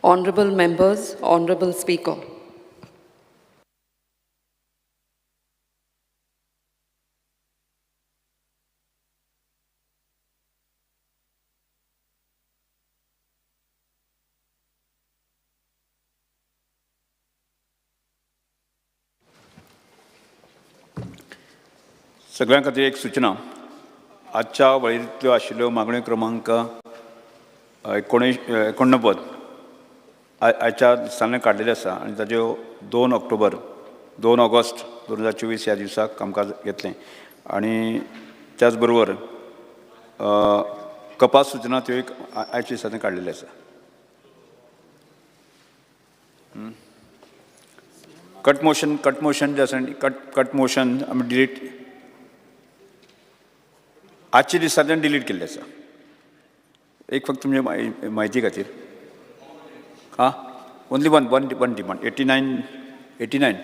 Honorable members, Honorable Speaker. सगळ्यां खातीर एक सूचना. आजच्या वळेरेंतल्यो आशिल्ल्यो मागण्यो क्रमांक 89 आयच्या दिसांतल्यान काडिल्ले आसा आनी ताच्यो 2 ऑगस्ट 2024 ह्या दिसाक कामकाज घेतलें. आनी त्याच बरोबर कपात सूचना त्यो एक आयच्या दिसांतल्यान काडिल्ले आसा. कट मोशन जे आसा कट मोशन आमी डिलीट आजच्या दिसांतल्यान डिलीट केल्ले आसा. एक फक्त तुमचे म्हायती खातीर. ओन्ली वन डिमांड 89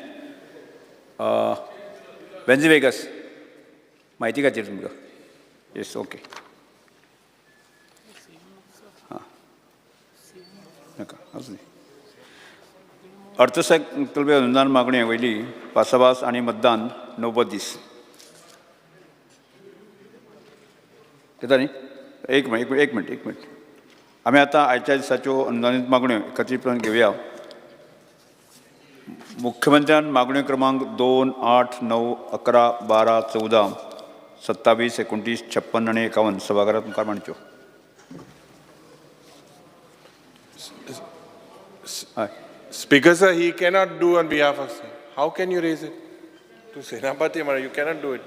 वेन्झी वेगस म्हायती खातीर तुमकां. Yes, okay. नाका अजून अर्थसंकल्पीय अनुदान मागणे वयली भासाभास आनी मतदान 90 दीस. येता न्ही? एक मिनट. आमी आतां आयच्या दिसाच्यो अनुदानीत मागण्यो एकत्रीतपणान घेवया. मुख्यमंत्र्यान मागण्यो क्रमांक 2, 8, 9, 11, 12, 14, 27, 29, 56 आनी 51 सभाघरांत तुमकां मांडच्यो. Speaker sir, he cannot do on behalf of sir. How can you raise it? To Senapati Amara, you cannot do it.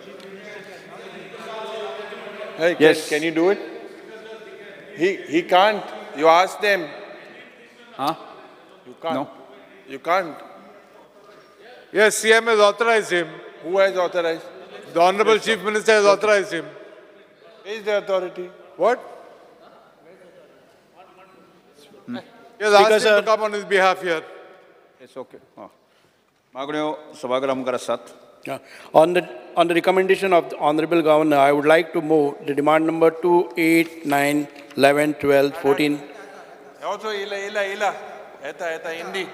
Hey, Yes. Can you do it? He can't. You ask them. You can't. No. You can't. Yes, CM has authorized him. Who has authorized? The Honorable Chief Minister has authorized him. Where is the authority? What? He has asked him to come on his behalf here. Yes, okay. मागण्यो सभाघरांत मुखार आसात. On the recommendation of the Honorable Governor, I would like to move the demand number 2, 8, 9, 11, 12, 14. Also, ila. Eta Hindi.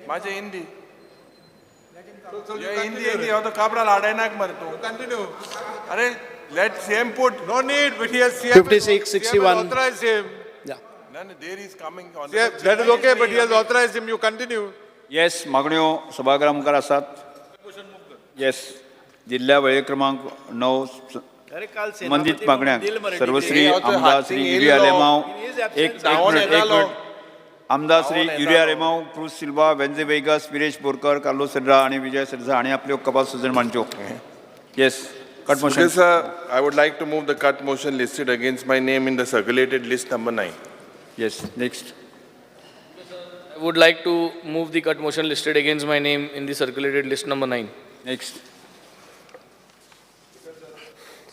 Maje Hindi. ये हिंदी हो तो कापड़ा लाड़े ना मर तो. Continue. अरे, let CM put. No need, but he has CM. 56, 61. CM has authorized him. Yeah. None, there is coming on. CM, that is okay, but he has authorized him. You continue. Yes, मागण्यो सभाघरांत मुखार आसात. Yes, जिल्ल्या वळेरे क्रमांक 9 संबंधीत मागण्यांक सर्वश्री आमदार श्री युरिया लेमांव आमदार श्री युरिया लेमांव, क्रूज सिल्वा, वेन्झे वेगस, विरेश बोरकर, कार्लोस सेड्रा आणि विजय सेड्रा हांणी आपल्यो कपात सूचना मांडच्यो. Yes, cut motion. Speaker sir, I would like to move the cut motion listed against my name in the circulated list number 9. Yes, next. I would like to move the cut motion listed against my name in the circulated list number 9. Next.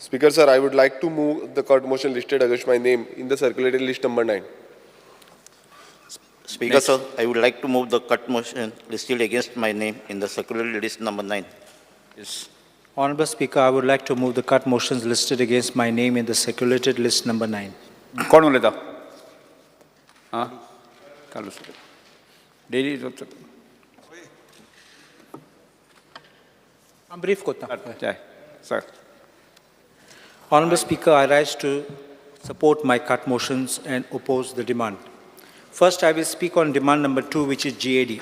Speaker sir, I would like to move the cut motion listed against my name in the circulated list number 9. Speaker sir, I would like to move the cut motion listed against my name in the circulated list number 9. Yes. Honorable Speaker, I would like to move the cut motions listed against my name in the circulated list number 9. कोण उलयता? Carlos daily I'm brief kota. Sir. Honorable Speaker, I rise to support my cut motions and oppose the demand. First, I will speak on demand number 2, which is GAD.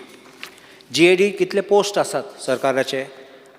GAD कितले post आसात सरकाराचे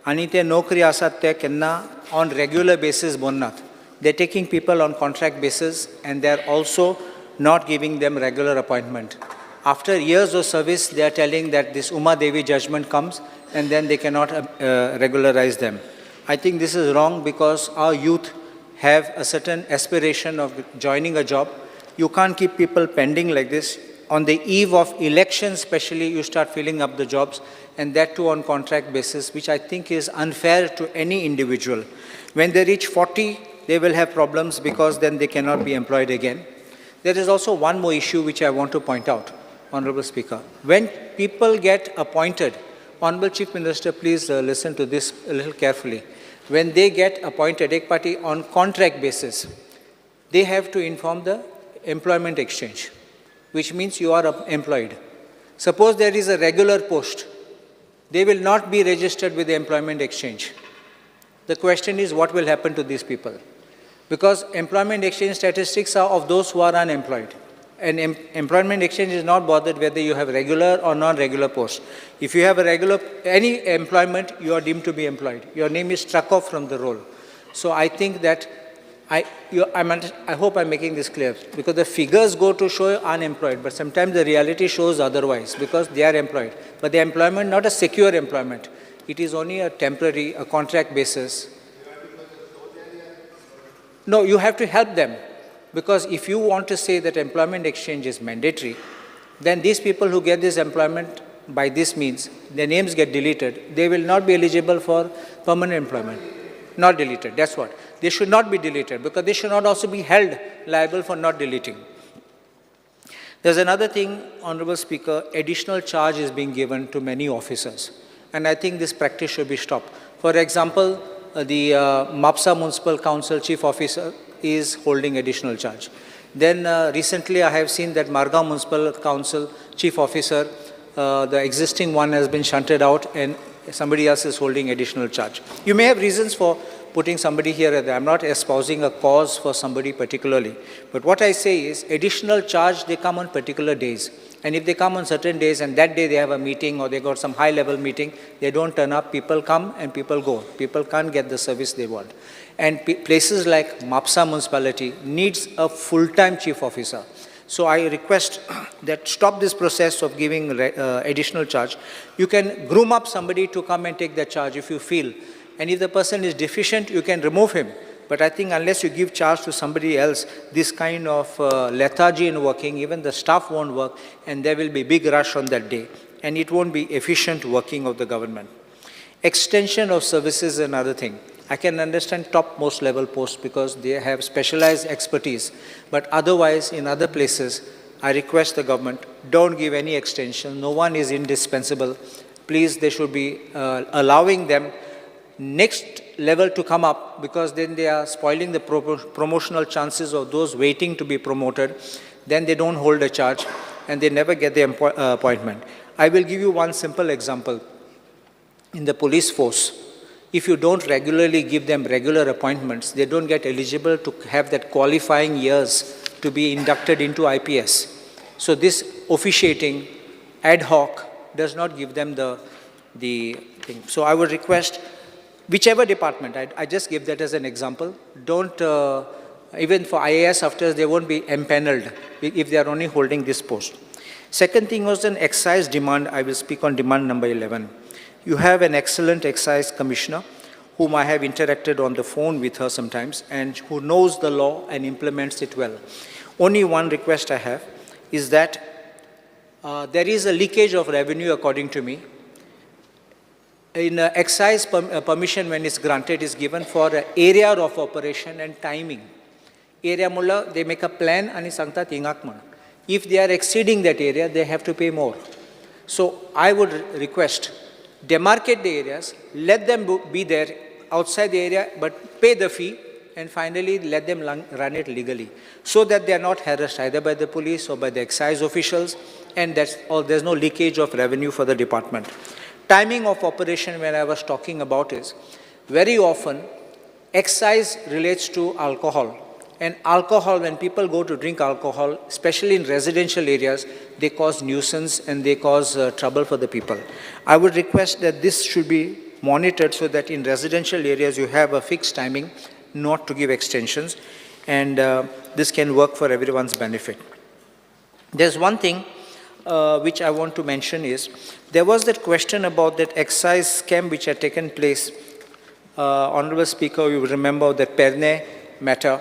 आनी ते नोकरी आसात ते केन्ना on regular basis बननात. They are taking people on contract basis and they are also not giving them regular appointment. After years of service, they are telling that this Uma Devi judgment comes and then they cannot regularize them. I think this is wrong because our youth have a certain aspiration of joining a job. You can't keep people pending like this. On the eve of elections especially, you start filling up the jobs, and that too on contract basis, which I think is unfair to any individual. When they reach 40, they will have problems because then they cannot be employed again. There is also one more issue which I want to point out, Honorable Speaker. When people get appointed, Honorable Chief Minister, please listen to this a little carefully. When they get appointed, ek party on contract basis, they have to inform the employment exchange. which means you are employed. Suppose there is a regular post. They will not be registered with the employment exchange. The question is, what will happen to these people? Because employment exchange statistics are of those who are unemployed. And employment exchange is not bothered whether you have regular or non-regular posts. If you have a regular, any employment, you are deemed to be employed. Your name is struck off from the roll. So I think that, I hope I'm making this clear, because the figures go to show unemployed, but sometimes the reality shows otherwise, because they are employed. But the employment, not a secure employment. It is only a temporary, a contract basis. No, you have to help them. Because if you want to say that employment exchange is mandatory, then these people who get this employment by this means, their names get deleted, they will not be eligible for permanent employment. Not deleted, that's what. They should not be deleted, because they should not also be held liable for not deleting. There's another thing, Honorable Speaker, additional charge is being given to many officers. And I think this practice should be stopped. For example, the Mapsa Municipal Council Chief Officer is holding additional charge. Then recently I have seen that Margao Municipal Council Chief Officer, the existing one has been shunted out and somebody else is holding additional charge. You may have reasons for putting somebody here or there. I'm not espousing a cause for somebody particularly. But what I say is additional charge, they come on particular days. And if they come on certain days and that day they have a meeting or they got some high-level meeting, they don't turn up, people come and people go. People can't get the service they want. And places like Mapsa municipality needs a full-time chief officer. So I request that stop this process of giving additional charge. You can groom up somebody to come and take that charge if you feel. And if the person is deficient, you can remove him. But I think unless you give charge to somebody else, this kind of lethargy in working, even the staff won't work, and there will be big rush on that day. And it won't be efficient working of the government. Extension of services is another thing. I can understand topmost level posts because they have specialized expertise. But otherwise, in other places, I request the government, don't give any extension. No one is indispensable. Please, they should be allowing them next level to come up, because then they are spoiling the promotional chances of those waiting to be promoted. Then they don't hold a charge and they never get the appointment. I will give you one simple example. In the police force, if you don't regularly give them regular appointments, they don't get eligible to have that qualifying years to be inducted into IPS. So this officiating ad hoc does not give them the thing. So I would request whichever department, I just give that as an example, don't, even for IAS officers, they won't be empaneled if they are only holding this post. Second thing was an excise demand. I will speak on demand number 11. You have an excellent excise commissioner whom I have interacted on the phone with her sometimes and who knows the law and implements it well. Only one request I have is that there is a leakage of revenue according to me. In excise permission, when it's granted, is given for area of operation and timing. Area mulla, they make a plan and sangta tingak man. If they are exceeding that area, they have to pay more. So I would request, demarcate the areas, let them be there outside the area, but pay the fee, and finally let them run it legally, so that they are not harassed either by the police or by the excise officials, and there's no leakage of revenue for the department. Timing of operation, when I was talking about, is very often excise relates to alcohol. And alcohol, when people go to drink alcohol, especially in residential areas, they cause nuisance and they cause trouble for the people. I would request that this should be monitored so that in residential areas you have a fixed timing, not to give extensions, and this can work for everyone's benefit. There's one thing which I want to mention is, there was that question about that excise scam which had taken place. Honorable Speaker, you remember that Perne matter,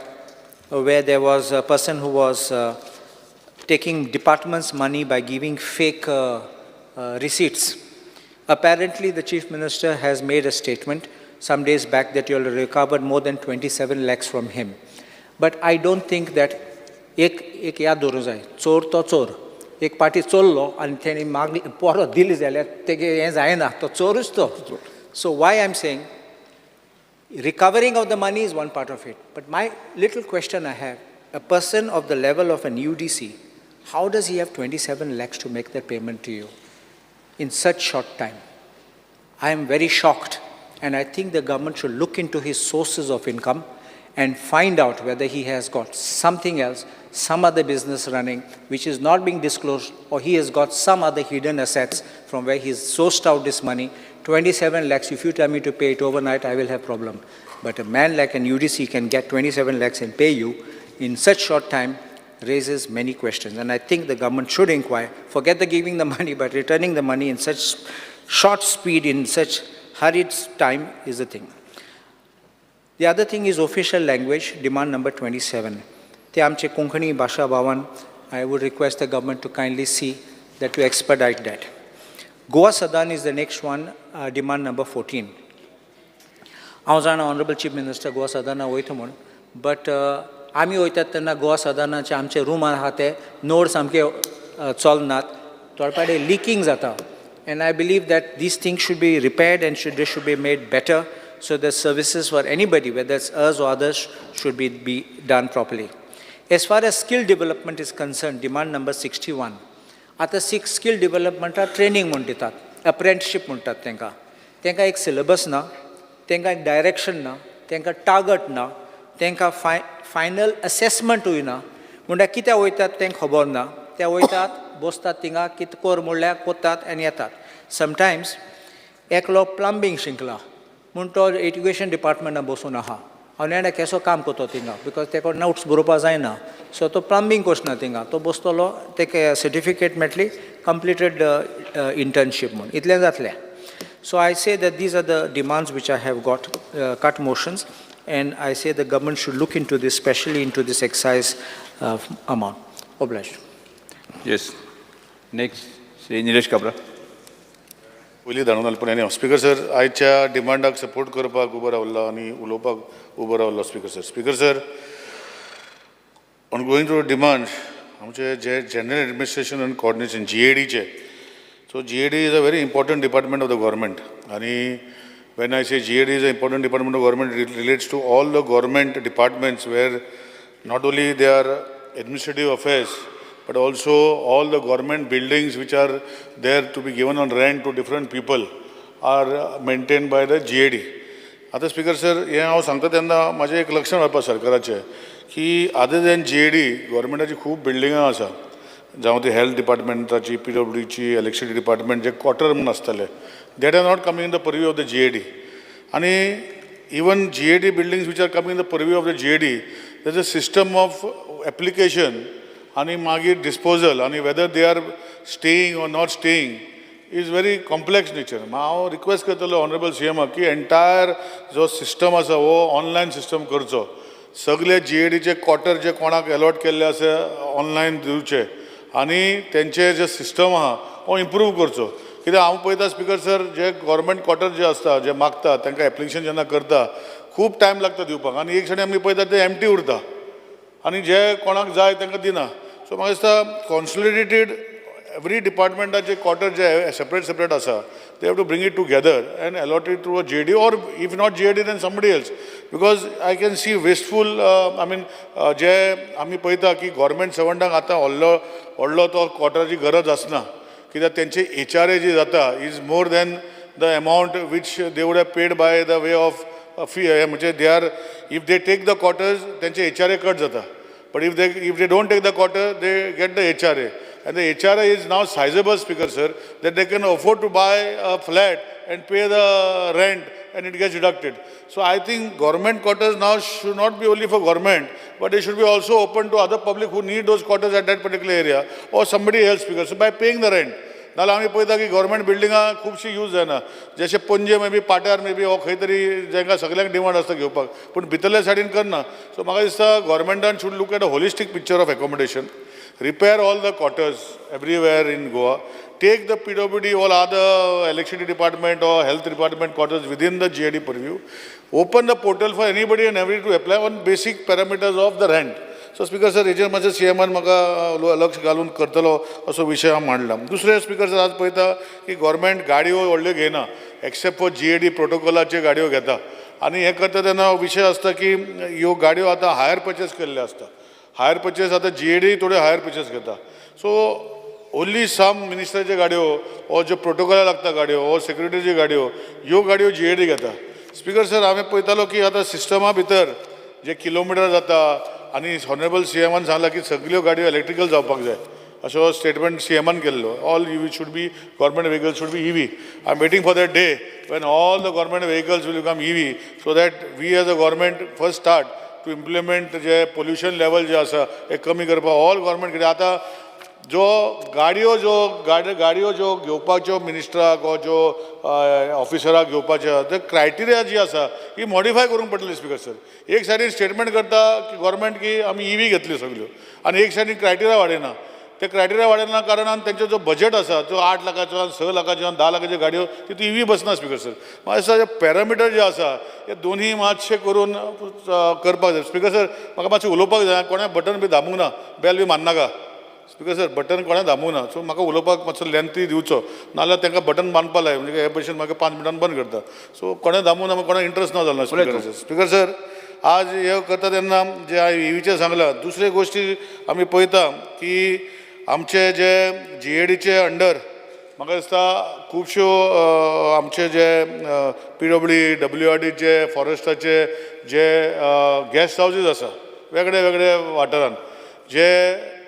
where there was a person who was taking department's money by giving fake receipts. Apparently, the Chief Minister has made a statement some days back that you will recovered more than 27 lakhs from him. But I don't think that ek yaad doru jai, chor to chor. एक party चोरलो आणि त्यांनी मागणी पोरो दिली जाल्यार तेगे हें जायना तो चोरूच तो. So why I'm saying recovering of the money is one part of it. But my little question I have, a person of the level of an UDC, How does he have 27 lakhs to make that payment to you in such short time? I am very shocked, and I think the government should look into his sources of income and find out whether he has got something else, some other business running which is not being disclosed, or he has got some other hidden assets from where he's sourced out this money. 27 lakhs, if you tell me to pay it overnight, I will have problem. But a man like an UDC can get 27 lakhs and pay you in such short time raises many questions. And I think the government should inquire, forget the giving the money, but returning the money in such short speed, in such hurried time is the thing. The other thing is official language, demand number 27. Te amche Konkani Bhasha Bhavan, I would request the government to kindly see that to expedite that. Goa Sadan is the next one, demand number 14. I was an Honorable Chief Minister, Goa Sadana Oitamon, but आमी वयतात तेन्ना गोवा सदनाचे आमचे room आहा ते node सामके चलनात थोडे linking जाता and I believe that these things should be repaired and they should be made better so that services for anybody, whether it's us or others, should be done properly. As far as skill development is concerned, demand number 61. आता skill development training म्हणटात, apprenticeship म्हणटात तेंका एक syllabus ना, तेंका एक direction ना, तेंका target ना, तेंका फायनल असेसमेंट होईना म्हणल्यार कित्याक वयतात तेंका खबर ना ते वयतात बसतात थिंगा कितें कर म्हणल्यार कोतात आनी येतात समटायम्स एकलो प्लंबींग शिकला म्हूण तो एज्युकेशन डिपार्टमेंटान बसून आहा आनी एणे केसो काम करता थिंगा बिकॉज तेका नोट्स बरोवपा जायना सो तो प्लंबींग करचना थिंगा तो बसतलो तेका सर्टिफिकेट मेळटली कंप्लिटेड इंटर्नशीप म्हूण इतलें जातलें so I say that these are the demands which I have got cut motions and I say the government should look into this, especially into this excise amount. Obliged. Yes. Next, Sri Nilesh Kabra. पयलीं धाडून घालपून speaker sir आयच्या डिमांडाक support करपाक उबो रावल्लो आनी उलोवपाक उबो रावल्लो speaker sir on going to demand आमचे जे जनरल एडमिनिस्ट्रेशन एंड कोऑर्डिनेशन GADचे so GAD is a very important department of the government आनी when I say GAD is an important department of government, it relates to all the government departments where not only they are administrative affairs, but also all the government buildings which are there to be given on rent to different people are maintained by the GAD. आता speaker sir हे हांव सांगता तेन्ना म्हाजें एक लक्षण वचपा सरकाराचें की अदर दॅन GAD गव्हर्मेंटाची खूब बिल्डिंगां आसा जावं ती हेल्थ डिपार्टमेंटाची PWDची इलेक्ट्रिसिटी डिपार्टमेंट जे क्वॉर्टर म्हणून आसताले that are not coming in the purview of the GAD. And even GAD buildings which are coming in the purview of the GAD, there is a system of application and magi disposal and whether they are staying or not staying is very complex nature. I request the Honorable CM ki entire जो system आसा वो online system करचो. सगळे GAD चे quarter जे कोणाक allot केल्ले आसा online दिवचे आणि त्यांचे जे system आहा वो improve करचो. कित्याक हांव पळयता स्पीकर सर जे गव्हर्मेंट क्वॉर्टर जे आसता जे मागता तांकां एप्लिकेशन जेन्ना करता खूब टायम लागता दिवपाक आनी एक आमी पळयता ते एम्प्टी उरता आनी जे कोणाक जाय तांकां दिना सो म्हाका दिसता कॉन्सोलिडेटेड एवरी डिपार्टमेंटाचे क्वॉर्टर जे सेपरेट आसा they have to bring it together and allot it through a GAD or if not GAD then somebody else because I can see wasteful जे आमी पळयता की गव्हर्मेंट सर्वंटांक आतां व्हडलो तो क्वॉर्टराची गरज आसना कित्याक तेंचे HRA जे जाता is more than the amount which they would have paid by the way of fee म्हणजे they are if they take the quarters तेंचे HRA कट जाता but if they don't take the quarter they get the HRA and the HRA is now sizable speaker sir that they can afford to buy a flat and pay the rent and it gets deducted. So I think government quarters now should not be only for government but they should be also open to other public who need those quarters at that particular area or somebody else speaker so by paying the rent. नाल्यार आमी पळयता की government बिल्डिंगां खुबशी use जायना जशे पणजे may be पाट्यार may be हो खंय तरी जांकां सगळ्यांक डिमांड आसता घेवपाक पूण भितरल्या सायडीन करना सो म्हाका दिसता गव्हर्मेंटान should look at a holistic picture of accommodation repair all the quarters everywhere in Goa, take the PWD or other electricity department or health department quarters within the GAD purview, open the portal for anybody and everybody to apply on basic parameters of the rent. So Speaker sir, हेजेर माझे CMन म्हाका लक्ष घालून करतलो असो विशय हांव मांडला. दुसरे स्पीकर सर आज पळयता की गव्हर्मेंट गाडयो व्हडल्यो घेयना एक्सेप्ट फॉर GAD प्रोटोकॉलाच्यो गाडयो घेता आनी हे करता तेन्ना विशय आसता की ह्यो गाडयो आतां हायर पर्चेस केल्ल्यो आसता हायर पर्चेस आतां GAD थोडे हायर पर्चेस घेता. सो ओन्ली सम मिनिस्टराच्यो गाडयो ओ ज्यो प्रोटोकॉला लागता गाडयो ओ सेक्युरिटीच्यो गाडयो ह्यो गाडयो GAD घेता. स्पीकर सर हांवें पळयतालो की आतां सिस्टमा भितर जे किलोमिटर जाता आनी हॉनरेबल CMन सांगलां की सगळ्यो गाडयो इलेक्ट्रिकल जावपाक जाय अशो स्टेटमेंट CMन केल्लो. All EV should be government vehicles should be EV. I'm waiting for that day when all the government vehicles will become EV so that we as a government first start to implement जे pollution level जे आसा हे कमी करपाक all government कितें आतां जो गाडयो ज्यो घेवपाच्यो मिनिस्टराक वा ज्यो ऑफिसराक घेवपाच्यो ते क्रायटेरिया जी आसा ही मॉडिफाय करूंक पडटली स्पीकर सर. एक सायडीन स्टेटमेंट करता की गव्हर्मेंट की आमी EV घेतल्यो सगळ्यो आनी एक सायडीन क्रायटेरिया वाडयना. ते क्रायटेरिया वाडयना कारणान तेंचो जो बजेट आसा तो 8 लाखाचो 6 लाखाच्यो 10 लाखाच्यो गाडयो तितू EV बसना स्पीकर सर. म्हाका दिसता जे पॅरामिटर जे आसा हे दोन्ही मातशे करून करपाक जाय. स्पीकर सर म्हाका मातशें उलोवपाक जाय. कोणें बटन बी दामूंक ना, बेल बी मारनाका स्पीकर सर. बटन कोणें दामूंक ना. सो म्हाका उलोवपाक मातसो लेंथी दिवचो नाल्यार तांकां बटन बांदपा लाय म्हणजे हे भशेन म्हाका 5 मिनटान बंद करता. सो कोणें दामूंक ना कोणा इंट्रस्ट ना जालो स्पीकर सर. स्पीकर सर आज हे करता तेन्ना जे हांवें EVचें सांगलां दुसरे गोश्टी आमी पळयता की आमचे जे GADचे अंडर म्हाका दिसता खुबश्यो आमचे जे PWD WRDचे फॉरेस्टाचे जे गेस्ट हावजीस आसा वेगळे वेगळे वाठारांत जे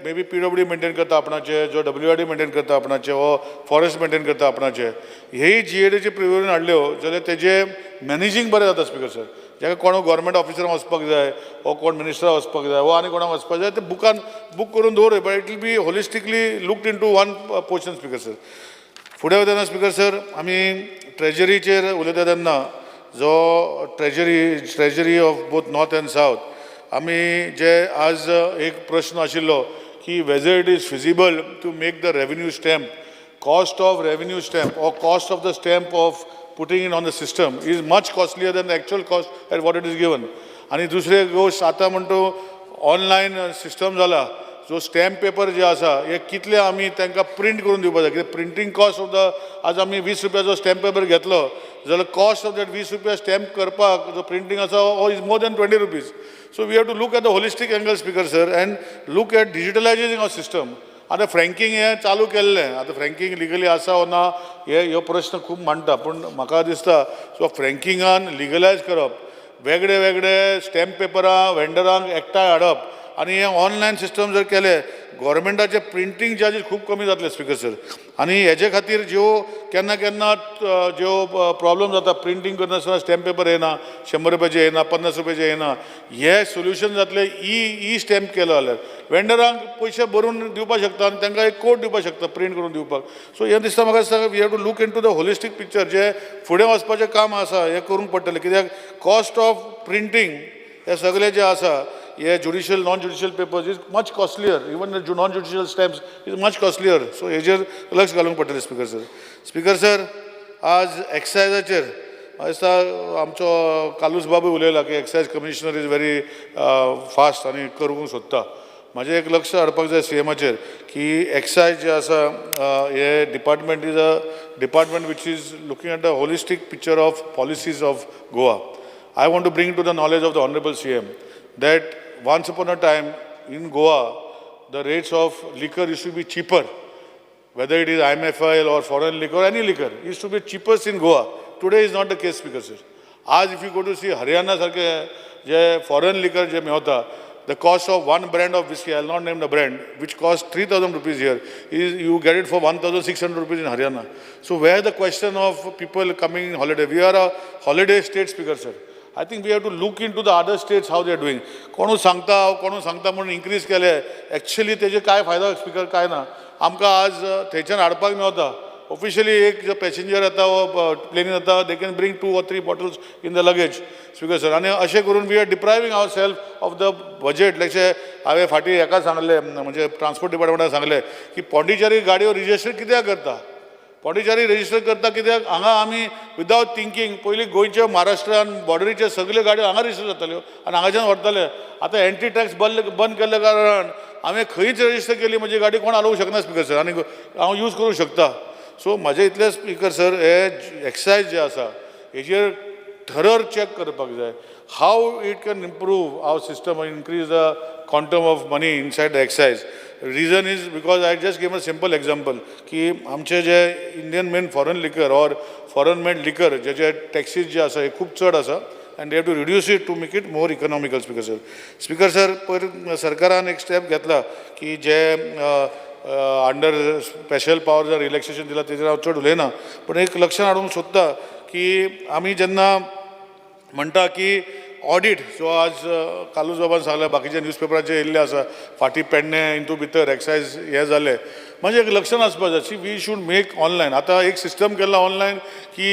मे बी PWD मेंटेन करता आपणाचे जो WRD मेंटेन करता आपणाचे वो फॉरेस्ट मेंटेन करता आपणाचे हेय GADचे प्रिव्हिजन हाडल्यो जाल्यार तेजे मॅनेजींग बरें जाता स्पीकर सर. जाका कोण गव्हर्मेंट ऑफिसरांक वचपाक जाय वो कोण मिनिस्टराक वचपाक जाय वो आनी कोणाक वचपाक जाय ते बुकान बूक करून दवरय but it will be holistically looked in to one portion speaker sir. फुडें वयतना स्पीकर सर आमी ट्रेजरीचेर उलयता तेन्ना जो treasury of both north and south आमी जे आज एक प्रश्न आशिल्लो की whether it is feasible to make the revenue stamp cost of revenue stamp or cost of the stamp of putting it on the system is much costlier than the actual cost at what it is given. आणि दुसरे गोष्ट आता म्हणतो online system जाला जो stamp paper जे आसा हे कितले आमी तांकां प्रिंट करून दिवपाक जाय कित्याक प्रिंटींग कॉस्ट ऑफ द आज आमी 20 रुपयाचो स्टॅम्प पेपर घेतलो जाल्यार कॉस्ट ऑफ दॅट 20 रुपया स्टॅम्प करपाक जो प्रिंटींग आसा हो is more than 20 rupees. So we have to look at the holistic angle speaker sir and look at digitalisation of system. आतां फ्रँकींग हें चालू केल्लें आतां फ्रँकींग लिगली आसा वो ना ह्यो प्रश्न खूब मांडटा पूण म्हाका दिसता सो फ्रँकिंगान लिगलायज करप वेगळे वेगळे स्टॅम्प पेपरां वेंडरांक एकठांय हाडप आनी हे ऑनलायन सिस्टम जर केले गव्हर्मेंटाचे प्रिंटींग चार्जीस खूब कमी जातले स्पीकर सर. आनी हेजे खातीर ज्यो केन्ना केन्ना ज्यो प्रॉब्लम जाता प्रिंटींग करनासतना स्टॅम्प पेपर येना 100 रुपयाचे येना 50 रुपयाचे येना हे सोल्युशन जातले ई स्टॅम्प केलो जाल्यार वेंडरांक पयशे भरून दिवपाक शकता आनी तांकां एक कोड दिवपाक शकता प्रिंट करून दिवपाक. सो हे दिसता म्हाका दिसता we have to look in to the holistic picture जे फुडें वचपाचें काम आसा हें करूंक पडटलें कित्याक कॉस्ट ऑफ प्रिंटींग हे सगळे जे आसा ये judicial non judicial papers is much costlier even non judicial stamps is much costlier. So हेजेर लक्ष घालूंक पडटलें स्पीकर सर. स्पीकर सर आज एक्सायजाचेर म्हाका दिसता आमचो कालूस बाबू उलयला की excise commissioner is very fast आनी करूंक सोदता. म्हाजें एक लक्ष हाडपाक जाय CMचेर की एक्सायज जे आसा हे department is a department which is looking at the holistic picture of policies of Goa. I want to bring to the knowledge of the Honorable CM that once upon a time in Goa, the rates of liquor used to be cheaper, whether it is IMFL or foreign liquor or any liquor, used to be cheapest in Goa. Today is not the case, Speaker sir. As if you go to see Haryana sarke je foreign liquor je meota, the cost of one brand of whiskey, I will not name the brand, which costs 3,000 rupees here, is you get it for 1,600 rupees in Haryana. So where the question of people coming in holiday? We are a holiday state, Speaker sir. I think we have to look into the other states how they are doing. कोणू सांगता म्हणून increase केले actually तेजे काय फायदा speaker काय ना आमकां आज थंयच्यान हाडपाक मेवता. ऑफिशियली एक जो पॅसेंजर येता वो प्लेनीन येता they can bring 2 or 3 bottles in the luggage speaker sir. आनी अशें करून we are depriving our self of the budget. लायकशे हांवें फाटीं हेका सांगलें म्हणजे ट्रान्सपोर्ट डिपार्टमेंटान सांगलें की पॉंडिचेरी गाडयो रिजिस्टर कित्याक करता. पॉंडिचेरी रजिस्टर करता कित्याक हांगा आमी विदावट थिंकींग पयलीं गोंयचे महाराष्ट्रान बॉर्डरीचे सगळ्यो गाडयो हांगा रजिस्टर जाताल्यो आनी हांगाच्यान व्हरताले. आतां एंट्री टॅक्स बंद केल्ल्या कारणान हांवें खंयच रजिस्टर केली म्हजी गाडी कोण हालोवंक शकना स्पीकर सर आनी हांव यूज करूंक शकता. सो म्हाजें इतलें स्पीकर सर हे एक्सायज जे आसा हेजेर थरर चॅक करपाक जाय how it can improve our system increase the quantum of money inside the excise. Reason is because I just give a simple example की आमचे जे Indian made foreign liquor or foreign made liquor जेचे taxis जे आसा हे खूब चड आसा and they have to reduce it to make it more economical, Speaker sir. Speaker sir, पर सरकारान एक स्टेप घेतला की जे अंडर स्पेशल पावर रिलॅक्सेशन दिला तेजेर हांव चड उलयना पण एक लक्षात हाडूंक सोदता की आमी जेन्ना म्हणटा की ऑडिट जो आज कालू जबान सांगला बाकीच्या न्यूजपेपराचेर येयल्ले आसा फाटीं पेडणे इंतू भितर एक्सायज हे जाले म्हणजे एक लक्षण आसपाक जाय की वी शूड मेक ऑनलायन. आतां एक सिस्टम केला ऑनलायन की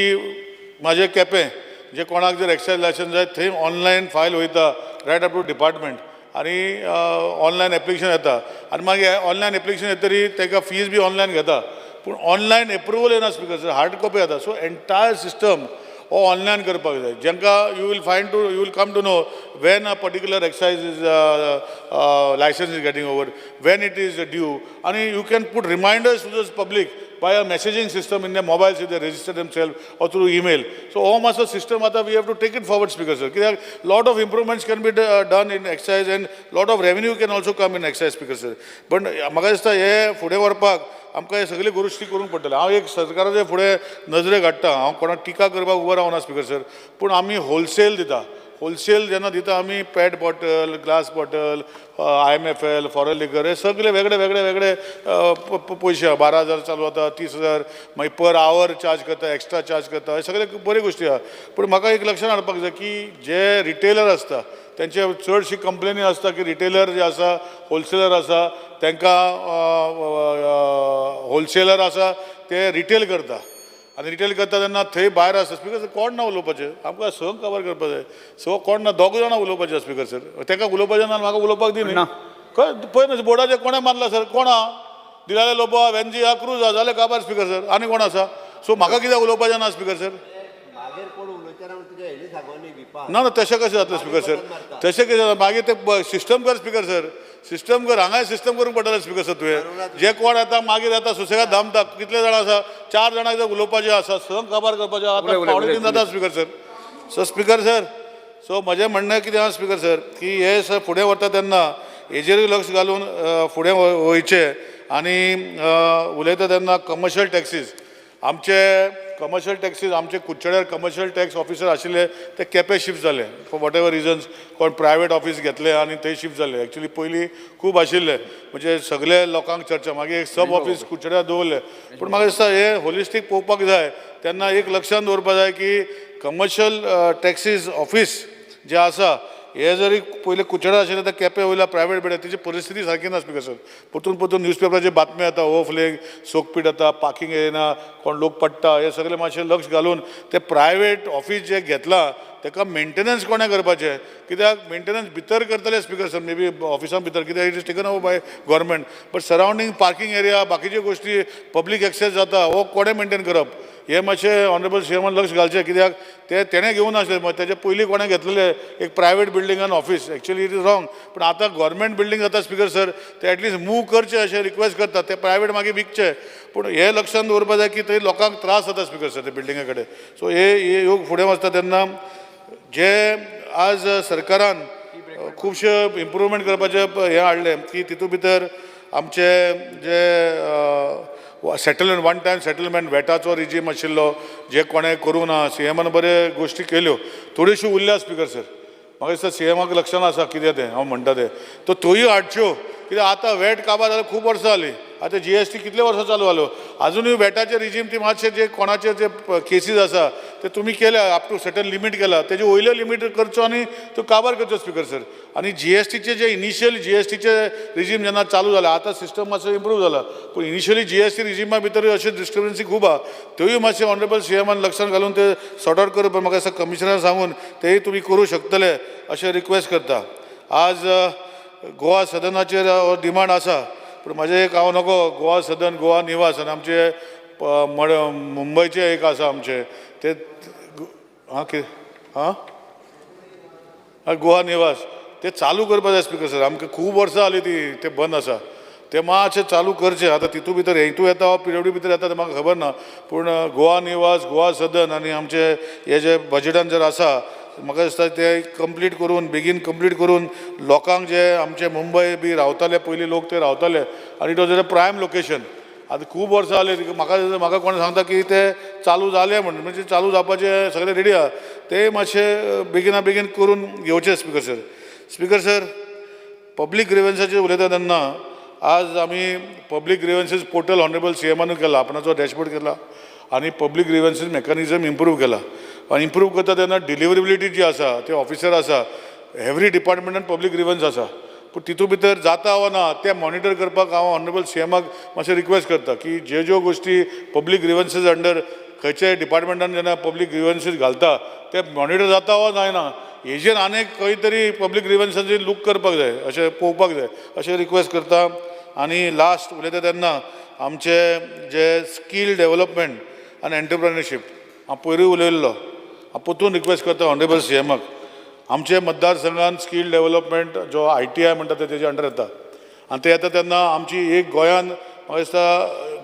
म्हाजें केपें जे कोणाक जर एक्सायज लायसन जाय थंय ऑनलायन फायल वयता रायट अप टू डिपार्टमेंट आनी ऑनलायन एप्लिकेशन येता आनी मागीर ऑनलायन एप्लिकेशन येतरी ताका फीज बी ऑनलायन घेता पूण ऑनलायन एप्रुवल येना स्पीकर सर हार्ड कॉपी येता. सो एंटायर सिस्टम हो ऑनलायन करपाक जाय जेंकां you will come to know when a particular excise is licence is getting over when it is due आनी you can put reminders to the public by a messaging system in their mobiles if they register themselves or through email. So all master system we have to take it forward, Speaker sir. Lot of improvements can be done in excise and lot of revenue can also come in excise, Speaker sir. But म्हाका दिसता हे फुडें व्हरपाक आमकां हे सगळे गोश्टी करूंक पडटले. हांव एक सरकाराचे फुडें नजरेक हाडटा हांव कोणाक टिका करपाक उबो रावना स्पीकर सर पूण आमी होलसेल दिता. होलसेल जेन्ना दिता आमी PET bottle glass bottle IMFL foreign liquor हे सगळे वेगळे वेगळे वेगळे पयशे 12,000 चालू जाता 30,000 मागीर पर आवर चार्ज करता एक्स्ट्रा चार्ज करता हे सगळे बरी गोश्टी आहा. पूण म्हाका एक लक्षात हाडपाक जाय की जे रिटेलर आसता त्यांचे चडशी कंप्लेनी आसता की रिटेलर जे आसा होलसेलर आसा तांकां होलसेलर आसा ते रिटेल करता आनी रिटेल करता तेन्ना थंय भायर आसता स्पीकर सर कोण ना उलोवपाचें आमकां संक कवर करपाक जाय. सो कोण ना दोग जाणां उलोवपाचें स्पीकर सर ताका उलोवपाचें ना म्हाका उलोवपाक दी न्ही पळय ना बोर्डाचेर कोणें मारला सर कोण आहा दिलाले लोबा वेंजी हा क्रूज आहा जालें काबार स्पीकर सर आनी कोण आसा. सो म्हाका कित्याक उलोवपाचें ना स्पीकर सर ना ना तशें कशें जातलें स्पीकर सर तशें कशें जाता मागीर तें सिस्टम कर स्पीकर सर सिस्टम कर हांगाय सिस्टम करूंक पडटलें स्पीकर सर तुवें जे कोण येता मागीर येता सुसेगाद धामता कितले जाणां आसा 4 जाणांक जर उलोवपाचें आसा संक काबार करपाचें आतां पावणे 3 जाता speaker sir. So speaker sir so म्हजें म्हणणें कितें आहा स्पीकर सर की हे सर फुडें वता तेन्ना हेजेरूय लक्ष घालून फुडें वयचें आनी उलयता तेन्ना कमर्शियल टॅक्सीस आमचे कमर्शियल टॅक्सीस आमचे कुडचड्यार कमर्शियल टॅक्स ऑफिसर आशिल्ले ते केपें शिफ्ट जाले फॉर वॉट एवर रिजन्स कोण प्रायवेट ऑफीस घेतले आनी थंय शिफ्ट जाले. एक्चुली पयलीं खूब आशिल्ले म्हणजे सगळे लोकांक चर्चा मागीर एक सब ऑफीस कुडचड्यार दवरले पूण म्हाका दिसता हे होलिस्टीक पळोवपाक जाय तेन्ना एक लक्षांत दवरपाक जाय की कमर्शियल टॅक्सीस ऑफीस जे आसा हे जरी पयलीं कुडचड्यार आशिल्ले ते केपें वयल्या प्रायवेट बेड्या तेजी परिस्थिती सारकी ना स्पीकर सर. परतून परतून न्यूजपेपराचेर बातम्यो येता ओवरफ्लेग सोकपीट येता पार्किंग येना कोण लोक पडटा हे सगळे मातशें लक्ष घालून ते प्रायवेट ऑफीस जे घेतलां ताका मेंटेनन्स कोणें करपाचें कित्याक मेंटेनन्स भितर करतले स्पीकर सर मे बी ऑफिसान भितर कित्याक it is taken over by government but surrounding parking area बाकीच्यो गोश्टी पब्लीक एक्सेस जाता हो कोणें मेंटेन करप हे मातशें ऑनरेबल सीएमान लक्ष घालचें कित्याक ते तेणें घेवन आसलें तेजे पयलीं कोणें घेतलेले एक प्रायवेट बिल्डिंगान office actually it is wrong पूण आतां गव्हर्मेंट बिल्डींग जाता स्पीकर सर ते एटलीस्ट मूव करचें अशें रिक्वेस्ट करता ते प्रायवेट मागीर विकचे पूण हे लक्षांत दवरपाक जाय की थंय लोकांक त्रास जाता स्पीकर सर ते बिल्डिंगा कडेन. सो हे योग फुडें वचता तेन्ना जे आज सरकारान खुबशे इम्प्रुवमेंट करपाचे हे हाडले की तितूंत भितर आमचे जे सेटलमेंट वन टायम सेटलमेंट वेटाचो रिजीम आशिल्लो जे कोणें करूं ना सीएमान बरे गोश्टी केल्यो थोड्योश्यो उरल्या स्पीकर सर म्हाका दिसता सीएमाक लक्षांत आसा कितें तें हांव म्हणटा तें तो त्योय हाडच्यो कित्याक आतां वेट काबार जाल्यार खूब वर्सां जालीं आतां GST कितले वर्सां चालू जालो अजुनूय वेटाचे रिजीम ती मातशे जे कोणाचे जे केसीस आसा ते तुमी केल्या अप टू सर्टन लिमीट केला तेजे वयले लिमीट करचो आनी तो काबार करचो स्पीकर सर. आनी GSTचे जे इनिशियल GSTचे रिजीम जेन्ना चालू जाला आतां सिस्टम मातसो इम्प्रूव जाला पूण इनिशियली GST रिजीमा भितर अशे डिस्क्रिपन्सी खूब आहा त्योय मातशे ऑनरेबल सीएमान लक्षांत घालून ते सॉर्ट आउट करप म्हाका दिसता कमिशनराक सांगून तेय तुमी करूं शकतले अशें रिक्वेस्ट करता. आज गोवा सदनाचेर डिमांड आसा पूण म्हाजें एक हांव नको गोवा सदन गोवा निवास आनी आमचे मुंबयचे एक आसा आमचे ते गोवा निवास ते चालू करपाक जाय स्पीकर सर आमकां खूब वर्सां जालीं ती ते बंद आसा ते मातशें चालू करचें. आतां तितू भितर हेतू येता PWD भितर येता तें म्हाका खबर ना, पूण गोवा निवास, गोवा सदन आनी आमचे हे जे बजेटान जर आसा, म्हाका दिसता ते कंप्लीट करून बेगीन कंप्लीट करून लोकांक जे आमचे मुंबय बी रावताले पयलीं लोक ते रावताले आनी it was a prime location. आतां खूब वर्सां जाले, म्हाका कोण सांगता की ते चालू जाले म्हणून, म्हणजे चालू जावपाचे सगळे रेडी आहा. ते मातशे बेगिना बेगीन करून घेवचे. स्पीकर सर, पब्लीक ग्रिव्हन्साचेर उलयता तेन्ना आज आमी पब्लीक ग्रिव्हन्सीस पोर्टल ऑनरेबल CMानूय केला, आपणाचो डॅशबोर्ड केला आनी पब्लीक ग्रिव्हन्सीस मेकॅनिझम इम्प्रूव केला. आनी इम्प्रूव करता तेन्ना डिलिव्हरेबिलिटी जी आसा, ते ऑफिसर आसा, एवरी डिपार्टमेंटान पब्लीक ग्रिव्हन्स आसा, पूण तितू भितर जाता वा ना ते मॉनिटर करपाक हांव ऑनरेबल CMाक मातशें रिक्वेस्ट करता की ज्यो गोश्टी पब्लीक ग्रिव्हन्सीस अंडर खंयच्याय डिपार्टमेंटान जेन्ना पब्लीक ग्रिव्हन्सीस घालता ते मॉनिटर जाता वा जायना, हेजेर आनीक खंय तरी पब्लीक ग्रिव्हन्सांचेर लूक करपाक जाय, अशें पळोवपाक जाय, अशें रिक्वेस्ट करता. आनी लास्ट उलयता तेन्ना आमचे जे स्कील डेव्हलपमेंट आनी एंटरप्रेन्युरशीप हांव पयरूय उलयल्लो, हांव परतून रिक्वेस्ट करता ऑनरेबल CMाक, आमचे मतदारसंघान स्कील डेव्हलपमेंट जो ITI म्हणटा ते तेजे अंडर येता. आनी ते येता तेन्ना आमची एक गोंयान म्हाका दिसता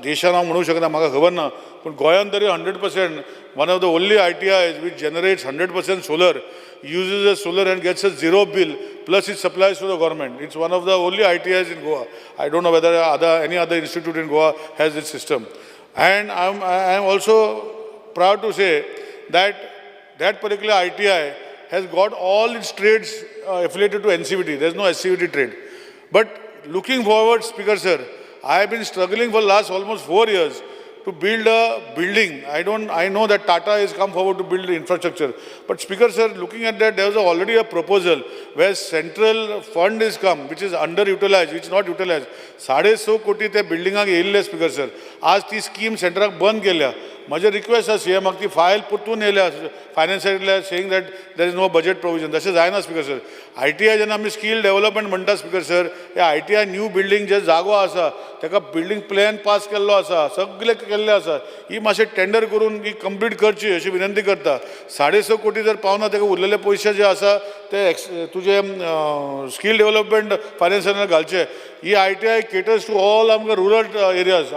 देशान हांव म्हणूंक शकना, म्हाका खबर ना, पूण गोंयान तरी 100% one of the only ITIs which generates 100% solar, uses a solar and gets a zero bill, plus it supplies to the government. It's one of the only ITIs in Goa. I don't know whether any other institute in Goa has this system. And I am also proud to say that that particular ITI has got all its trades affiliated to NCVT. There is no SCVT trade. But looking forward, Speaker Sir, I have been struggling for the last almost 4 years to build a building. I know that Tata has come forward to build the infrastructure. But Speaker Sir, looking at that, there was already a proposal where central fund is come, which is underutilized, which is not utilized. 650 कोटी ते बिल्डिंगाक येयल्ले Speaker Sir. आज ती scheme सेंटराक बंद केल्या. माझे request आसा CMाक ती file परतून येयल्या फायनान्सांतल्या saying that there is no budget provision. तशें जायना Speaker Sir. ITI जेन्ना आमी स्कील डेव्हलपमेंट म्हणटा Speaker Sir, हे ITI न्यू बिल्डींग जे जागो आसा ताका बिल्डींग प्लॅन पास केल्लो आसा, सगळे केल्ले आसा. ही मातशें टेंडर करून ही कंप्लीट करची अशी विनंती करता. 650 कोटी जर पावना ताका उरलेले पयशे जे आसा ते तुजे स्कील डेव्हलपमेंट फायनान्सांत घालचे. ही ITI केटर्स टू ऑल आमकां रुरल एरियाज.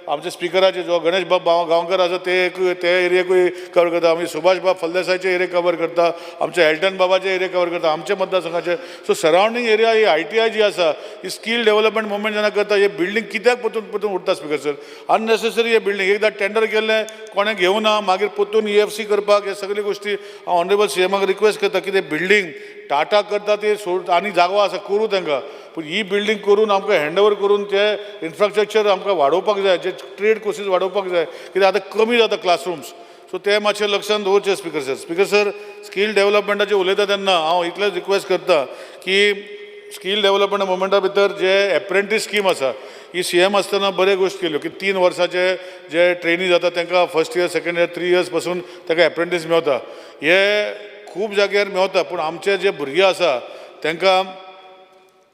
आमचे स्पिकराचे जो गणेश बाब गांवकर आसा ते एरियेकूय कवर करता. आमी सुभाष बाब फलदेसायचे एरिया कवर करता, आमचे एल्टन बाबाचे एरिया कवर करता, आमचे मतदारसंघाचे. सो सरावंडींग एरिया ही ITI जी आसा ही स्कील डेव्हलपमेंट मुवमेंट जेन्ना करता हे बिल्डींग कित्याक परतून उरता Speaker Sir. अननेसेसरी हे बिल्डींग एकदां टेंडर केल्लें कोणें घेवना मागीर परतून EFC करपाक हे सगळी गोश्टी हांव ऑनरेबल CMाक रिक्वेस्ट करता की ते बिल्डींग टाटा करता ते सोड आनी जागो आसा करूं तांकां, पूण ही बिल्डींग करून आमकां हँडओवर करून ते इन्फ्रास्ट्रक्चर आमकां वाडोवपाक जाय, जे ट्रेड कोर्सीस वाडोवपाक जाय, कित्याक आतां कमी जाता क्लासरूम्स. सो ते मातशें लक्षांत दवरचें Speaker Sir. Speaker Sir, skill डेव्हलपमेंटाचेर उलयता तेन्ना हांव इतलेंच रिक्वेस्ट करता की स्कील डेव्हलपमेंट मुवमेंटा भितर जे एप्रेंटीस स्कीम आसा ही CM आसतना बरे गोश्ट केल्यो की 3 वर्साचे जे ट्रेनी जाता तांकां first year, second year, 3 years पासून ताका एप्रेंटीस मेवता. हे खूब जाग्यार मेवता, पूण आमचे जे भुरगे आसा तांकां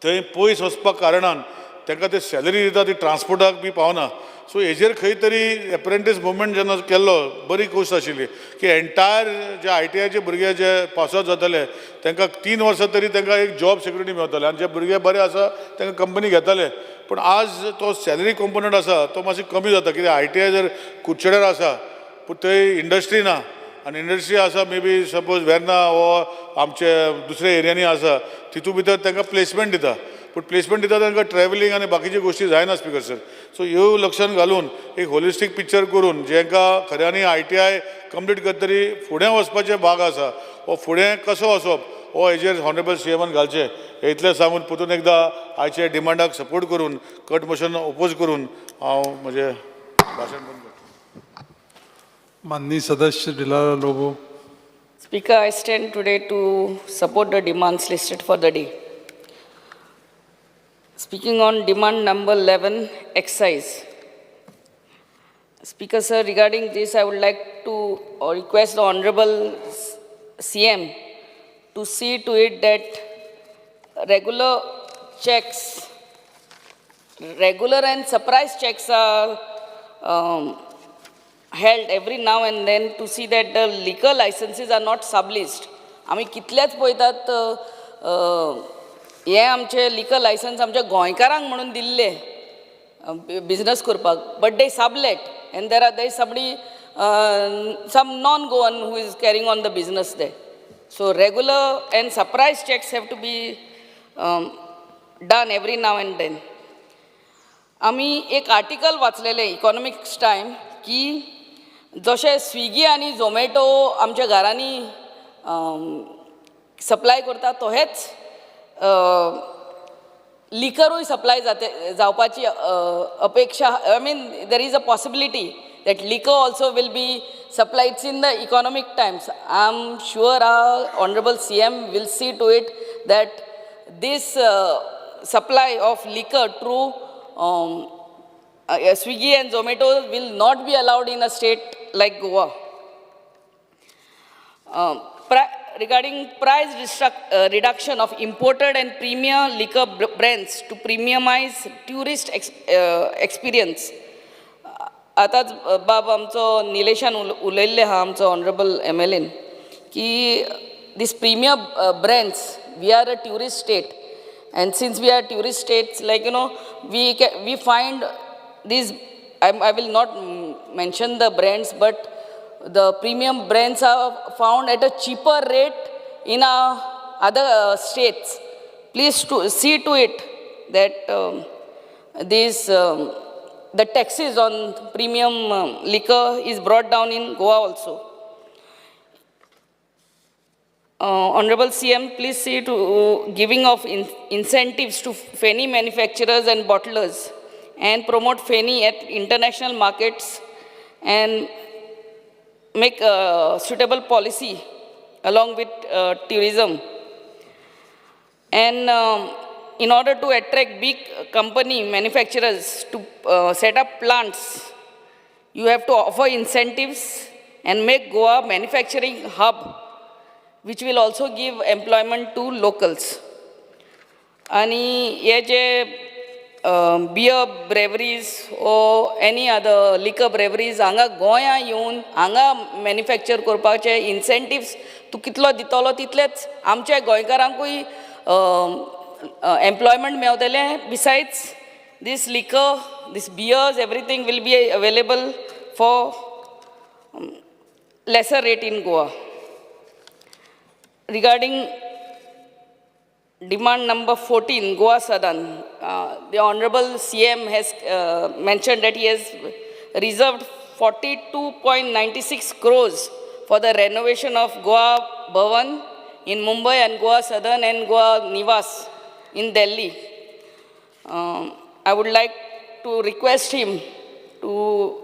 थंय पयस वचपाक कारणान तांकां ते सॅलरी दिता ती ट्रान्सपोर्टाक बी पावना. सो हेजेर खंय तरी एप्रेंटीस मुवमेंट जेन्ना केल्लो बरी गोश्ट आशिल्ली की एंटायर जे ITIचे भुरगे जे पास आउट जाताले तांकां 3 वर्सां तरी तांकां एक जॉब सिक्युरिटी मेवताले आनी जे भुरगे बरे आसा तांकां कंपनी घेताले. पूण आज तो सॅलरी कॉम्पोनंट आसा तो मातशें कमी जाता कित्याक ITI जर कुडचड्यार आसा पूण थंय इंडस्ट्री ना आनी इंडस्ट्री आसा मे बी सपोज वेर्ना वो आमचे दुसऱ्या एरियांनी आसा तितू भितर तांकां प्लेसमेंट दिता, पूण प्लेसमेंट दिता तांकां ट्रॅव्हलिंग आनी बाकीच्यो गोश्टी जायना Speaker Sir. सो ह्यो लक्षांत घालून एक होलिस्टीक पिक्चर करून जेंकां खऱ्यांनी ITI कंप्लीट करतरी फुडें वचपाचे भाग आसा वो फुडें कसो वचप हो हेजेर ऑनरेबल CMान घालचें. हे इतलें सांगून परतून एकदां आयचे डिमांडाक सपोर्ट करून कट मोशन ओपोज करून हांव म्हजें भाशण बंद करतां. माननीय सदस्य डिलारा Lobo. Speaker, I stand today to support the demands listed for the day. Speaking on demand number 11, excise. Speaker Sir, regarding this, I would like to request the Honorable CM to see to it that regular and surprise checks are held every now and then to see that the liquor licenses are not subleased. आमी कितलेच पळयतात हे आमचे लिकर licence आमच्या गोंयकारांक म्हणून दिल्ले business करपाक, but they sublet and there is somebody some non-Goan who is carrying on the business there. So regular and surprise checks have to be done every now and then. आमी एक article वाचलेले economics time की जशे Swiggy आनी झोमॅटो आमच्या घरांनी supply करता तोहेच लिकरूय supply जावपाची अपेक्षा, I mean there is a possibility that liquor also will be supplied. It's in the economic times. I'm sure our Honorable CM will see to it that this supply of liquor through Swiggy and Zomato will not be allowed in a state like Goa. Regarding price reduction of imported and premium liquor brands to premiumize tourist experience. आतांच बाब आमचो निलेशान उलयल्ले आहा आमचो honourable MLA की this premium brands we are a tourist state and since we are tourist states like we find these I will not mention the brands, but the premium brands are found at a cheaper rate in other states. Please see to it that the taxes on premium liquor is brought down in Goa also. Honorable CM, please see to giving of incentives to Feni manufacturers and bottlers and promote Feni at international markets and make a suitable policy along with tourism. And in order to attract big company manufacturers to set up plants, you have to offer incentives and make Goa manufacturing hub, which will also give employment to locals. Ani ye je beer breweries or any other liquor breweries hanga Goya येवन hanga manufacture करपाचे incentives तू कितलो दितलो तितलेच आमच्या गोंयकारांकूय employment मेवतले. Besides this liquor, this beers, everything will be available for lesser rate in Goa. Regarding demand number 14, Goa Sadan, the Honorable CM has mentioned that he has reserved 42.96 crores for the renovation of Goa Bhavan in Mumbai and Goa Sadan and Goa Nivas in Delhi. I would like to request him to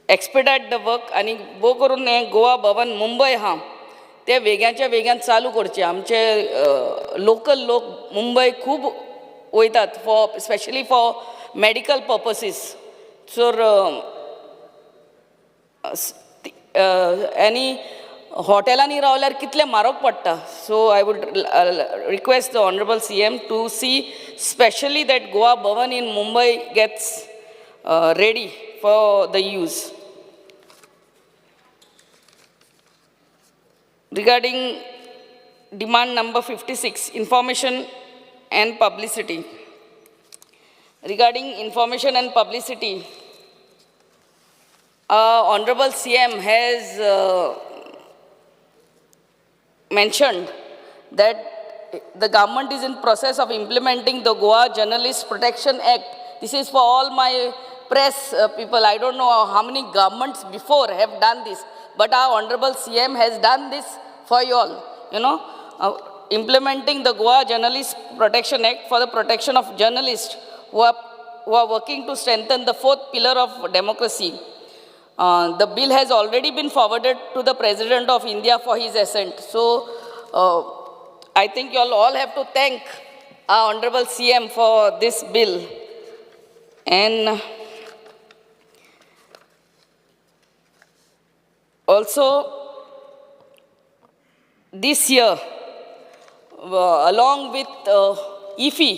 expedite the work आणि बो करून हे गोवा भवन मुंबई हा ते वेग्याच्या वेग्यान चालू करचे. आमचे local लोक मुंबई खूब वयतात for specially for medical purposes. So आनी हॉटेलांनी रावल्यार कितले म्हारग पडटा. So I would request the honourable CM to see specially that Goa Bhavan in Mumbai gets ready for the use. Regarding demand number 56, information and publicity. Regarding information and publicity, Honorable CM has mentioned that the government is in process of implementing the Goa Journalist Protection Act. This is for all my press people. I don't know how many governments before have done this, but our Honorable CM has done this for you all, implementing the Goa Journalist Protection Act for the protection of journalists who are working to strengthen the fourth pillar of democracy. The bill has already been forwarded to the President of India for his assent. So I think you all have to thank our Honorable CM for this bill. And also, this year, along with IFI,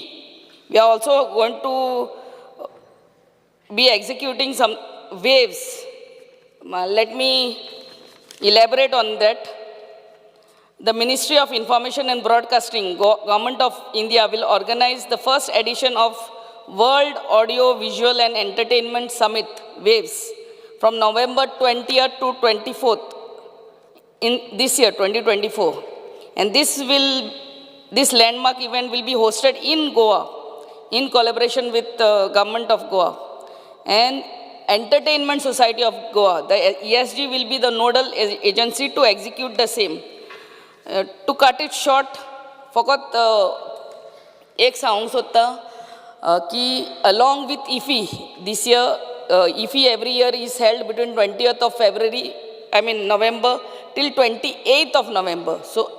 we are also going to be executing some waves. Let me elaborate on that. The Ministry of Information and Broadcasting, Government of India will organize the first edition of World Audio, Visual and Entertainment Summit, WAVES, from November 20th to 24th in this year, 2024. And this landmark event will be hosted in Goa in collaboration with the Government of Goa and Entertainment Society of Goa. The ESG will be the nodal agency to execute the same. To cut it short, फकत एक सांगूंक सोदता की along with IFFI, this year, IFFI every year is held between 20th of February, November, till 28th of November. So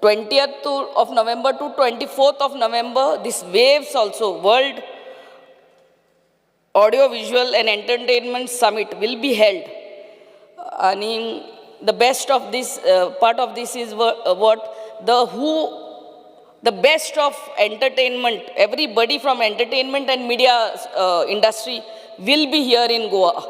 20th of November to 24th of November, this WAVES also, World Audio, Visual and Entertainment Summit will be held. And the best of this, part of this is the best of entertainment, everybody from entertainment and media industry will be here in Goa.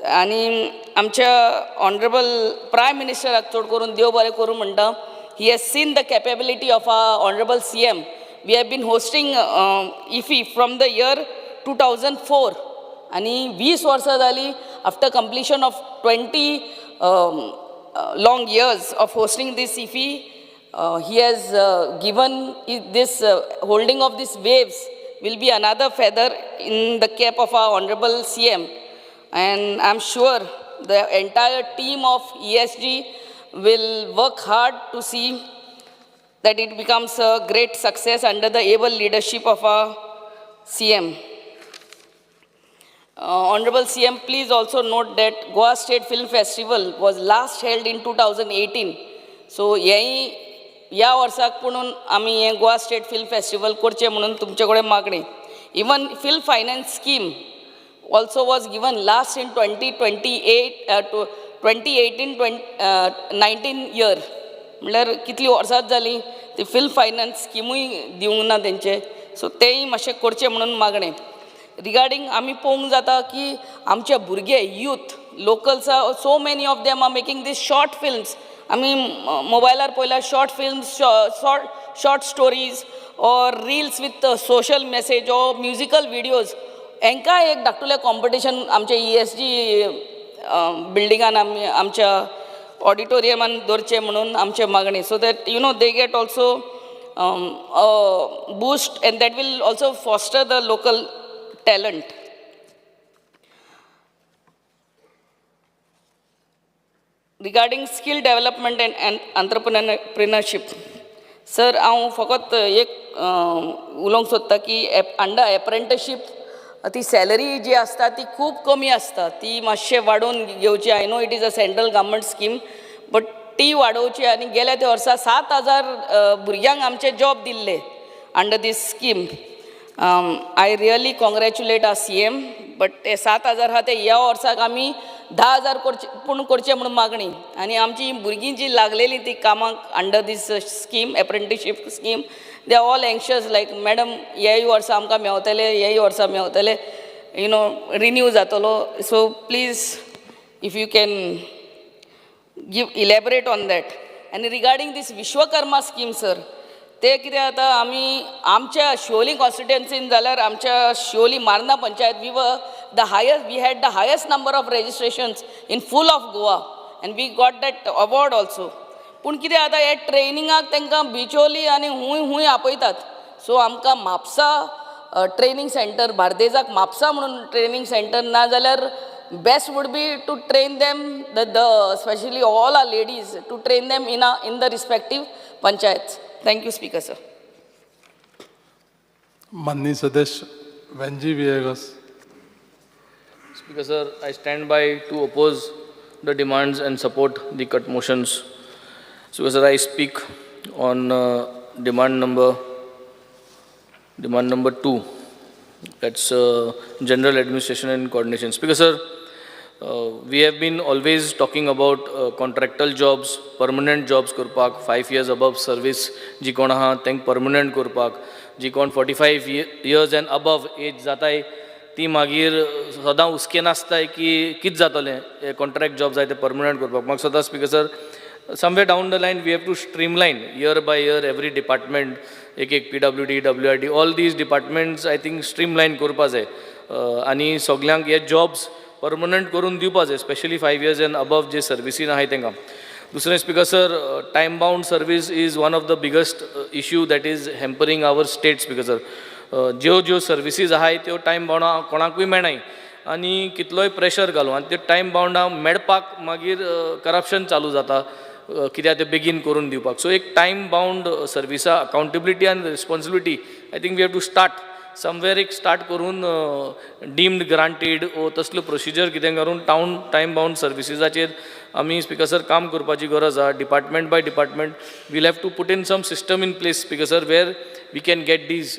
And आमच्या Honorable Prime Minister चड करून देव बरें करूं म्हणटा. He has seen the capability of our Honorable CM. We have been hosting IFFI from the year 2004. And 20 वर्सां जाली after completion of 20 long years of hosting this IFFI. He has given this holding of these WAVES will be another feather in the cap of our Honorable CM. And I'm sure the entire team of ESG will work hard to see that it becomes a great success under the able leadership of our CM. Honorable CM, please also note that Goa State Film Festival was last held in 2018. So, या वर्साक पुणून आमी हे Goa state film festival करचे म्हणून तुमचे कडेन मागणी. Even film finance scheme also was given last in 2018-19 year. म्हणल्यार कितली वर्सां जाली ती फिल्म फायनान्स स्किमूय दिवंक ना तेंचे. सो तेय मातशें करचें म्हणून मागणें. रिगार्डिंग आमी पळोवंक जाता की आमचे भुरगे youth locals so many of them are making these short films. आमी मोबायलार पळयल्यार short films, short stories or reels with social message or musical videos हांकां एक धाकटुलें कॉम्पिटिशन आमच्या ESG बिल्डिंगान आमी आमच्या ऑडिटोरियमान दवरचें म्हणून आमचे मागणी. So that they get also boost and that will also foster the local talent. Regarding skill development and entrepreneurship, sir, हांव फकत एक उलोवंक सोदता की अंडर एप्रेंटिसशीप ती सॅलरी जी आसता ती खूब कमी आसता. ती मातशें वाडोवन घेवची. I know it is a central government scheme, but ती वाडोवची. आनी गेल्या त्या वर्सा 7,000 भुरग्यांक आमचे जॉब दिल्ले under this scheme. I really congratulate our CM, but ते 7,000 आहा ते ह्या वर्साक आमी 10,000 करचे म्हणून मागणी. आनी आमची भुरगीं जी लागलेली ती कामाक under this scheme, apprenticeship scheme, they are all anxious like madam हेय वर्सा आमकां मेवतले, हेय वर्सा मेवतले, रिन्यू जातलो. So please if you can elaborate on that. आनी regarding this Vishwakarma scheme, sir, ते कितें जाता आमी आमच्या शिवोली कॉन्स्टिट्युएन्सीन जाल्यार आमच्या Siolim Marna panchayat we had the highest number of registrations in full of Goa and we got that award also. पूण कितें जाता हे ट्रेनिंगाक तांकां बिचोली आनी खूंय आपयतात. सो आमकां म्हापसा ट्रेनिंग सेंटर, बार्देजाक म्हापसा म्हणून ट्रेनिंग सेंटर ना जाल्यार best would be to train them specially all our ladies to train them in the respective panchayats. Thank you, Speaker, sir. माननीय सदस्य Venzy विएगस. Speaker, sir, I stand by to oppose the demands and support the cut motions. Speaker, sir, I speak on demand number 2. That's general administration and coordination. Speaker, sir, we have been always talking about contractual jobs, permanent jobs kurpak, 5 years above service, ji kon aha, tank permanent kurpak, ji kon 45 years and above age जाताय ती मागीर सदां हुस्के नासताय की कित जातलें contract job जाय ते permanent करपाक. म्हाका सदां speaker sir somewhere down the line we have to streamline year by year every department, एक PWD, WRD, all these departments I think streamline करपा जाय आणि सगळ्यांक हे jobs permanent करून दिवपा जाय, especially 5 years and above जे सर्विसीन आहाय तेंकां. दुसरें speaker sir, time bound service is one of the biggest issue that is hampering our state speaker sir. ज्यो सर्विसीज आहाय त्यो टायम बाउंडा कोणाकूय मेळनाय आनी कितलोय प्रेशर घालूं आनी त्यो टायम बाउंडा मेळपाक मागीर करप्शन चालू जाता कित्याक ते बेगीन करून दिवपाक. सो एक टायम बाउंड सर्विसा अकाउंटेबिलिटी आनी responsibility I think we have to start somewhere एक स्टार्ट करून डीम्ड ग्रांटेड ओ तसलो प्रोसिजर कितें करून टायम बाउंड सर्विसीसाचेर आमी स्पीकर सर काम करपाची गरज आहा. Department by department will have to put in some system in place speaker sir where we can get these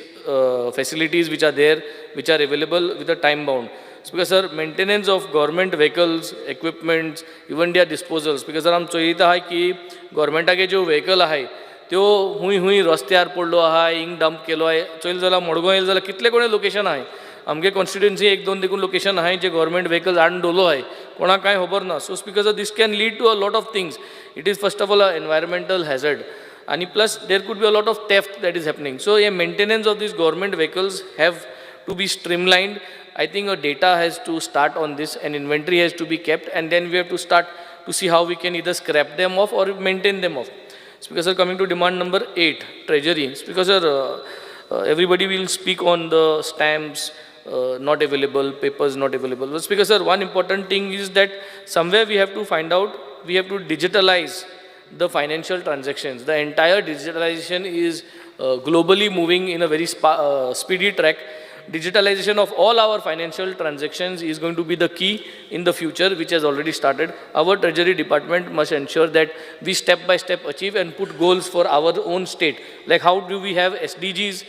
facilities which are there which are available with a time bound. Speaker sir, maintenance of government vehicles, equipments, even their disposal. Speaker sir, आमी चोयता आहाय की गव्हर्मेंटाचे ज्यो vehicle आहाय त्यो हूंय रस्त्यार पडलो आहा, इंक डंप केलो आहाय. चोयलें जाल्यार मडगांव येयलें जाल्यार कितले कोणे लोकेशन आहाय. आमगे कॉन्स्टिट्युएन्सी 1-2 देखून लोकेशन आहाय जे गव्हर्मेंट व्हेकल्स हाडून दवरलो आहाय, कोणाक कांय खबर ना. So speaker sir, this can lead to a lot of things. It is first of all a environmental hazard आणि plus there could be a lot of theft that is happening. So हे maintenance of this government vehicles have to be streamlined. I think a data has to start on this, an inventory has to be kept, and then we have to start to see how we can either scrap them off or maintain them off. Speaker sir, coming to demand number 8, treasury. Speaker sir, everybody will speak on the stamps not available, papers not available. But Speaker sir, one important thing is that somewhere we have to find out, we have to digitalize the financial transactions. The entire digitalization is globally moving in a very speedy track. Digitalization of all our financial transactions is going to be the key in the future, which has already started. Our Treasury Department must ensure that we step by step achieve and put goals for our own state. Like how do we have SDGs?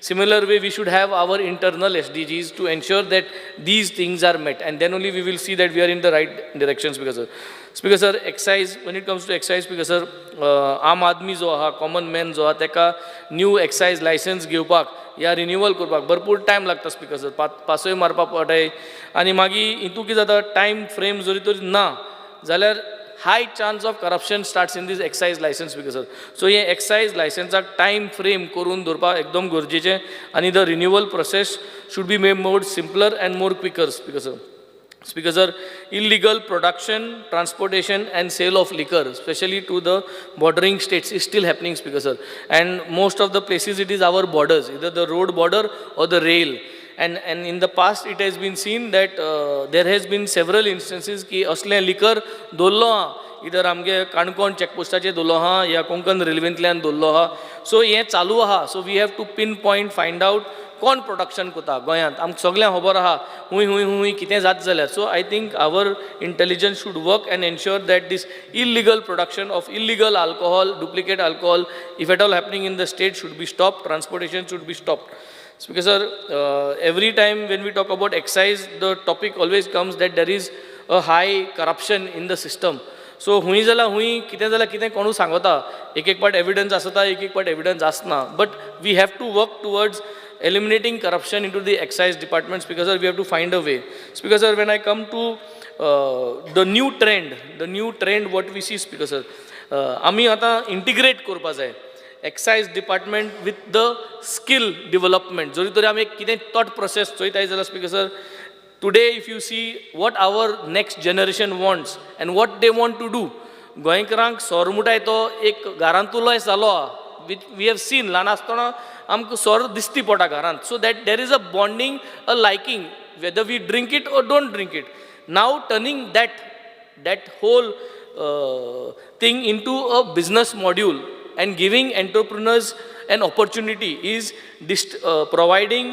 Similar way, we should have our internal SDGs to ensure that these things are met, and then only we will see that we are in the right direction. Speaker sir, excise, when it comes to excise, Speaker sir, आम आदमी जो आहा, common man जो आहा, तेका new excise licence घेवपाक या renewal करपाक भरपूर टायम लागता स्पीकर सर. पासोय मारपाक पडटाय आनी मागीर हितून कितें जाता, टायम फ्रेम जरी तर ना जाल्यार high chance of corruption starts in this excise licence speaker sir. So हे एक्सायज लायसन्साक टायम फ्रेम करून दवरपाक एकदम गरजेचें आनी the renewal process should be made more simpler and more quicker speaker sir. Speaker sir, illegal production, transportation and sale of liquor, especially to the bordering states, is still happening, Speaker sir. And most of the places it is our borders, either the road border or the rail. And in the past it has been seen that there has been several instances की असलें liquor दवरलो हा, इधर आमगे काणकोण चॅकपोस्टाचेर दवरलो हा या कोंकण रेल्वेंतल्यान दवरलो हा. सो हें चालू आहा. So we have to pinpoint find out कोण प्रोडक्शन करता गोंयांत. आमकां सगळ्यांक खबर आहा हूंय कितें जाता जाल्यार. So I think our intelligence should work and ensure that these illegal production of illegal alcohol, duplicate alcohol, if at all happening in the state, should be stopped. Transportation should be stopped. Speaker sir, every time when we talk about excise, the topic always comes that there is a high corruption in the system. So हूंय जाल्यार हूंय, कितें जाल्यार कितें कोणूय सांगता. एक पाट एविडन्स आसता, एक पाट एविडन्स आसना. But we have to work towards eliminating corruption into the excise department. Speaker sir, we have to find a way. Speaker sir, when I come to the new trend what we see, Speaker sir, आमी आतां integrate करपा जाय excise department with the skill development. जरी तरी आमी कितें thought process चोयताय जाल्यार Speaker sir, today if you see what our next generation wants and what they want to do, गोंयकारांक सोर मुटाय तो एक घरांतुलोय जालो which we have seen ल्हान आसतना आमकां सोर दिसती पडटा घरांत. So that there is a bonding, a liking, whether we drink it or don't drink it. Now turning that whole thing into a business module and giving entrepreneurs an opportunity is providing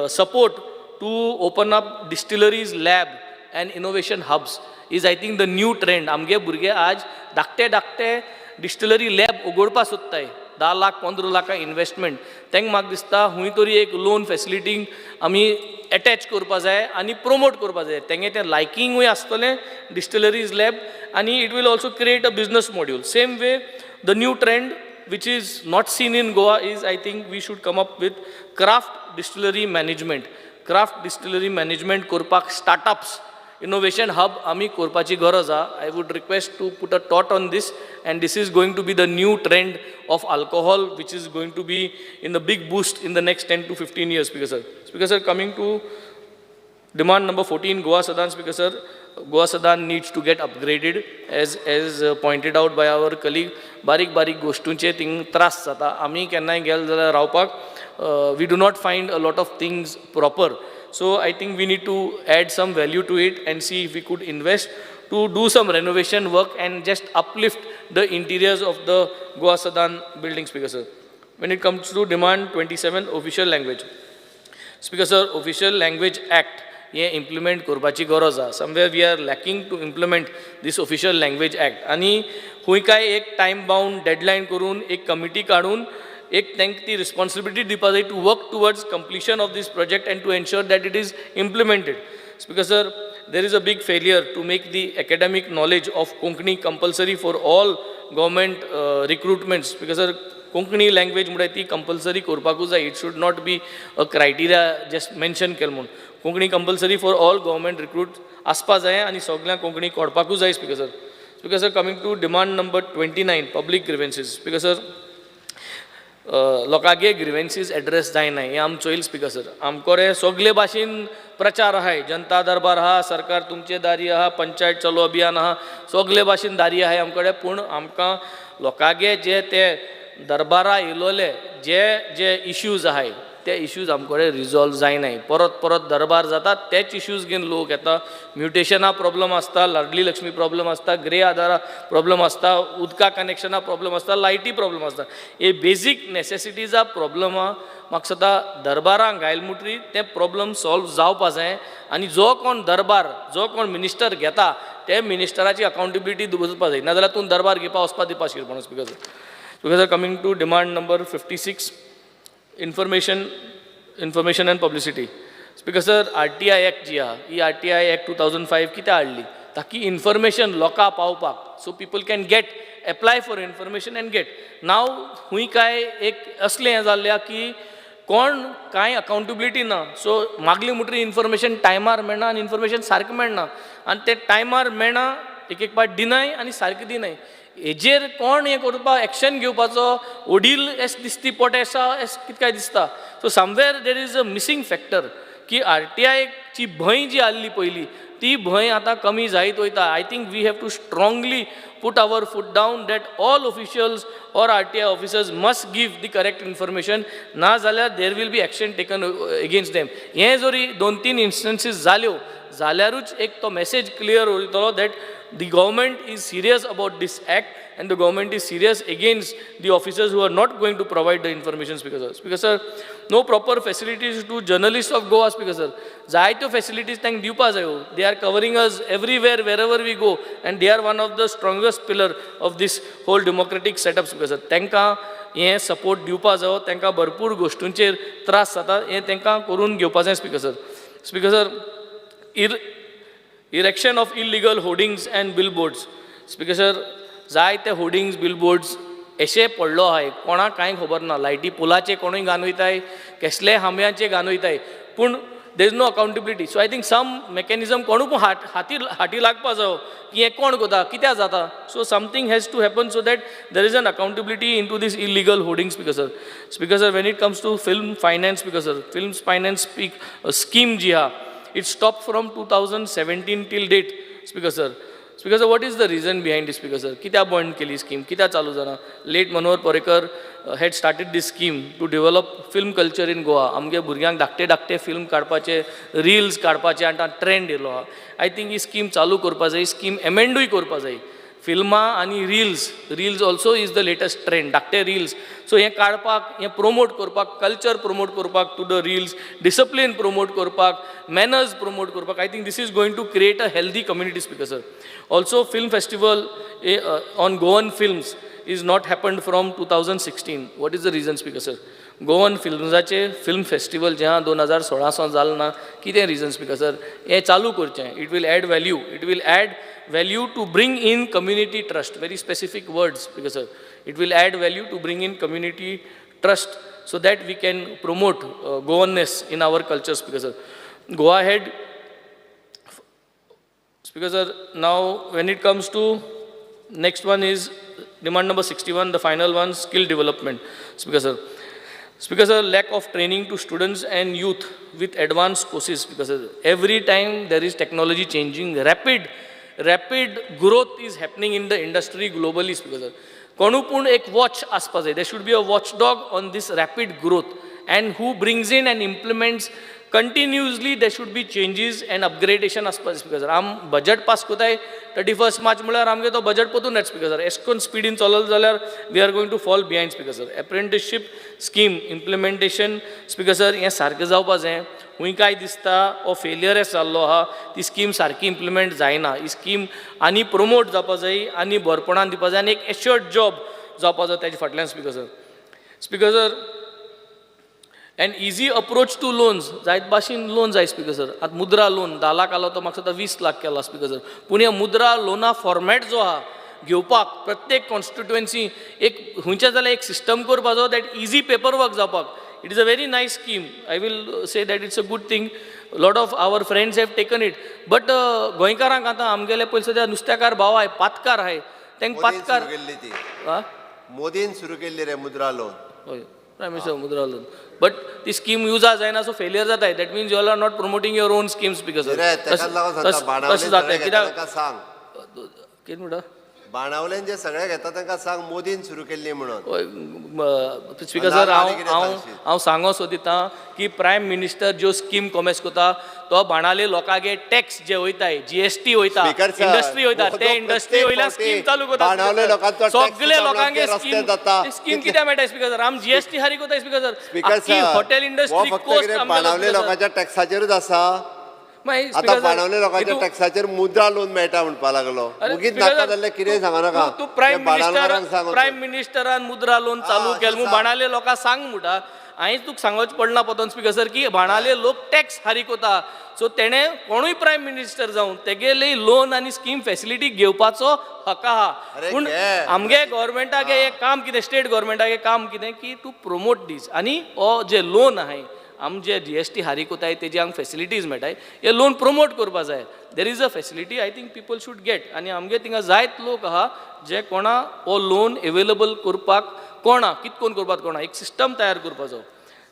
support to open up distilleries, lab and innovation hubs is I think the new trend. आमगे भुरगे आज धाकटे distillery lab उगडपा सोदताय. 10 lakh 15 lakh investment. तांकां म्हाका दिसता हूंय तरी एक लोन फॅसिलिटींक आमी एटॅच करपा जाय आनी प्रमोट करपा जाय. तेंगे तें लायकिंगूय आसतलें डिस्टिलरीज लॅब आनी it will also create a business module. Same way the new trend which is not seen in Goa is I think we should come up with craft distillery management. Craft distillery management korpak startups innovation hub आमी करपाची गरज आहा. I would request to put a thought on this, and this is going to be the new trend of alcohol, which is going to be in the big boost in the next 10 to 15 years, Speaker sir. Speaker sir, coming to demand number 14, Goa Sadan, Speaker sir. Goa Sadan needs to get upgraded, as pointed out by our colleague. बारीक गोष्टींचे thing त्रास जाता. आमी केन्नाय गेल जाल्यार रावपाक we do not find a lot of things proper. So I think we need to add some value to it and see if we could invest to do some renovation work and just uplift the interiors of the Goa Sadan building, Speaker sir. When it comes to demand 27, official language. Speaker sir, official language act हे implement करपाची गरज आहा. Somewhere we are lacking to implement this official language act. आणि हुंय काय एक time bound deadline करून एक committee काडून एक तांकां ती रिस्पॉन्सिबिलिटी दिवपा जाय to work towards completion of these project and to ensure that it is implemented. Speaker sir, there is a big failure to make the academic knowledge of Konkani compulsory for all government recruitments. Speaker sir, Konkani language म्हणटा ती compulsory करपाकूच जाय. It should not be a criteria just mention केलें म्हणून. Konkani compulsory for all government recruit आसपा जाय आनी सगळ्यांक कोंकणी कळपाकूच जाय. Speaker sir. Speaker sir, coming to demand number 29, public grievances. Speaker sir, लोकांगे ग्रिवेन्सीस एड्रेस जायनाय हें आमी चोयल. स्पीकर सर, आमकोडे सगळे भाशेन प्रचार आहाय. जनता दरबार आहा, सरकार तुमचे दारी आहा, पंचायत चलो अभियान आहा, सगळे भाशेन दारी आहाय आमकोडे. पूण आमकां लोकांगे जे ते दरबारा येयलोले जे इश्यूज आहाय ते इश्यूज आमकोडे रिजॉल्व जायनाय. परत दरबार जातात तेच इश्यूज घेवन लोक येता. म्युटेशना प्रॉब्लम आसता, लाडली लक्ष्मी प्रॉब्लम आसता, ग्रे आधारा प्रॉब्लम आसता, उदका कनेक्शना प्रॉब्लम आसता, लायटी प्रॉब्लम आसता. हे बेजीक नेसेसिटीजा प्रॉब्लम म्हाका सदां दरबारांक घायल मुटरी ते प्रॉब्लम सॉल्व जावपा जाय. आनी जो कोण दरबार, जो कोण मिनिस्टर घेता ते मिनिस्टराची अकाउंटेबिलिटी दवरपा जाय. नाजाल्यार तूं दरबार घेवपा वचपा दिवपा शिरपण. Speaker sir. Speaker sir, coming to demand number 56, information and publicity. Speaker sir, RTI act जी आहा, ही RTI एक्ट 2005 कित्याक हाडली? ताकी इन्फॉर्मेशन लोकां पावपाक, so people can get apply for information and get. नाव हुंय काय एक असलें हें जाल्लें की कोण कांय अकाउंटेबिलिटी ना. सो मागली म्हणटरी इन्फॉर्मेशन टायमार मेळना आनी इन्फॉर्मेशन सारकें मेळना. आनी तें टायमार मेळना, एक पाट दिनाय आनी सारकें दिनाय. हेजेर कोण हें करपाक एक्शन घेवपाचो ओडील एस दिसती पोटेसा एस कितें काय दिसता. So somewhere there is a missing factor की RTI ची भंय जी आसली पयली ती भंय आतां कमी जायत वयता. I think we have to strongly put our foot down that all officials or RTI officers must give the correct information. ना जाल्यार there will be action taken against them. हे जरी 2-3 instances जाल्यारूच एक तो message clear वयतलो that the government is serious about this act and the government is serious against the officers who are not going to provide the information. Speaker sir. Speaker sir, no proper facilities to journalists of Goa. Speaker sir, जायत्यो facilities तांकां दिवपा जायो. They are covering us everywhere, wherever we go, and they are one of the strongest pillar of this whole democratic setup. Speaker sir, तांकां हे support दिवपा जायो. तांकां भरपूर गोश्टींचेर त्रास जाता, हे तांकां करून घेवपा जाय. Speaker sir. Speaker sir, erection of illegal hoardings and billboards. Speaker sir, जायते होर्डिंग्स बिलबोर्ड्स अशे पडलो आहाय, कोणाक कांय खबर ना. लायटी पोलाचे कोणूय घान वयताय, कसले हांब्याचे घान वयताय, पूण there is no accountability. So I think some mechanism कोणूय हाती लागपा जायो की हें कोण करता, कित्याक जाता. So something has to happen so that there is an accountability in to this illegal hoardings. Speaker sir. Speaker sir, when it comes to film finance. Speaker sir, film finance scheme जी आहा, it stopped from 2017 till date. Speaker sir. Speaker sir, what is the reason behind this? Speaker sir, कित्याक बंद केली scheme, कित्याक चालू जाना? Late Manohar Parrikar had started this scheme to develop film culture in Goa. आमगे भुरग्यांक धाकटे film काडपाचे, रील्स काडपाचे आनी ट्रेंड येयलो आहा. आय थिंक ही स्कीम चालू करपा जाय, स्कीम एमेंडूय करपा जाय. फिल्मां आनी reels also is the latest trend, धाकटे रील्स. सो हें काडपाक, हें प्रोमोट करपाक, कल्चर प्रोमोट करपाक to the reels, discipline promote करपाक, मॅनर्स प्रोमोट करपाक. I think this is going to create a healthy community. Speaker sir. Also film festival on Goan films is not happened from 2016. What is the reason, Speaker sir? Goan फिल्म्साचे film festival जे हां 2016 जालें ना, कितें region? Speaker sir, हें चालू करचें. It will add value, it will add value to bring in community trust. Very specific words. Speaker sir, it will add value to bring in community trust so that we can promote Goanness in our culture. Speaker sir. Go ahead. Speaker sir, now when it comes to next one is demand number 61, the final one, skill development. Speaker sir, lack of training to students and youth with advanced courses. Speaker sir, every time there is technology changing, rapid growth is happening in the industry globally. Speaker sir, कोणू पूण एक watch आसपा जाय. There should be a watchdog on this rapid growth, and who brings in and implements continuously. There should be changes and upgradation आसपा. Speaker sir, आम budget pass कोताय 31st March म्हळ्यार आमगे तो budget पोतून येता. Speaker sir, एशकोन स्पीडीन चलल जाल्यार we are going to fall behind. Speaker sir, apprenticeship scheme implementation. Speaker sir, हें सारकें जावपा जाय. हुंय काय दिसता हो फेलियर जाल्लो आहा, ती स्कीम सारकी इम्प्लिमेंट जायना. ही स्कीम आनी प्रमोट जावपा जाय, आनी बरपणान दिवपा जाय, आनी एक एश्योर्ड जॉब जावपा जाय तेजे फाटल्यान. Speaker sir, an easy approach to loans, जायत भाशेन लोन जाय. स्पीकर सर, आतां मुद्रा लोन 10 लाख आलो तो म्हाका सद्दां 20 लाख केला. स्पीकर सर, पूण ह्या मुद्रा लोना फॉर्मॅट जो आहा घेवपाक प्रत्येक कॉन्स्टिट्युएन्सी एक हुंयच्या जाल्यार एक सिस्टम करपाचो दॅट इजी पेपर वर्क जावपाक. It is a very nice scheme. I will say that it's a good thing. A lot of our friends have taken it. But गोंयकारांक आतां आमगेले पयलीं सद्या नुस्तेकार भाव आहाय, पातकार आहाय, तांकां पातकार मोदीन सुरू केल्ली रे मुद्रा लोन. हय, prime minister Mudra loan. But ती स्कीम यूज जायना, सो फेलियर जाताय. That means you are not promoting your own schemes. Because तशें जाता कित्याक सांग कितें म्हणटा बाणावलेन जे सगळे घेता तांकां सांग मोदीन सुरू केल्ली म्हणून. स्पीकर सर, हांव सांगो सोदितां की प्रायम मिनिस्टर ज्यो स्कीम कॉमेस कोता तो बाणाले लोकांगे टॅक्स जे वयताय, जीएसटी वयता, इंडस्ट्री वयता, ते इंडस्ट्री वयल्यान स्कीम चालू कोता. सगळे लोकांगे स्कीम कित्याक मेळटा. स्पीकर सर, आम जीएसटी हारी कोताय. Speaker sir, hotel industry coast बाणावले लोकांच्या टॅक्साचेरूच आसा. आता बाणावले लोकांच्या टॅक्साचेर मुद्रा लोन मेळटा म्हणपा लागलो. मुगीत नाका जाल्यार कितें सांगो नाका. तू प्रायम मिनिस्टरान मुद्रा लोन चालू केलें म्हूण बाणाले लोकांक सांग म्हणटा. हांवें तुका सांगोच पडना पोतोन. स्पीकर सर, की बाणाले लोक टॅक्स हारी कोता. सो तेणे कोणूय प्रायम मिनिस्टर जावन तेगेले लोन आनी स्कीम फॅसिलिटी घेवपाचो हक आहा. पूण आमगे गव्हर्मेंटाक एक काम कितें, स्टेट गव्हर्मेंटाक एक काम कितें की टू प्रमोट दीस. आनी हो जे लोन आहाय, आम जे जीएसटी हारी कोताय तेजी हांगा फॅसिलिटीज मेळटाय, हे लोन प्रमोट करपा जाय. देर is a facility I think people should gate. आनी आमगे थिंगा जायत लोक आहा जे कोणा हो लोन अवेलेबल करपाक कोणा कित कोन करपाक कोणा एक सिस्टम तयार करपाचो.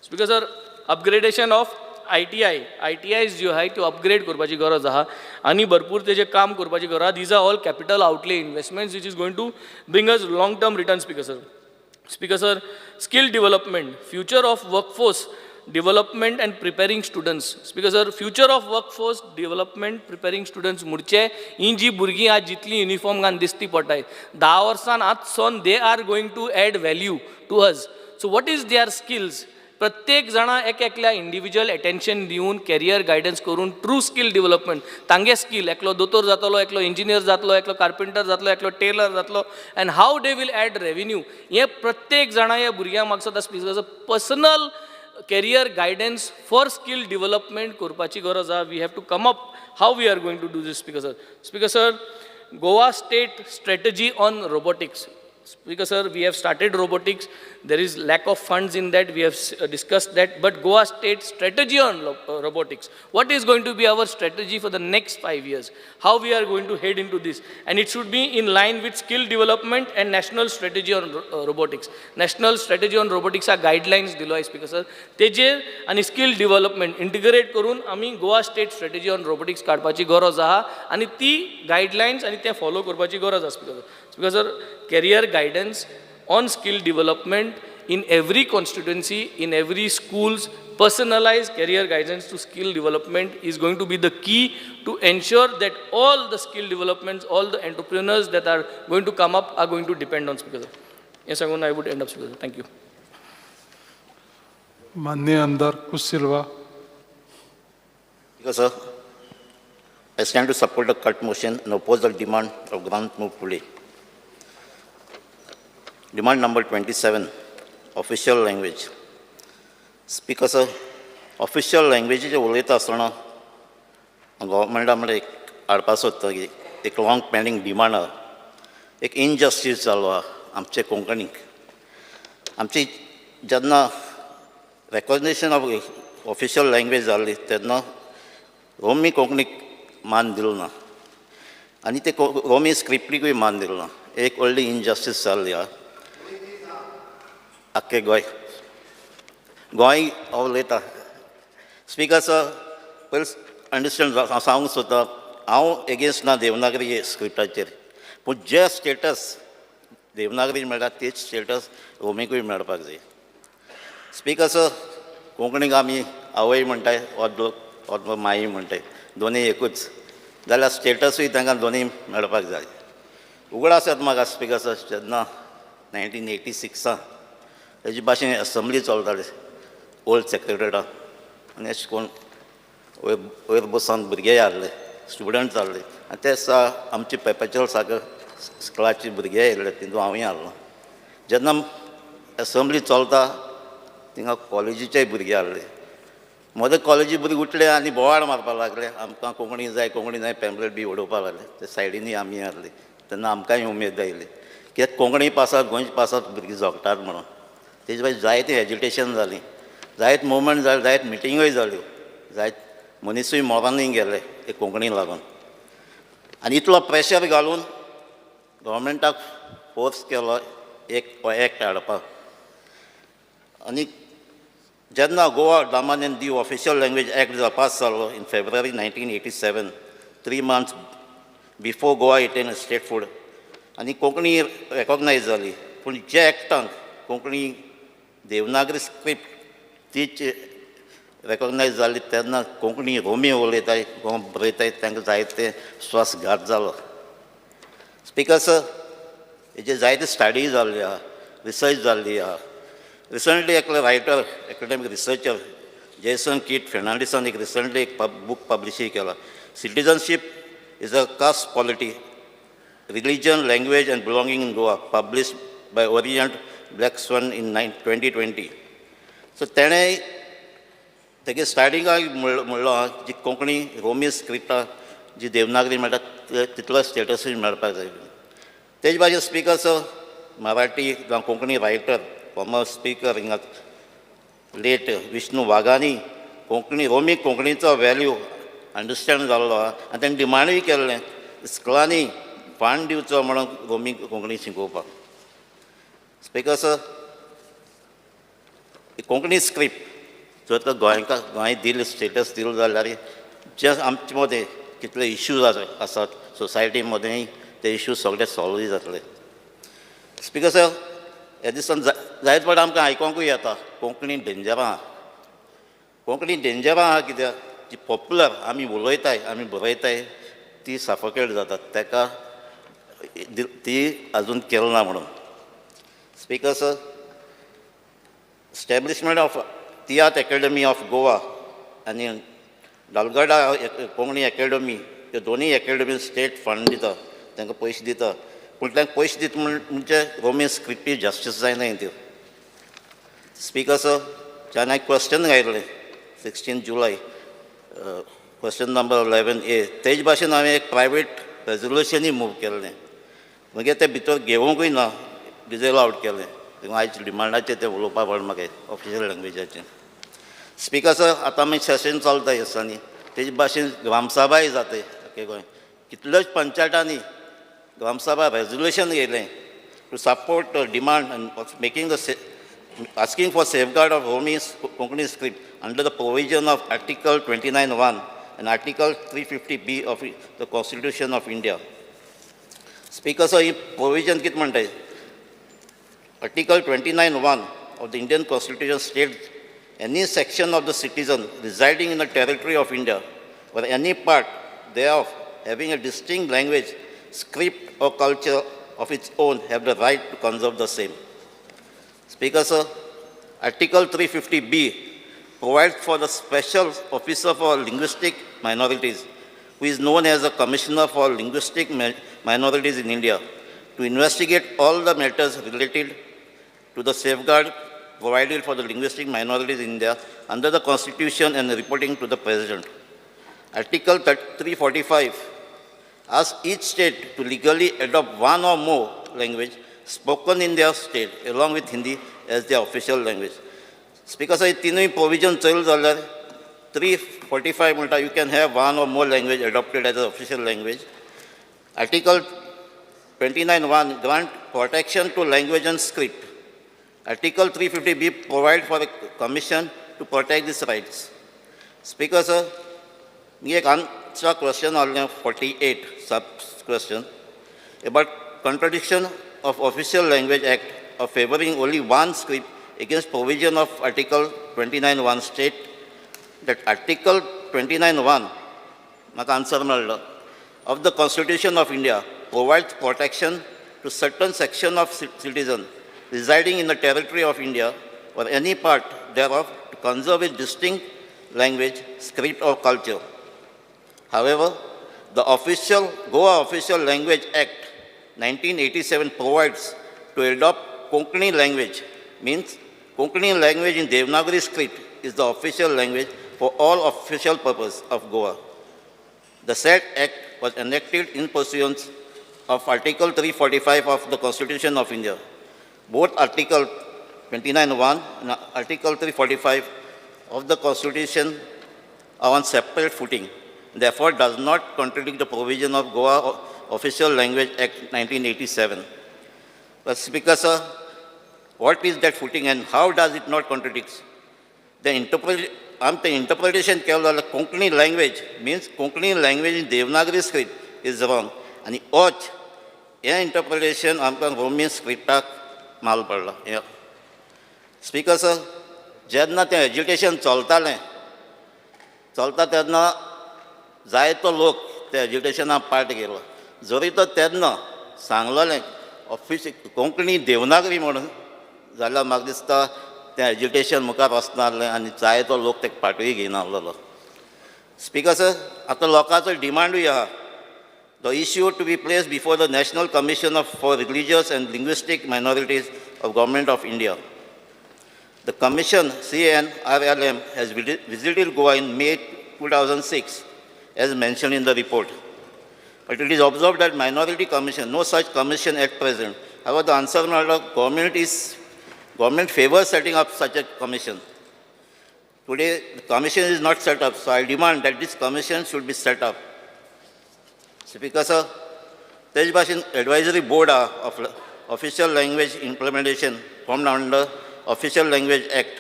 Speaker sir, upgradation of ITIs ज्यो आहाय त्यो अपग्रेड करपाची गरज आहा आनी भरपूर तेजें काम करपाची गरज आहा. These are all capital outlay investments which is going to bring us long term return. Speaker sir, skill development, future of workforce development and preparing students. Speaker sir, future of workforce development preparing students मुडचे ही जी भुरगीं आज जितली uniform घान दिसती पडटाय 10 वर्सान आजसून they are going to add value to us. So what is their skills? प्रत्येक जाणा एक एकल्या इंडिविज्युअल अटेन्शन दिवन कॅरियर गायडन्स करून ट्रू स्कील डेव्हलपमेंट तांगे स्कील एकलो दोतोर जातलो, एकलो इंजिनियर जातलो, एकलो कार्पेंटर जातलो, एकलो टेलर जातलो, and how they will add revenue. हे प्रत्येक जाणा ह्या भुरग्यांक म्हाका सदां speaker personal career guidance for skill development करपाची गरज आहा. We have to come up how we are going to do this. Speaker sir, Goa state strategy on robotics. Speaker sir, we have started robotics. There is lack of funds in that. We have discussed that. But Goa State strategy on robotics. What is going to be our strategy for the next 5 years? How we are going to head into this? And it should be in line with skill development and national strategy on robotics. National strategy on robotics are guidelines dilo Speaker sir. Tejer and skill development integrate करून आमी Goa State strategy on robotics काडपाची गरज आहा आणि ती guidelines आणि ते follow करपाची गरज आहा. Speaker sir. Speaker sir, career guidance on skill development in every constituency, in every schools, personalized career guidance to skill development is going to be the key to ensure that all the skill developments, all the entrepreneurs that are going to come up are going to depend on. Speaker sir. Yes, I would end up, Speaker sir. Thank you. माननीय आमदार कुश सिल्वा. Speaker sir, I stand to support the cut motion and oppose the demand of grant move today. Demand number 27, official language. Speaker sir, official language जे उलयता आसतना गव्हर्मेंटा म्हळ्यार एक हाडपा सोदता की एक लॉंग पेंडींग डिमांड आहा, एक इनजस्टीस जालो आहा आमचे कोंकणीक. आमची जेन्ना रेकॉग्निशन ऑफ ऑफिशियल लँग्वेज जाल्ली तेन्ना आमी कोंकणीक मान दिलो ना. आनी ते रोमी स्क्रिप्टीकूय मान दिलो ना. एक व्हडली इनजस्टीस जाल्ली आहा आख्खे गोंय उलयता. स्पीकर सर, पयलीं अंडरस्टँड सांगूंक सोदता, हांव एगेन्स्ट ना देवनागरी स्क्रिप्टाचेर, पूण जे स्टेटस देवनागरी मेळटा तेच स्टेटस रोमीकूय मेळपाक जाय. स्पीकर सर, कोंकणीक आमी आवय म्हणटाय वा माई म्हणटाय, दोनी एकूच, जाल्यार स्टेटसूय तांकां दोनी मेळपाक जाय. उगडास येता म्हाका स्पीकर सर, जेन्ना 1986 तेजे भाशेन असेंब्ली चलताली ओल्ड सेक्रेटरेटान, आनी अशें कोण वयर बसून भुरगे आहले, स्टुडंट्स आहले, आनी ते दिसा आमचे पेपॅच्युअल सारके क्लासचे भुरगे येयले, तितून हांवूय आहलो. जेन्ना असेंब्ली चलता थिंगा कॉलेजीचे भुरगे आहले. मदें कॉलेजी भुरगे उठले आनी बोवाळ मारपाक लागले, आमकां कोंकणी जाय पॅम्पलेट बी उडोवपाक लागले. ते सायडीनी आमी आहले, तेन्ना आमकांय उमेद आयली, कित्याक कोंकणी पासात गोंयचे पासात भुरगीं जगतात म्हणून. तेजे भायर जायती एज्युटेशन जालीं, जायत मुवमेंट जाले, जायत मिटिंगूय जाल्यो, जायत मनीसूय मोरानूय गेले एक कोंकणी लागून. आनी इतलो प्रेशर घालून गव्हर्मेंटाक फोर्स केलो एक एक्ट हाडपाक. आनी जेन्ना गोवा डामानीन the official language act pass जालो in February 1987, 3 months before Goa attained statehood, आनी कोंकणी रेकॉग्नायज जाली. पूण जे एक्टान कोंकणी देवनागरी स्क्रिप्ट तीच रेकॉग्नायज जाली तेन्ना कोंकणी रोमी उलयताय गोंय बरयताय तांकां जायते स्वासघात जालो. स्पीकर सर, हेजे जायते स्टडी जाल्ली आहा, रिसर्च जाल्ली आहा. रिसंटली एकलो writer, academic researcher Jason Keith फेर्नांडीसान एक रिसंटली एक बूक पब्लिशूय केला, citizenship is a caste polity, religion, language and belonging in Goa, published by Orient Black Swan in 2020. So तेणें तेगे स्टार्टिंगाक म्हणलो जी कोंकणी रोमी स्क्रिप्टां जी देवनागरी मेळटा तितलो स्टेटसूय मेळपाक जाय. तेजे भाशेन स्पीकर सर, मराठी जावं कोंकणी रायटर फॉर्मर स्पीकर हिंगा लेट विष्णू वाघानी रोमी कोंकणीचो वॅल्यू अंडरस्टँड जाल्लो आहा आनी ताणें डिमांडूय केल्लें स्कुलांनी फंड दिवचो म्हणून रोमी कोंकणी शिकोवपाक. स्पीकर सर, कोंकणी स्क्रिप्ट जर तर गोंय दिली स्टेटस दिलो जाल्यार जे आमचे मदें कितले इश्यूज आसात सोसायटी मदेंय ते इश्यूज सगळे सॉल्व जातले. स्पीकर सर, ह्या दिसान जायत फावट आमकां आयकोंकूय येता कोंकणी डेंजरां आहा. कोंकणी डेंजरां आहा कित्याक जी पॉप्युलर आमी उलयताय आमी बरयताय ती सफोकेट जातात, ताका ती आजून केलो ना म्हणून. Speaker sir, establishment of tiatr academy of Goa आनी डालगडा कोंकणी अकॅडमी ह्यो दोनूय अकॅडमी स्टेट फंड दिता, तांकां पयशे दिता, पूण तांकां पयशे दिता म्हणजे रोमी स्क्रिप्टी जस्टीस जायनाय त्यो. स्पीकर सर, जेन्ना एक क्वेश्चन घायल्लें 16 जुलय क्वेश्चन नंबर 11A, तेजे भाशेन हांवें एक प्रायवेट रेजोल्युशनूय मूव केल्लें, मागीर ते भितर घेवंकूय ना, डिजेल आवट केलें. आयज डिमांडाचेर तें उलोवपा पडलें म्हाका ऑफिशियल लँग्वेजाचेर. स्पीकर सर, आतां आमी सेशन चलता ह्या दिसांनी, तेजे भाशेन ग्रामसभाय जाताय ओके गोंय. कितल्योच पंचायतांनी ग्रामसभा रेजोल्युशन घेयलें to support demand and making asking for safeguard of Romi Konkani script under the provision of Article 29(1) and Article 350B of the Constitution of India. Speaker, so this provision कित म्हणटाय? Article 29(1) of the Indian Constitution states any section of the citizen residing in the territory of India or any part thereof having a distinct language, script or culture of its own have the right to conserve the same. Speaker, sir, Article 350B provides for the Special Officer for Linguistic Minorities, who is known as the Commissioner for Linguistic Minorities in India, to investigate all the matters related to the safeguard provided for the linguistic minorities in India under the Constitution and reporting to the President. Article 345 asks each state to legally adopt one or more language spoken in their state along with Hindi as their official language. Speaker, so तीनूय provision चल जाल्यार 345 म्हणटा you can have one or more language adopted as an official language. Article 29(1) grant protection to language and script. Article 350B provide for a commission to protect these rights. Speaker, sir, मी एक आमचा question आले 48 सब question about contradiction of Official Language Act of favoring only one script against provision of Article 29(1) state that Article 29(1) म्हाका answer मेळ्ळो of the Constitution of India provides protection to certain section of citizens residing in the territory of India or any part thereof to conserve its distinct language, script or culture. However, the Goa Official Language Act 1987 provides to adopt Konkani language, means Konkani language in Devanagari script is the official language for all official purposes of Goa. The said act was enacted in pursuance of Article 345 of the Constitution of India. Both Article 29(1) and Article 345 of the Constitution are on separate footing, therefore does not contradict the provision of Goa Official Language Act 1987. But Speaker, sir, what is that footing and how does it not contradict? The interpretation केलं Konkani language means Konkani language in Devanagari script is wrong. And हे interpretation आमकां Roman scriptak माल पडला. Speaker, sir, जेन्ना तें education चलतालें तेन्ना जायतो लोक त्या एज्युकेशनाक पार्ट घेतलो. जरी तो तेन्ना सांगलोलें कोंकणी देवनागरी म्हणून जाल्यार म्हाका दिसता तें एज्युकेशन मुखार वचनासलें आनी जायतो लोक तेका पार्टूय घेयनासलो. स्पीकर सर, आतां लोकांचो डिमांडूय आहा. The issue to be placed before the National Commission for Religious and Linguistic Minorities of Government of India. The Commission, CNRLM, has visited Goa in May 2006, as mentioned in the report. But it is observed that Minority Commission, no such commission at present. However, the answer government favors setting up such a commission. Today, the commission is not set up, so I demand that this commission should be set up. Speaker, sir, तेज भाशेन advisory board of official language implementation formed under Official Language Act.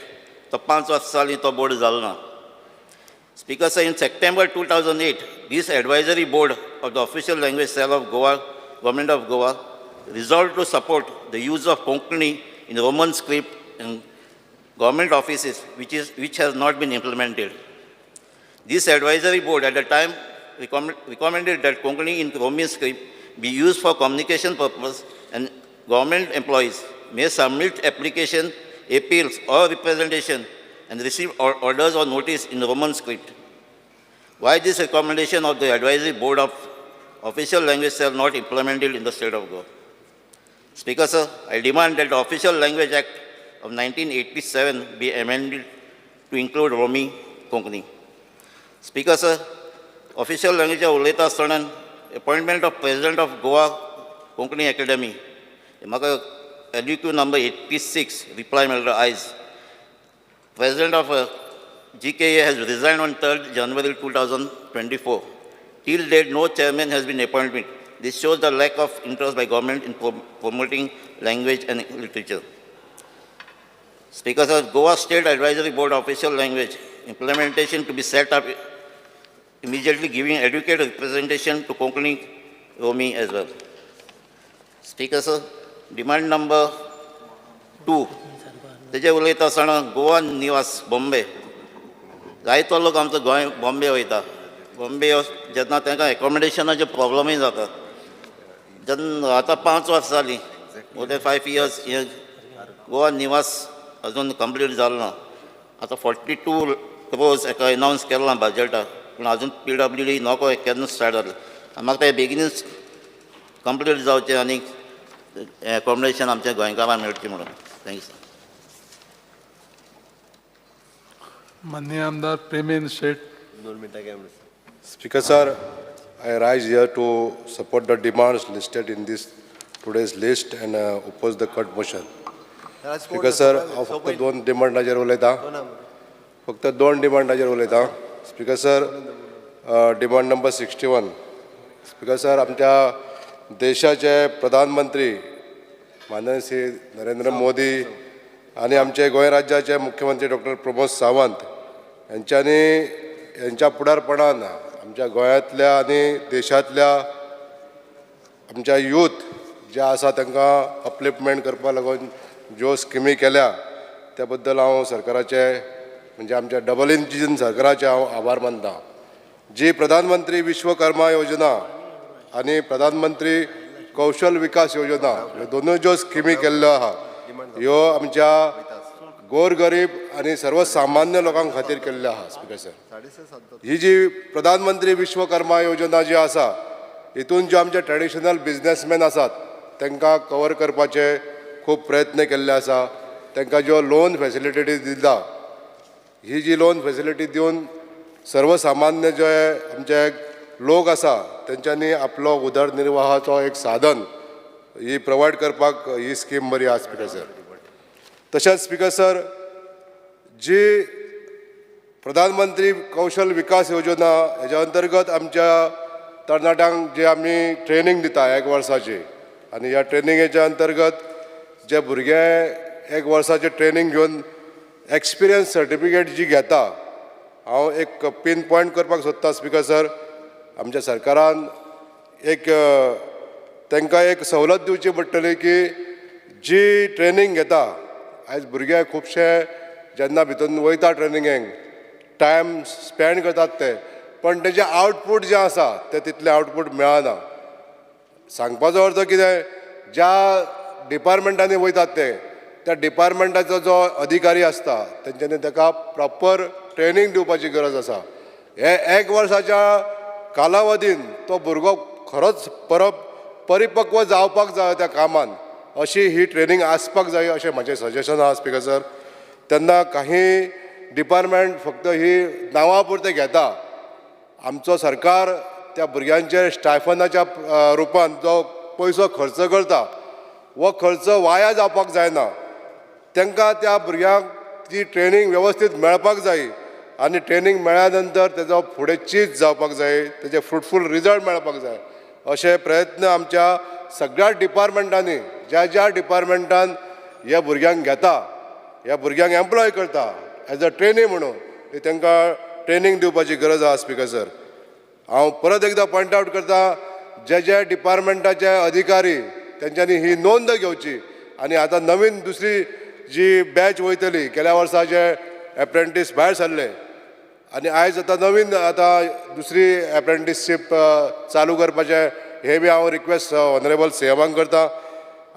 तो 5 वर्सांनी तो board जालो ना. Speaker, sir, in September 2008, this advisory board of the Official Language Cell of Goa, Government of Goa, resolved to support the use of Konkani in Roman script in government offices, which has not been implemented. This advisory board at the time recommended that Konkani in Roman script be used for communication purpose and government employees may submit application, appeals or representation and receive orders or notice in Roman script. Why this recommendation of the advisory board of official language cell not implemented in the state of Goa? Speaker, sir, I demand that the Official Language Act of 1987 be amended to include Romi Konkani. Speaker, sir, official language उलयता आसतना appointment of President of Goa Konkani Academy. म्हाका LUQ number 86 reply मेळ्ळो आयज. President of GKA has resigned on 3rd January 2024. Till date, no chairman has been appointed. This shows the lack of interest by government in promoting language and literature. Speaker, sir, Goa State Advisory Board Official Language implementation to be set up immediately, giving adequate representation to Konkani Romi as well. Speaker, sir, demand number 2. तेजे उलयता आसतना गोवा निवास बॉम्बे जायतो लोक आमचो गोंय बॉम्बे वयता. बॉम्बे जेन्ना तांकां एकोमोडेशनाचे प्रॉब्लमूय जाता. जेन्ना आतां 5 वर्सां जालीं, मोर देन 5 years हे गोवा निवास अजून कंप्लीट जालो ना. आतां 42 crores एका अनावन्स केलां बजेटाक, पूण अजून PWD नको केन्ना स्टार्ट जालें. म्हाका तें बेगिनूच कंप्लीट जावचें आनी एकोमोडेशन आमच्या गोंयकारांक मेळचें म्हणून. Thank you sir. माननीय आमदार प्रेमेंद्र शेठ. Speaker, sir, I rise here to support the demands listed in this today's list and oppose the cut motion. Speaker, sir, फक्त 2 डिमांडाचेर उलयता. फक्त 2 डिमांडाचेर उलयता. Speaker, sir, demand number 61. Speaker, sir, आमच्या देशाचे प्रधानमंत्री माननीय श्री नरेंद्र मोदी आणि आमचे गोंय राज्याचे मुख्यमंत्री डॉक्टर प्रमोद सावंत यांच्या पुढारपणान आमच्या गोंयांतल्या आणि देशांतल्या आमच्या यूथ जे आसा तांकां अपलिफ्टमेंट करपा लागून ज्यो स्किमी केल्या त्या बद्दल हांव सरकाराचे म्हणजे आमच्या डबल इंजिन सरकाराचे हांव आभार मानता. जी प्रधानमंत्री विश्वकर्मा योजना आणि प्रधानमंत्री कौशल विकास योजना ह्यो दोनूय ज्यो स्किमी केल्ल्यो आहा ह्यो आमच्या गोरगरीब आणि सर्वसामान्य लोकां खातीर केल्ल्यो आहा. स्पीकर सर, ही जी प्रधानमंत्री विश्वकर्मा योजना जी आसा हितून जे आमचे ट्रेडिशनल बिझनेसमॅन आसात तांकां कवर करपाचे खूब प्रयत्न केल्ले आसा. तांकां ज्यो लोन फॅसिलिटी दिता ही जी लोन फॅसिलिटी दिवन सर्वसामान्य जे आमचे लोक आसा तेंच्यांनी आपलो उदरनिर्वाहाचो एक साधन ही प्रोवायड करपाक ही स्कीम बरी आसा. स्पीकर सर, तशेंच स्पीकर सर जी प्रधानमंत्री कौशल विकास योजना हेज्या अंतर्गत आमच्या तरणाट्यांक जे आमी ट्रेनींग दिता 1 वर्साची आणि ह्या ट्रेनिंगेच्या अंतर्गत जे भुरगे 1 वर्साचे ट्रेनींग घेवन एक्सपिरियन्स सर्टिफिकेट जी घेता हांव एक पिन पॉयंट करपाक सोदता. स्पीकर सर, आमच्या सरकारान एक तांकां एक सवलत दिवची पडटली की जी ट्रेनींग घेता आयज भुरगे खुबशे जेन्ना भितून वयता ट्रेनिंगेक टायम स्पेंड करतात ते पण तेजें आउटपूट जें आसा तें तितलें आउटपूट मेळना. सांगपाचो अर्थ कितें, ज्या डिपार्टमेंटांनी वयतात ते त्या डिपार्टमेंटाचो जो अधिकारी आसता तेंच्यांनी ताका प्रॉपर ट्रेनींग दिवपाची गरज आसा. हे 1 वर्साच्या कालावधीन तो भुरगो खरोच परिपक्व जावपाक जाय त्या कामान अशी ही ट्रेनींग आसपाक जाय अशें म्हाजें सजेशन आहा. स्पीकर सर, तेन्ना काही डिपार्टमेंट फक्त ही नांवा पुरते घेता. आमचो सरकार त्या भुरग्यांचेर स्टायफनाच्या रुपान जो पयसो खर्च करता वो खर्च वाया जावपाक जायना. तांकां त्या भुरग्यांक ती ट्रेनींग वेवस्थीत मेळपाक जाय आनी ट्रेनींग मेळ्ळ्या नंतर तेजो फुडें चीज जावपाक जाय, तेजे फ्रुटफूल रिजल्ट मेळपाक जाय अशे प्रयत्न आमच्या सगळ्या डिपार्टमेंटांनी ज्या डिपार्टमेंटान ह्या भुरग्यांक घेता ह्या भुरग्यांक एम्प्लॉय करता एज अ ट्रेनी म्हणून तांकां ट्रेनींग दिवपाची गरज आसा. स्पीकर सर, हांव परत एकदां पॉयंट आवट करता जे डिपार्टमेंटाचे अधिकारी तेंच्यांनी ही नोंद घेवची आनी आतां नवीन दुसरी जी बॅच वयतली गेल्या वर्सा जे एप्रेंटीस भायर सरले आनी आयज आतां नवीन दुसरी एप्रेंटीसशीप चालू करपाचे हे बी हांव रिक्वेस्ट ऑनरेबल सीएमाक करता.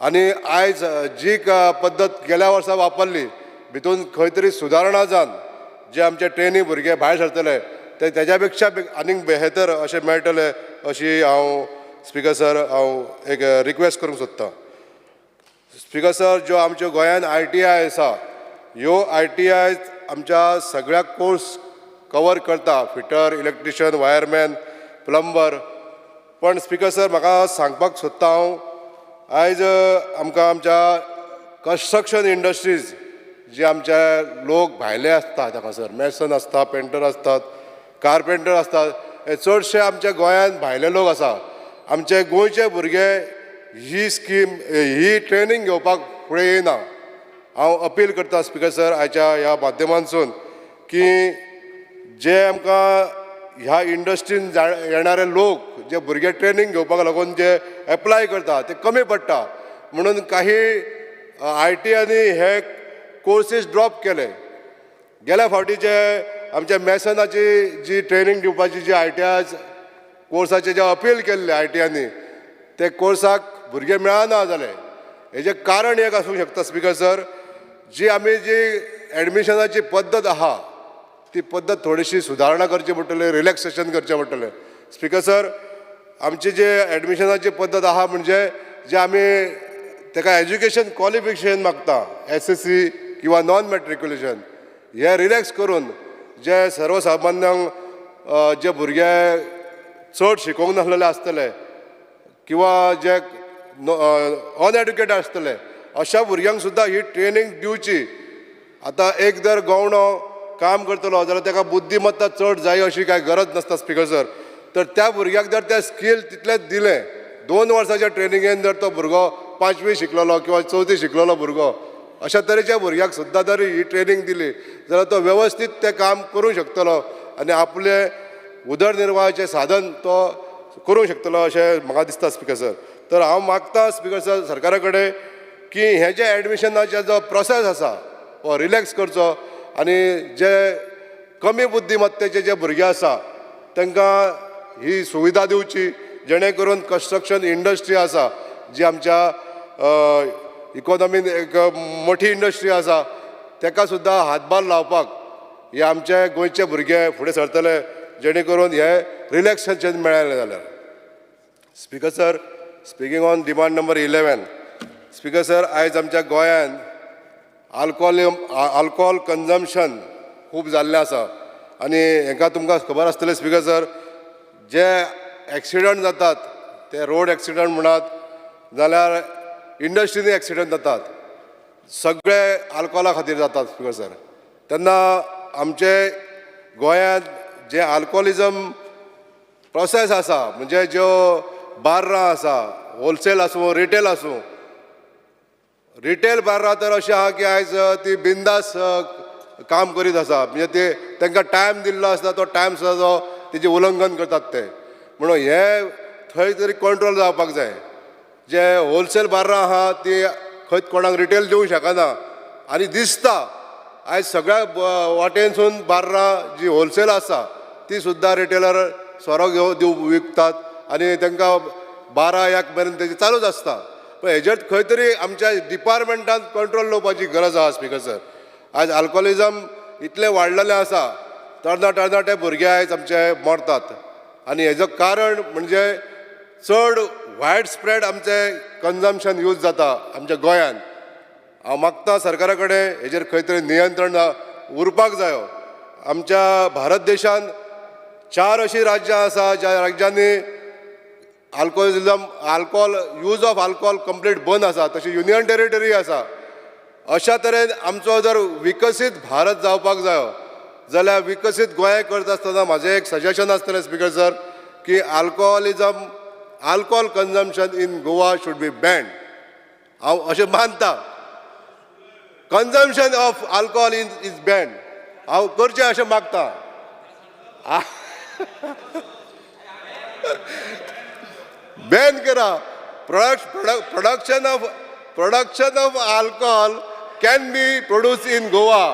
आनी आयज जी पद्दत गेल्या वर्सा वापरली भितून खंय तरी सुदारणा जावन जे आमचे ट्रेनी भुरगे भायर सरतले ते तेज्या पेक्षा आनीक बेहतर अशें मेळटले अशी हांव स्पीकर सर हांव एक रिक्वेस्ट करूंक सोदतां. स्पीकर सर, ज्यो आमच्यो गोंयांत ITI आसा ह्यो ITI आमच्या सगळ्या कोर्स कवर करता, फिटर, इलेक्ट्रिशियन, वायरमॅन, प्लंबर. पण स्पीकर सर म्हाका सांगपाक सोदता हांव आयज आमकां आमच्या कन्स्ट्रक्शन इंडस्ट्रीज जे आमचे लोक भायले आसतात हांगा सर मॅसन आसता, पेंटर आसतात, कार्पेंटर आसतात, हे चडशे आमच्या गोंयांत भायले लोक आसा. आमचे गोंयचे भुरगे ही स्कीम ही ट्रेनींग घेवपाक फुडें येयना. हांव अपील करता स्पीकर सर आयच्या ह्या माध्यमांतसून की जे आमकां ह्या इंडस्ट्रीन येणारे लोक जे भुरगे ट्रेनींग घेवपाक लागून जे एप्लाय करता ते कमी पडटा म्हणून काही ITIनी हे कोर्सीस ड्रॉप केले. गेल्या फावटी जे आमच्या मॅसनाची जी ट्रेनींग दिवपाची जी ITI कोर्साचे जे अपील केल्ले ITIनी ते कोर्साक भुरगे मेळना जाले. हेजें कारण एक आसूंक शकता स्पीकर सर, जी आमी जी एडमिशनाची पद्दत आहा ती पद्दत थोडीशी सुदारणा करची पडटली, रिलॅक्सेशन करचें पडटलें. स्पीकर सर, आमची जी एडमिशनाची पद्दत आहा म्हणजे जे आमी ताका एज्युकेशन क्वॉलिफिकेशन मागता SSC किंवा नॉन मॅट्रिक्युलेशन हे रिलॅक्स करून जे सर्वसामान्यांक जे भुरगे चड शिकोवंक नासलेले आसतले किंवा जे अनएड्युकेटेड आसतले अशा भुरग्यांक सुद्दां ही ट्रेनींग दिवची. आतां एक जर गवंडो काम करतलो जाल्यार ताका बुद्धिमत्ता चड जाय अशी कांय गरज नासता स्पीकर सर. तर त्या भुरग्याक जर ते स्कील तितलेंच दिलें 2 वर्साच्या ट्रेनिंगेन जर तो भुरगो 5वी शिकलेलो किंवा 4थी शिकलेलो भुरगो अशा तरेच्या भुरग्याक सुद्दां जर ही ट्रेनिंग दिली जाल्यार तो वेवस्थीत तें काम करूंक शकतलो आनी आपले उदरनिर्वाहाचें साधन तो करूंक शकतलो अशें म्हाका दिसता स्पिकर सर. तर हांव मागता स्पिकर सर सरकारा कडेन की हे जे एडमिशनाचे जो प्रोसेस आसा हो रिलॅक्स करचो आनी जे कमी बुद्धिमत्तेचे जे भुरगे आसा तांकां ही सुविधा दिवची जेणे करून कन्स्ट्रक्शन इंडस्ट्री आसा जी आमच्या इकॉनॉमीन एक मोठी इंडस्ट्री आसा ताका सुद्दां हातभार लावपाक हे आमचे गोंयचे भुरगे फुडें सरतले जेणे करून हे रिलॅक्सेशन मेळ्ळें जाल्यार. Speaker sir, speaking on demand number 11, speaker sir, आयज आमच्या गोंयांत आल्कोहोल कन्जम्पशन खूब जाल्लें आसा आनी हाका तुमकां खबर आसतलें स्पिकर सर, जे एक्सिडंट जातात ते रोड एक्सिडंट म्हणत जाल्यार इंडस्ट्रीनी एक्सिडंट जातात, सगळे आल्कोहोला खातीर जातात स्पिकर सर. तेन्ना आमचे गोंयांत जे आल्कोहोलिजम प्रोसेस आसा म्हणजे ज्यो बार्रां आसा, होलसेल आसूं रिटेल आसूं, रिटेल बार्रां तर अशें आहा की आयज ती बिंदास काम करीत आसा म्हणजे ते तांकां टायम दिल्लो आसता तो टायम सुद्दां जो तेजें उल्लंघन करतात ते. म्हणून हे थंय तरी कंट्रोल जावपाक जाय. जे होलसेल बार्रां आहा ती खंय कोणाक रिटेल दिवंक शकना आनी दिसता आयज सगळ्या वाटेनसून बार्रां जी होलसेल आसा ती सुद्दां रिटेलर सोरो घेवन विकतात आनी तांकां 12-1 मेरेन तेजें चालूच आसता. पण हेजेर खंय तरी आमच्या डिपार्टमेंटान कंट्रोल दवरपाची गरज आहा स्पिकर सर. आयज आल्कोहोलिजम इतलें वाडलेलें आसा, तरणाटे भुरगे आयज आमचे मरतात आनी हेजो कारण म्हणजे चड वायड स्प्रेड आमचें कन्जम्पशन यूज जाता आमच्या गोंयांत. हांव मागता सरकारा कडेन हेजेर खंय तरी नियंत्रण उरपाक जायो. आमच्या भारत देशांत 4 अशीं राज्यां आसा ज्या राज्यांनी alcohol use of alcohol complete बंद आसा, तशी युनियन टेरिटरी आसा. अशा तरेन आमचो जर विकसीत भारत जावपाक जायो जाल्यार विकसीत गोंय करता आसतना म्हाजें एक सजेशन आसतलें स्पिकर सर की alcohol consumption in Goa should be band. हांव अशें मानता consumption of alcohol is band. हांव करचें अशें मागता. बॅन करा. Production of alcohol can be produced in Goa.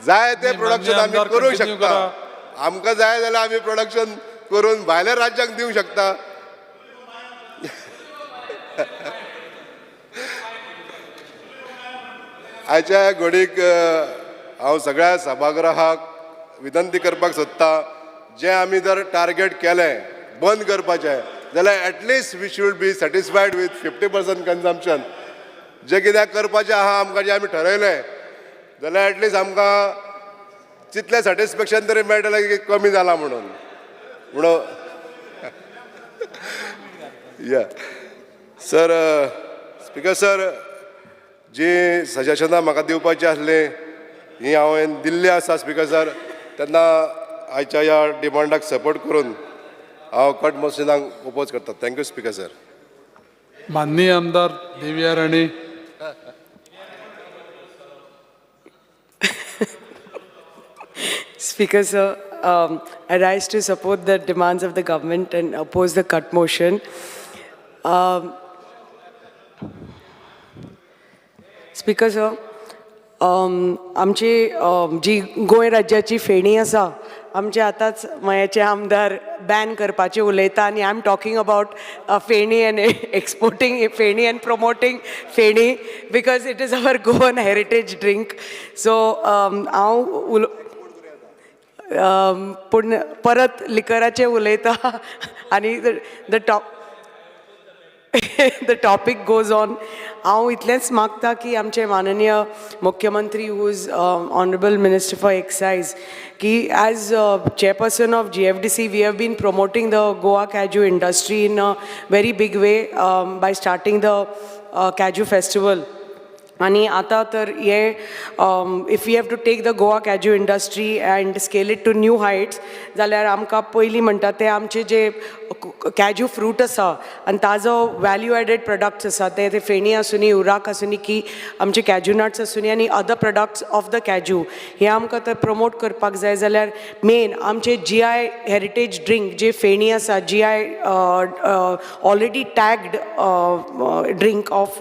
जाय ते प्रोडक्शन आमी करूंक शकता. आमकां जाय जाल्यार आमी प्रोडक्शन करून भायल्या राज्यांक दिवंक शकता. आयच्या घडीक हांव सगळ्या सभागृहाक विनंती करपाक सोदता, जे आमी जर टार्गेट केलें बंद करपाचें जाल्यार at least we should be satisfied with 50% consumption. जें कितें करपाचें आहा आमकां जें आमी ठरयलें जाल्यार एटलिस्ट आमकां तितलें सॅटिस्फॅक्शन तरी मेळटलें की कमी जाला म्हणून. या सर, स्पिकर सर, जी सजेशनां म्हाका दिवपाची आसली ही हांवें दिल्ली आसा स्पिकर सर. तेन्ना आयच्या ह्या डिमांडाक सपोर्ट करून हांव कट मोशनाक ओपोज करता. Thank you speaker sir. माननीय आमदार दिव्या राणी. Speaker sir, I rise to support the demands of the government and oppose the cut motion. Speaker sir, आमची जी गोंय राज्याची फेणी आसा आमचे आतांच मयाचे आमदार बॅन करपाचे उलयता आनी आय एम टॉकिंग अबाउट फेणी एंड एक्सपोर्टींग फेणी एंड प्रमोटींग फेणी because it is our Goan heritage drink. So हांव पूण परत लिकराचे उलयता आनी द टॉपिक गोज ऑन. हांव इतलेंच मागता की आमचे माननीय मुख्यमंत्री who is honourable minister for excise की as chairperson of GFDC we have been promoting the Goa Kaju industry in a very big way by starting the Kaju festival. आणि आता तर हे if we have to take the Goa cashew industry and scale it to new heights जाल्यार आमकां पयलीं म्हणटा ते आमचे जे कॅज्यू फ्रूट आसा आनी ताजो वॅल्यू एडेड प्रोडक्ट्स आसा ते फेणी आसूनी उराक आसूनी की आमचे कॅज्यू नट्स आसूनी आनी other products of the cashew हे आमकां तर प्रमोट करपाक जाय जाल्यार मेन आमचे GI हेरिटेज ड्रिंक जे फेणी आसा GI already tagged drink of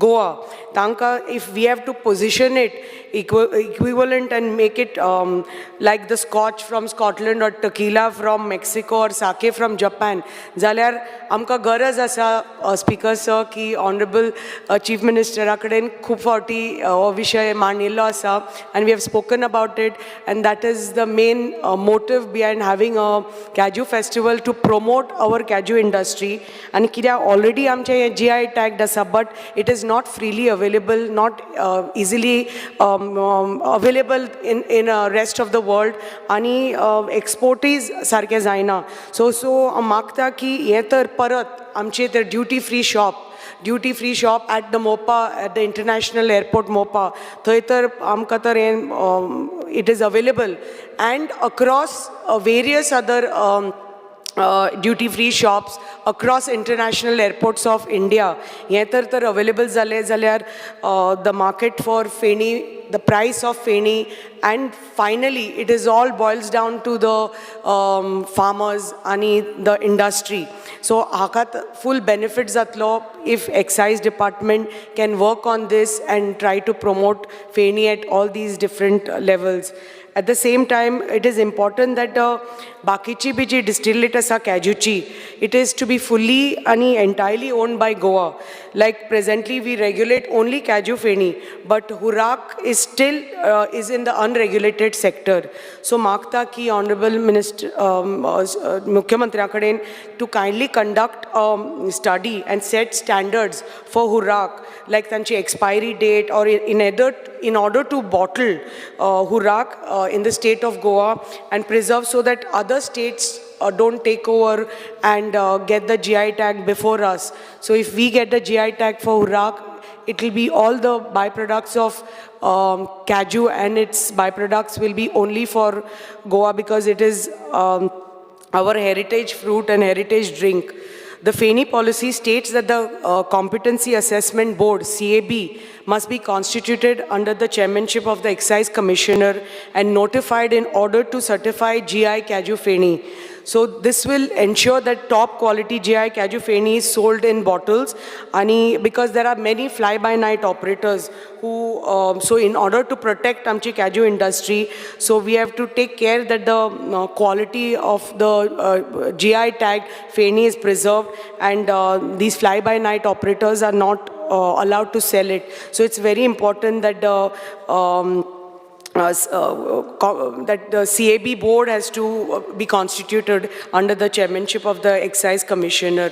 Goa तांकां if we have to position it equivalent and make it like the scotch from Scotland or tequila from Mexico or sake from Japan जाल्यार आमकां गरज आसा speaker sir की honourable chief मिनिस्टरा कडेन खूब फावटी हो विशय मांडिल्लो आसा and we have spoken about it and that is the main motive behind having a Kaju festival to promote our Kaju industry and कित्याक already आमचे GI tagged आसा but it is not freely available, not easily available in rest of the world आणि एक्सपोर्टीज सारकें जायना so मागता की हें तर परत आमचे तर duty free shop at the MOPA, at the international airport MOPA थंय तर आमकां तर हें it is available and across various other duty free shops across international airports of India हे तर available जाले जाल्यार the market for फेणी the price of फेणी and finally it is all boils down to the farmers आणि the industry so हाका full benefit जातलो if excise department can work on this and try to promote फेणी at all these different levels. At the same time, it is important that bakichi bhi ji distillate asa Kajuchi, it is to be fully and entirely owned by Goa. Like presently, we regulate only Kaju Feni, but Hurak is still is in the unregulated sector. So, Makta ki Honorable Minister, Mukhyamantri Akaden, to kindly conduct a study and set standards for Hurak, like tanchi expiry date or in order to bottle Hurak in the state of Goa and preserve so that other states don't take over and get the GI tag before us. So if we get the GI tag for Hurak, it will be all the byproducts of Kaju and its byproducts will be only for Goa because it is our heritage fruit and heritage drink. The Feni policy states that the Competency Assessment Board, CAB, must be constituted under the chairmanship of the Excise Commissioner and notified in order to certify GI Kaju Feni. So this will ensure that top quality GI Kaju Feni is sold in bottles because there are many fly-by-night operators who, so in order to protect Amchi Kaju industry, so we have to take care that the quality of the GI tag Feni is preserved and these fly-by-night operators are not allowed to sell it. So it's very important that that the CAB board has to be constituted under the chairmanship of the Excise Commissioner.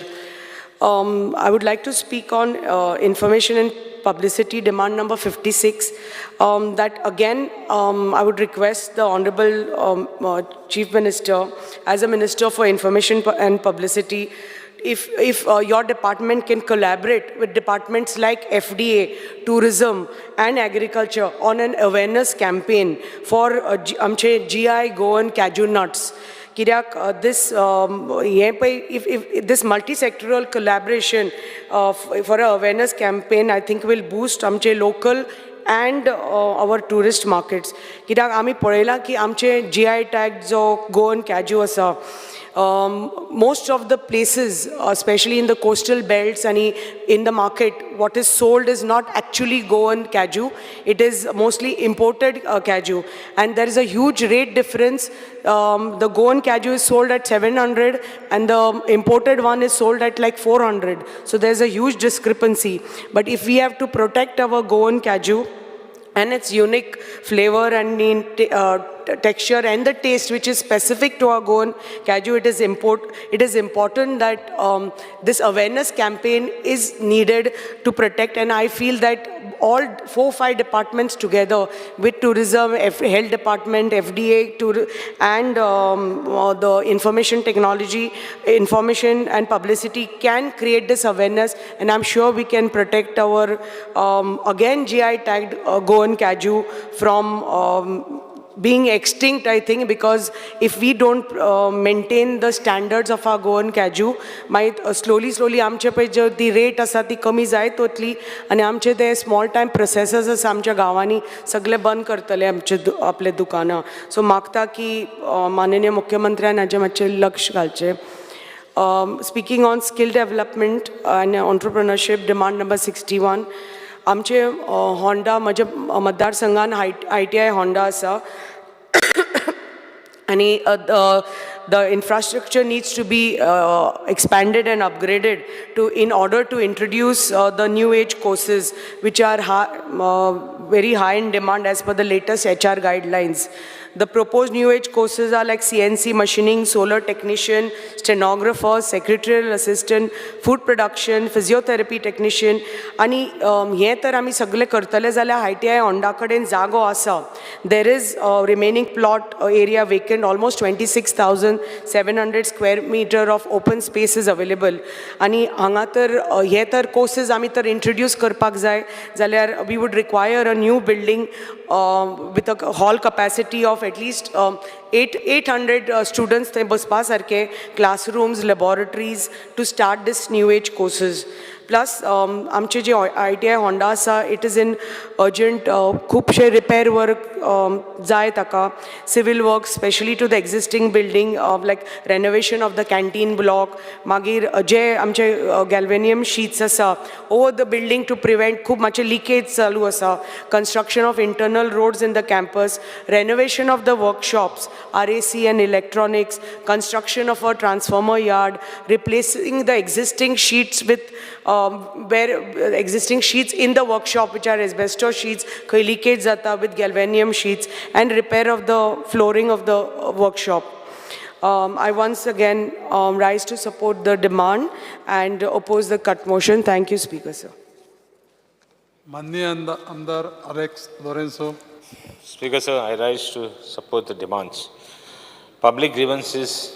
I would like to speak on information and publicity demand number 56. That again, I would request the Honorable Chief Minister, as a Minister for Information and Publicity, if your department can collaborate with departments like FDA, tourism and agriculture on an awareness campaign for GI Goan Kaju nuts. Kirak, this if this multi-sectoral collaboration for an awareness campaign, I think will boost amche local and our tourist markets. Kirak, आमी पळयला की आमचे GI tag जो Goan Kaju asa. Most of the places, especially in the coastal belts and in the market, what is sold is not actually Goan Kaju. It is mostly imported Kaju. And there is a huge rate difference. The Goan Kaju is sold at 700 and the imported one is sold at like 400. So there's a huge discrepancy. But if we have to protect our Goan Kaju and its unique flavor and texture and the taste which is specific to our Goan Kaju. It is important that this awareness campaign is needed to protect, and I feel that all 4-5 departments together with tourism, health department, FDA, and the information technology, information and publicity can create this awareness, and I'm sure we can protect our again GI tagged Goan Kaju from being extinct, I think, because if we don't maintain the standards of our Goan Kaju, slowly आमचे पळय जो ती rate आसा ती कमी जायत वतली आनी आमचे ते स्मॉल टायम प्रोसेसर्स आसा आमच्या गांवांनी सगळे बंद करतले आपले दुकानां. सो मागता की माननीय मुख्यमंत्र्यान हाजें मातशें लक्ष घालचें. Speaking on skill development and entrepreneurship, demand number 61. आमचे होंडा म्हज्या मतदारसंघान ITI होंडा आसा आणि the infrastructure needs to be expanded and upgraded in order to introduce the new age courses which are very high in demand as per the latest HR guidelines. The proposed new age courses are like CNC machining, solar technician, stenographer, secretarial assistant, food production, physiotherapy technician. आणि हे तर आमी सगळे करतले जाल्यार ITI Honda कडेन जागो आसा. There is remaining plot area vacant, almost 26,700 square meter of open space is available. आणि हांगा तर हे तर courses आमी तर introduce करपाक जाय जाल्यार we would require a new building with a hall capacity of at least 800 students थंय बसपा सारके, classrooms, laboratories to start this new age courses. Plus आमचे जे ITI होंडा आसा, it is in urgent खुबशे repair work जाय ताका, civil work especially to the existing building, like renovation of the canteen block, मागीर जे आमचे galvanium sheets आसा over the building to prevent खूब मातशे leakage चालू आसा, construction of internal roads in the campus, renovation of the workshops, RAC and electronics, construction of a transformer yard, replacing the existing sheets with where existing sheets in the workshop which are asbestos sheets, khoi leakage jata with galvanium sheets, and repair of the flooring of the workshop. I once again rise to support the demand and oppose the cut motion. Thank you, Speaker, sir. Manya Amdar Alex Lorenzo. Speaker, sir, I rise to support the demands. Public grievances,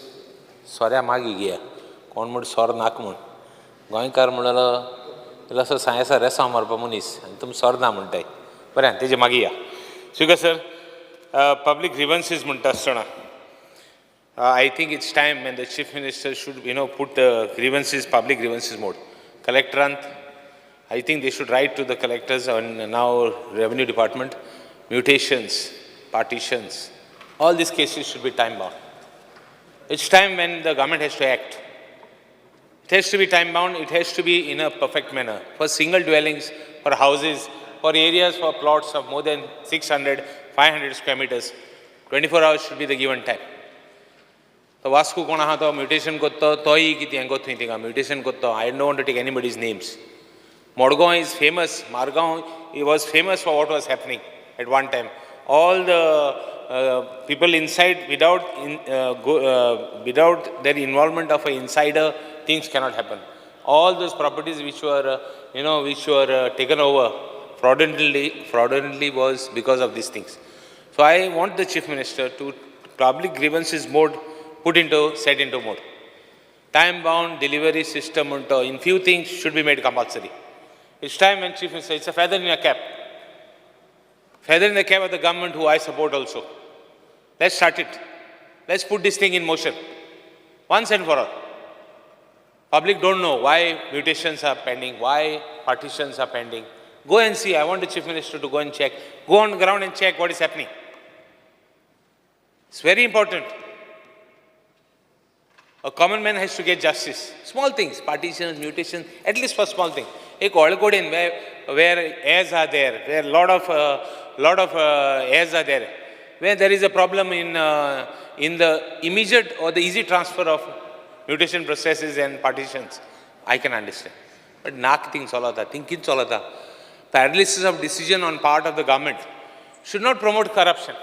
sorry, मागी गया. कोण म्हण सोर नाक म्हण. गोंयकार म्हणलो तुला असं सायन्सा रेसां मारपा मनीस आनी तुमी सोर ना म्हणटाय. बरें तेजे मागी या. Speaker, sir, public grievances म्हणटा आसतना I think it's time when the Chief Minister should, put the grievances, public grievances mode. Collectorant, I think they should write to the collectors and now Revenue Department, mutations, partitions, all these cases should be time bound. It's time when the government has to act. It has to be time bound, it has to be in a perfect manner. For single dwellings, for houses, for areas, for plots of more than 600, 500 square meters, 24 hours should be the given time. So Vasco कोण आहा तो mutation करता तोय कितें हें करता थिंगा mutation करता. I don't want to take anybody's names. Modgaon is famous. Margaon was famous for what was happening at one time. All the people inside, without their involvement of an insider, things cannot happen. All those properties which were, taken over fraudulently was because of these things. So I want the Chief Minister to public grievances mode set into mode. Time-bound delivery system in few things should be made compulsory. It's time when Chief Minister, it's a feather in your cap. Feather in the cap of the government who I support also. Let's start it. Let's put this thing in motion. Once and for all. Public don't know why mutations are pending, why partitions are pending. Go and see. I want the Chief Minister to go and check. Go on the ground and check what is happening. It's very important. A common man has to get justice. Small things, partitions, mutations, at least for small things. A Kolkodin where heirs are there, where lot of heirs are there, where there is a problem in the immediate or the easy transfer of mutation processes and partitions, I can understand. But nak things solata, thinking solata, paralysis of decision on part of the government should not promote corruption.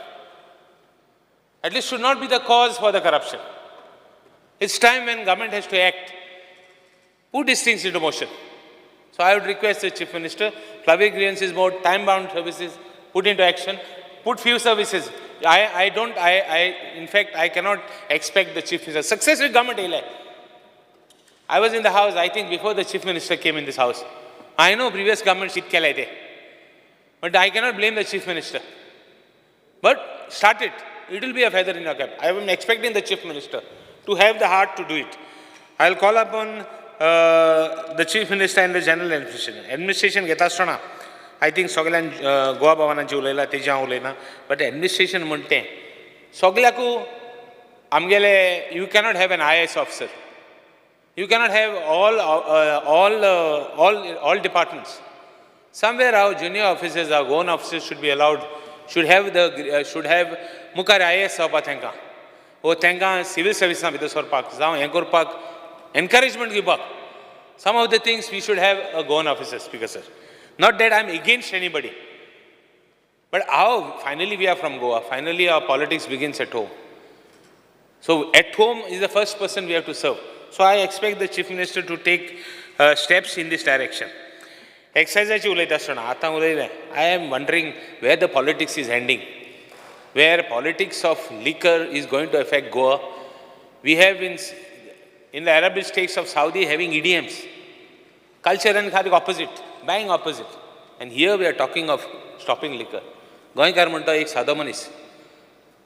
at least should not be the cause for the corruption. It's time when government has to act, put these things into motion. So I would request the Chief Minister, Public Grievances Board, time-bound services, put into action, put few services. In fact, I cannot expect the Chief Minister. Success with government ilai. I was in the house, I think, before the Chief Minister came in this house. I know previous government shit kelai the. But I cannot blame the Chief Minister. But start it. It will be a feather in your cap. I am expecting the Chief Minister to have the heart to do it. I will call upon the Chief Minister and the General Administration. Administration geta asतना. I think सगळ्यां गोवा भवनाची उलयला तेजी हांव उलयना. But administration म्हणते सगळ्याकू आमगेले you cannot have an IAS officer. You cannot have all departments. Somewhere our junior officers, our own officers should be allowed, should have mukar IAS जावपा तेंका. वो तेंका civil service ना भितर सरपाक जावं हें करपाक encouragement दिवपाक. Some of the things we should have a gone officer, Speaker sir. Not that I'm against anybody. But how? Finally we are from Goa. Finally our politics begins at home. So at home is the first person we have to serve. So I expect the Chief Minister to take steps in this direction. Excise उलयता आसतना आतां उलयलें. I am wondering where the politics is ending. Where politics of liquor is going to affect Goa. We have in the Arab states of Saudi having EDMs. Culture and opposite, buying opposite. And here we are talking of stopping liquor. गोंयकार म्हणटा एक सादो मनीस.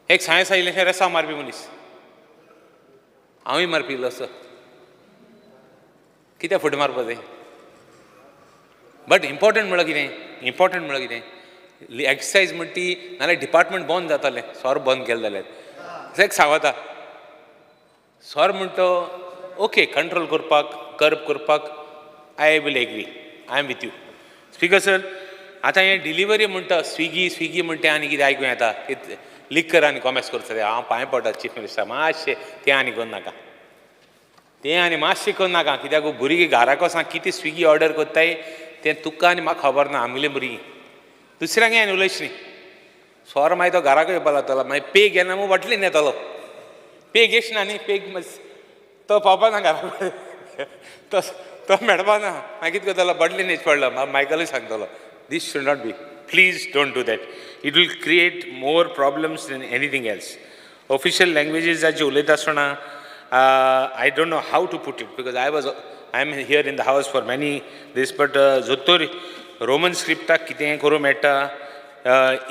एक science आयिल्लें रसा मारपी मनीस. हांवूय मारपी असो. कित्याक फुट मारपाचें? बट इम्पॉर्टंट म्हळ्यार कितें? इम्पॉर्टंट म्हळ्यार कितें? एक्सरसायज म्हणटा ती नाल्यार डिपार्टमेंट बंद जातालें. सॉर बंद केलें जाल्यार. एक सांगता. सॉर म्हणटा ओके कंट्रोल करपाक, कर्ब करपाक I will agree. I am with you. Speaker sir, आता हें डिलिव्हरी म्हणटा स्विगी म्हणटा आनी कितें आयकूं येता लिकर आनी कॉमर्स करतले हांव पांय पडटा चीफ मिनिस्टर मातशें तें आनी करूं नाका तें आनी मातशें करूं नाका कित्याक भुरगीं घराक वचून कितें स्विगी ऑर्डर करताय तें तुका आनी म्हाका खबर ना आमगेलीं भुरगीं दुसऱ्यांक हें उलयच न्ही सोर मागीर तो घराक येवपा लागतलो मागीर पे घेना मग बाटलीन येतलो पे घेश ना न्ही पे तो पावपा ना घरा तो मेळपा ना मागीर कितें करतलो बाटलीन येच पडलो मायकलूय सांगतलो This should not be. Please don't do that. It will create more problems than anything else. Official languages as you ulayta asतना, I don't know how to put it because I am here in the house for many this, but zotor Roman scripta kiteं koro meta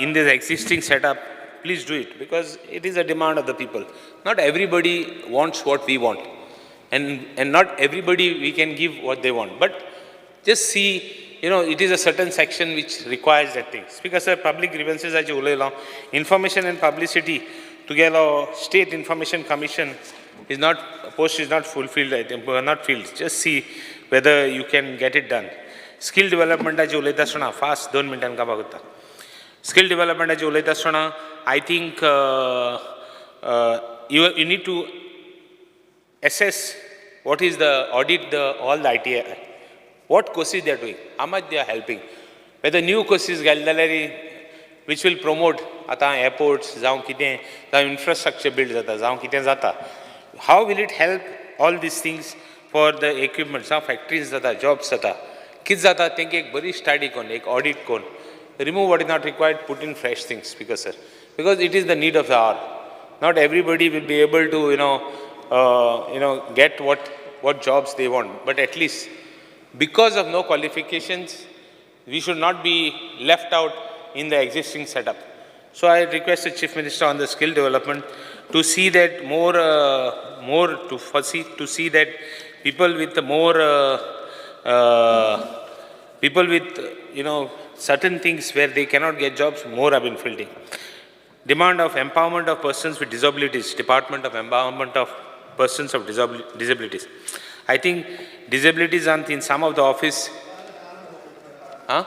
in this existing setup. Please do it because it is a demand of the people. Not everybody wants what we want, and not everybody we can give what they want. But just see. You know, it is a certain section which requires that thing. Speaker sir, public grievances as you ulayla, information and publicity together, State Information Commission is not, post is not fulfilled, not filled. Just see whether you can get it done. Skill development as you ulayta asतना, fast 2 minutes ka bagutta. Skill development as you ulayta asतना, I think you need to assess what is the audit, all the ITI. What courses they are doing, how much they are helping. Whether new courses which will promote airports, infrastructure build, how will it help all these things for the equipment, factories, jobs, kids, think ek bari study kon, ek audit kon, remove what is not required, put in fresh things, Speaker sir, because it is the need of the hour. Not everybody will be able to, get what jobs they want, but at least. Because of no qualifications, we should not be left out in the existing setup. So I request the Chief Minister on the skill development to see that to see that people with certain things where they cannot get jobs, more have been filled in. Demand of empowerment of persons with disabilities, Department of Empowerment of Persons of Disabilities. I think disabilities are in some of the office. Huh?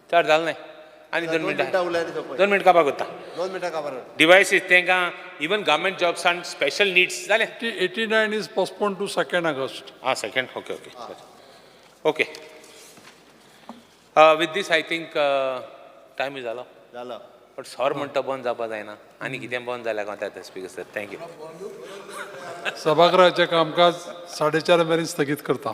Char dalne. Ani 2 minutes. 2 minutes ka bagutta. 2 minutes ka bar. Devices tenga even government jobs and special needs. Dale. 89 is postponed to 2nd August. 2nd. Okay. Okay. With this, I think time is allowed. But सॉर म्हणटा बंद जावपा जायना आनी कितें बंद जाल्यार कोता येता स्पीकर सर थँक्यू सभागृहाचें कामकाज 4:30 मेरेन स्थगीत करता.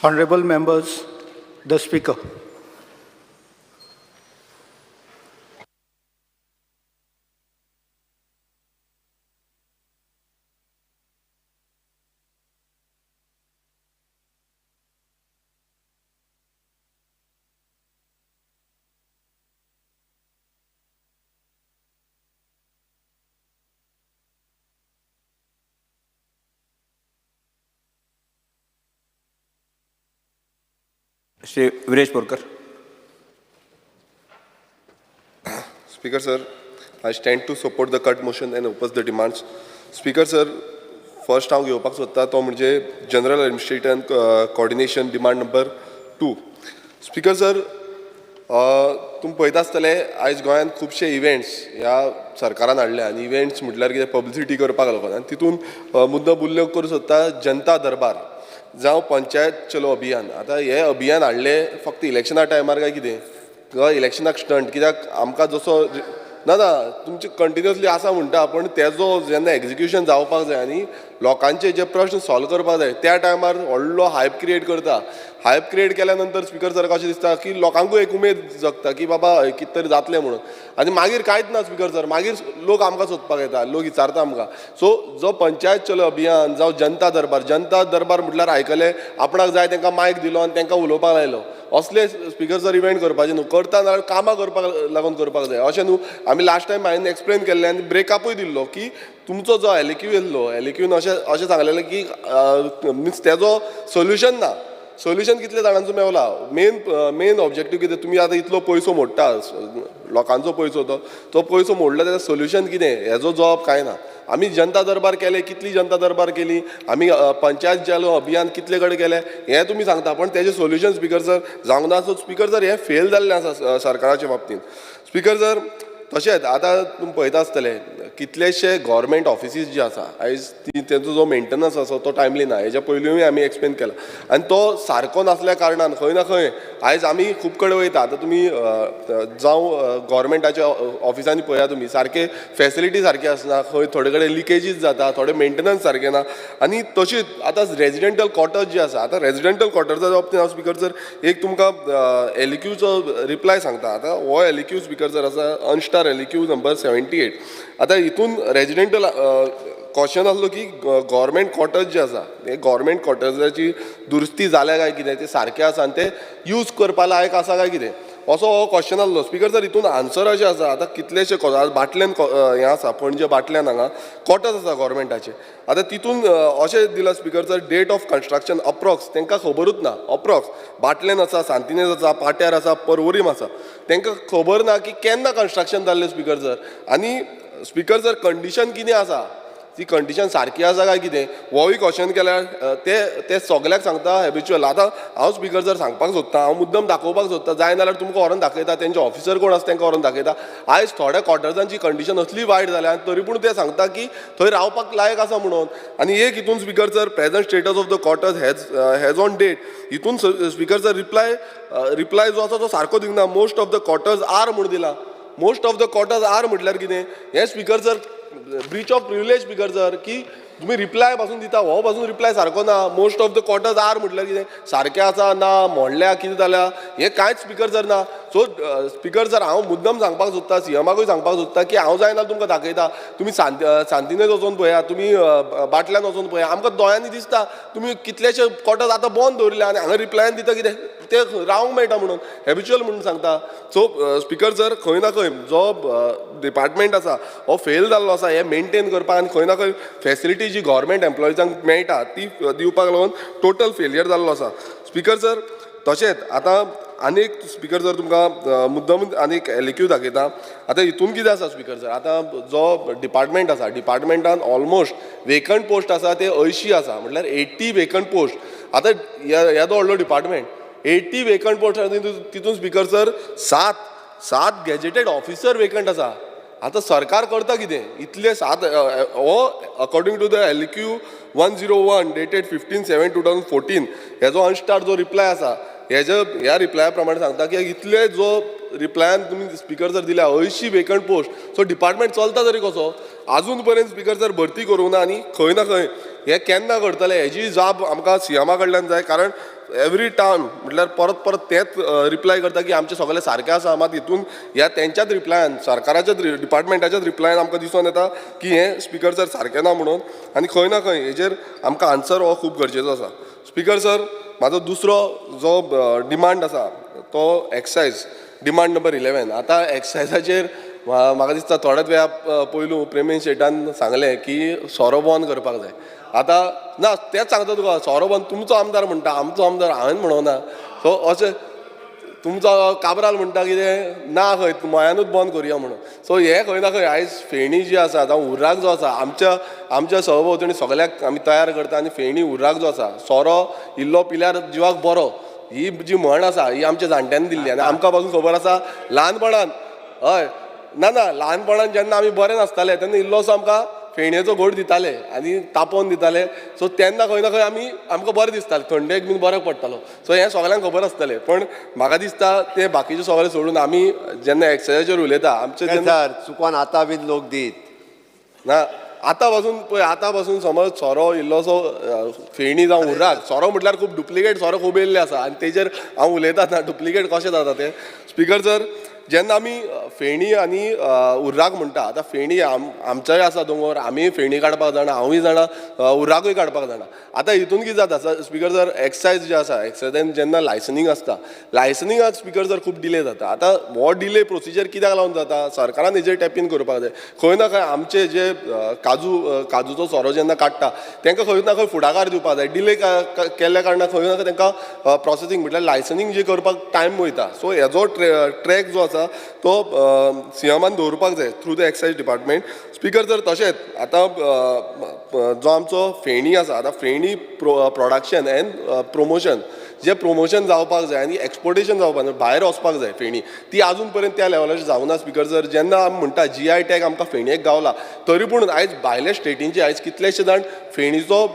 Honorable members, the Speaker. Shri Viresh Borkar. Speaker sir, I stand to support the cut motion and oppose the demands. Speaker sir, first हांव घेवपाक सोदता तो म्हणजे general administration coordination demand number 2. Speaker sir, तुमी पळयता आसतले आयज गोंयांत खुबशे इव्हेंट्स ह्या सरकारान हाडले आनी इव्हेंट्स म्हटल्यार कितें पब्लिसिटी करपाक लागून आनी तितून मुद्दम उल्लेख करूं सोदता जनता दरबार जावं पंचायत चलो अभियान. आतां हे अभियान हाडले फक्त इलेक्शना टायमार काय कितें इलेक्शनाक स्टंट कित्याक आमकां जसो ना ना तुमचे कंटिन्युअसली आसा म्हणटा पण तेजो जेन्ना एग्जिक्युशन जावपाक जाय आनी लोकांचे जे प्रश्न सॉल्व करपाक जाय त्या टायमार व्हडलो हायप क्रिएट करता. हायप क्रिएट केल्या नंतर स्पीकर सर कशें दिसता की लोकांकूय एक उमेद जगता की बाबा कितें तरी जातलें म्हणून आनी मागीर कांयच ना स्पीकर सर. मागीर लोक आमकां सोदपाक येता, लोक विचारता आमकां. सो जो पंचायत चलो अभियान जावं जनता दरबार म्हटल्यार आयकले आपणाक जाय तांकां मायक दिलो आनी तांकां उलोवपाक लायलो. असले स्पीकर सर इव्हेंट करपाचे न्हू, करता नाल्यार कामां करपाक लागून करपाक जाय अशें न्हू. आमी लास्ट टायम हांवें एक्सप्लेन केल्लें आनी ब्रेकअपूय दिल्लो की तुमचो जो एलक्यू येयल्लो एलक्यून अशें सांगलेलें की मिन्स तेजो सोल्युशन ना. सोल्युशन कितले जाणांचो मेवला. मेन ऑब्जेक्टीव कितें, तुमी आतां इतलो पयसो मोडटा लोकांचो पयसो तो पयसो मोडलो तेजें सोल्युशन कितें, हेजो जॉब कांय ना. आमी जनता दरबार केले, कितली जनता दरबार केली, आमी पंचायत जालो अभियान कितले कडेन केले हें तुमी सांगता पण तेजें सोल्युशन स्पीकर सर जावंक ना. सो स्पीकर सर हें फेल जाल्लें आसा सरकाराच्या बाबतींत. स्पीकर सर तशेंच आतां तुमी पळयता आसतले कितलेशे गव्हर्मेंट ऑफिसीस जे आसा आयज तेंचो जो मेंटेनन्स आसा तो टायमली ना. हेज्या पयलींय आमी एक्सप्लेन केला आनी तो सारको नासल्या कारणान खंय ना खंय आयज आमी खूब कडेन वयता. आतां तुमी जावं गव्हर्मेंटाच्या ऑफिसांनी पळया तुमी सारके फेसिलिटी सारके आसना, खंय थोडे कडेन लिकेजीस जाता, थोडे मेंटेनन्स सारके ना. आनी तशीच आतां रेजिडेंटल क्वॉर्टर्स जे आसा, आतां रेजिडेंटल क्वॉर्टर्सा बाबतींत हांव स्पीकर सर एक तुमकां एलक्यूचो रिप्लाय सांगता. आतां हो एलक्यू स्पीकर सर आसा अनस्टार एलक्यू नंबर 78. आतां हितून रेजिडेंटल क्वेश्चन आसलो की गव्हर्मेंट क्वॉर्टर्स जे आसा ते गव्हर्मेंट क्वॉर्टर्साची दुरुस्ती जाल्या काय कितें, ते सारके आसा आनी ते यूज करपा लायक आसा काय कितें असो हो क्वेश्चन आसलो. स्पीकर सर हितून आन्सर अशें आसा. आतां कितलेशे बाटल्यान हें आसा पणजे बाटल्यान हांगा क्वॉर्टर्स आसा गव्हर्मेंटाचे. आतां तितून अशें दिलां speaker sir date of construction approx तांकां खबरूच ना. अप्रॉक्स बाटल्यान आसा, सांतिनेज आसा, पाट्यार आसा, पर्वरीम आसा, तांकां खबर ना की केन्ना कन्स्ट्रक्शन जाल्लें स्पीकर सर. आनी स्पीकर सर कंडिशन कितें आसा, ती कंडिशन सारकी आसा काय कितें होय क्वेश्चन केल्यार ते सगल्याक सांगता हॅबिच्युअल. आतां हांव स्पीकर जर सांगपाक सोदता, हांव मुद्दम दाखोवपाक सोदता, जाय नाल्यार तुमकां व्हरोन दाखयता, तेंचे ऑफिसर कोण आसा तांकां व्हरोन दाखयता. आयज थोड्या क्वॉर्टर्सांची कंडिशन असली वायट जाल्या आनी तरी पूण ते सांगता की थंय रावपाक लायक आसा म्हणून. आनी एक हितून speaker sir present status of the quarters has on date हितून स्पीकर सर रिप्लाय जो आसा तो सारको दिवना. Most of the quarters are म्हूण दिला. Most of the quarters are म्हटल्यार कितें हें speaker sir breach of privilege speaker sir की तुम्ही रिप्लाय पासून दिता हो पासून रिप्लाय सारको ना. Most of the quarters are म्हटल्यार कितें सारकें आसा ना मोडल्या कितें जाल्या हें कांयच स्पीकर सर ना. सो स्पीकर सर हांव मुद्दम सांगपाक सोदता, सीएमाकूय सांगपाक सोदता की हांव जाय नाल्यार तुमकां दाखयता. तुमी सांतिनेज वचून पळया, तुमी बाटल्यान वचून पळया, आमकां दोळ्यांनी दिसता तुमी कितलेशे क्वॉर्टर्स आतां बंद दवरले आनी हांगा रिप्लायन दिता कितें ते रावंक मेळटा म्हणून हॅबिच्युअल म्हणून सांगता. सो स्पीकर सर खंय ना खंय जो डिपार्टमेंट आसा हो फेल जाल्लो आसा हें मेंटेन करपाक आनी खंय ना खंय फेसिलिटी जी गव्हर्मेंट एम्प्लॉइजांक मेळटा ती दिवपाक लागून टोटल फेलियर जाल्लो आसा. स्पीकर सर तशेंच आतां आनीक स्पीकर सर तुमकां मुद्दम आनीक एलक्यू दाखयता. आतां हितून कितें आसा स्पीकर सर, आतां जो डिपार्टमेंट आसा डिपार्टमेंटान ऑलमोस्ट वेकंट पोस्ट आसा ते 80 आसा म्हटल्यार 80 वेकंट पोस्ट. आतां येदो व्हडलो डिपार्टमेंट 80 वेकंट पोस्ट तितून speaker sir 7 gazetted officer vacant आसा. आतां सरकार करता कितें इतले 7 हो अकॉर्डिंग टू द एलक्यू 101 डेटेड 15/7/2014 हेजो अनस्टार जो रिप्लाय आसा ह्या रिप्लाया प्रमाणे सांगता की इतले जो रिप्लायान तुमी स्पीकर सर दिल्या 80 वेकंट पोस्ट. सो डिपार्टमेंट चलता तरी कसो. आजून पर्यंत स्पीकर सर भरती करूंक ना आनी खंय ना खंय हे केन्ना करतले हेजी जाप आमकां सीएमा कडल्यान जाय. कारण एवरी टायम म्हटल्यार परत परत तेच रिप्लाय करता की आमचे सगळे सारकें आसा. मात हितून ह्या तेंच्याच रिप्लायान सरकाराच्याच डिपार्टमेंटाच्याच रिप्लायान आमकां दिसून येता की हें स्पिकर सर सारकें ना म्हणून. आनी खंय ना खंय हेजेर आमकां आन्सर हो खूब गरजेचो आसा. स्पिकर सर, म्हाजो दुसरो जो डिमांड आसा तो एक्सायज डिमांड नंबर 11. आतां एक्सायजाचेर म्हाका दिसता थोड्याच वेळा पयलू प्रेमीन शेटान सांगलें की सोरो बंद करपाक जाय. आतां ना तेंच सांगता तुका, सोरो बंद तुमचो आमदार म्हणटा, आमचो आमदार हांवें म्हणोना. सो अशें तुमचो काबराल म्हणटा कितें ना खंय मयानूच बंद करुया म्हणून. सो हे खंय ना खंय आयज फेणी जी आसा जावं उर्राक जो आसा आमच्या सहभोंवतणी सगळ्याक आमी तयार करता. आनी फेणी उर्राक जो आसा सोरो इल्लो पिल्यार जिवाक बरो ही जी म्हण आसा ही आमच्या जाणट्यांनी दिल्ली. आनी आमकां पासून खबर आसा ल्हानपणान हय ना ल्हानपणान जेन्ना आमी बरे नासताले तेन्ना इल्लोसो आमकां फेणयेचो घोट दिताले आनी तापोवन दिताले. सो तेन्ना खंय ना खंय आमकां बरें दिसतालें, थंडेक बीन बरो पडटालो. सो हें सगळ्यांक खबर आसतलें. पण म्हाका दिसता ते बाकीचे सगळे सोडून आमी जेन्ना एक्सायजाचेर उलयता आमचे चुकोन आतां बीन लोक दीत ना आतां पासून पळय, आतां पासून समज सोरो इल्लोसो फेणी जावं उर्राक, सोरो म्हटल्यार खूब डुप्लिकेट सोरो खूब येयल्ले आसा आनी तेजेर हांव उलयता ना डुप्लिकेट कशें जाता तें. स्पिकर सर, जेन्ना आमी फेणी आनी उर्राक म्हणटा, आतां फेणी आमचोय आसा दोंगर, आमी फेणी काडपाक जाणा, हांवूय जाणा, उर्राकूय काडपाक जाणा. आतां हितून कितें जाता स्पिकर सर, एक्सायज जे आसा एक्सायजान जेन्ना लायसनींग आसता, लायसनिंगाक स्पिकर सर खूब डिले जाता. आतां हो डिले प्रोसिजर कित्याक लागून जाता? सरकारान हेजेर टॅप इन करपाक जाय. खंय ना खंय आमचे जे काजूचो सोरो जेन्ना काडटा तांकां खंय ना खंय फुडाकार दिवपाक जाय. डिले केल्ल्या कारणान खंय ना खंय तांकां प्रोसेसींग म्हटल्यार लायसनींग जे करपाक टायम वयता. सो हेजो ट्रॅक जो आसा तो सीएमान दवरपाक जाय through the excise department. Speaker sir, तशेंच आतां जो आमचो फेणी आसा, आतां फेणी प्रोडक्शन एंड प्रमोशन जे प्रमोशन जावपाक जाय आनी एक्सपोर्टेशन जावपाक जाय, भायर वचपाक जाय फेणी, ती आजून पर्यंत त्या लेवलाचेर जावना. स्पिकर सर, जेन्ना आमी म्हणटा GI टॅग आमकां फेणयेक गावला, तरी पूण आयज भायल्या स्टेटींचे आयज कितलेशे जाण फेणीचो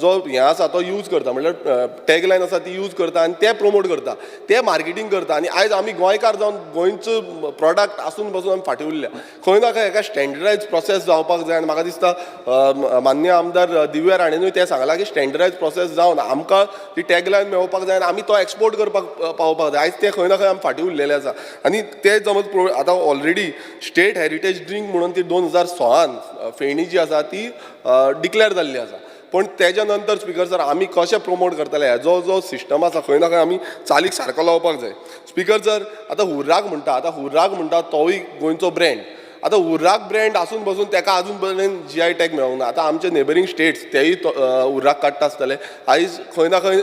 जो हें आसा तो यूज करता, म्हटल्यार टॅगलायन आसा ती यूज करता आनी ते प्रमोट करता, ते मार्केटींग करता. आनी आयज आमी गोंयकार जावन गोंयचो प्रॉडक्ट आसून पासून आमी फाटीं उरल्या. खंय ना खंय हेका स्टँडर्डायज प्रोसेस जावपाक जाय. आनी म्हाका दिसता मान्य आमदार दिव्या राणेनूय तें सांगलां की स्टँडर्डायज प्रोसेस जावन आमकां ती टॅगलायन मेळोवपाक जाय आनी आमी तो एक्सपोर्ट करपाक पावपाक जाय. आयज ते खंय ना खंय आमी फाटीं उरलेले आसा. आनी ते समज आतां ऑलरेडी स्टेट हेरिटेज ड्रिंक म्हणून ती 2006 फेणी जी आसा ती डिक्लेअर जाल्ली आसा. पण तेज्या नंतर स्पिकर सर आमी कशें प्रमोट करतले हेजो जो सिस्टम आसा खंय ना खंय आमी चालीक सारको लावपाक जाय. स्पिकर सर, आतां हुर्राक म्हणटा तोय गोंयचो ब्रँड. आतां उर्राक ब्रँड आसून बसून ताका आजून पर्यंत GI टॅग मेळोंक ना. आतां आमचे नेबरींग स्टेट्स तेय उर्राक काडटा आसतले. आयज खंय ना खंय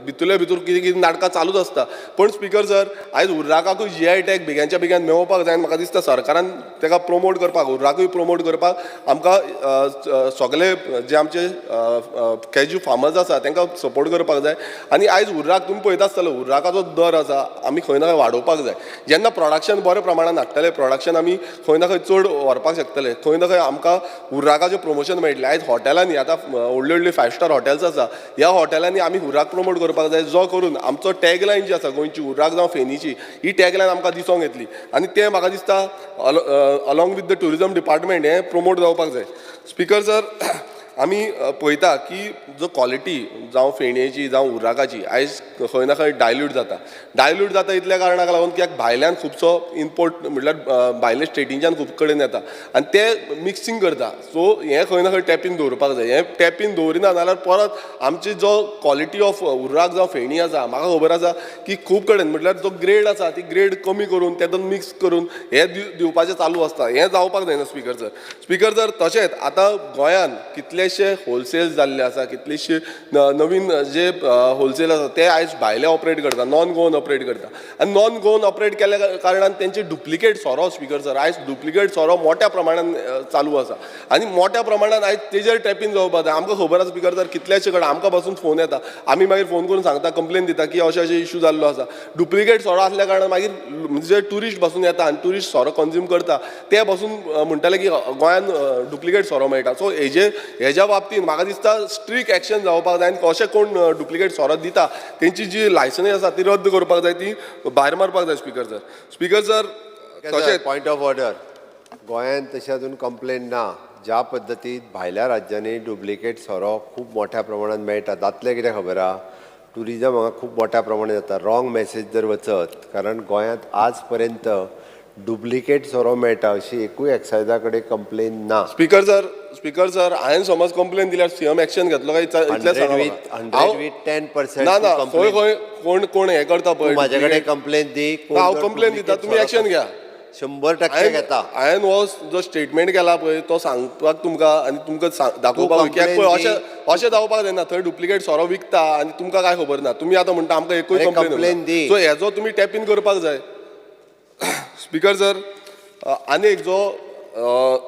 भितूरल्या भितूर कितें कितें नाटकां चालूच आसता. पण स्पिकर सर, आयज उर्राकाकूय GI टॅग बेग्याच्या बेग्यान मेळोवपाक जाय. आनी म्हाका दिसता सरकारान ताका प्रमोट करपाक, उर्राकूय प्रमोट करपाक आमकां सगळे जे आमचे कॅज्यू फार्मर्स आसा तांकां सपोर्ट करपाक जाय. आनी आयज उर्राक तुमी पळयता आसतलो, उर्राकाचो दर आसा आमी खंय ना खंय वाडोवपाक जाय. जेन्ना प्रोडक्शन बऱ्या प्रमाणान हाडटले, प्रोडक्शन आमी खंय ना खंय चड व्हरपाक शकतले, खंय ना खंय आमकां उर्राकाचें प्रमोशन मेळटलें. आयज हॉटेलांनी आतां व्हडली व्हडली 5 स्टार हॉटेल्स आसा, ह्या हॉटेलांनी आमी उर्राक प्रमोट करपाक जाय, जो करून आमचो टॅगलायन जी आसा गोंयची उर्राक जावं फेणीची, ही टॅगलायन आमकां दिसूंक येतली. आनी तें म्हाका दिसता along with the tourism department हें प्रमोट जावपाक जाय. स्पिकर सर, आमी पळयता की जो क्वॉलिटी जावं फेणयेची जावं उर्राकाची आयज खंय ना खंय डायल्यूट जाता इतल्या कारणाक लागून कित्याक भायल्यान खुबसो इम्पोर्ट म्हटल्यार भायल्या स्टेटींच्यान खूब कडेन येता आनी ते मिक्सिंग करता. सो हें खंय ना खंय टॅप इन दवरपाक जाय. हें टॅप इन दवरिना जाल्यार परत आमची जो क्वॉलिटी ऑफ उर्राक जावं फेणी आसा, म्हाका खबर आसा की खूब कडेन म्हटल्यार जो ग्रेड आसा ती ग्रेड कमी करून तेतून मिक्स करून हें दिवपाचें चालू आसता. हें जावपाक जायना स्पिकर सर. तशेंच आतां गोंयान कितलेशे होलसेल्स जाल्ले आसा, कितलीशी नवीन जे होलसेल आसा ते आयज भायले ऑपरेट करता, नॉन गोवन ऑपरेट करता. आनी नॉन गोवन ऑपरेट केल्या कारणान तेंचे डुप्लिकेट सोरो स्पिकर सर, आयज डुप्लिकेट सोरो मोठ्या प्रमाणान चालू आसा. आनी मोठ्या प्रमाणान आयज तेजेर टॅपिंग जावपाक जाय. आमकां खबर आसा स्पिकर सर, कितलेशे कडेन आमकां पासून फोन येता, आमी मागीर फोन करून सांगता, कंप्लेन दिता की अशें इशू जाल्लो आसा. डुप्लिकेट सोरो आसल्या कारणान मागीर म्हणजे ट्युरिस्ट बसून येता आनी ट्युरिस्ट सोरो कंज्यूम करता, ते बसून म्हणटाले की गोंयान डुप्लिकेट सोरो मेळटा. सो हेज्या बाबतींत म्हाका दिसता स्ट्रिक्ट एक्शन जावपाक जाय. आनी कशें कोण डुप्लिकेट सोरो दिता तेंची जी लायसन्स आसा ती रद्द करपाक जाय, ती भायर मारपाक जाय. स्पिकर सर तशेंच पॉयंट ऑफ ऑर्डर, गोंयान तशें अजून कंप्लेन ना. ज्या पद्दतीन भायल्या राज्यांनी डुप्लिकेट सोरो खूब मोठ्या प्रमाणात मेळटा जातलें कितें खबर आहा ट्युरिजम हांगा खूब मोठ्या प्रमाणात जाता रॉंग मेसेज जर वचत कारण गोंयांत आज पर्यंत डुप्लिकेट सोरो मेळटा अशी एकूय एक्सायजा कडेन कंप्लेन ना. स्पीकर सर हांवें समज कंप्लेन दिल्यार सीएम एक्शन घेतलो काय इतलें सांगा म्हाका. 100 with 10% ना खंय कोण हें करता पळय म्हाजे कडेन कंप्लेन दी. हांव कंप्लेन दिता तुमी एक्शन घ्या. 100% घेता. हांवें हो जो स्टेटमेंट केला पळय तो सांगपाक तुमकां आनी तुमकां दाखोवपाक कित्याक पळय अशें जावपाक जायना थंय डुप्लिकेट सोरो विकता आनी तुमकां काय खबर ना तुमी आतां म्हणटा आमकां एकूय कंप्लेन दी. सो हेजो तुमी टॅप इन करपाक जाय. स्पीकर सर आनी एक जो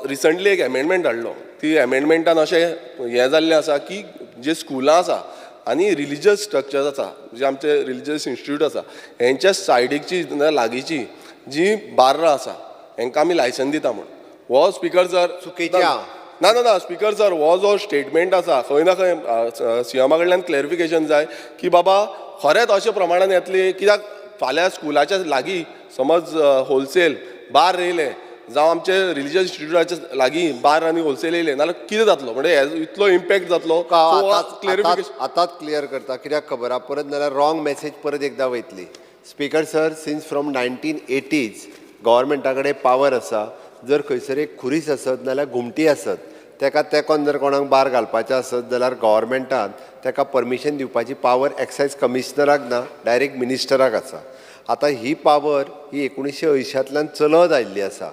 रिसंटली एक एमेंडमेंट हाडलो ती एमेंडमेंटान अशें हें जाल्लें आसा की जे स्कुलां आसा आनी रिलिजियस स्ट्रक्चर्स आसा जे आमचे रिलिजियस इन्स्टिट्यूट आसा हेंच्या सायडीकची लागींची जी बार्रां आसा हेंकां आमी लायसन दिता म्हण हो स्पीकर सर चुकीच्या ना स्पीकर सर हो जो स्टेटमेंट आसा खंय ना खंय सीएमा कडल्यान क्लॅरिफिकेशन जाय की बाबा खरेंच अशें प्रमाणान येतली कित्याक फाल्यां स्कुलाच्या लागीं समज होलसेल बार येयले जावं आमचे रिलिजियस इन्स्टिट्यूटाच्या लागीं बार आनी होलसेल येयले नाल्यार कितें जातलो म्हणजे इतलो इम्पॅक्ट जातलो. आतांच क्लियर करता कित्याक खबर आहा परत नाल्यार रॉंग मेसेज परत एकदां वयतली. Speaker sir since from 1980s गव्हर्मेंटा कडेन पावर आसा जर खंयसर एक खुरीस आसत नाल्यार घुमटी आसत तेका तेकोन जर कोणाक बार घालपाचें आसत जाल्यार गव्हर्मेंटान तेका परमिशन दिवपाची पावर एक्सायज कमिशनराक ना डायरेक्ट मिनिस्टराक आसा. आतां ही पावर ही 1980तल्यान चलत आयिल्ली आसा.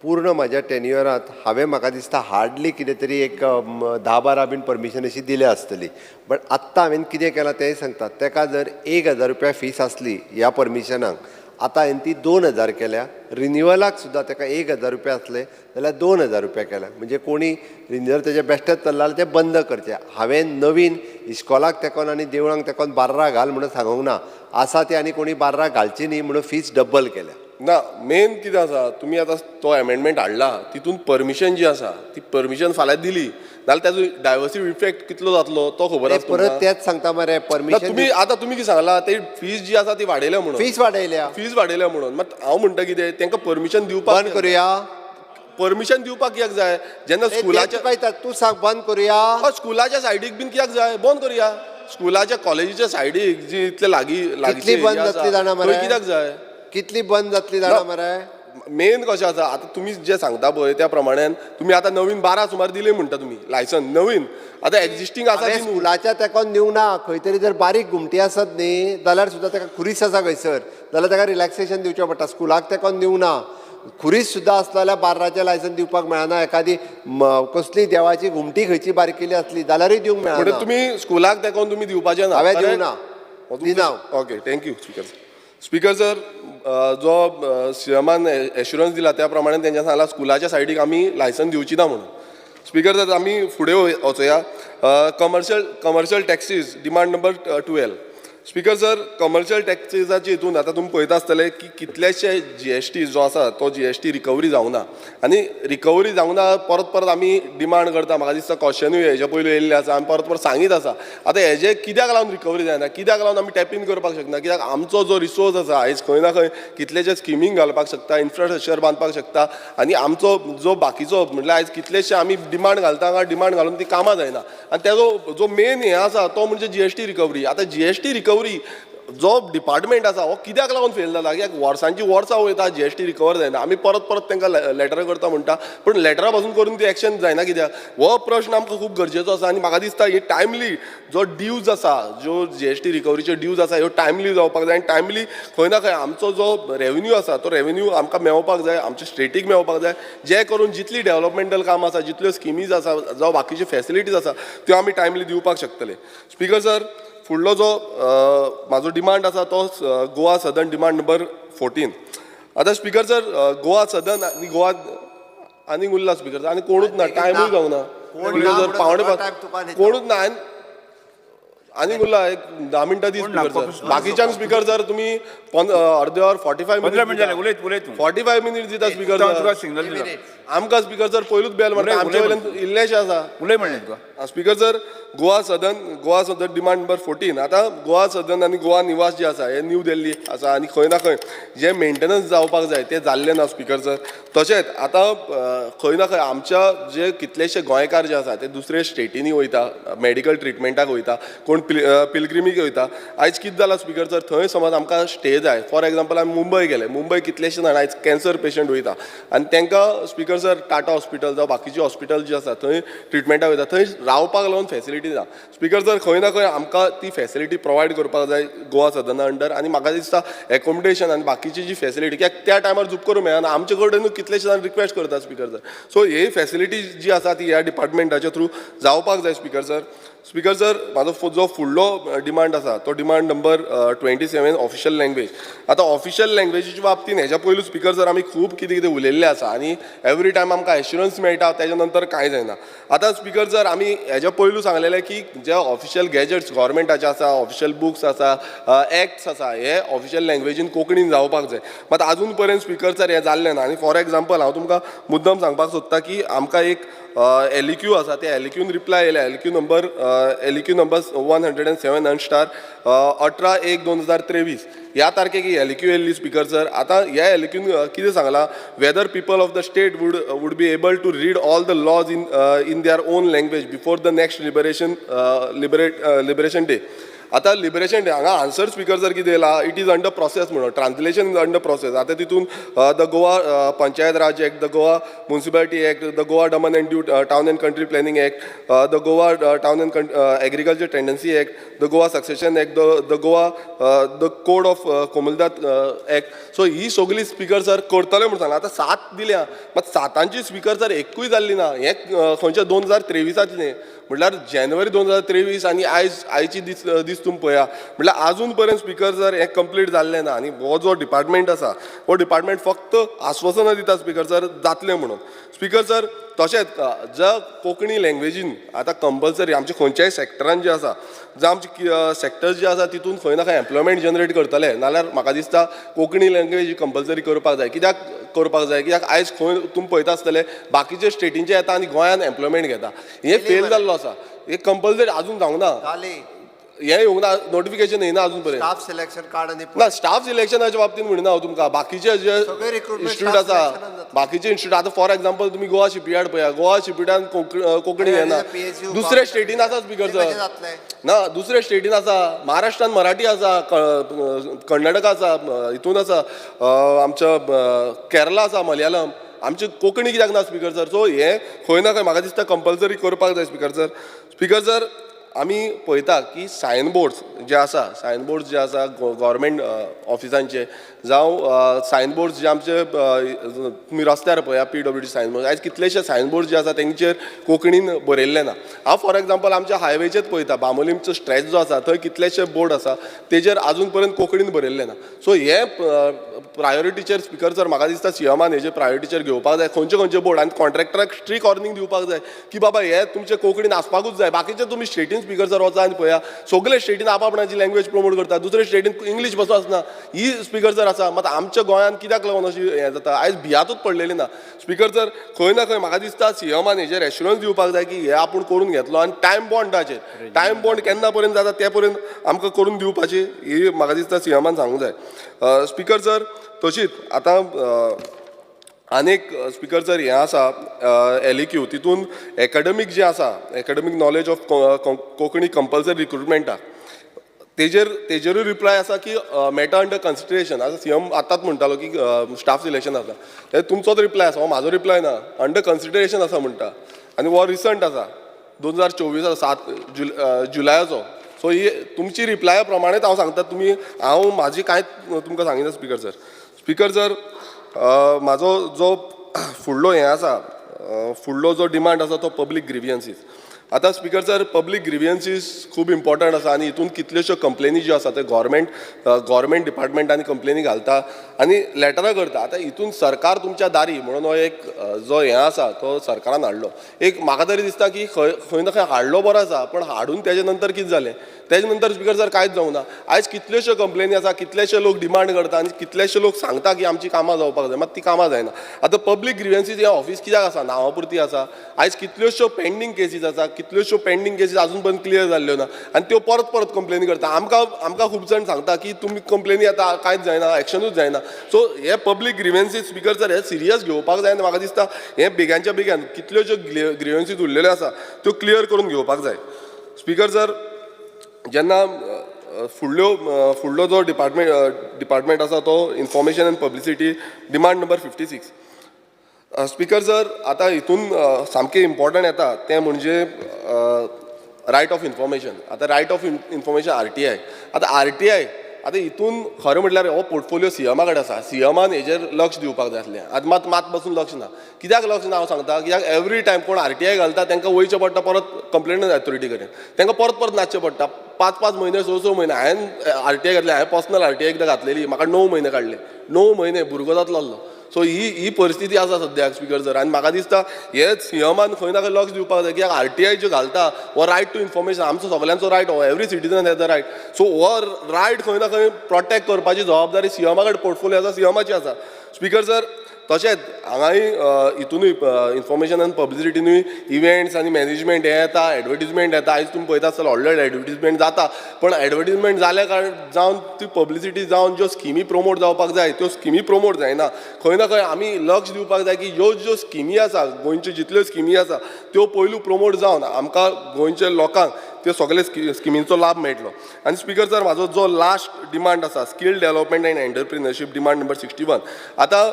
पूर्ण म्हाज्या टेन्युअरांत हांवें म्हाका दिसता हार्डली कितें तरी एक 10-12 बीन परमिशन अशी दिली आसतली बट आत्तां हांवें कितें केलां तेंय सांगता तेका जर 1000 रुपया फीस आसली ह्या परमिशनाक आतां हांवें ती 2000 केल्या. रिन्युअलाक सुद्दां तेका 1000 रुपया आसले जाल्यार 2000 रुपया केल्या. म्हणजे कोणी रिन्युअल तेजे बेश्टेच चल्ला जाल्यार तें बंद करचें. हांवें नवीन इस्कॉलाक तेकोन आनी देवळांक तेकोन बार्रां घाल म्हणून सांगूंक ना. आसा ती आनी कोणी बार्रां घालची न्ही म्हणून फीस डबल केल्या. ना मेन कितें आसा तुमी आतां तो एमेंडमेंट हाडला तितून परमिशन जी आसा ती परमिशन फाल्यां दिली नाल्यार ताजो डायवर्सिव इफेक्ट कितलो जातलो तो खबर आसा परत तेच सांगता मरे परमिशन तुमी कितें सांगला ते फीस जी आसा ती वाडयल्या म्हणून फीस वाडयल्या म्हणून मात हांव म्हणटा कितें तांकां परमिशन दिवपाक बंद करुया. परमिशन दिवपाक कित्याक जाय जेन्ना स्कुलाच्या तूं सांग बंद करुया. स्कुलाच्या सायडीक बीन कित्याक जाय बंद करुया. स्कुलाच्या कॉलेजीच्या सायडीक जी इतले लागीं बंद जातली जाणा मरे कित्याक जाय कितली बंद जातली जाणा मरे. मेन कशें आसा आतां तुमी जे सांगता पळय त्या प्रमाणें तुमी आतां नवीन 12 सुमार दिले म्हणटा तुमी लायसन नवीन आतां एक्झिस्टींग आसा ती स्कुलाच्या तेकोन दिवंक ना. खंय तरी जर बारीक घुमटी आसत न्ही जाल्यार सुद्दां तेका खुरीस आसा खंयसर जाल्यार तेका रिलॅक्सेशन दिवचें पडटा. स्कुलाक तेकोन दिवंक ना. खुरीस सुद्दां आसता जाल्यार बार्राचें लायसन दिवपाक मेळना. एखादी कसली देवाची घुमटी खंयची बारकेली आसली जाल्यारूय दिवंक मेळना. तुमी स्कुलाक तेकोन तुमी दिवपाचें ना. हांवें दिवंक ना. दिना. ओके थँक्यू स्पीकर सर जो सीएमान एश्युरन्स दिला त्या प्रमाणे तेंच्या सांगला स्कुलाच्या सायडीक आमी लायसन दिवची ना म्हणून. स्पीकर सर आमी फुडें वचुया. Commercial taxis demand number 12. Speaker sir commercial टॅक्सीसाचे हितून आतां तुमी पळयता आसतले की कितलेशे GST जो आसा तो GST रिकवरी जावंक ना आनी रिकवरी जावंक ना परत आमी डिमांड करता. म्हाका दिसता क्वेश्चनूय हेजे पयलीं येयल्ले आसा आमी परत सांगीत आसा. आतां हेजे कित्याक लागून रिकवरी जायना कित्याक लागून आमी टॅप इन करपाक शकना कित्याक आमचो जो रिसोर्स आसा आयज खंय ना खंय कितलेशे स्किमींग घालपाक शकता इन्फ्रास्ट्रक्चर बांदपाक शकता आनी आमचो जो बाकीचो म्हणल्यार आयज कितलेशे आमी डिमांड घालता हांगा डिमांड घालून ती कामां जायना आनी तेजो जो मेन हें आसा तो म्हणजे GST रिकवरी. आतां GST रिकवरी जो डिपार्टमेंट आसा हो कित्याक लागून फेल जाला कित्याक वर्सांची वर्सां वयता GST रिकवर जायना. आमी परत तांकां लेटर करता म्हणटा पूण लेटरा पासून करून ती एक्शन जायना कित्याक हो प्रश्न आमकां खूब गरजेचो आसा. आनी म्हाका दिसता ही टायमली जो ड्यूज आसा ज्यो GST रिकवरीचे ड्यूज आसा ह्यो टायमली जावपाक जाय आनी टायमली खंय ना खंय आमचो जो रेवन्यू आसा तो रेवन्यू आमकां मेळपाक जाय आमच्या स्टेटीक मेळपाक जाय जे करून जितली डेव्हलपमेंटल काम आसा जितल्यो स्किमीज आसा जावं बाकीच्यो फॅसिलिटीज आसा त्यो आमी टायमली दिवपाक शकतले. स्पीकर सर फुडलो जो म्हाजो डिमांड आसा तो गोवा सदन डिमांड नंबर 14. आतां स्पीकर सर गोवा सदन आनी गोवा आनीक उरला स्पीकर आनी कोणूच ना टायमूय जावंक ना सर पावणे कोणूच ना आनीक उरला एक 10 मिनटां दी स्पीकर सर. बाकीच्यान स्पीकर सर तुमी अर्दे वर 45 मिनिट 45 मिनिट दिता स्पीकर सर. आमकां स्पीकर सर पयलूच बेल म्हणटा आमचे वयल्यान इल्लेशें आसा. स्पीकर सर गोवा सदन डिमांड नंबर 14. आतां गोवा सदन आनी गोवा निवास जे आसा हे न्यू दिल्ली आसा आनी खंय ना खंय जे मेंटेनन्स जावपाक जाय ते जाल्ले ना स्पिकर सर. तशेंच आतां खंय ना खंय आमच्या जे कितलेशे गोंयकार जे आसा ते दुसरे स्टेटींनी वयता मेडिकल ट्रिटमेंटाक वयता, कोण पिलग्रिमीक वयता. आयज कितें जालां स्पिकर सर, थंय समज आमकां स्टे जाय, फॉर एग्जाम्पल आमी मुंबय गेले, मुंबय कितलेशे जाण आयज कॅन्सर पेशंट वयता आनी तांकां स्पिकर सर टाटा हॉस्पिटल जावं बाकीची हॉस्पिटल जी आसा थंय ट्रिटमेंटाक वयता, थंय रावपाक लागून फेसिलिटी ना. स्पिकर सर खंय ना खंय आमकां ती फेसिलिटी प्रोवायड करपाक जाय गोवा सदना अंडर, आनी म्हाका दिसता एकोमोडेशन आनी बाकीची जी फेसिलिटी कित्याक त्या टायमार झूप करूं मेळना, आमचे कडेनूच कितलेशे जाण रिक्वेस्ट करता स्पिकर सर. सो ही फेसिलिटी जी आसा ती ह्या डिपार्टमेंटाच्या थ्रू जावपाक जाय स्पिकर सर. स्पिकर सर, म्हाजो जो फुडलो डिमांड आसा तो डिमांड नंबर 27 ऑफिशियल लँग्वेज. आतां ऑफिशियल लँग्वेजीच्या बाबतींत हेच्या पयलू स्पिकर सर आमी खूब कितें कितें उलयल्लें आसा आनी एवरी टायम आमकां एश्युरन्स मेळटा, तेज्या नंतर कांय जायना. आतां स्पिकर सर आमी हेच्या पयलू सांगलेलें की जे ऑफिशियल गॅजेट्स गव्हर्मेंटाचे आसा, ऑफिशियल बुक्स आसा, एक्ट्स आसा, हे ऑफिशियल लँग्वेजीन कोंकणीन जावपाक जाय. मात आजून पर्यंत स्पिकर सर हें जाल्लें ना. आनी फॉर एग्जाम्पल हांव तुमकां मुद्दम सांगपाक सोदता की आमकां एक LEQ आसा, त्या LEQन रिप्लाय येयला, LEQ नंबर 107 * 18/1/2023 ह्या तारखेक ही LEQ येयल्ली स्पिकर सर. आतां ह्या LEQन कितें सांगलां, whether people of the state would be able to read all the laws in their own language before the next liberation day. आतां लिबरेशन डे हांगा आन्सर स्पिकर सर कितें येयला, इट इज अंडर प्रोसेस म्हणून, translation is under process. आतां तितून the Goa panchayat Raj act, the Goa municipality act, the Goa Daman and Diu town and country planning act, the Goa town and agriculture tenancy act, the Goa succession act, the Goa the code of कोमुलदाद act. So ही सगळी speaker sir करतले म्हणून सांगला. आतां 7 दिल्या, मात 7 स्पिकर सर एकूय जाल्ली ना. हें खंयच्या 2023 म्हटल्यार जानेवारी 2023 आनी आयची दीस तुमी पळया, म्हटल्यार आजून पर्यंत स्पिकर सर हें कंप्लीट जाल्लें ना. आनी हो जो डिपार्टमेंट आसा हो डिपार्टमेंट फक्त आश्वासनां दिता स्पिकर सर जातलें म्हणून. स्पिकर सर तशेंच ज्या कोंकणी लँग्वेजीन आतां कंपल्सरी आमच्या खंयच्याय सेक्टरान जे आसा, जे आमचे सेक्टर्स जे आसा तितून खंय ना खंय एम्प्लॉयमेंट जनरेट करतले, नाल्यार म्हाका दिसता कोंकणी लँग्वेज कंपल्सरी करपाक जाय. कित्याक करपाक जाय, कित्याक आयज खंय तुमी पळयता आसतले बाकीचे स्टेटींचे येता आनी गोंयान एम्प्लॉयमेंट घेता. हें फेल जाल्लो आसा. हे कंपल्सरी आजून जावंक ना, हें येवंक ना, नोटिफिकेशन येयना आजून पर्यंत. स्टाफ सिलेक्शन कार्ड आनी ना, स्टाफ सिलेक्शनाच्या बाबतींत म्हणना हांव तुमकां. बाकीचे जे इन्स्टिट्यूट आसा, बाकीचे इन्स्टिट्यूट आतां फॉर एग्जाम्पल तुमी गोवा शिपयार्ड पळया, गोवा शिपयार्डान कोंकणी येना. दुसऱ्या स्टेटीन आसा स्पिकर सर, ना दुसऱ्या स्टेटीन आसा, महाराष्ट्रान मराठी आसा, कर्नाटका आसा, हितून आसा आमच्या केरला आसा मलयालम, आमची कोंकणी कित्याक ना स्पिकर सर. सो हें खंय ना खंय म्हाका दिसता कंपल्सरी करपाक जाय स्पिकर सर. स्पिकर सर आमी पळयता की सायन बोर्ड्स जे आसा गव्हर्मेंट ऑफिसांचे, जावं सायन बोर्ड्स जे आमचे तुमी रस्त्यार पळया PWD सायन बोर्ड, आयज कितलेशे सायन बोर्ड जे आसा तेंचेर कोंकणीन बरयल्ले ना. हांव फॉर एग्जाम्पल आमच्या हायवेचेच पळयता, बांबोलीमचो स्ट्रेच जो आसा थंय कितलेशे बोर्ड आसा तेजेर आजून पर्यंत कोंकणीन बरयल्ले ना. सो हे प्रायोरिटीचेर स्पिकर सर म्हाका दिसता CMान हेजे प्रायोरिटीचेर घेवपाक जाय. खंयचे बोर्ड आनी कॉन्ट्रॅक्टराक स्ट्रीक वॉर्निंग दिवपाक जाय की बाबा हे तुमचे कोंकणीन आसपाकूच जाय. बाकीचे तुमी स्टेटीन स्पिकर सर वचा आनी पळया, सगळे स्टेटीन आपणाची लँग्वेज प्रमोट करता, दुसरे स्टेटीन इंग्लीश बसो आसना. ही स्पिकर सर आसा, मात आमच्या गोंयान कित्याक लागून अशी हें जाता, आयज भियातूच पडलेली ना. स्पिकर सर खंय ना खंय म्हाका दिसता CMान हेजेर एश्युरन्स दिवपाक जाय की हे आपूण करून घेतलो आनी टायम बॉन्ड केन्ना पर्यंत जाता ते पर्यंत आमकां करून दिवपाची ही म्हाका दिसता CMान सांगूंक जाय. स्पिकर सर तशीच आतां आनीक स्पिकर सर हें आसा LEQ, तितून एकाडेमीक जे आसा, academic knowledge of Konkani compulsory रिक्रुटमेंटाक तेजेरूय रिप्लाय आसा की मेटा अंडर कन्सिडरेशन. आतां CM आतांच म्हणटालो की स्टाफ सिलेक्शन आसा, हे तुमचोच रिप्लाय आसा, हो म्हाजो रिप्लाय ना, अंडर कन्सिडरेशन आसा म्हणटा. आनी हो रिसंट आसा 2024 7 जुलयाचो. सो ही तुमची रिप्लाया प्रमाणेच हांव सांगता, हांव म्हाजी कांयच तुमकां सांगिना स्पिकर सर. स्पिकर सर म्हाजो जो फुडलो हें आसा, फुडलो जो डिमांड आसा तो पब्लीक ग्रिवियन्सीस. आतां स्पिकर सर पब्लीक ग्रिवियन्सीस खूब इम्पॉर्टंट आसा आनी हितून कितल्योश्यो कंप्लेनी ज्यो आसा ते गव्हर्मेंट डिपार्टमेंटांनी कंप्लेनी घालता आनी लेटरां करता. आतां हितून सरकार तुमच्या दारी म्हणून हो एक जो हें आसा तो सरकारान हाडलो. एक म्हाका तरी दिसता की खंय ना खंय हाडलो बरो आसा, पण हाडून तेजे नंतर कितें जालें, तेजे नंतर स्पिकर सर कांयच जावंक ना. आयज कितल्योश्यो कंप्लेनी आसा, कितलेशे लोक डिमांड करता आनी कितलेशे लोक सांगता की आमची कामां जावपाक जाय, मात ती कामां जायना. आतां पब्लीक ग्रिवियन्सीस हें ऑफीस कित्याक आसा, नांवा पुरती आसा. आयज कितल्योश्यो पेंडींग केसीस आसा, कितल्योश्यो पेंडींग केसीस अजून पण क्लियर जाल्ल्यो ना आनी त्यो परत परत कंप्लेनी करता आमकां खूब जाण सांगता की तुमी कंप्लेनी आतां कांयच जायना एक्शनूच जायना सो हे पब्लीक ग्रिव्हन्सीस स्पीकर सर हे सिरियस घेवपाक जाय आनी म्हाका दिसता हे बेग्यानच्या बेग्यान कितल्योश्यो ग्रिव्हन्सीस उरलेल्यो आसा त्यो क्लियर करून घेवपाक जाय स्पीकर सर जेन्ना फुडलो जो डिपार्टमेंट आसा तो information and publicity demand number 56 speaker sir आतां हितून सामकें इम्पॉर्टंट येता तें म्हणजे रायट ऑफ इन्फॉर्मेशन आतां रायट ऑफ इन्फॉर्मेशन RTI आतां RTI आतां हितून खरें म्हटल्यार हो पोर्टफोलियो सीएमा कडेन आसा सीएमान हेजेर लक्ष दिवपाक जाय आसलें आतां मात पासून लक्ष ना कित्याक लक्ष ना हांव सांगता कित्याक एवरी टायम कोण RTI घालता तांकां वयचें पडटा परत कंप्लेंट अथॉरिटी कडेन तांकां परत नाचचें पडटा 5 म्हयने 6 म्हयने हांवें RTI घातली हांवें पर्सनल RTI एकदां घातलेली म्हाका 9 म्हयने काडले 9 म्हयने भुरगो जातलो आसलो सो ही परिस्थिती आसा सद्याक स्पीकर सर आनी म्हाका दिसता हे सीएमान खंय ना खंय लक्ष दिवपाक जाय कित्याक RTI ज्यो घालता हो रायट टू इन्फॉर्मेशन आमचो सगळ्यांचो रायट हो every citizen has the right so हो रायट खंय ना खंय प्रोटेक्ट करपाची जबाबदारी सीएमा कडेन पोर्टफोलियो आसा सीएमाची आसा स्पीकर सर तशेंच हांगाय हितूनूय इन्फॉर्मेशन आनी पब्लिसिटीनूय इव्हेंट्स आनी मॅनेजमेंट हे येता एडवर्टिजमेंट येता आयज तुमी पळयता आसतलो व्हडले एडवर्टिजमेंट जाता पण एडवर्टिजमेंट जाल्या कारण जावन ती पब्लिसिटी जावन ज्यो स्किमी प्रमोट जावपाक जाय त्यो स्किमी प्रमोट जायना खंय ना खंय आमी लक्ष दिवपाक जाय की ज्यो स्किमी आसा गोंयच्यो जितल्यो स्किमी आसा त्यो पयलू प्रमोट जावन आमकां गोंयच्या लोकांक त्यो सगळे स्किमींचो लाभ मेळटलो आनी स्पीकर सर म्हाजो जो लास्ट डिमांड आसा skill development and entrepreneurship demand number 61 आतां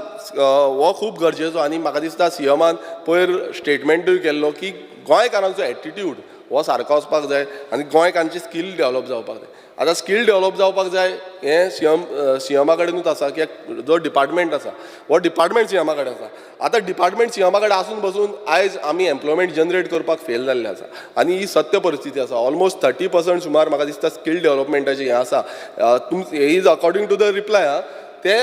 हो खूब गरजेचो आनी म्हाका दिसता सीएमान पयर स्टेटमेंटूय केल्लो की गोंयकारांचो एटिट्यूड हो सारको वचपाक जाय आनी गोंयकारांची स्कील डेव्हलप जावपाक जाय आतां स्कील डेव्हलप जावपाक जाय हें सीएमा कडेनूच आसा कित्याक जो डिपार्टमेंट आसा हो डिपार्टमेंट सीएमा कडेन आसा आतां डिपार्टमेंट सीएमा कडेन आसून बसून आयज आमी एम्प्लॉयमेंट जनरेट करपाक फेल जाल्ले आसा आनी ही सत्य परिस्थिती आसा ऑलमोस्ट 30% सुमार म्हाका दिसता स्कील डेव्हलपमेंटाचें हें आसा हे is according to the reply ते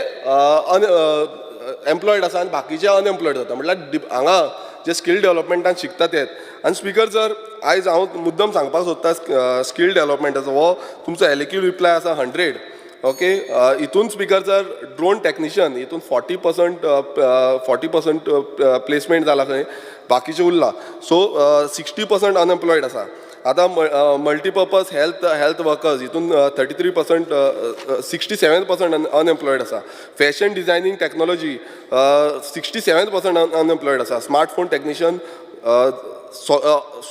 एम्प्लॉयड आसा आनी बाकीचे अनएम्प्लॉयड जाता म्हटल्यार हांगा जे स्कील डेव्हलपमेंटान शिकता तेच आनी स्पीकर सर आयज हांव मुद्दम सांगपाक सोदता स्कील डेव्हलपमेंटाचो हो तुमचो एलिक्यू रिप्लाय आसा 100 ओके हितून स्पीकर सर ड्रोन टेक्निशियन हितून 40% प्लेसमेंट जाला खंय बाकीचे उरला सो 60% अनएम्प्लॉयड आसा आतां मल्टीपर्पज हेल्थ वर्कर्स हितून 33% 67% अनएम्प्लॉयड आसा फॅशन डिझायनींग टेक्नॉलॉजी 67% अनएम्प्लॉयड आसा स्मार्टफोन टेक्निशियन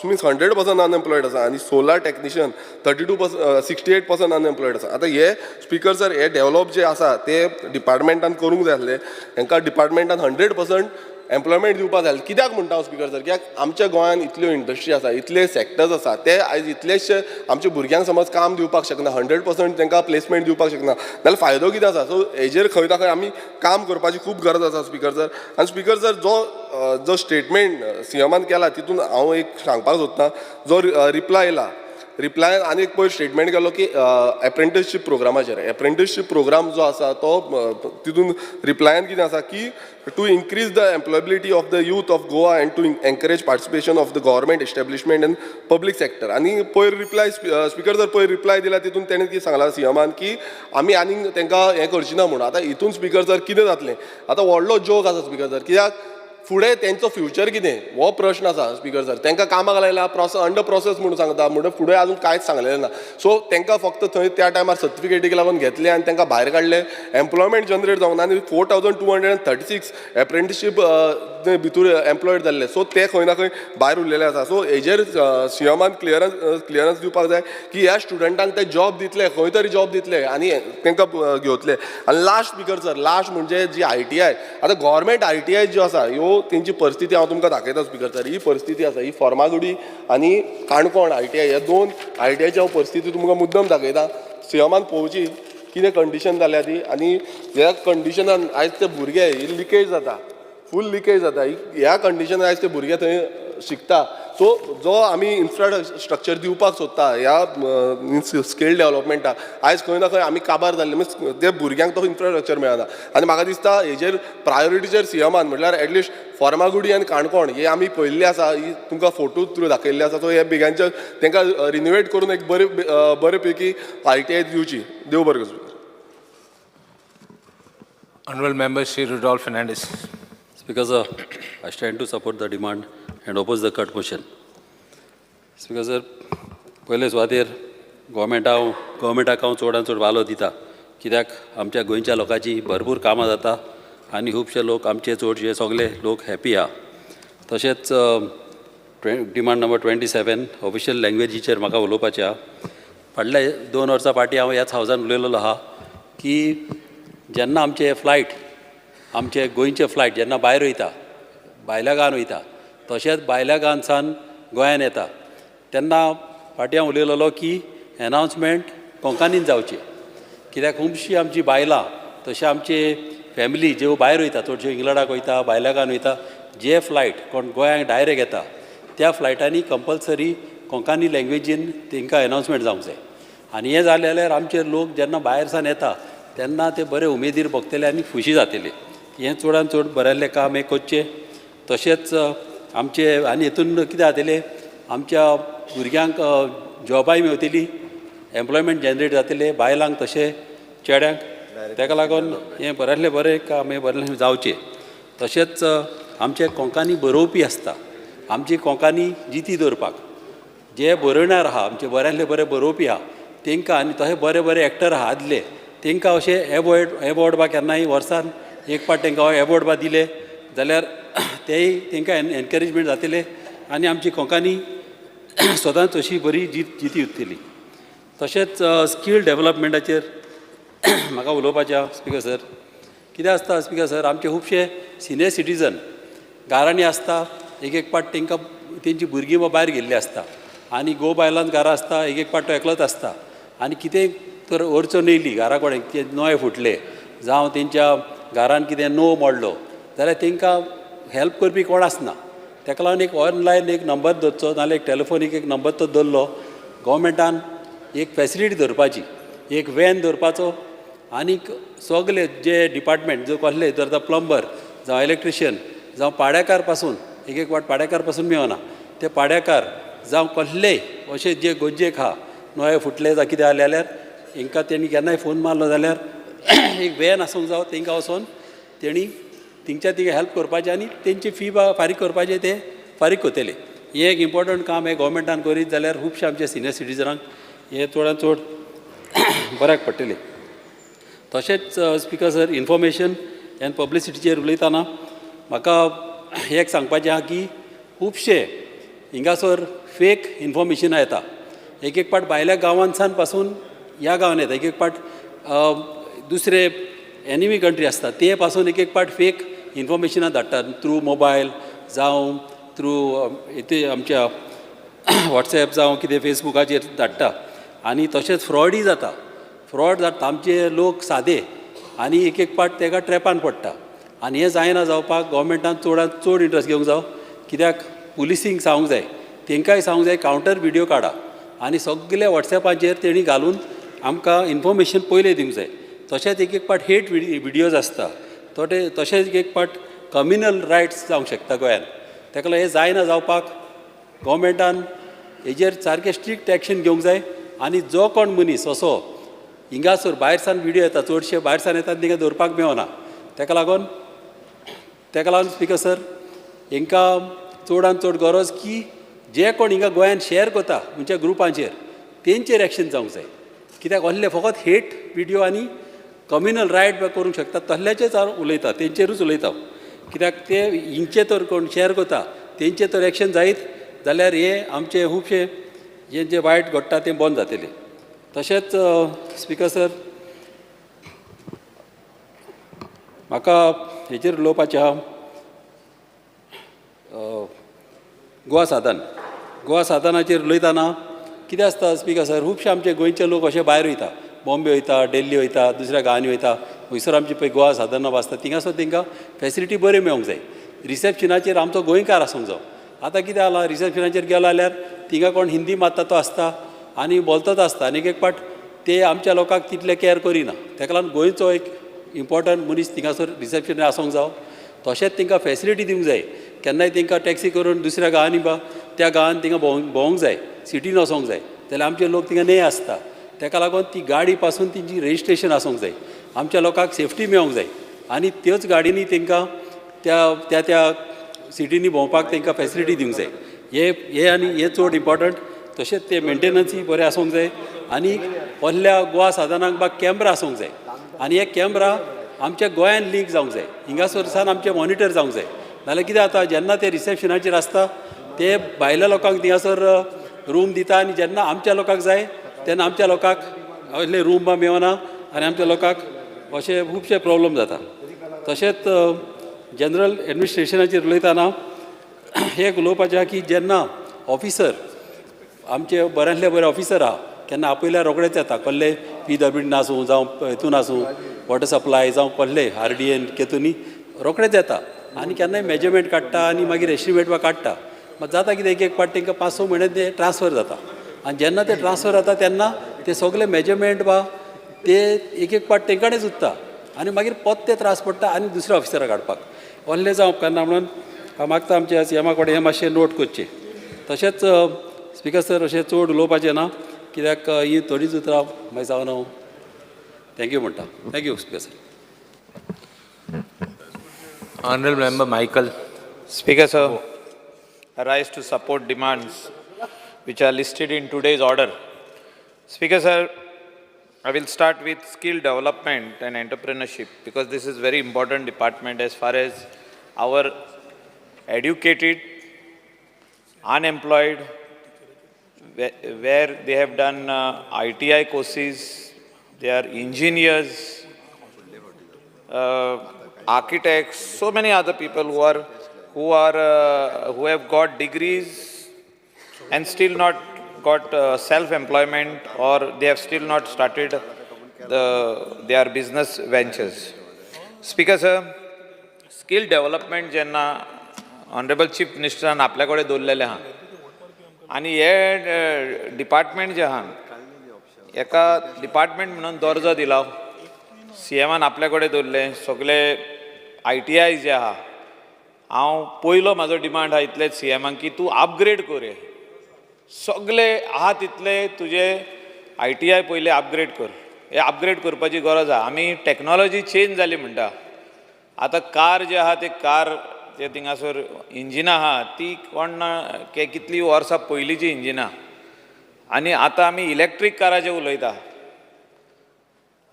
मीन्स 100% अनएम्प्लॉयड आसा आनी सोलार टेक्निशियन 68% अनएम्प्लॉयड आसा आतां हे स्पीकर सर हे डेव्हलप जे आसा ते डिपार्टमेंटान करूंक जाय आसले हांकां डिपार्टमेंटान 100% एम्प्लॉयमेंट दिवपाक जाय कित्याक म्हणटा हांव स्पीकर सर कित्याक आमच्या गोंयांत इतल्यो इंडस्ट्री आसा इतले सॅक्टर्स आसा ते आयज इतलेशे आमच्या भुरग्यांक समज काम दिवपाक शकना 100% तांकां प्लेसमेंट दिवपाक शकना जाल्यार फायदो कितें आसा सो हेजेर खंय ना खंय आमी काम करपाची खूब गरज आसा स्पीकर सर आनी स्पीकर सर जो स्टेटमेंट सीएमान केला तितून हांव एक सांगपाक सोदतां जो रिप्लाय येयला रिप्लायन आनी एक पयर स्टेटमेंट केलो की एप्रेंटिसशीप प्रोग्रामाचेर एप्रेंटिसशीप प्रोग्राम जो आसा तो तितून रिप्लायन कितें आसा की to increase the employability of the youth of Goa and to encourage participation of the government establishment in public sector आनी पयर रिप्लाय स्पीकर जर पयर रिप्लाय दिला तितून तेणें कितें सांगलां सीएमान की आमी आनीक तांकां हें करची ना म्हणून आतां हितून स्पीकर जर कितें जातलें आतां व्हडलो जोक आसा स्पीकर जर कित्याक फुडें तेंचो फ्युचर कितें हो प्रश्न आसा स्पीकर सर तांकां कामाक लायला अंडर प्रोसेस म्हणून सांगता म्हणून फुडें आजून कांयच सांगलेलें ना सो तांकां फक्त थंय त्या टायमार सर्टिफिकेटीक लागून घेतले आनी तांकां भायर काडले एम्प्लॉयमेंट जनरेट जावना आनी 4236 एप्रेंटिसशीप भितर एम्प्लॉयड जाल्ले सो ते खंय ना खंय भायर उरलेले आसा सो हेजेर सीएमान क्लियरन्स दिवपाक जाय की ह्या स्टुडंटांक ते जॉब दितले खंय तरी जॉब दितले आनी तांकां घेतले आनी लास्ट स्पीकर सर लास्ट म्हणजे जी ITI आतां गव्हर्मेंट ITI ज्यो आसा ह्यो तेंची परिस्थिती हांव तुमकां दाखयता स्पीकर सर ही परिस्थिती आसा ही फर्मागुडी आनी काणकोण ITI ह्या दोन ITIची हांव परिस्थिती तुमकां मुद्दम दाखयता सीएमान पळोवची कितें कंडिशन जाल्या ती आनी ह्या कंडिशनान आयज ते भुरगे ही लिकेज जाता फूल लिकेज जाता ह्या कंडिशनान आयज ते भुरगे थंय शिकता सो जो आमी इन्फ्रास्ट्रक्चर दिवपाक सोदता ह्या स्कील डेव्हलपमेंटाक आयज खंय ना खंय आमी काबार जाल्ले मिन्स ते भुरग्यांक तो इन्फ्रास्ट्रक्चर मेळना आनी म्हाका दिसता हेजेर प्रायोरिटीचेर सीएमान म्हटल्यार एटलिस्ट फर्मागुडी आनी काणकोण हे आमी पळयल्ले आसा ही तुमकां फोटो थ्रू दाखयल्ले आसा सो हे बेगांच्या तांकां रिनोवेट करून एक बरे पैकी ITI दिवची देव बरें करूं Honorable Member Shri Rudolph Fernandez. Because I stand to support the demand and oppose the cut motion. Speaker sir, पयले सुवातेर गव्हर्मेंटाक हांव चडांत चड वालो दिता, कित्याक आमच्या गोंयच्या लोकांची भरपूर कामां जाता आनी खुबशे लोक आमचे चडशे सगळे लोक हॅपी आहा. तशेंच डिमांड नंबर 27 ऑफिशियल लँग्वेजीचेर म्हाका उलोवपाचें आहा. फाटल्या 2 वर्सां फाटीं हांव ह्याच हावजान उलयलोलो आहा की जेन्ना आमचे गोंयचे फ्लायट जेन्ना भायर वयता, भायल्या गांवांत वयता, तशेंच भायल्या गांवांसान गोंयांत येता, तेन्ना फाटीं हांव उलयलोलो की एनावन्समेंट कोंकणीन जावचें, कित्याक खुबशीं आमची बायलां तशें आमचे फॅमिली ज्यो भायर वयता, चडश्यो इंग्लंडाक वयता, भायल्या गांवांत वयता, जे फ्लायट कोण गोंयांक डायरेक्ट येता त्या फ्लायटांनी कंपल्सरी कोंकणी लँग्वेजीन तांकां एनावन्समेंट जावंक जाय. आनी हें जालें जाल्यार आमचे लोक जेन्ना भायर सावन येता तेन्ना ते बरे उमेदीर भोगतले आनी खुशी जातले. हें चडांत चड बरयल्लें काम हें करचें. तशेंच आमचे आनी हेतून कितें जातलें, आमच्या भुरग्यांक जॉबाय मेवतली, एम्प्लॉयमेंट जनरेट जातलें, बायलांक तशें चेड्यांक. ताका लागून हें बरयल्लें बरें काम हें बरयल्लें जावचें. तशेंच आमचे कोंकणी बरोवपी आसता, आमची कोंकणी जिती दवरपाक जे बरोवणार आहा, आमचे बऱ्यांतले बरे बरोवपी आहा तांकां, आनी तशे बरे बरे एक्टर आहा आदले तांकां अशें एवॉर्ड बा केन्नाय वर्सान एक पाट तांकां एवॉर्ड बा दिले जाल्यार तेय तांकां एनकरेजमेंट जातले आनी आमची कोंकणी स्वताच अशी बरी जिती उरतली. तशेंच स्कील डेवलपमेंटाचेर म्हाका उलोवपाचें आहा स्पिकर सर. कितें आसता स्पिकर सर, आमचे खुबशे सिनियर सिटीजन घरांनी आसता, एक पाट तांकां तेंची भुरगीं भायर गेल्लीं आसता आनी बायलांत घरां आसता, एक पाट तो एकलोच आसता आनी कितें तर अडचण येयली घरा कडेन, कितें नोय फुटले जावं तेंच्या घरान कितें नो मोडलो जाल्यार तांकां हेल्प करपी कोण आसना. ताका लागून एक ऑनलायन एक नंबर दवरचो, नाजाल्यार एक टॅलिफोनीक एक नंबर तो दवरलो. गव्हर्मेंटान एक फॅसिलिटी दवरपाची, एक वॅन दवरपाचो आनीक सगळे जे डिपार्टमेंट जो कसले तर प्लंबर जावं इलेक्ट्रिशियन जावं पाड्याकार पासून एक वाट पाड्याकार पासून मेळना, ते पाड्याकार जावं कसलेय अशे जे गोज्जेक आहा, नोये फुटले जावं कितें जालें जाल्यार हांकां तेणी केन्नाय फोन मारलो जाल्यार एक वॅन आसूंक जावं तांकां वचोन तेणी थिंगच्या हेल्प करपाचें आनी तेंची फी फारीक करपाचें ते फारीक करतले. हें एक इम्पॉर्टंट काम हें गोवोरमेंटान करीत जाल्यार खुबशे आमचे सिनियर सिटीजनांक हें चडांत चड बऱ्याक पडटलें. तशेंच स्पिकर सर, इन्फॉर्मेशन एन्ड पब्लिसिटीचेर उलयतना म्हाका एक सांगपाचें आहा की खुबशे हिंगासर फेक इन्फॉर्मेशनां येता. एक पाट भायल्या गांवांसान पासून ह्या गांवांत येता, एक पाट दुसरे एनिमी कंट्री आसता ते पासून एक पाट फेक इन्फॉर्मेशनां धाडटात थ्रू मोबायल जावं थ्रू हेते आमच्या वॉट्सॅप जावं कितें फेसबुकाचेर धाडटा आनी तशेंच फ्रॉडय जाता. फ्रॉड जाता, आमचे लोक सादे आनी एक पाट ताका ट्रॅपान पडटा. आनी हें जायना जावपाक गव्हर्मेंटान चडांत चड इंट्रस्ट घेवंक जाय. कित्याक पुलिसींक सांगूंक जाय, तांकांय सांगूंक जाय कावंटर व्हिडियो काडा आनी सगळे वॉट्सॅपाचेर तेणी घालून आमकां इन्फॉर्मेशन पयलें दिवंक जाय. तशेंच एक पाट हेट व्हिडियोज आसता, तशेंच एक पाट कम्युनल रायट्स जावंक शकता गोंयांत. ताका लागून हें जायना जावपाक गव्हर्मेंटान हेजेर सारकें स्ट्रिक्ट एक्शन घेवंक जाय. आनी जो कोण मनीस असो हिंगासर भायर सावन व्हिडियो येता, चडशे भायर सावन येतात तांकां दवरपाक मेळना. ताका लागून स्पिकर सर, हांकां चडांत चड गरज की जे कोण हिंगा गोंयांत शेअर करता म्हणजे ग्रुपांचेर तेंचेर एक्शन जावंक जाय. कित्याक असले फकत हेट व्हिडियो आनी कम्युनल रायट करूंक शकता तसल्याचेच हांव उलयतां, तेंचेरूच उलयता. कित्याक ते हिंचे तर कोण शेअर करता तेंचे तर एक्शन जायत जाल्यार हे आमचे खुबशे जे वायट घडटा तें बंद जातलें. तशेंच स्पिकर सर, म्हाका हेचेर उलोवपाचें आहा गोवा साधनाचेर उलयतना कितें आसता स्पिकर सर, खुबशे आमचे गोंयचे लोक अशे भायर वयता, बॉम्बे वयता, दिल्ली वयता, दुसऱ्या गांवांनी वयता, थंयसर आमची पळय गोवा साधनां आसता थिंगासर तांकां फॅसिलिटी बऱ्यो मेळोंक जाय. रिसॅप्शनाचेर आमचो गोंयकार आसूंक जाय. आतां कितें जालां, रिसॅप्शनाचेर गेलो जाल्यार थिंगा कोण हिंदी मारता तो आसता आनी बोलतोच आसता आनी एक पाट ते आमच्या लोकांक तितले कॅर करिना. ताका लागून गोंयचो एक इम्पॉर्टंट मनीस थिंगासर रिसॅप्शनार आसूंक जाय. तशेंच तांकां फॅसिलिटी दिवंक जाय. केन्नाय तांकां टॅक्सी करून दुसऱ्या गांवांनी त्या गांवांत तिंगा भोंवंक जाय, सिटीन वचोंक जाय जाल्यार आमचे लोक थिंगा न्हय आसता. ताका लागून ती गाडी पासून तेंची रेजिस्ट्रेशन आसूंक जाय. आमच्या लोकांक सेफ्टी मेळोंक जाय आनी त्योच गाडींनी तांकां त्या सिटींनी भोंवपाक तांकां फॅसिलिटी दिवंक जाय. हे आनी हे चड इम्पॉर्टंट. तशेंच ते मेंटेनन्सूय बरें आसूंक जाय आनी व्हडल्या गोवा साधनांक बाग कॅमेरा आसूंक जाय आनी हे कॅमेरा आमच्या गोंयांत लिंक जावंक जाय हिंगासरसान आमचे मॉनिटर जावंक जाय नाल्यार कितें जाता जेन्ना ते रिसेप्शनाचेर आसता ते भायल्या लोकांक थिंगासर रूम दिता आनी जेन्ना आमच्या लोकांक जाय तेन्ना आमच्या लोकांक असले रूम मेळना आनी आमच्या लोकांक अशे खुबशे प्रॉब्लेम जाता तशेंच जनरल एडमिनिस्ट्रेशनाचेर उलयतना एक उलोवपाचें आहा की जेन्ना ऑफिसर आमचे बऱ्यांतले बरे ऑफिसर आहा केन्ना आपयल्यार रोखडेच येता कसले PWD आसूं जावं हितून आसूं वॉटर सप्लाय जावं कसले RDN केतुनी रोखडेच येता आनी केन्नाय मेजरमेंट काडटा आनी मागीर एस्टिमेट काडटा मात जाता कितें एक पाट तांकां 5-6 म्हयने ते ट्रान्सफर जाता आनी जेन्ना ते ट्रान्सफर जाता तेन्ना ते सगळे मेजरमेंट ते एक पाट तेंकाणेच उरता आनी मागीर परत ते त्रास पडटा आनी दुसऱ्या ऑफिसराक काडपाक व्हडलें जावं उपकारना म्हणून हांव मागता आमच्या CMA कडेन हें मातशें नोट करचें तशेंच स्पिकर सर अशें चड उलोवपाचें ना कित्याक ही थोडीच उतरां मागीर जावन हांव थँक्यू म्हणटा thank you speaker sir Honorable Member Michael. Speaker sir, I rise to support demands which are listed in today's order. Speaker sir, I will start with skill development and entrepreneurship because this is very important department as far as our educated, unemployed, where they have done ITI courses, they are engineers, architects, so many other people who have got degrees and still not got self-employment or they have still not started their business ventures. Speaker sir, skill development jenna Honorable Chief Minister आपल्या कडेन दवरलेले आहा आनी हे department जे आहा एका department म्हणून दर्जो दिला CMान आपल्या कडेन दवरले सगळे ITI जे आहा हांव पयलो म्हाजो डिमांड आहा इतलेच CMाक की तूं अपग्रेड कर सगळे आहा तितले तुजे ITI पयले अपग्रेड कर हे अपग्रेड करपाची गरज आहा आमी टॅक्नॉलॉजी चेंज जाली म्हणटा आतां कार जे आहा ते कार जे थिंगासर इंजिनां आहा ती कोण कितली वर्सां पयलींची इंजिनां आनी आतां आमी इलेक्ट्रीक काराचेर उलयता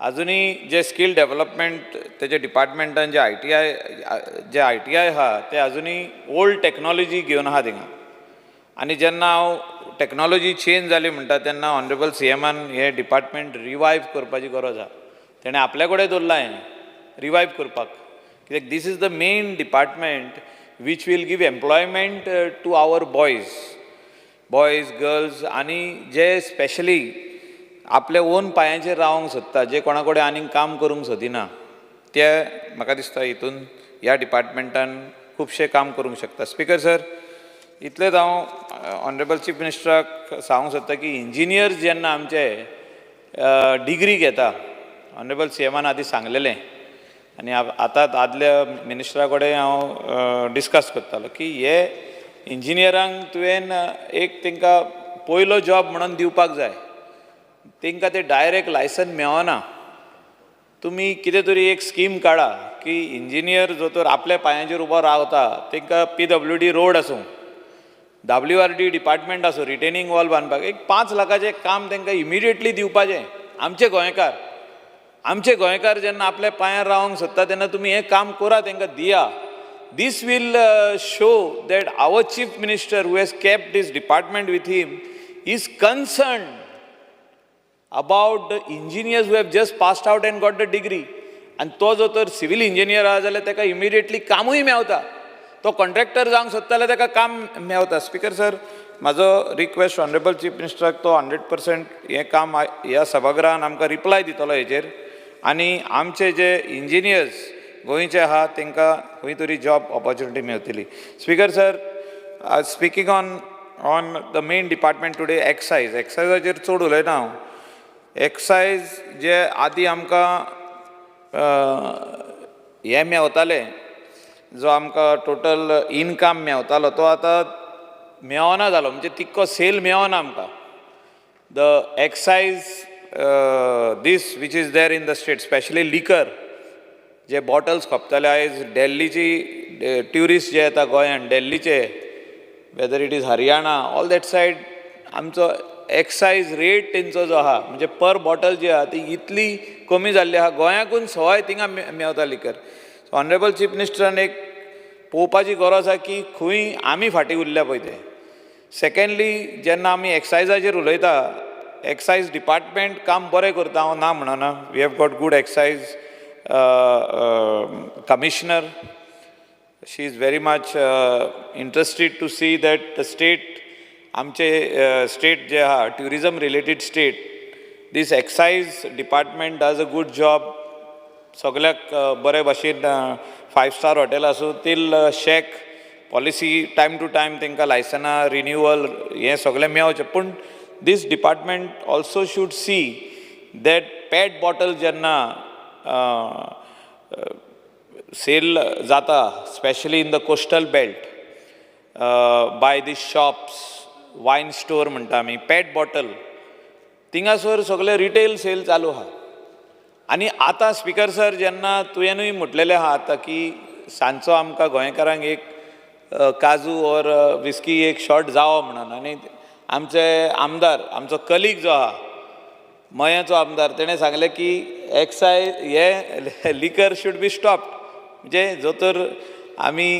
अजुनूय जे स्कील डेव्हलपमेंट तेजे डिपार्टमेंटान जे ITI आहा ते अजुनूय ओल्ड टॅक्नॉलॉजी घेवन आहा थिंगा आनी जेन्ना हांव टॅक्नॉलॉजी चेंज जाली म्हणटा तेन्ना ऑनरेबल CMान हे डिपार्टमेंट रिवायव करपाची गरज आहा तेणें आपल्या कडेन दवरला हें रिवायव करपाक कित्याक these is the main department which will give employment to our boys girls आनी जे स्पेशली आपले ओन पांयांचेर रावंक सोदता जे कोणा कडेन आनीक काम करूंक सोदिना ते म्हाका दिसता हितून ह्या डिपार्टमेंटान खुबशें काम करूंक शकता स्पिकर सर इतलेंच हांव ऑनरेबल चीफ मिनिस्टराक सांगूंक सोदता की इंजिनियर्स जेन्ना आमचे डिग्री घेता ऑनरेबल CMान आदी सांगलेलें आनी आतां आदल्या मिनिस्टरा कडेन हांव डिस्कस करतालो की हे इंजिनियरांक तुवें एक तांकां पयलो जॉब म्हणून दिवपाक जाय तांकां ते डायरेक्ट लायसन मेळना तुमी कितें तरी एक स्कीम काडा की इंजिनियर जो तर आपल्या पांयांचेर उबो रावता तांकां PWD रोड आसूं WRD डिपार्टमेंट आसूं रिटेनिंग वॉल बांदपाक एक 5 लाखाचें काम तांकां इमिडिएटली दिवपाचें आमचे गोंयकार जेन्ना आपल्या पांयार रावंक सोदता तेन्ना तुमी हें काम करा तांकां दिया this will show that our chief minister who has kept this department with him is concerned about the engineers who have just passed out and got the degree and तो जो तर सिव्हिल इंजिनियर आहा जाल्यार ताका immediately कामूय Mewat तो contractor जावंक सोदता जाल्यार ताका काम मेवता स्पिकर सर म्हाजो रिक्वेस्ट ऑनरेबल चीफ मिनिस्टराक तो 100% हें काम ह्या सभागृहान आमकां रिप्लाय दितलो हेजेर आनी आमचे जे इंजिनियर्स गोंयचे आहा तांकां खंय तरी जॉब ऑपॉर्च्युनिटी मेवतली speaker sir speaking on the main department today एक्सायजाचेर चड उलयना हांव एक्सायज जे आदी आमकां हे मेवताले जो आमकां टोटल इनकम मेवतालो तो आतां मेवना जालो म्हणजे तितको सेल मेवना आमकां the excise these which is there in the state specially liquor जे बॉटल्स खपताले आयज दिल्लीची ट्युरिस्ट जे येता गोंयान दिल्लीचे weather it is Haryana all that said आमचो एक्सायज रेट तेंचो जो आहा म्हणजे पर बॉटल जी आहा ती इतली कमी जाल्ली आहा गोंयाकून सवाय थिंगा मेवता लिकर. सो ऑनरेबल चीफ मिनिस्टरान एक पळोवपाची गरज आहा की खंय आमी फाटीं उरल्या पळय ते. सेकंडली जेन्ना आमी एक्सायजाचेर उलयता एक्सायज डिपार्टमेंट काम बरें करता हांव ना म्हणना. We have got good excise commissioner. She is very much interested to see that the state आमचे स्टेट जे आहा tourism related state this excise department does a good job. सगळ्याक बरे भाशेन 5 स्टार हॉटेल आसूं till shack policy time to time तांकां लायसनां renewal हें सगळें मेळचें. पूण this department also should see that PET bottle जेन्ना सेल जाता specially in the coastal belt bye this shops वायन store म्हणटा आमी पॅट बॉटल थिंगासर सगळे रिटेल सेल चालू आहा. आनी आतां स्पिकर सर जेन्ना तुवेंनूय म्हटलेलें आहा आतां की सांजचो आमकां गोंयकारांक एक काजू और विस्की एक शॉट जावो म्हणून. आनी आमचे आमदार आमचो कलीग जो आहा मयाचो आमदार तेणें सांगलें की एक्सायज हे लिकर शूड बी स्टॉप्ड. म्हणजे जो तर आमी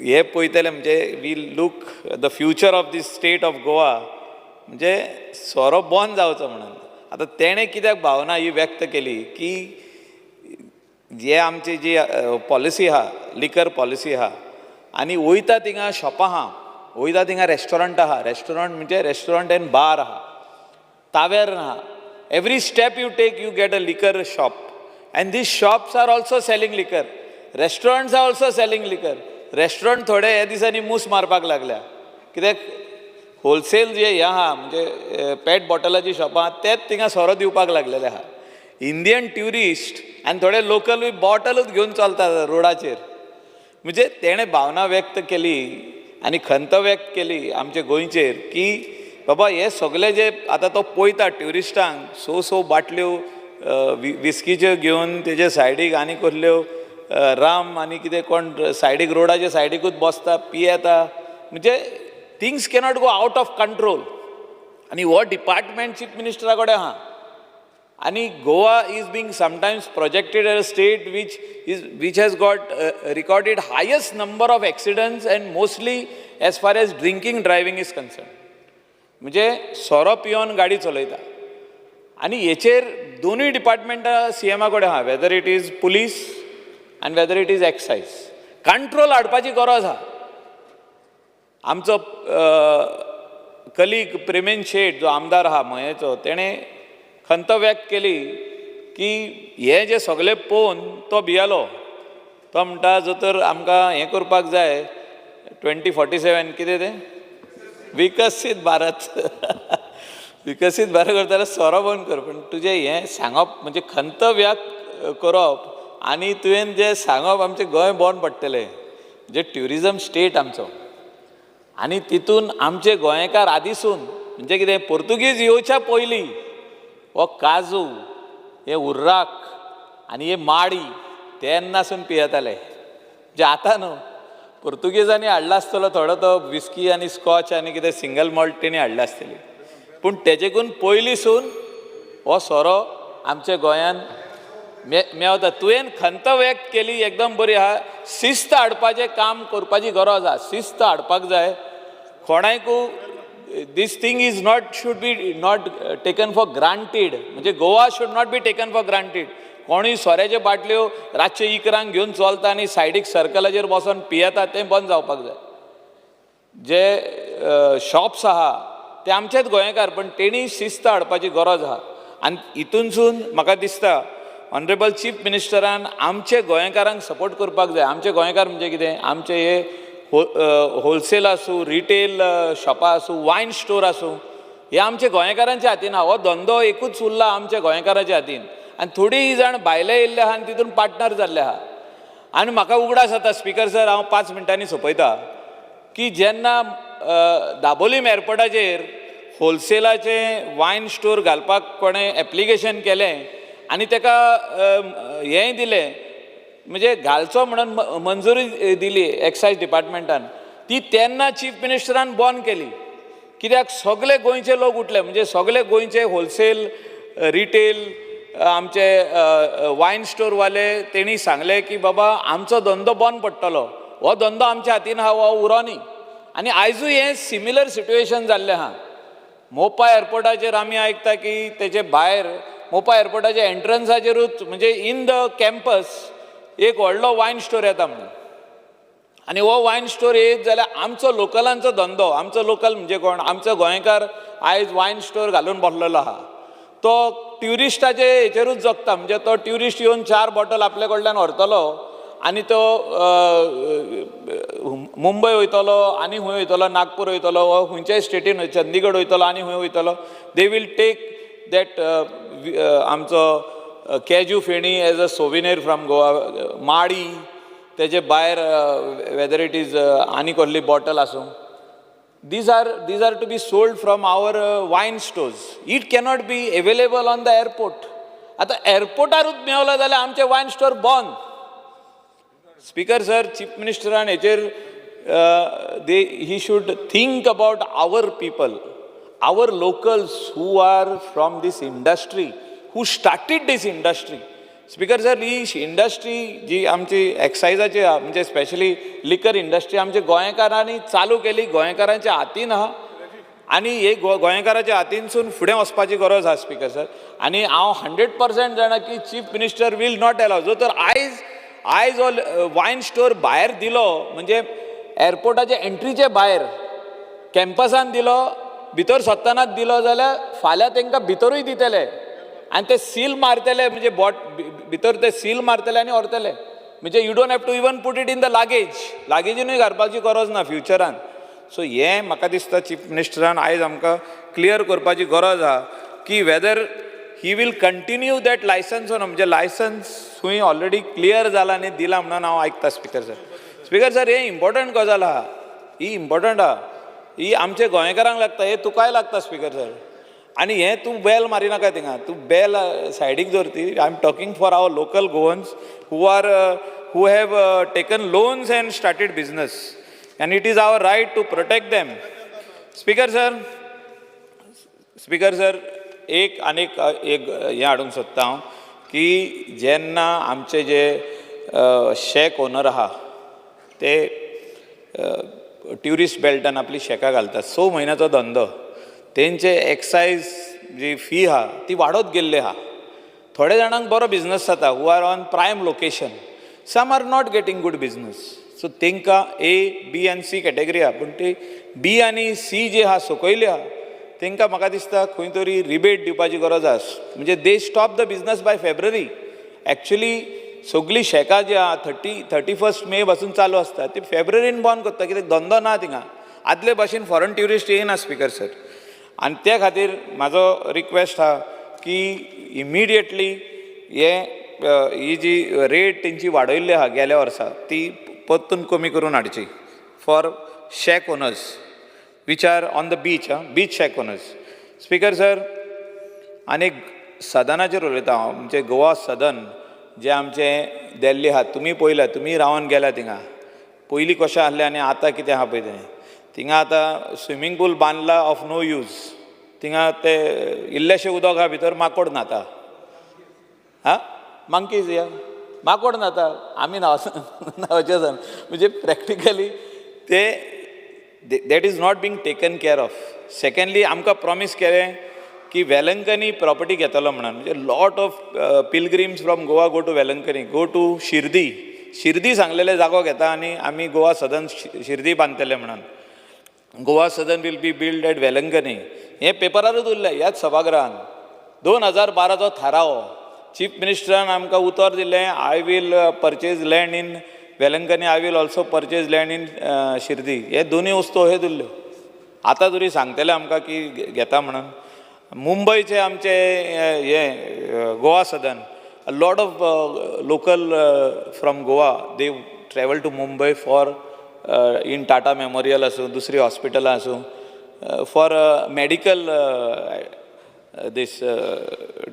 हे पळयतले म्हणजे we look the future of these state of Goa म्हणजे सोरो बंद जावचो म्हणून. आतां तेणें कित्याक भावना ही व्यक्त केली की जे आमची जी पॉलिसी आहा लिकर पॉलिसी आहा आनी वयता थिंगा शॉपां आहा वयता थिंगा रेस्टॉरंट आहा. रेस्टॉरंट म्हणजे रेस्टॉरंट एंड बार आहा तावेर आहा. Every step you take you get a liquor shop and this shops are also selling liquor. Restaurants are also selling liquor. Restaurant थोडे ह्या दिसांनी मूस मारपाक लागल्या कित्याक होलसेल जे हे आहा म्हणजे पॅट बॉटलाची शॉपां आहा तेच थिंगा सोरो दिवपाक लागलेले आहा. इंडियन ट्युरिस्ट आनी थोडे लोकल बॉटलूच घेवन चलतात रोडाचेर. म्हणजे तेणें भावना व्यक्त केली आनी खंत व्यक्त केली आमचे गोंयचेर की बाबा हे सगळे जे आतां तो पळयता ट्युरिस्टांक सो बाटल्यो विस्कीच्यो घेवन तेजे सायडीक आनी कसल्यो राम आनी कितें कोण सायडीक रोडाच्या सायडीकूच बसता पियेता. म्हणजे things cannot go out of control. आनी हो डिपार्टमेंट चीफ मिनिस्टरा कडेन आहा. आनी Goa is being sometimes projected as a state which has got recorded highest number of accidents and mostly as far as drinking driving is concerned. म्हणजे सोरो पिवन गाडी चलयता. आनी हेचेर दोनूय डिपार्टमेंटां सीएमा कडेन आहा वेदर इट इज पुलीस आनी whether it is excise. Control हाडपाची गरज आहा. आमचो कलीग प्रेमेन शेट जो आमदार आहा मयेचो तेणें खंत व्यक्त केली की हे जे सगळे पळोवन तो भियेलो. तो म्हणटा जो तर आमकां हें करपाक जाय 2047 कितें तें विकसीत भारत विकसीत भारत करता जाल्यार सोरो बंद कर. पूण तुजें हें सांगप म्हणजे खंत व्यक्त करप आनी तुवें जें सांगप आमचें गोंय बंद पडटलें. म्हणजे ट्युरिजम स्टेट आमचो आनी तितून आमचे गोंयकार आदीसून म्हणजे कितें पोर्तुगीज येवच्या पयलीं हो काजू हे उर्राक आनी हे माडी तेन्नासून पियेताले. म्हणजे आतां न्हू पोर्तुगेजांनी हाडला आसतलो थोडो तो विस्की आनी स्कॉच आनी कितें सिंगल मॉल्ट तेणी हाडला आसतली. पूण तेजेकून पयलींसून हो सोरो आमच्या गोंयान मेवता. तुवें खंत व्यक्त केली एकदम बरी आहा. शिस्त हाडपाचें काम करपाची गरज आहा. शिस्त हाडपाक जाय. कोणायकू this thing is should be not taken for granted. म्हणजे Goa should not be taken for granted. कोणूय सोऱ्याच्यो बाटल्यो रातचे इकरांक घेवन चलता आनी सायडीक सर्कलाचेर बसून पियेता तें बंद जावपाक जाय. जे शॉप्स आहा ते आमचेच गोंयकार पण तेणी शिस्त हाडपाची गरज आहा. आनी हितूनसून म्हाका दिसता ऑनरेबल चीफ मिनिस्टरान आमचे गोंयकारांक सपोर्ट करपाक जाय. आमचे गोंयकार म्हणजे कितें आमचे हे होलसेल आसूं रिटेल शॉपां आसूं वायन स्टोर आसूं हे आमच्या गोंयकारांच्या हातीन आहा. हो धंदो एकूच उरला आमच्या गोंयकाराच्या हातीन आनी थोडीं जाण भायले येयल्ले आहा आनी तितून पार्टनर जाल्ले आहा. आनी म्हाका उगडास जाता स्पिकर सर हांव 5 मिनटांनी सोंपयता की जेन्ना दाबोलीम एअरपोर्टाचेर होलसेलाचें वायन स्टोर घालपाक कोणें एप्लिकेशन केलें आनी ताका हेंय दिलें म्हणजे घालचो म्हणून मंजुरी दिली एक्सायज डिपार्टमेंटान ती तेन्ना चीफ मिनिस्टरान बंद केली. कित्याक सगळे गोंयचे लोक उठले म्हणजे सगळे गोंयचे होलसेल रिटेल आमचे वायन स्टोरवाले तेणी सांगले की बाबा आमचो धंदो बंद पडटलो हो धंदो आमच्या हातीन आहा हो उरोनी आनी आयजूय हें सिमिलर सिट्युएशन जाल्लें आहा मोपा एअरपोर्टाचेर आमी आयकता की तेचे भायर मोपा एअरपोर्टाच्या एंट्रन्साचेरूच म्हणजे इन द कॅम्पस एक व्हडलो वायन स्टोर येता म्हणून आनी हो वायन स्टोर येत जाल्यार आमचो लोकलांचो धंदो आमचो लोकल म्हणजे कोण आमचो गोंयकार आयज वायन स्टोर घालून बसलेलो आहा तो ट्युरिस्टाचे हेचेरूच जगता म्हणजे तो ट्युरिस्ट येवन 4 बॉटल आपल्या कडल्यान व्हरतलो आनी तो मुंबय वयतलो आनी खंय वयतलो नागपूर वयतलो वा खंयच्याय स्टेटीन चंदीगड वयतलो आनी खंय वयतलो दे वील टेक दॅट आमचो कॅजू फेणी एज अ सोविनेर फ्रॉम गोवा माडी तेजे भायर वेदर इट इज आनी कसली बॉटल आसूं these are to be sold from our wine stores. It cannot be available on the airport. आता एअरपोर्टारूच मेवलो जाल्यार आमचे वायन स्टोर बंद. स्पीकर सर चीफ मिनिस्टरान हेचेर he should think about our people, our locals who are from this industry, who started this industry. Speaker sir ही industry जी आमची एक्सायजाची आहा म्हणजे स्पेशली लिकर इंडस्ट्री आमच्या गोंयकारांनी चालू केली गोंयकारांच्या हातीन आहा आनी हे गोंयकारांच्या हातीनसून फुडें वचपाची गरज आहा स्पीकर सर आनी हांव 100% जाणा की chief minister will not allow जो तर आयज हो वायन स्टोर भायर दिलो म्हणजे एअरपोर्टाच्या एंट्रीचे भायर कॅम्पसान दिलो भितर सत्तनाच दिलो जाल्यार फाल्यां तांकां भितरूय दितले आनी ते सील मारतले म्हणजे भितर ते सील मारतले आनी व्हरतले म्हणजे you don't have to even put it in the लागेजीनूय घालपाची गरज ना फ्युचरान सो हें म्हाका दिसता चीफ मिनिस्टरान आयज आमकां क्लियर करपाची गरज आहा की whether he will continue that licence on म्हणजे लायसन्स खंय ऑलरेडी क्लियर जाला आनी दिला म्हणून हांव आयकता स्पीकर सर हें इम्पॉर्टंट गजाल आहा ही इम्पॉर्टंट आहा ही आमच्या गोंयकारांक लागता हे तुकाय लागता स्पीकर सर आनी हें तूं बेल मारी नाका थिंगा तूं बेल सायडीक दवरती I am talking for our local Goans who have taken loans and started business and it is our right to protect them speaker sir एक हें हाडूंक सोदता हांव की जेन्ना आमचे जे शेक ओनर आहा ते ट्युरिस्ट बेल्टान आपली शेकां घालतात 6 म्हयन्याचो धंदो तेंचे एक्सायज जी फी आहा ती वाडत गेल्ली आहा थोड्या जाणांक बरो बिझनस जाता who are on prime location some are not getting good business so तेंकां A, B आनी C कॅटेगरी आहा पूण ती B आनी C जी आहा सकयली आहा तेंकां म्हाका दिसता खंय तरी रिबेट दिवपाची गरज आसा म्हणजे they stop the business by February actually सगळीं शेकां जी आहा 31 मे पासून चालू आसता ती फेब्रुवारीन बंद करता कित्याक धंदो ना थिंगा आदले भाशेन फॉरेन ट्युरिस्ट येयना स्पीकर सर आनी त्या खातीर म्हाजो रिक्वेस्ट आहा की इमिडिएटली ही जी रेट तेंची वाडयल्ली आहा गेल्या वर्सा ती परतून कमी करून हाडची for shack owners which are on the beach shack owners speaker sir आनी सदनाचेर उलयता हांव म्हणजे गोवा सदन जे आमचे दिल्ली आहा तुमी पळयला तुमी रावन गेल्या थिंगा पयलीं कशें आहलें आनी आतां कितें आहा पळय तें थिंगा आतां स्विमींग पूल बांदला ऑफ नो यूज थिंगा ते इल्लेशें उदक आहा भितर माकोड न्हाता मंकीज या माकोड न्हाता आमी न्हांवचे जाण म्हणजे प्रॅक्टिकली ते that is not being taken care of secondly आमकां प्रॉमीस केलें की वेलंकनी प्रॉपर्टी घेतलो म्हणून म्हणजे lot of pilgrims from Goa go to Velankanni go to Shirdi सांगलेले जागो घेता आनी आमी गोवा सदन शिर्दी बांदतले म्हणून Goa Sadan will be build at Velankanni हें पेपरारूच उरलें ह्याच सभागृहान 2012चो थाराव चीफ मिनिस्टरान आमकां उतर दिलें I will purchase land in Velankanni I will also purchase land in Shirdi हे दोनूय वस्तू अह्यो उरल्यो आतां तरी सांगतले आमकां की घेता म्हणून मुंबयचे आमचे हे Goa Sadan lot of local from Goa they travel to Mumbai for in Tata memorial आसूं दुसरी हॉस्पिटलां आसूं for medical this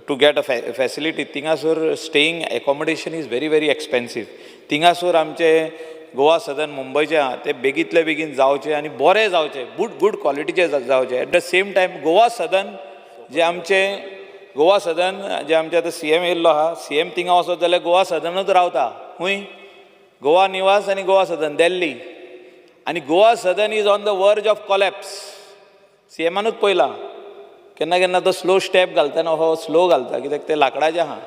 to get a facility थिंगासोर staying accommodation is very expensive थिंगासोर आमचे गोवा सदन मुंबयचें आहा तें बेगींतले बेगीन जावचें आनी बरें जावचें गूड क्वॉलिटीचें जावचें. At the same time Goa Sadan जें आमचें आतां CM येयल्लो आहा, CM थिंगा वचत जाल्यार गोवा सदनूच रावता. खूंय गोवा निवास आनी गोवा सदन दिल्ली, आनी गोवा सदन इज ऑन द वर्ज ऑफ कॉलॅप्स. CMनूच पयलां केन्ना केन्ना तो स्लो स्टेप घालतना हो स्लो घालता कित्याक तें लाकडाचें आहा.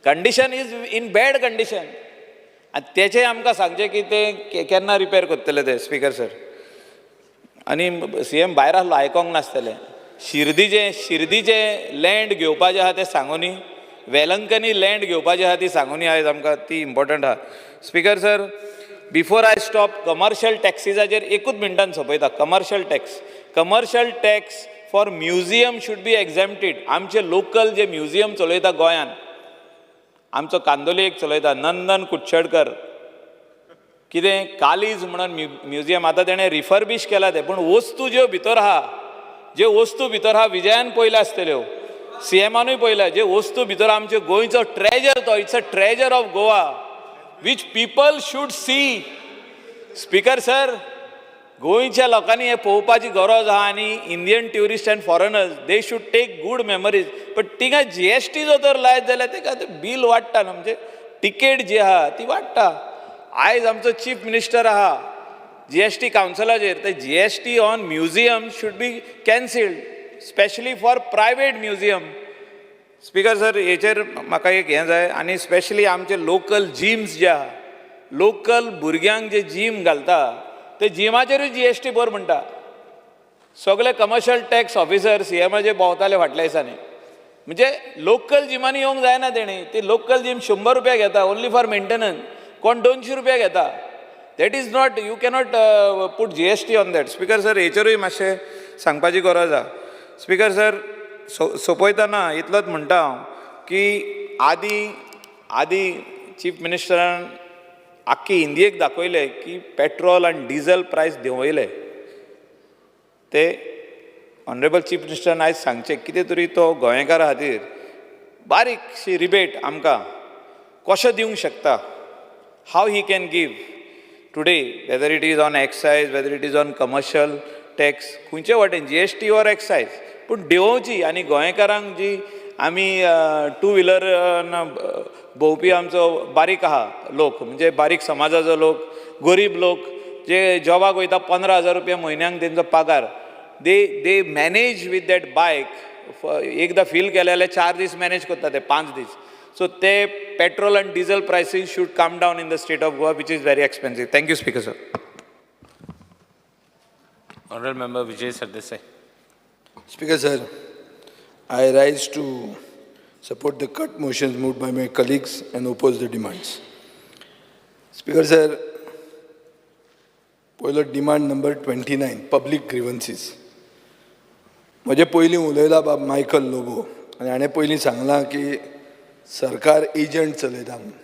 Condition is in bad condition आनी तेचें आमकां सांगचें की तें केन्ना रिपेर करतले ते स्पिकर सर. आनी CM भायर आहलो आयकोंक नासतलें. शिर्दीचें लँड घेवपाचें आहा तें सांगुनी, वेलंकनी लँड घेवपाची आहा ती सांगुनी आयज आमकां ती इम्पॉर्टंट आहा. Speaker sir, before I stop commercial टॅक्सीसाचेर एकूच मिनटान सोंपयता. Commercial tax for museum should be exempted. आमचे लोकल जे म्युजियम चलयता गोंयान, आमचो कांदोली एक चलयता नंदन कुडचडकर, कितें कालीज म्हणून म्युजियम आतां तेणें रिफर्बिश केला तें, पूण वस्तू ज्यो भितर आहा विजयान पयल्या आसतल्यो, CMनूय पयल्या, जे वस्तू भितर आमचे गोंयचो ट्रेजर तो, it's a treasure of Goa which people should see. Speaker sir, गोंयच्या लोकांनी हें पळोवपाची गरज आहा आनी Indian tourist and foreigners they should take good memories. But तिंगा GST जो तर लायत जाल्यार तेका तें बील वाडटा न्हू, म्हणजे टिकेट जी आहा ती वाडटा. आयज आमचो चीफ मिनिस्टर आहा GST कावन्सिलाचेर, ते GST on museum should be cancelled, specially for private museum. Speaker sir, हेचेर म्हाका एक हें जाय. आनी स्पेशली आमचे लोकल जिम्स जे आहा, लोकल भुरग्यांक जे जीम घालता ते जिमाचेरूय GST भर म्हणटा. सगळे कमर्शियल टॅक्स ऑफिसर CMचे भोंवताले फाटल्या दिसांनी. म्हणजे लोकल जिमांनी येवंक जायना तेणी. ती लोकल जीम 100 रुपया घेता ओन्ली फॉर मेंटेनन्स, कोण 200 रुपया घेता. That is not, you cannot put GST on that. Speaker sir, हेचेरूय मातशें सांगपाची गरज आहा. स्पिकर सर, सोंपयतना इतलोच म्हणटा हांव की आदी चीफ मिनिस्टरान आख्खी इंडियेक दाखयलें की पेट्रोल आनी डिझल प्रायस देंवयले. ते ऑनरेबल चीफ मिनिस्टरान आयज सांगचें कितें तरी तो गोंयकारा खातीर बारीकशी रिबेट आमकां कशें दिवंक शकता. How he can give today, whether it is on excise, whether it is on commercial tax, खंयचे वाटेन GST ऑर एक्सायज, पूण देंवोवची. आनी गोंयकारांक जी आमी टू व्हिलर भोंवपी आमचो बारीक आहा लोक, म्हणजे बारीक समाजाचो लोक, गरीब लोक जे जॉबाक वयता 15,000 रुपया म्हयन्याक तेंचो पगार, दे मॅनेज वीथ दॅट बायक. एकदां फील केलें जाल्यार 4 दीस मॅनेज करता ते 5 दीस. सो ते पेट्रोल आनी diesel prices should come down in the state of Goa, which is very expensive. Thank you speaker sir. Honourable member Vijay Sardesai. Speaker sir, I rise to support the cut motions moved by my colleagues and oppose the demands. Speaker sir, पयलो demand number 29, public ग्रीवन्सीस. म्हजे पयलीं उलयला बाब Michael Lobo, आनी हाणें पयलीं सांगलां की सरकार एजंट चलयता म्हणून.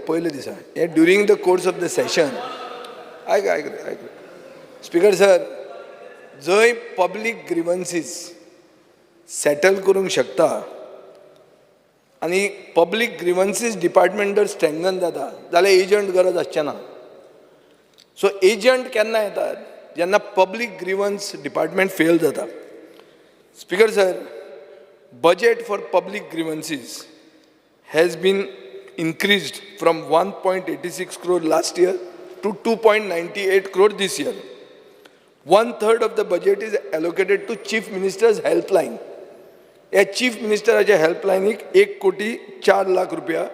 पयले दिसा हे during the course of the session आयक स्पिकर सर, जंय पब्लीक ग्रीवन्सीस सेटल करूंक शकता आनी पब्लीक ग्रीवन्सीस डिपार्टमेंट जर स्ट्रेंगन जाता जाल्यार एजंट गरज आसचें ना. सो एजंट केन्ना येतात? जेन्ना पब्लीक ग्रीवन्स डिपार्टमेंट फेल जाता. Speaker sir, budget for public grievances has been increased from 1.86 crore last year to 2.98 crore this year. 1/3 of the budget is allocated to Chief Minister's helpline. या Chief Ministerच्या helpline 1 कोटी 4 लाख रुपया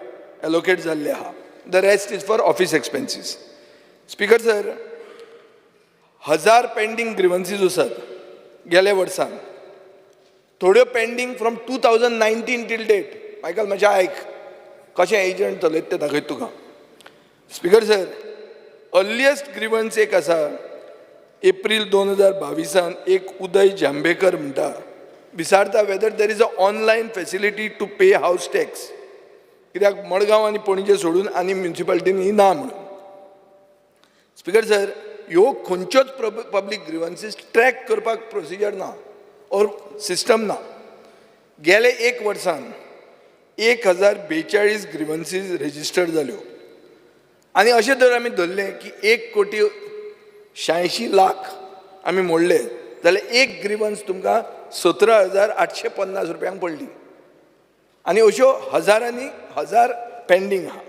allocate जाल्ले आहा. The rest is for office expenses. Speaker sir, 1000 pending grievances आसात गेल्या वर्सान. थोड्यो pending from 2019 till date. Michael म्हजें आयक कशें एजंट चलयत तें दाखयत तुका. स्पिकर सर, अर्लियस्ट ग्रीवन्स एक आसा एप्रील 2022 एक उदय जांबेकर म्हणटा, विचारता whether there is a online facility to pay house tax. कित्याक मडगांव आनी पणजे सोडून आनी म्युन्सिपालिटीनी ना म्हणून. स्पिकर सर, ह्यो खंयच्योच पब्लीक ग्रीवन्सीस ट्रॅक करपाक प्रोसिजर ना और सिस्टम ना. गेले 1 वर्सान 1042 ग्रिवन्सीस रजिस्टर्ड जाल्यो आनी अशें जर आमी धरलें की 1,86,00,000 आमी मोडले जाल्यार एक ग्रिवन्स तुमकां 17,850 रुपयांक पडली आनी अश्यो हजारांनी हजार पेंडींग आहा.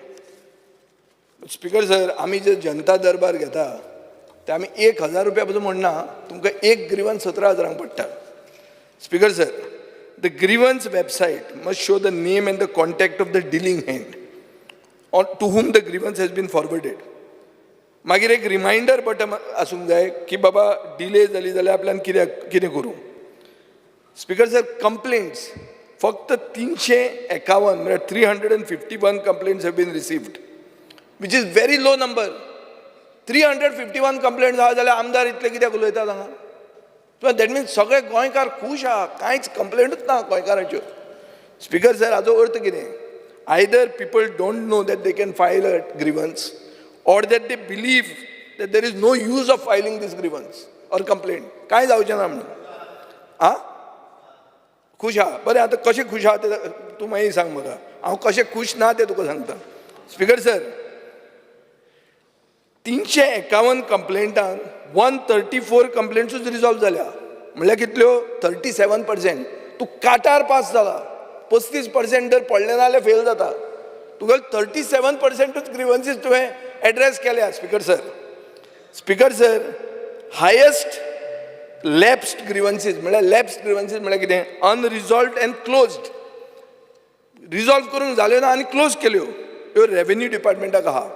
स्पीकर सर, आमी जे जनता दरबार घेता ते आमी 1,000 रुपया पासून म्हणना, तुमकां एक ग्रिवन्स 17,000 पडटा. Speaker sir, the grievance website must show the name and the contact of the dealing hand or to whom the grievance has been forwarded. मागीर एक रिमाइंडर बटन आसूंक जाय की बाबा डिले जाली जाल्यार आपल्यान कितें करूं. स्पीकर सर, कंप्लेंट्स फक्त 351 म्हणजे 351 complaints have been received, which is very low number. 351 complaints आहा जाल्यार आमदार इतले कित्याक उलयतात हांगा? दॅट मिन्स सगळे गोंयकार खूश आहा, कांयच कंप्लेंटूच ना गोंयकारांच्यो. स्पीकर सर, हाचो अर्थ कितें? Either people don't know that they can file a grievance or that they believe that there is no use of filing this grievance or complaint. काय जावचें ना म्हणून आं खुश आहा? बरें, आतां कशें खुश आहा तें तूं मागीर सांग म्हाका. हांव कशें खुश ना तें तुका सांगता. स्पीकर सर, 351 कंप्लेंटांक 134 कंप्लेंट्सूच रिजॉल्व जाल्या, म्हणल्यार कितल्यो? 37%. तूं काटार पास जाला. 35% जर पडले ना जाल्यार फेल जाता. तुगेल 37%च ग्रिवन्सीस तुवें एड्रेस केल्या. स्पीकर सर, हायेस्ट लॅप्स्ड ग्रिवन्सीस म्हळ्यार कितें? अनरिजॉल्वड एंड क्लोज्ड. रिजॉल्व करूंक जाल्यो ना आनी क्लोज केल्यो, ह्यो रेव्हेन्यू डिपार्टमेंटाक आहा.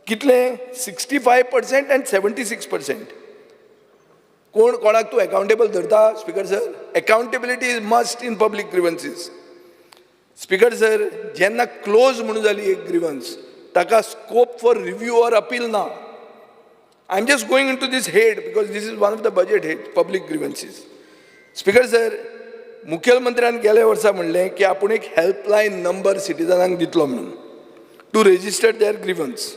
कितले? 65% एंड 76%. कोणाक तूं अकाउंटेबल धरता? Speaker sir, accountability is must in public grievances. Speaker sir, जेन्ना क्लोज म्हणून जाली एक ग्रिवन्स, ताका scope for review or appeal ना. I am just going in to this head because this is one of the budget head public grievances. Speaker sir, मुखेलमंत्र्यान गेल्या वर्सा म्हणलें की आपूण एक हेल्पलायन नंबर सिटिजनांक दितलो म्हणून टू रेजिस्टर देअर ग्रिवन्स.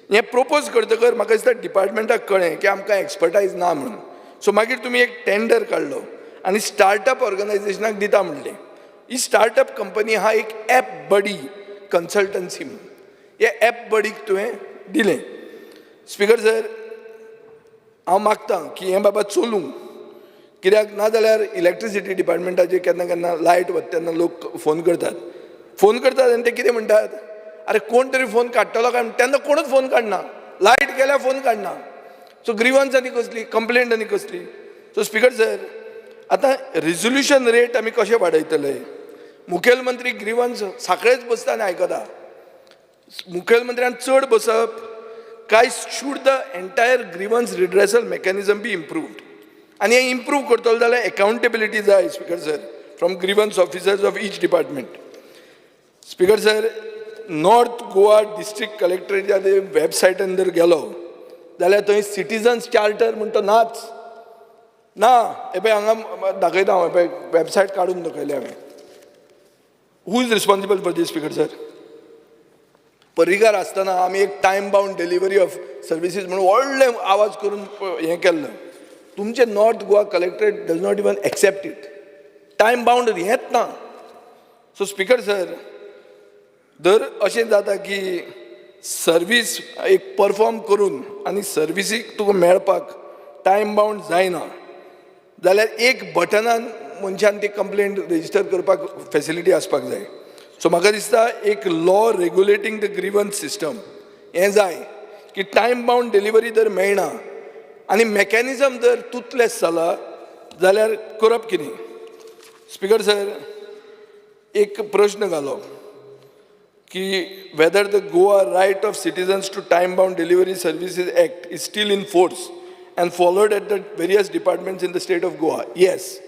हें प्रोपोज करतकर म्हाका दिसता डिपार्टमेंटाक कळ्ळें की आमकां एक्सपर्टायज ना म्हणून. सो मागीर तुमी एक टेंडर काडलो आनी स्टार्टअप ऑर्गनायझेशनाक दिता म्हणलें. ही स्टार्टअप कंपनी आहा एक ॲप बडी कन्सल्टन्सी म्हणून. हे ॲप बडीक तुवें दिलें. स्पीकर सर, हांव मागतां की हें बाबा चलूंक, कित्याक ना जाल्यार इलेक्ट्रिसिटी डिपार्टमेंटाचेर केन्ना केन्ना लायट वता तेन्ना लोक फोन करतात आनी ते कितें म्हणटात? अरे कोण तरी फोन काडटलो काय? तेन्ना कोणूच फोन काडना. लायट गेल्यार फोन काडना. सो ग्रिवन्स आनी कसली, कंप्लेंट आनी कसली? सो स्पीकर सर, आतां रिजोल्युशन रेट आमी कशें वाडयतले? मुखेलमंत्री ग्रिवन्स साखळेच बसता आनी आयकता. मुखेलमंत्र्यान चड बसप काय should the entire grievance redressal mechanism be improved? आनी हें इम्प्रूव करतलो जाल्यार अकाउंटेबिलिटी जाय. Speaker sir, from grievance officers of each department. Speaker sir, north Goa district कलेक्टरेच्या वेबसायटान जर गेलो जाल्यार थंय सिटिजन्स चार्टर म्हणटा नाच ना. हे पळय हांगा दाखयता हांव, हे पळय वेबसायट काडून दाखयले हांवें. Who is responsible for this? Speaker sir, Parrikar आसतना आमी एक time bound delivery of services म्हणून व्हडले आवाज करून हें केल्लें. तुमचे north Goa collectorate does not even accept it. Time bound हेंच ना. सो स्पीकर सर, दर अशें जाता की सर्वीस एक परफॉर्म करून आनी सर्विसीक तुका मेळपाक टायम बाउंड जायना जाल्यार एक बटनान मनशान ती कंप्लेंट रजिस्टर करपाक फॅसिलिटी आसपाक जाय. सो म्हाका दिसता एक लॉ रेग्युलेटींग द ग्रिवन्स सिस्टम हें जाय की टायम बाउंड डिलिव्हरी जर मेळना आनी मेकॅनिझम जर तुतलेस जाला जाल्यार करप कितें? स्पीकर सर, एक प्रश्न घालो की whether the Goa right of citizens to time-bound delivery services act is still in force and followed at the various departments in the state of Goa. Yes.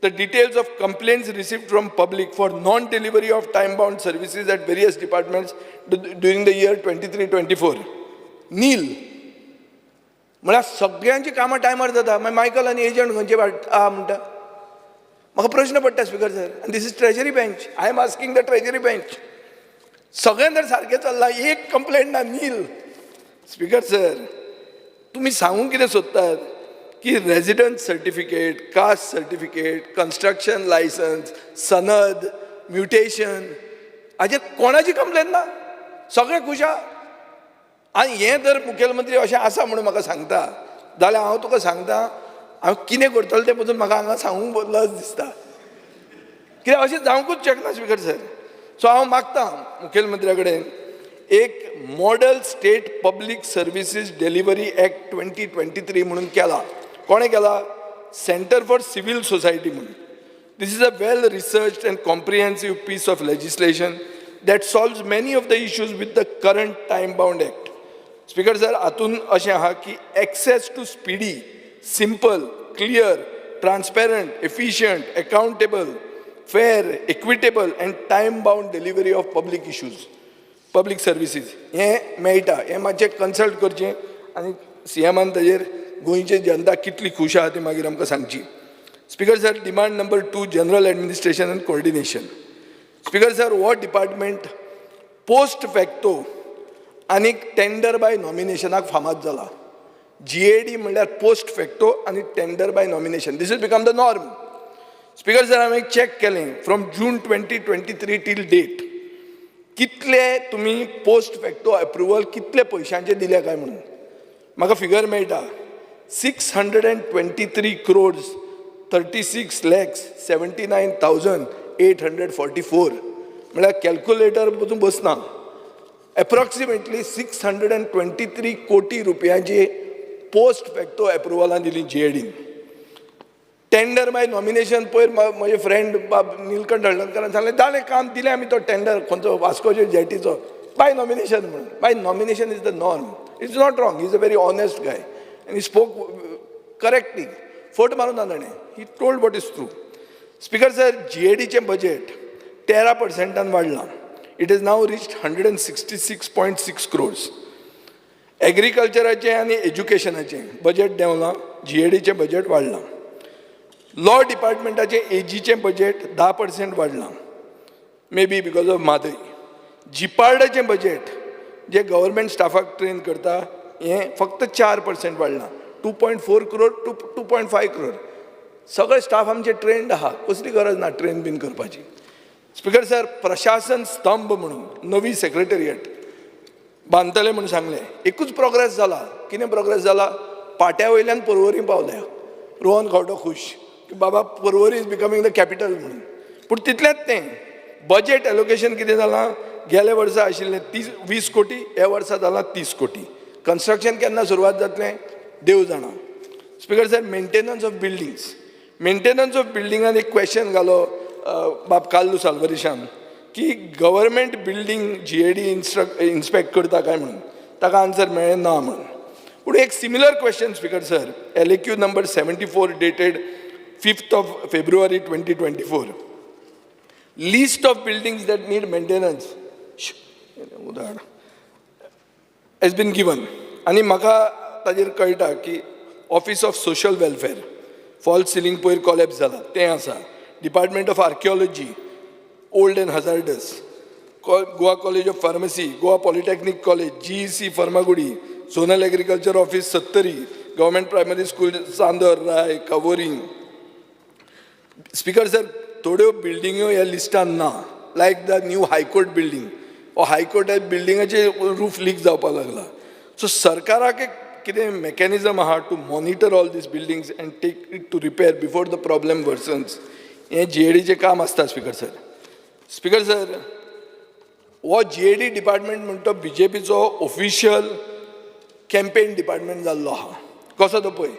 The details of complaints received from public for non-delivery of time-bound services at various departments during the year 23-24. नील. म्हळ्यार सगळ्यांची कामां टायमार जाता. मागीर Michael आनी agent खंयचे म्हणटा? म्हाका प्रश्न पडटा स्पीकर सर. आनी this is treasury bench. I am asking the treasury bench. सगळें जर सारकें चल्लां, एक कंप्लेंट ना, नील. स्पीकर सर, तुमी सांगूंक कितें सोदतात की resident certificate, caste certificate, construction licence, सनद म्युटेशन हाजेर कोणाची कंप्लेन ना, सगळे खुशा. आनी हें जर मुखेलमंत्री अशें आसा म्हणून म्हाका सांगता जाल्यार हांव तुका सांगता, हांव कितें करतलो तें पसून म्हाका हांगा सांगूंक लज दिसता, कित्याक अशें जावंकूच शकना स्पिकर सर. सो हांव मागतां मुखेलमंत्र्या कडेन एक model state public services delivery act 2023 म्हणून केला. कोणें केला? सेंटर फॉर सिव्हिल सोसायटी म्हणून. This is a well-researched and comprehensive piece of legislation that solves many of the issues with the current time-bound act. Speaker sir, हातून अशें आहा की access to speedy, simple, clear, transparent, efficient, accountable, fair, equitable and time-bound delivery of public issues, public services. हें मेळटा, हें मातशें consult करचें आनी सीएमान ताजेर गोंयची जनता कितली खूश आहा ती मागीर आमकां सांगची. Speaker sir, demand number 2, general administration and coordination. Speaker sir, what department post facto आणि टेंडर बाय नॉमिनेशनाक फामाद जाला. GAD म्हणल्यार पोस्ट फॅक्टो आणि tender by nomination. This is become the norm. Speaker sir, हांवें चॅक केलें फ्रॉम जून 2023 टील डेट कितले तुमी पोस्ट फॅक्टो अप्रुवल कितले पयशांचे दिले काय म्हणून म्हाका फिगर मेळटा. 623 crores 36,79,844 म्हळ्यार कॅल्क्युलेटर पसून बसना. एप्रॉक्सिमेटली 623 कोटी रुपयांची पोस्ट फॅक्टो अप्रुवलां दिली GADन. टेंडर बाय नॉमिनेशन पयर म्हजे फ्रेंड नीलकंठ हळदणकरान सांगलें जालें काम दिलें आमी तो टेंडर खंयचो वास्कोचे जेटीचो बाय नॉमिनेशन म्हणून. By nomination is the norm. It's not wrong. Is a very honest guy and he spoke correctly. फोट मारून ताणें he told what is true. Speaker sir, GADचें बजेट 13% वाडलां. It is now reached 166.6 crores. एग्रीकल्चराचें आनी एज्युकेशनाचें budget देंवलां. GADचें बजेट वाडलां. लॉ डिपार्टमेंटाचें AGचें बजेट 10% वाडलां. May be because of Mhadei. जिपार्डाचें बजेट जे गव्हर्मेंट स्टाफाक ट्रेन करता हें फक्त 4% वाडलां. 2.4 crore to 2.5 crore. सगळे स्टाफ आमचे ट्रेंड आहा, कसली गरज ना ट्रेन बीन करपाची. स्पिकर सर, प्रशासन स्तंभ म्हणून नवी सेक्रेटरिएट बांदतले म्हणून सांगलें. एकूच प्रोग्रेस जाला. कितें प्रोग्रेस जाला? पाट्या वयल्यान पर्वरी पावल्या. रोहन खंवटो खुश की बाबा Porvorim is becoming the capital म्हणून. पूण तितलेंच तें बजेट एलोकेशन कितें जालां? गेल्या वर्सा आशिल्लें 20 कोटी, ह्या वर्सा जालां 30 कोटी. कन्स्ट्रक्शन केन्ना सुरवात जातलें देव जाणा. Speaker sir, maintenance of buildings. Maintenance of बिल्डिंगान एक क्वेश्चन घालो बाब काल्लू साल्वरिशान की गव्हर्मेंट बिल्डिंग GAD इन्स्पेक्ट करता काय म्हणून. ताका आन्सर मेळ्ळें ना म्हणून. पूण एक similar question speaker sir, LAQ number 74 dated 5th of February 2024. List of buildings that need maintenance has been given. आनी म्हाका ताजेर कळटा की office of social welfare falls ceiling पयर कॉलेप्स जाला तें आसा. Department of archaeology old and hazards. Goa college of pharmacy, Goa polytechnic college, GEC Farmagudi, zonal agriculture office 70, government primary school Chandor, Rai, Cavorim. Speaker sir, थोड्यो बिल्डिंग्यो ह्या लिस्टान ना. Like the new high court building. High court बिल्डिंगाचे roof leak जावपाक लागला. सो सरकाराक एक कितें मेकॅनिझम आहा to monitor all this buildings and take it to repair before the problem worsens. हें GADचें काम आसता स्पिकर सर. स्पिकर सर, हो GAD डिपार्टमेंट म्हणटा BJPचो ऑफिशियल कॅम्पेन डिपार्टमेंट जाल्लो आहा. कसो तो पळय,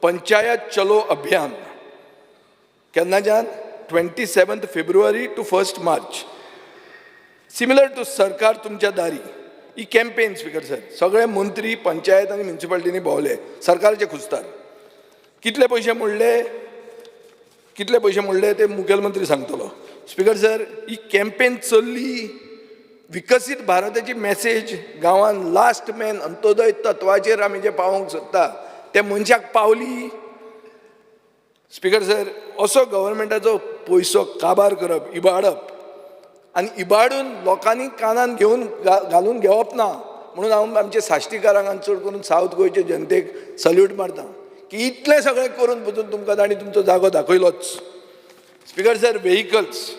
पंचायत चलो अभियान केन्नाच्यान 27th February to 1st March. Similar to सरकार तुमच्या दारी ही कॅम्पेन स्पिकर सर. सगळे मंत्री पंचायत आनी म्युन्सिपालिटींनी भोंवले सरकारचे खुस्तार. कितले पयशे मोडले ते मुखेलमंत्री सांगतलो. स्पिकर सर, ही कॅम्पेन चल्ली. विकसीत भारताची मॅसेज गांवांत लास्ट मॅन अंत्योदय तत्वाचेर आमी जे पावोवंक सोदता त्या मनशाक पावली. स्पिकर सर, असो गव्हर्मेंटाचो पयसो काबार करप, इबाडप आनी इबाडून लोकांनी कानान घेवन घालून घेवप ना म्हणून हांव आमच्या साश्टीकारांक आनी चड करून सावथ गोंयचे जनतेक सल्यूट मारता की इतलें सगळें करून पसून तुमकां ताणी तुमचो जागो दाखयलोच. स्पिकर सर, व्हेहिकल्स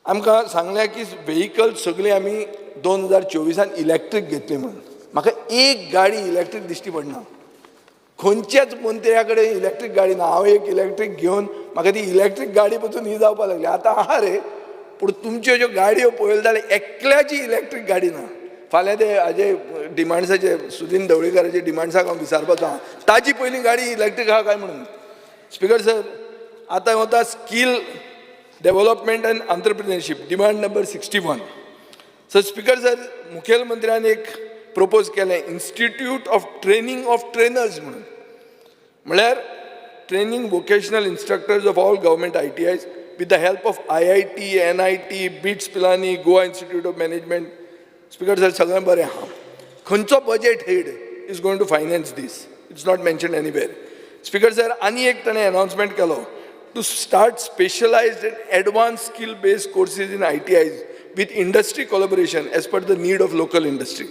आमकां सांगल्या की व्हेकल सगळी आमी 2024 इलेक्ट्रीक घेतली म्हणून. म्हाका एक गाडी इलेक्ट्रीक दिश्टी पडना. खंयच्याच मंत्र्या कडेन इलेक्ट्रीक गाडी ना. हांव एक इलेक्ट्रीक घेवन म्हाका ती इलेक्ट्रीक गाडी पसून ही जावपाक लागली. आतां आहा रे, पूण तुमच्यो ज्यो गाडयो पळयल्यो जाल्यार एकल्याची इलेक्ट्रीक गाडी ना. फाल्यां ते हाजे डिमांड्साचे सुदीन ढवळीकाराचे डिमांड्साक हांव विचारपाचो आहा, ताजी पयली गाडी इलेक्ट्रीक आहा काय म्हणून. स्पीकर सर, आतां वता skill development and entrepreneurship, demand number 61. Sir speaker sir, मुखेलमंत्र्यान एक प्रपोज केलें, institute of training of trainers म्हणून. म्हळ्यार training vocational instructors of all government ITIs with the help of IIT, NIT, BITS Pilani, Goa institute of management. Speaker sir, सगळें बरें आहा. खंयचो budget head is going to finance this? It's not mentioned anywhere. Speaker sir, आनी एक ताणें announcement केलो to start specialised end advance skill based courses in ITIs with industry collaboration as per the need of local industry.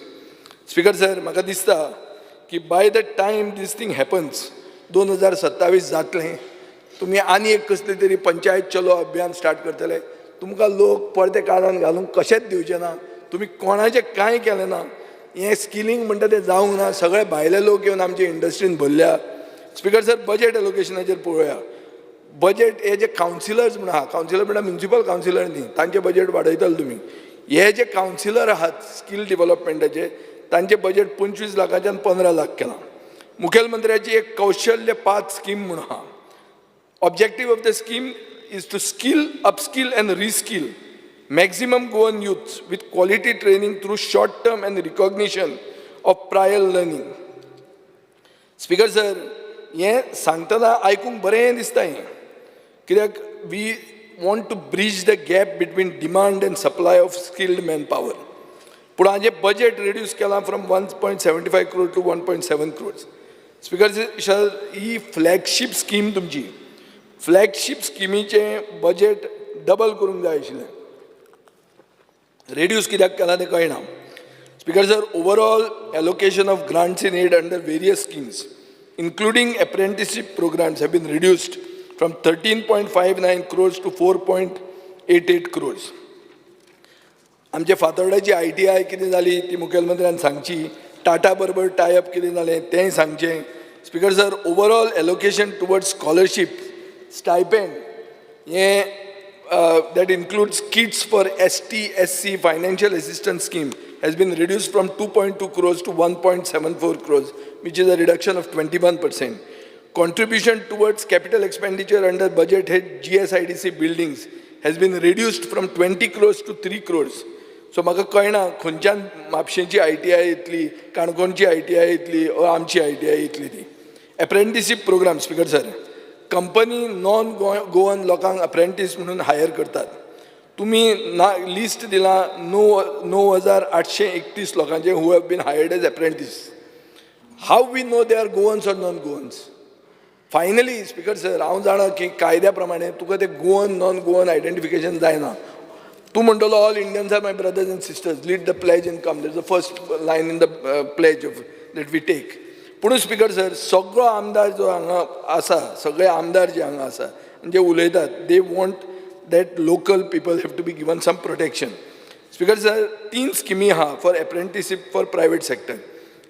Speaker sir, म्हाका दिसता की by the time this thing happens, 2027 जातलें, तुमी आनी एक कसली तरी पंचायत चलो अभियान स्टार्ट करतले. तुमकां लोक पडदे कानान घालून कशेंच दिवचे ना. तुमी कोणाचें कांय केलें ना. हें स्किलिंग म्हणटा तें जावंक ना. सगळे भायले लोक येवन आमचे इंडस्ट्रीन भरल्या. स्पीकर सर, बजेट एलोकेशनाचेर पळोवया. बजेट हे जे कावन्सिलर्स म्हण आहा, कावन्सिलर म्हणटा म्युनिसिपल कावन्सिलर न्ही, तांचे बजेट वाडयतले तुमी. हे जे कावन्सिलर आहात स्कील डेव्हलपमेंटाचे, तांचे बजेट 25 लाखाच्यान 15 लाख केलां. मुखेलमंत्र्याची एक कौशल्य पाथ स्कीम म्हूण आहा. Objective of the scheme is to skill, upskill and reskill maximum Goan youths with quality training through short term and recognition of prior learning. Speaker sir, हें सांगतना आयकूंक बरें दिसता हें, कित्याक we want to bridge the gap between demand and supply of skilled man power. पूण हाजें बजेट रिड्यूस केलां फ्रॉम 1.75 crore to 1.7 crores. Speaker sir, ही फ्लॅगशीप स्कीम तुमची. फ्लॅगशीप स्किमीचें बजेट डबल करूंक जाय आशिल्लें. रिड्यूस कित्याक केलां तें कळना. Speaker sir, overall allocation of grants in aid under various schemes including apprenticeship programs have been reduced from 13.59 crores to 4.88 crores. आमचे फातोर्डाची ITI कितें जाली ती मुखेलमंत्र्यान सांगची. टाटा बरोबर टायअप कितें जालें तेंय सांगचें. Speaker sir, overall allocation towards scholarship stipend हें that includes kits for ST, SC financial assistance scheme has been reduced from 2.2 crores to 1.74 crores, which is a reduction of 21%. Contribution towards capital expenditure under budget head GSIDC buildings has been reduced from 20 crores to 3 crores. So म्हाका कळना खंयच्यान म्हापशेंची ITI येतली, काणकोणची ITI येतली, आमची ITI येतली ती. Apprenticeship program, speaker sir, company non Goan लोकांक अप्रेंटीस म्हणून हायर करतात. तुमी लिस्ट दिला 9,831 लोकांचे who have been hired as apprentice. How we know they are Goans or non Goans? Finally speaker sir, हांव जाणा की कायद्या प्रमाणे तुका ते गोवन नॉन गोवन आयडेंटिफिकेशन जायना. तूं म्हणटलो all Indians are my brothers and sisters, lead the pledge in come. That is the first line in the pledge of that we take. पूण स्पीकर सर, सगळो आमदार जो हांगा आसा, सगळे आमदार जे हांगा आसा जे उलयतात, they want that local people have to be given some protection. Speaker sir, 3 स्किमी आहा for apprenticeship for private sector.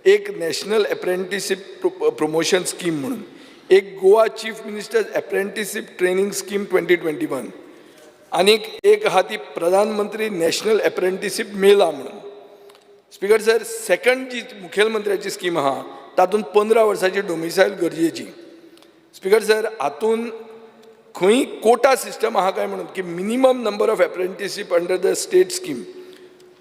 एक नॅशनल अप्रेंटिसीप प्रमोशन स्कीम म्हणून, एक Goa chief minister's apprenticeship training scheme 2021, आनीक एक आहा ती प्रधानमंत्री नॅशनल अप्रेंटिसीप मेला म्हणून. स्पीकर सर, सेकंड जी मुखेलमंत्र्याची स्कीम आहा तातूंत 15 वर्सांची डोमिसायल गरजेची. स्पीकर सर, हातून खंय कोटा सिस्टम आहा काय म्हणून की minimum number of apprenticeship under the state scheme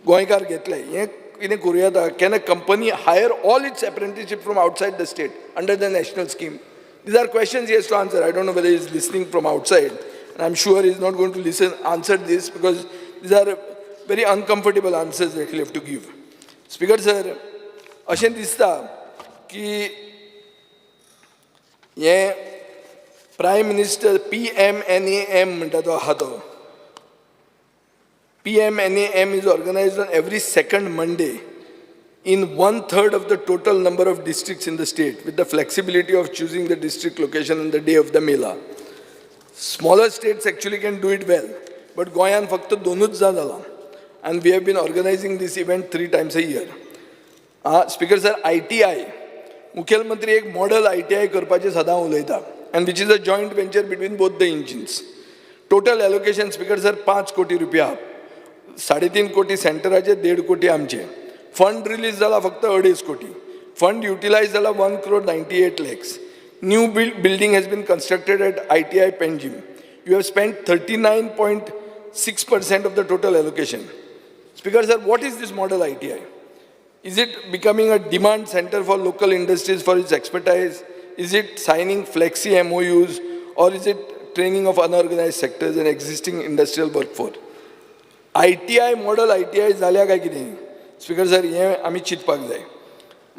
गोंयकार घेतले. हें कितें करूं येता? Can a company hire all its apprenticeship from outside the state under the national scheme? These are questions he has to answer. I don't know whether he is listening from outside, and I'm sure he is not going to answer this because these are very uncomfortable answers that he'll have to give. Speaker sir, अशें दिसता की हे prime minister PMNAM म्हणटा तो आहा तो. PMNAM is organized on every second Monday in 1/3 of the total number of districts in the state, with the flexibility of choosing the district location on the day of the Mela. Smaller states actually can do it well, but गोंयान फक्त 2च जाला and we have been organizing this event 3 times a year. Speaker sir, ITI, मुखेलमंत्री एक model ITI करपाचे सदां उलयता and which is a joint venture between both the engines. Total allocation, Speaker sir, 5 कोटी रुपया, 3.5 कोटी सेंटराचे, 1.5 कोटी आमचे. Fund release जाला फक्त 2.5 कोटी. Fund utilized जाला 1 crore 98 lakhs. New building has been constructed at ITI Panjim. You have spent 39.6% of the total allocation. Speaker sir, what is this model ITI? Is it becoming a demand center for local industries for its expertise? Is it signing flexi MOUs, or is it training of unorganized sectors and existing industrial workforce? ITI model ITI झाल्या काय कितें? Speaker sir, हे आमी चिंतपाक जाय.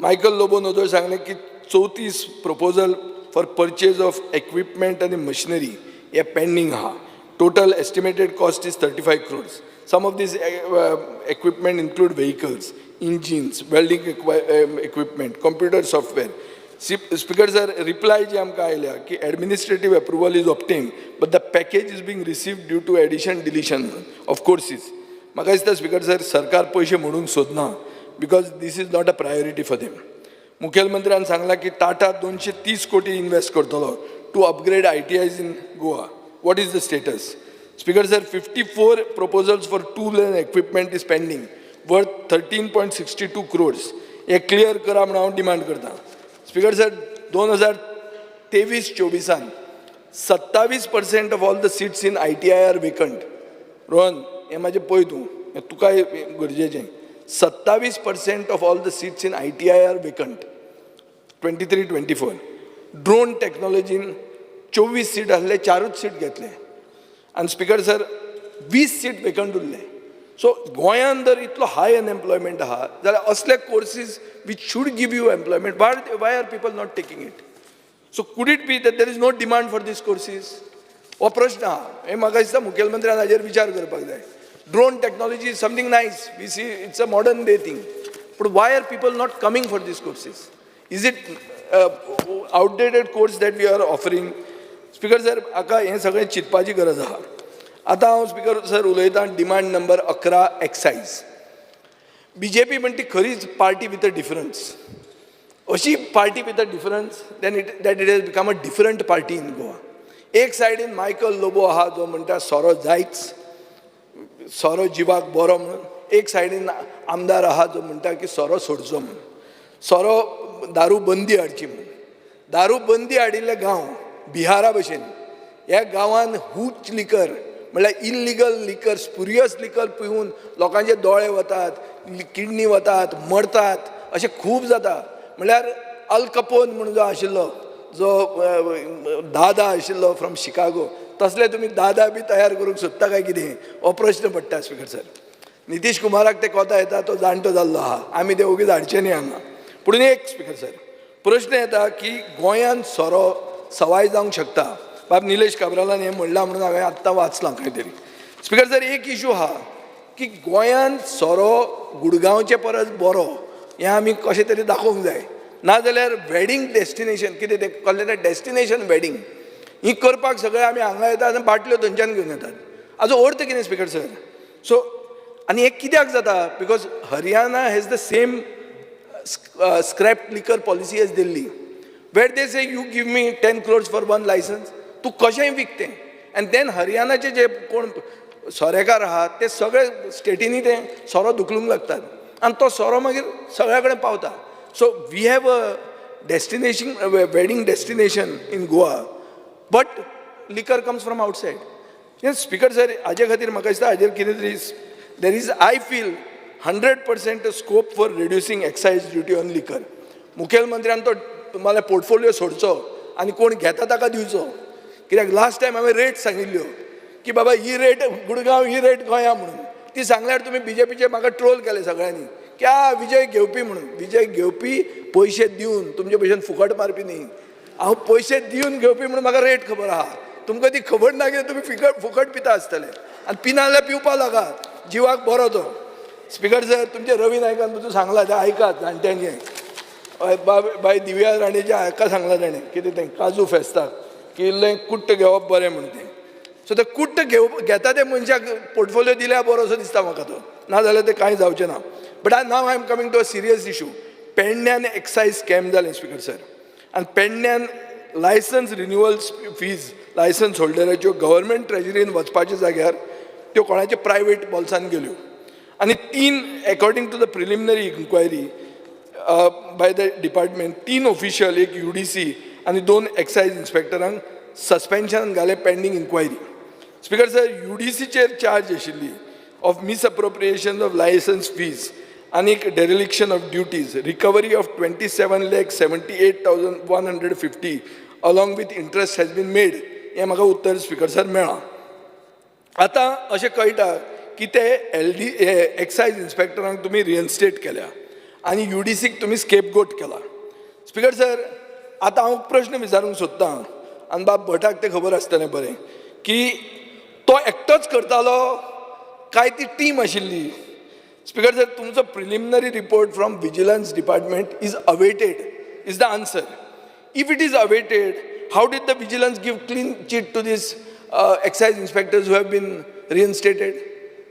Michael Lobo नोदोर सांगलें की 34 proposal for purchase of equipment and machinery हे pending आहा. Total estimated cost is 35 crores. Some of these equipment include vehicles, engines, welding equipment, computer software. Speaker sir, reply ji amka आयल्या की administrative approval is obtained, but the package is being received due to addition deletion of courses. म्हाका दिसता Speaker sir, सरकार पयशे म्हणूंक सोदना because this is not a priority for them. मुखेलमंत्र्यान सांगला की टाटा 230 कोटी इन्वेस्ट करतलो to upgrade ITIs in Goa. What is the status? Speaker sir, 54 proposals for tool and equipment is pending, worth 13.62 crores. हे clear करा म्हणून हांव डिमांड करता. Speaker sir, 2023-24 27% of all the seats in ITI are vacant. Rohan, हे माझे पळय तूं, हें तुकाय गरजेचें. 27% of all the seats in ITI are vacant. 23-24. Drone technology 24 seat आसले, 4च सीट घेतले. And Speaker sir, 20 seat vacant उरले. So गोंयान जर इतलो high unemployment आहा, जाल्यार असले courses which should give you employment, why are people not taking it? So could it be that there is no demand for these courses? हो प्रश्न आहा. हे म्हाका दिसता मुखेलमंत्र्यान हाजेर विचार करपाक जाय. Drone technology is something nice. We see it's a modern day thing. But why are people not coming for these courses? Is it outdated course that we are offering? Speaker sir, हाका हें सगळें चिंतपाची गरज आहा. आतां हांव Speaker sir उलयतां demand number 11 excise. BJP म्हणटी खरीच party with a difference. अशी party with a difference that it has become a different party in Goa. एक सायडीन मायकल लोबो आहा जो म्हणटा सोरो जायच, सोरो जिवाक बरो म्हणून. एक सायडीन आमदार आहा जो म्हणटा की सोरो सोडचो म्हणून. सोरो दारू बंदी हाडची म्हणून. दारू बंदी हाडिल्ले गांव बिहारा भशेन, ह्या गांवान हूच लिकर म्हळ्यार इल्लिगल लिकर, स्पुरियस लिकर पिवन लोकांचे दोळे वतात, किडनी वतात, मरतात, अशें खूब जाता. म्हळ्यार अल कपोन म्हणून जो आशिल्लो, जो दादा आशिल्लो फ्रॉम शिकागो, तसले तुमी दादा बी तयार करूंक सोदता काय कितें, हो प्रश्न पडटा Speaker sir. नितीश कुमाराक ते कोता येता, तो जाणटो जाल्लो आहा, आमी ते ओगीच हाडचे न्ही हांगा. पूण एक Speaker sir, प्रश्न येता की गोंयान सोरो सवाय जावंक शकता. बाब निलेश काब्रालान हें म्हणलां म्हणून हांवें आत्तां वाचलां खंय तरी. Speaker sir, एक इशू आहा की गोंयान सोरो गुडगांवचे परस बरो हें आमी कशें तरी दाखोवंक जाय. नाजाल्यार वेडिंग डेस्टिनेशन कितें तें कहलें तें डेस्टिनेशन वेडिंग ही करपाक सगळे आमी हांगा येतात आनी बाटल्यो थंयच्यान घेवन येतात. हाजो अर्थ कितें Speaker sir? सो आनी हें कित्याक जाता? Because Haryana has the same scrap liquor policy as Delhi, where they say you give me 10 crores for one license, तू कशेंय विकतें. And then हरियाणाचे जे कोण सोरेकार आहात ते सगळे स्टेटींनी ते सोरो धुकलूंक लागतात आनी तो सोरो मागीर सगळ्या कडेन पावता. So we have a destination, wedding destination in Goa, but liquor comes from outside. Speaker sir, हाजे खातीर म्हाका दिसता हाजेर कितें तरी there is, I feel 100% scope for reducing excise duty on liquor. मुखेलमंत्र्यान तो तुम्हाला पोर्टफोलिओ सोडचो आनी कोण घेता ताका दिवचो. कित्याक लास्ट टायम हांवें रेट सांगिल्ल्यो की बाबा ही रेट गुडगांव, ही रेट गोंया म्हणून. ती सांगल्यार तुमी BJPचे म्हाका ट्रोल केले सगळ्यांनी की विजय घेवपी म्हणून. विजय घेवपी पयशे दिवन, तुमचे भशेन फुकट मारपी न्ही. हांव पयशे दिवन घेवपी म्हणून म्हाका रेट खबर आहा. तुमकां ती खबर ना कितें, तुमी फुकट पिता आसतले आनी पिना जाल्यार पिवपा लागात, जिवाक बरो तो. Speaker sir, तुमचे रवी नायकान तुजो सांगला तें आयकात जाणट्यांनी. बाय दिव्या राणेच्या हाका सांगला ताणें कितें तें काजू फेस्ताक की इल्लें कुट्ट घेवप बरें म्हणून तें. सो ते कुट्ट घेता ते मनशाक पोर्टफोलियो दिल्यार बरो असो दिसता म्हाका तो, नाजाल्यार ते कांय जावचें ना. But now I am coming to a serious issue. पेडण्यान एक्सायज स्कॅम जालें स्पिकर सर, आनी पेडण्यान लायसन्स रिन्युअल फीज लायसन्स होल्डराच्यो गव्हर्मेंट ट्रेजरीन वचपाच्या जाग्यार त्यो कोणाच्या प्रायवेट बॉल्सान गेल्यो. आनी 3 according to the preliminary inquiry by the department 3 official, एक UDC आनी 2 एक्सायज इन्स्पेक्टरांक सस्पेन्शन घाले पेंडींग इन्क्वायरी. स्पिकर सर, UDCचेर चार्ज आशिल्ली of misappropriation of licence fees आनी dereliction of duties, recovery of 27,78,150 along with interest has been made. हें म्हाका उत्तर स्पिकर सर मेळ्ळां. आतां अशें कळटा की ते एक्सायज इन्स्पेक्टरांक तुमी रिइन्स्टेट केल्या आनी UDCक तुमी स्केपगोट केला. स्पिकर सर, आतां हांव प्रश्न विचारूंक सोदतां, आनी बाब भटाक तें खबर आसतलें बरें, की तो एकटोच करतालो काय ती टीम आशिल्ली. स्पिकर सर, तुमचो preliminary report from vigilance department is awaited is the answer. If it is awaited, how did the vigilance give clean chit to this excise inspectors who have been reinstated?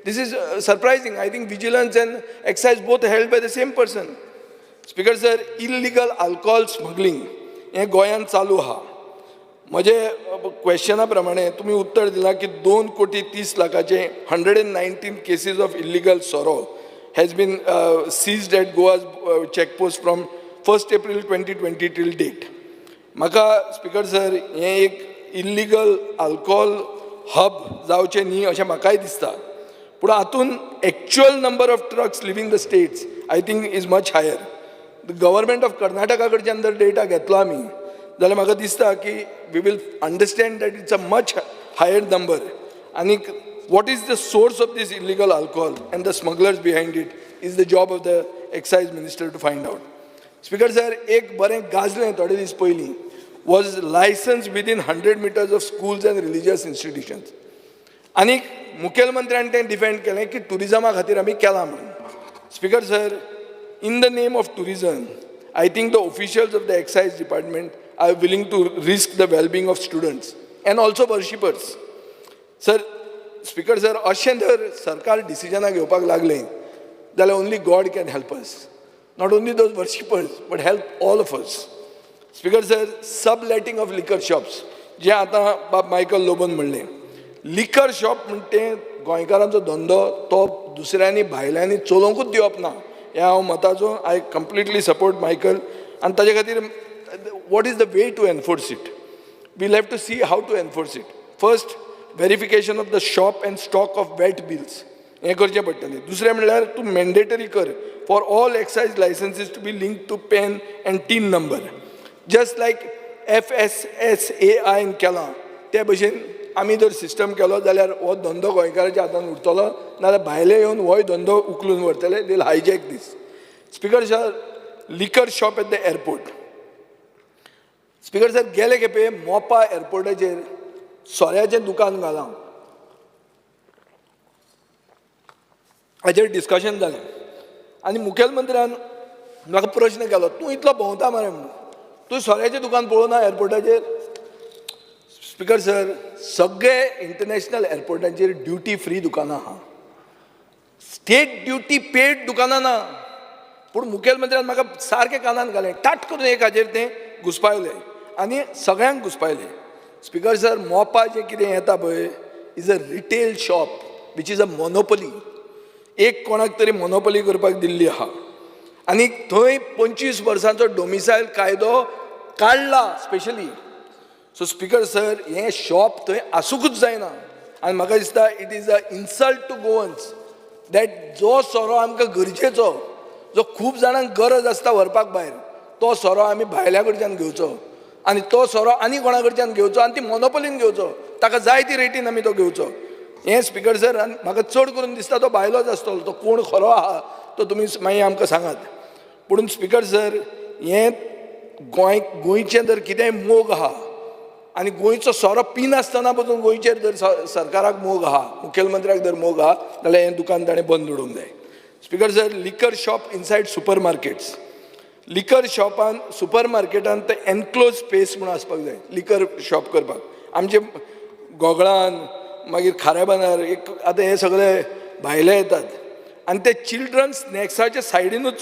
This is surprising. I think vigilance and excise both held by the same person. Speaker sir, illegal alcohol smuggling हे गोंयांत चालू आहा. म्हजे क्वेश्चना प्रमाणे तुमी उत्तर दिलां की 2,30,00,000 119 केसीस ऑफ इल्लिगल सोरो has been seized at Goa's checkpost from 1 April 2020 till date. म्हाका स्पिकर सर हें एक इल्लिगल अल्कोहोल हब जावचें न्ही अशें म्हाकाय दिसता. पूण हातून actual number of trucks leaving the states I think is much higher. The government of Karnataka कडच्यान जर डेटा घेतलो आमी जाल्यार म्हाका दिसता की we will understand that it's a much higher number. आनी what is the source of this illegal alcohol and the smugglers behind it is the job of the excise minister to find out. Speaker sir, एक बरें गाजलें थोडे दीस पयलीं was licensed within 100 meters of schools and religious institutions. आनी मुखेलमंत्र्यान तें defend केलें की टुरिजमा खातीर आमी केलां म्हणून. Speaker sir, in the name of tourism I think the officials of the excise department are willing to risk the wellbeing of students and also worshippers. Sir, speaker sir, अशें जर सरकार डिसिजनां घेवपाक लागलें जाल्यार only God can help us. Not only those worshippers but help all of us. Speaker sir, subletting of liquor shops जे आतां बाब मायकल लोबन म्हणलें, लिकर शॉप म्हणटा तें गोंयकारांचो धंदो तो दुसऱ्यांनी भायल्यांनी चलोवंकूच दिवप ना हें हांव मताचो. I completely support Michael. आनी ताजे खातीर what is the way to enforce it? Will have to see how to enforce it. First, verification of the shop and stock of VAT bills हें करचें पडटलें. दुसरें म्हणल्यार तूं मॅन्डेटरी कर for all excise licensees to be link to PAN and TIN number. Just like FSSAI केलां ते भशेन आमी जर सिस्टम केलो जाल्यार हो धंदो गोंयकाराच्या हातान उरतलो, नाजाल्यार भायले येवन होय धंदो उखलून व्हरतले. They will hijack this. Speaker sir, liquor shop at the airport. Speaker sir, गेले खेपे मोपा एअरपोर्टाचेर सोऱ्याचें दुकान घालां हाचेर डिस्कशन जालें आनी मुखेलमंत्र्यान म्हाका प्रश्न केलो, तूं इतलो भोंवता मरे म्हणून, तूं सोऱ्याचें दुकान पळोवना एअरपोर्टाचेर? स्पिकर सर, सगळे इंटरनॅशनल एअरपोर्टांचेर ड्युटी फ्री दुकानां आहा. स्टेट ड्युटी पेड दुकानां ना. पूण मुखेलमंत्र्यान म्हाका सारकें कानान घालें, टाट करून एक हाजेर तें घुसपायलें आनी सगळ्यांक घुसपायलें. स्पिकर सर, मोपा जें कितें येता पळय is a retail shop which is a monopoly. एक कोणाक तरी मोनोपली करपाक दिल्ली आहा आनी थंय 25 वर्सांचो डोमिसायल कायदो काडला स्पेशली. सो स्पिकर सर, हें शॉप थंय आसूंकूच जायना. आनी म्हाका दिसता it is a insult to Goans that जो सोरो आमकां गरजेचो, जो खूब जाणांक गरज आसता व्हरपाक भायर, तो सोरो आमी भायल्या कडच्यान घेवचो आनी तो सोरो आनी कोणा कडच्यान घेवचो आनी ती मोनोपलीन घेवचो. ताका जाय ती रेटीन आमी तो घेवचो. हें स्पिकर सर, आनी म्हाका चड करून दिसता तो भायलोच आसतलो. तो कोण खरो आहा तो तुमी मागीर आमकां सांगात. पूण स्पिकर सर, हें गोंयचें जर कितेंय मोग आहा आनी गोंयचो सोरो पीन आसतना पसून गोंयचेर जर सरकाराक मोग आहा, मुखेलमंत्र्याक जर मोग आहा जाल्यार हें दुकान ताणें बंद उडोवंक जाय. Speaker sir, liquor shop inside super markets. लिकर शॉपान सुपर मार्केटान ते एनक्लोज स्पेस म्हणून आसपाक जाय लिकर शॉप करपाक. आमचे गोगळान मागीर खाऱ्याबांदार एक आतां हे सगळे भायले येतात आनी ते चिल्ड्रन स्नॅक्साच्या सायडीनूच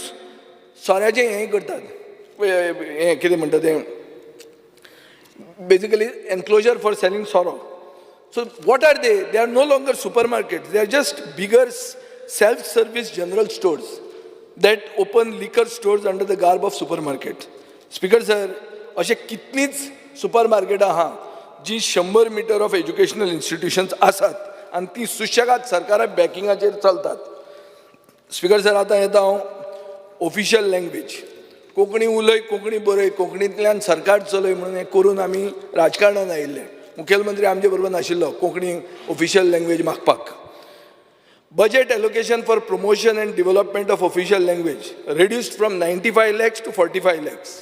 सोऱ्याचें हें करतात हें कितें म्हणटा तें बेसिकली एनक्लोजर फॉर सेलिंग सोरो. So what are they? They are no longer supermarkets. They are just bigger self-service general stores that open liquor stores under the garb of supermarket. Speaker sir, अशे कितलींच सुपरमार्केटां आहा जी 100 metre of educational institutions आसात आनी ती सुशेगाद सरकारा बॅकिंगाचेर चलतात. Speaker sir आतां येता हांव ऑफिशियल लँग्वेज. कोंकणी उलय, कोंकणी बरय, कोंकणींतल्यान सरकार चलय म्हणून हें करून आमी राजकारणांत आयिल्ले. मुखेलमंत्री आमचे बरोबर नाशिल्लो कोंकणी ऑफिशियल लँग्वेज मागपाक. Budget allocation for promotion end development of official language reduced from 95 lakhs to 45 lakhs.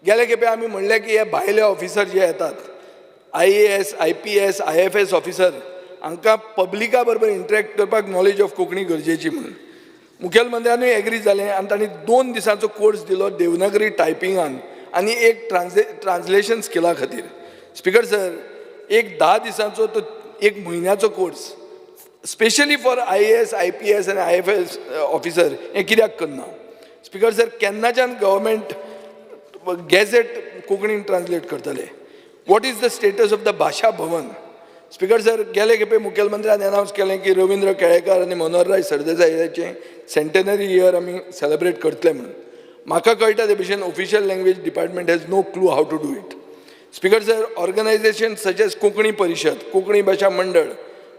गेले खेपे आमी म्हणलें की हे भायले ऑफिसर जे येतात IAS, IPS, IFS ऑफिसर हांकां पब्लिका बरोबर इंटरॅक्ट करपाक नॉलेज ऑफ कोंकणी गरजेची म्हणून. मुखेलमंत्र्यानूय एग्री जालें आनी तांणी 2 दिसांचो कोर्स दिलो देवनागरी टायपिंगान आनी एक ट्रान्सलेशन स्किला खातीर. स्पीकर सर, एक 10 दिसांचो तो एक म्हयन्याचो course specially for IAS, IPS आनी IFS ऑफिसर हें कित्याक करना? स्पीकर सर, केन्नाच्यान गव्हर्मेंट गॅझेट कोंकणीन ट्रान्सलेट करतले? What is the status of the भाशा भवन? स्पीकर सर, गेले खेपे मुखेलमंत्र्यान अनावन्स केलें की रवींद्र केळेकर आनी मनोहरराय सरदेसायाचें सेंटेनरी इयर आमी सेलिब्रेट करतले म्हणून. म्हाका कळटा ते भशेन official language department has no clue how to do it. Speaker sir, organisation such as Konkani Parishad, Konkani भाशा मंडळ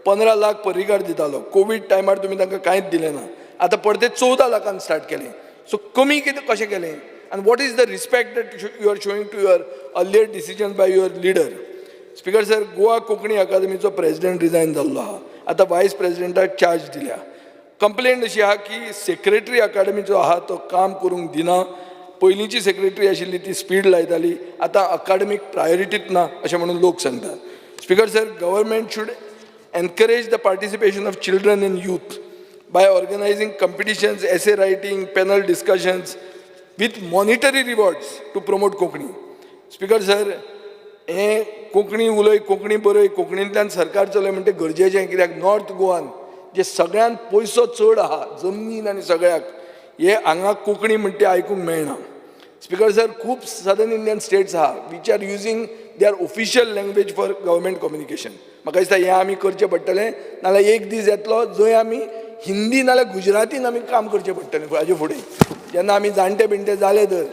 15 लाख पगार दितालो. कोवीड टायमार तुमी तांकां कांयच दिलें ना. आतां परते 14 लाखान स्टार्ट केलें. सो कमी कितें कशें केलें? आनी what is the respect that you are showing to your earlier decision by your leader? Speaker sir, Goa Konkani अकादमीचो प्रेसिडेंट रिजायन जाल्लो आहा. आतां वायस प्रेसिडेंटाक चार्ज दिल्या. कंप्लेंट अशी आहा की सेक्रेटरी अकादमीचो आहा तो काम करूंक दिना. पयलींची सेक्रेटरी आशिल्ली ती स्पीड लायताली. आतां अकादमीक प्रायोरिटीच ना अशें म्हणून लोक सांगतात. Speaker sir, government should encourage the participation of children and youth by organizing competitions, essay writing, panel discussions with monetary rewards to promote Konkani. Speaker sir, हे कोंकणी उलय, कोंकणी बरय, कोंकणींतल्यान सरकार चलय म्हणटा गरजेचें. कित्याक नॉर्थ गोवान जे सगळ्यान पयसो चड आहा जमनीन आनी सगळ्याक, हे हांगा कोंकणी म्हणटा तें आयकूंक मेळना. स्पीकर सर, खूब सदर्न इंडियन स्टेट्स आहा which are using their official language for government communication. म्हाका दिसता हें आमी करचें पडटलें. नाल्यार एक दीस येतलो जंय आमी हिंदी नाल्यार गुजरातीन आमी काम करचें पडटलें हाजे फुडें. जेन्ना आमी जाणटे बिणटे जाले तर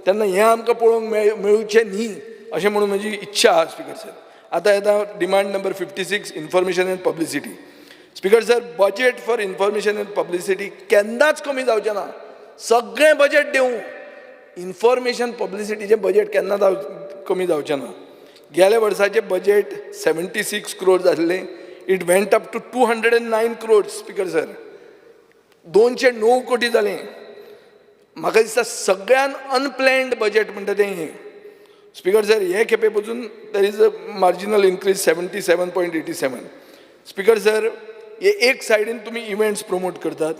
तेन्ना हें आमकां पळोवंक मेळचें न्ही अशें म्हणून म्हजी इच्छा आहा. स्पीकर सर, आतां येता demand number 56, information and publicity. Speaker sir, budget for information and publicity केन्नाच कमी जावचें ना. सगळें बजेट देंवू, इन्फॉर्मेशन पब्लिसिटीचें बजेट केन्ना कमी जावचें ना. गेल्या वर्साचें बजेट 76 crores आसलें. It went up to 209 crores. Speaker sir, 209 कोटी जालें. म्हाका दिसता सगळ्यान अनप्लॅन्ड बजेट म्हणटा तें हें. स्पीकर सर, हे खेपे पसून देर is a marginal increase 77.87. Speaker sir, हे एक सायडीन तुमी इव्हेंट्स प्रमोट करतात,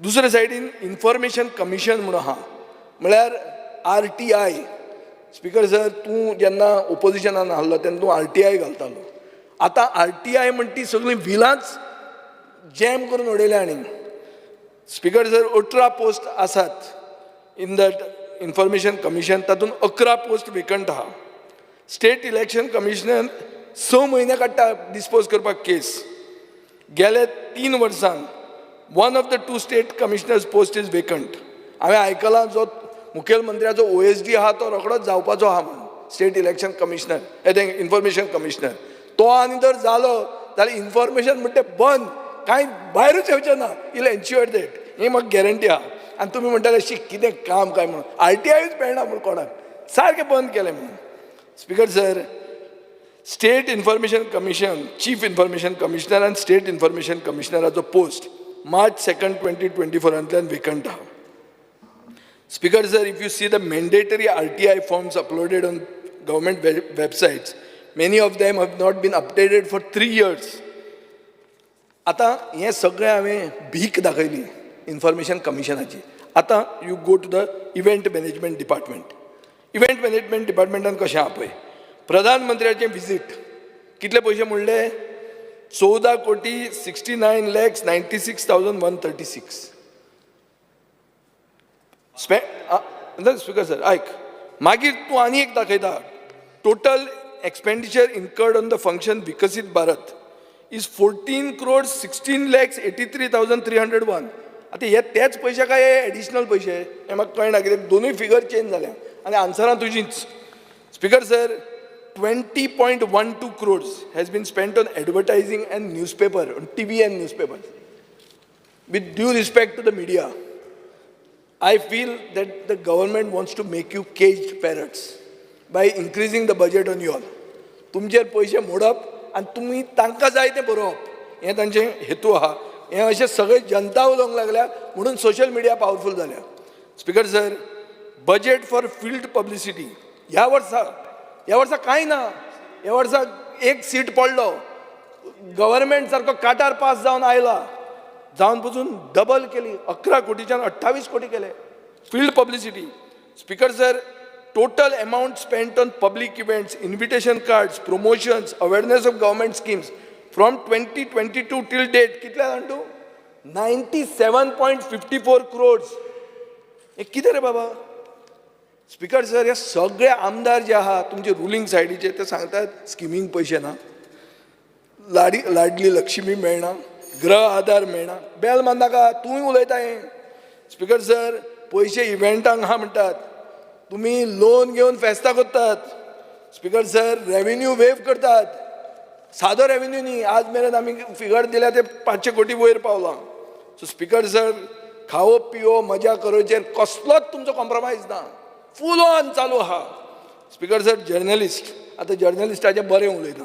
दुसरे सायडीन इन्फॉर्मेशन कमिशन म्हणून आहा म्हळ्यार RTI. स्पीकर सर, तूं जेन्ना ओपोजिशनान आहलो तेन्ना तूं RTI घालतालो. आतां RTI म्हणटा ती सगळीं व्हिलांच जॅम करून उडयल्या. आनी स्पीकर सर, 18 पोस्ट आसात इन दॅट इन्फॉर्मेशन कमिशन. तातूंत 11 पोस्ट वेकंट आहा. स्टेट इलेक्शन कमिशनर 6 म्हयने काडटा डिस्पोज करपाक केस. गेल्या 3 वर्सान 1 of the 2 state commissioners post is vacant. हांवें आयकलां जो मुखेलमंत्र्याचो OSD आहा तो रोखडोच जावपाचो आहा म्हणून, state election commissioner information commissioner. तो आनी जर जालो जाल्यार इन्फॉर्मेशन म्हणटा तें बंद, कांय भायरूच येवचें ना. इल एन्श्युअर दॅट. ही म्हाका गॅरंटी आहा. आनी तुमी म्हणटाले शी कितें काम काय म्हणून, RTIच मेळना म्हणून कोणाक, सारकें बंद केलें म्हणून. Speaker sir, state information commission, chief information commissioner आनी स्टेट इन्फॉर्मेशन कमिशनराचो पोस्ट March 2nd, 2024 वेकंट आहा. Speaker sir, if you see the mandatory RTI forms uploaded on government websites, many of them have not been updated for 3 years. आतां हें सगळें हांवें भीक दाखयली information कमिशनाची. आतां you go to the event management department. Event management डिपार्टमेंटान कशें आहा पळय, प्रधानमंत्र्याचें विजीट कितले पयशे म्हणले? 14,69,96,136. स्पीकर सर ऐक, मागीर तूं आनी एक दाखयता, total expenditure incurred on the function विकसीत भारत इज 14,16,83,301. आतां हे तेच पयशे काय एडिशनल पयशे हे म्हाका कळना, कित्याक दोनूय फिगर चेंज जाल्या आनी आन्सरां तुजींच. Speaker sir, 20.12 crores has been spent on advertising and newspaper, on TV and newspapers. With due respect to the media, I feel that the government wants to make you caged parrots by increasing the budget on you all. तुमचेर पयशे मोडप आनी तुमी तांकां जाय तें बरोवप, हें तांचें हेतू आहा. हें अशें सगळे जनता उलोवंक लागल्या म्हणून सोशल मिडिया पावरफूल जाल्या. Speaker sir, budget for field publicity ह्या वर्सा कांय ना. ह्या वर्सा एक सीट पडलो, गव्हर्मेंट सारको काटार पास जावन आयला, जावन पसून डबल केली, 11 कोटीच्यान 28 कोटी केले field publicity. Speaker sir, total amount spent on public events, invitation cards, promotions, awareness of government schemes from 2022 till date कितले जाणा 97.54 crores. हे कितें रे बाबा? स्पीकर सर, हे सगळे आमदार जे आहात तुमचे रुलींग सायडीचे ते सांगतात स्किमींक पयशे ना, लाडली लक्ष्मी मेळना, गृह आधार मेळना. बेल मारनाका, तूंय उलयता हें. स्पीकर सर, पयशे इव्हेंटांक आहा म्हणटात, तुमी लोन घेवन फेस्तां करतात. स्पीकर सर, रेव्हेन्यू वेव करतात, सादो रेव्हेन्यू न्ही. आज मेरेन आमी फिगर दिल्या ते 500 कोटी वयर पावलां. सो स्पीकर सर, खावप पिवप मजा करचेर कसलोच तुमचो कॉम्प्रोमायज ना, फूल ऑन चालू आहा. स्पीकर सर, जर्नलिस्ट, आतां जर्नलिस्टाचें बरें उलयता.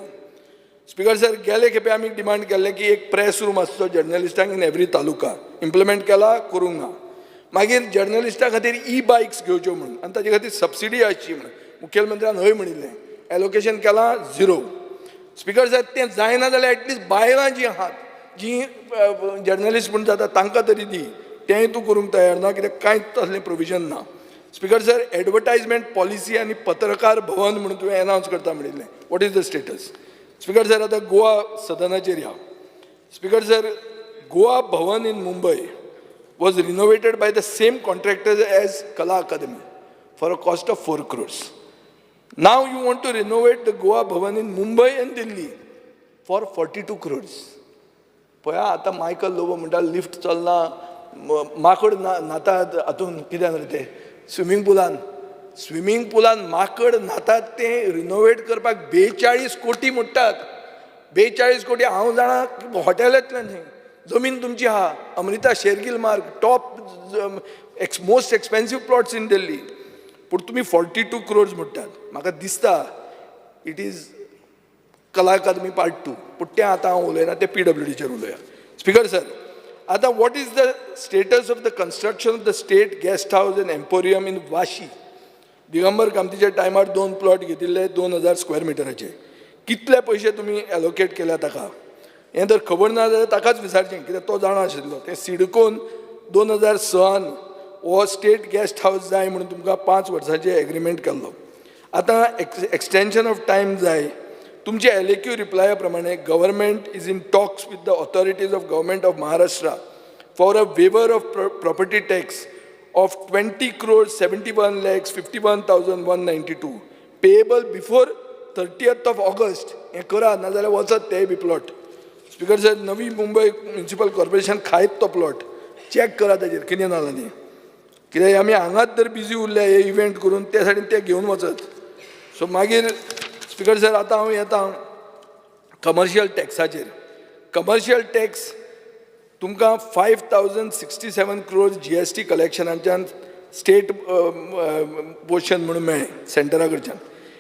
स्पीकर सर, गेले खेपे आमी डिमांड केल्लें की एक प्रेस रूम आसचो जर्नलिस्टांक इन एवरी तालुका. इम्प्लिमेंट केला, करूंक ना. मागीर जर्नलिस्टां खातीर बायक्स घेवच्यो म्हणून आनी ताचे खातीर सबसिडी आसची म्हणून मुखेलमंत्र्यान हय म्हणिल्लें. एलोकेशन केलां 0. स्पीकर सर, तें जायना जाल्यार एटलिस्ट बायलां जीं आहात, जीं जर्नलिस्ट म्हूण जाता तांकां तरी दी. तेंय तूं करूंक तयार ना, कित्याक कांयच तसलें प्रोविजन ना. स्पीकर सर, एडवर्टायजमेंट पॉलिसी आनी पत्रकार भवन म्हणून तुवें अनावन्स करता म्हणिल्लें. What is the status? Speaker sir, आतां गोवा सदनाचेर या. Speaker sir, Goa Bhavan in Mumbai was renovated by the same contractors as Kala Academy for a cost of 4 crores. Now you want to renovate the Goa Bhavan in Mumbai and Delhi for 42 crores. पळया, आतां Michael Lobo म्हणटा lift चलना, माकड न्हातात हातून कित्यान रे ते swimming पुलान माकड न्हातात ते renovate करपाक 42 कोटी मोडटात. 42 कोटी. हांव जाणा हॉटेल येतलें थंय. जमीन तुमची आहा, अमृता शेरगिल मार्ग, top most expensive plots in Delhi, पूण तुमी 42 crores म्हणटात. म्हाका दिसता इट इज कला अकादमी पार्ट 2, पूण तें आतां हांव उलयना, तें PWDचेर उलया. स्पीकर सर, आतां what is the status of the construction of the state guest house and emporium in Vashi? Digambar कामतीच्या टायमार 2 प्लॉट घेतिल्ले 2000 स्क्वेअर मिटराचे. कितले पयशे तुमी एलोकेट केल्या ताका? हें जर खबर ना जाल्यार ताकाच विचारचें, कित्याक तो जाणा आशिल्लो. तें सिडकोन 2006 हो स्टेट गेस्ट हाऊस जाय म्हणून तुमकां 5 वर्सांचें एग्रीमेंट केल्लो. आतां एक्सटेंशन ऑफ टायम जाय. तुमचे LAQ रिप्लाया प्रमाणे government is in talks with the authorities of government of Maharashtra for a waiver of property tax of 20,71,51,192 payable before 30th August. हें करा, नाजाल्यार वचत तेय बी प्लॉट. स्पीकर सर, नवी मुंबय म्युनिसिपल कॉर्पोरेशन खायत तो प्लॉट. चॅक करा ताजेर कितें नाजालें तें, कित्याक आमी हांगाच जर बिजी उरले हे इव्हेंट करून त्या सायडीन ते घेवन वचत. सो मागीर स्पीकर सर, आतां हांव येता कमर्शियल टॅक्साचेर. कमर्शियल टॅक्स तुमकां 5,067 crores GST कलेक्शनाच्यान स्टेट पोर्शन म्हणून मेळ्ळें सेंटरा कडच्यान.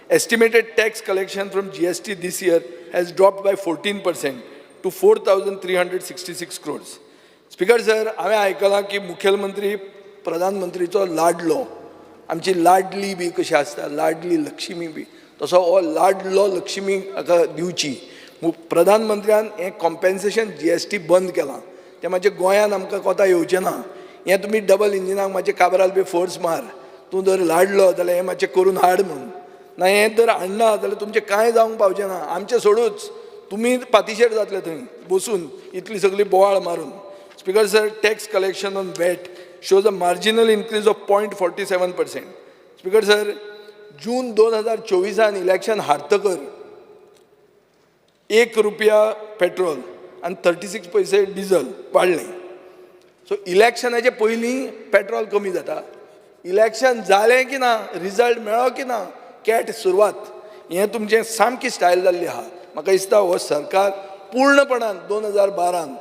Estimated tax collection from GST this year has dropped by 14% to 4,366 crores. Speaker sir, हांवें आयकलां की मुखेलमंत्री प्रधानमंत्रीचो लाडलो, आमची लाडली बी कशी आसता, लाडली लक्ष्मी बी, तसो हो लाडलो लक्ष्मी हाका दिवची. प्रधानमंत्र्यान हें कॉम्पेन्सेशन GST बंद केलां. तें मातशें गोंयान आमकां कोता येवचें ना. हें तुमी डबल इंजिनाक मातशें काबराल बी फोर्स मार. तूं जर लाडलो जाल्यार हें मातशें करून हाड म्हणून. ना हें जर हाडना जाल्यार तुमचें कांय जावंक पावचें ना. आमचें सोडूच, तुमी पातीशेर जातले थंय बसून इतली सगळी बोवाळ मारून. Speaker sir, tax collection on VAT shows a marginal increase of 0.47%. Speaker sir, June 2024 election हारतकर ₹1 पेट्रोल आणि 36 पैसे डिझल वाडले. सो इलेक्शनाचे पयलीं पेट्रोल कमी जाता, इलेक्शन जालें की ना, रिजल्ट मेळ्ळो की ना, कॅट सुरवात. हें तुमचें सामकी स्टायल जाल्ली आहा. म्हाका दिसता हो सरकार पूर्णपणान 2012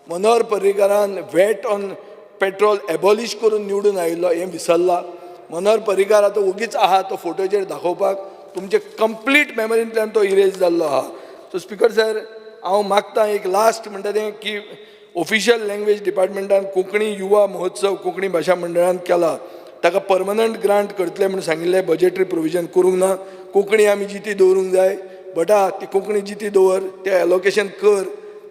मनोहर पर्रीकारान वॅट ऑन पेट्रोल एबॉलिश करून निवडून आयिल्लो हें विसरला. मनोहर पर्रीकार आतां ओगीच आहा तो फोटोचेर दाखोवपाक, तुमचे कंप्लीट मेमरींतल्यान तो इरेज जाल्लो आहा. सो स्पीकर सर, हांव मागतां एक लास्ट म्हणटा तें की ऑफिशियल लँग्वेज डिपार्टमेंटान कोंकणी युवा महोत्सव कोंकणी भाशा मंडळान केला, ताका परमनंट ग्रांट करतले म्हणून सांगिल्लें, बजेटरी प्रोविजन करूंक ना. कोंकणी आमी जिती दवरूंक जाय, बटा ती कोंकणी जिती दवर, तें एलोकेशन कर,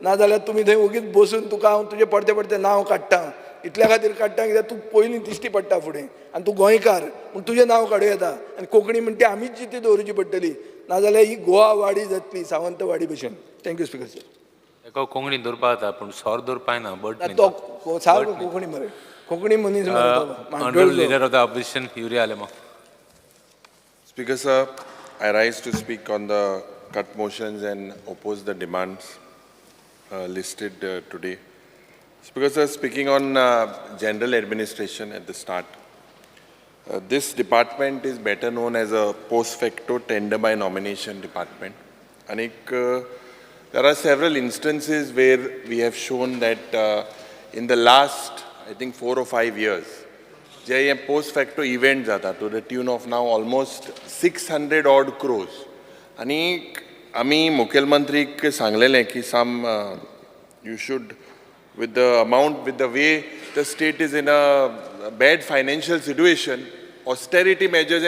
नाजाल्यार तुमी थंय ओगीच बसून तुका हांव तुजें पडते पडते नांव काडटां. इतल्या खातीर काडटा कित्याक तूं पयलीं दिश्टी पडटा फुडें आनी तूं गोंयकार पूण तुजें नांव काडूं येता आनी कोंकणी म्हणटा ती आमीच जिती दवरची पडटली, नाजाल्यार ही गोवा वाडी जातली सावंतवाडी भशेन. Thank you speaker sir. एका कोंकणी दवरपा जाता पूण सोर दवरपाय ना. बट तो सारको कोंकणी मरे, कोंकणी मनीस Honorable Leader of the Opposition, Yuri Alema. Speaker sir, I rise to speak on the cut motions and oppose the demands listed today. Speaker sir, speaking on general administration at the start, this department is better known as a post facto tender by nomination department. And there are several instances where we have shown that in the last, I think 4 or 5 years, जे post facto event jata to the tune of now almost 600 odd crores. आणि आम्ही मुख्यमंत्रीक सांगलेलें की you should, with the amount, with the way the state is in a bad financial situation, austerity measures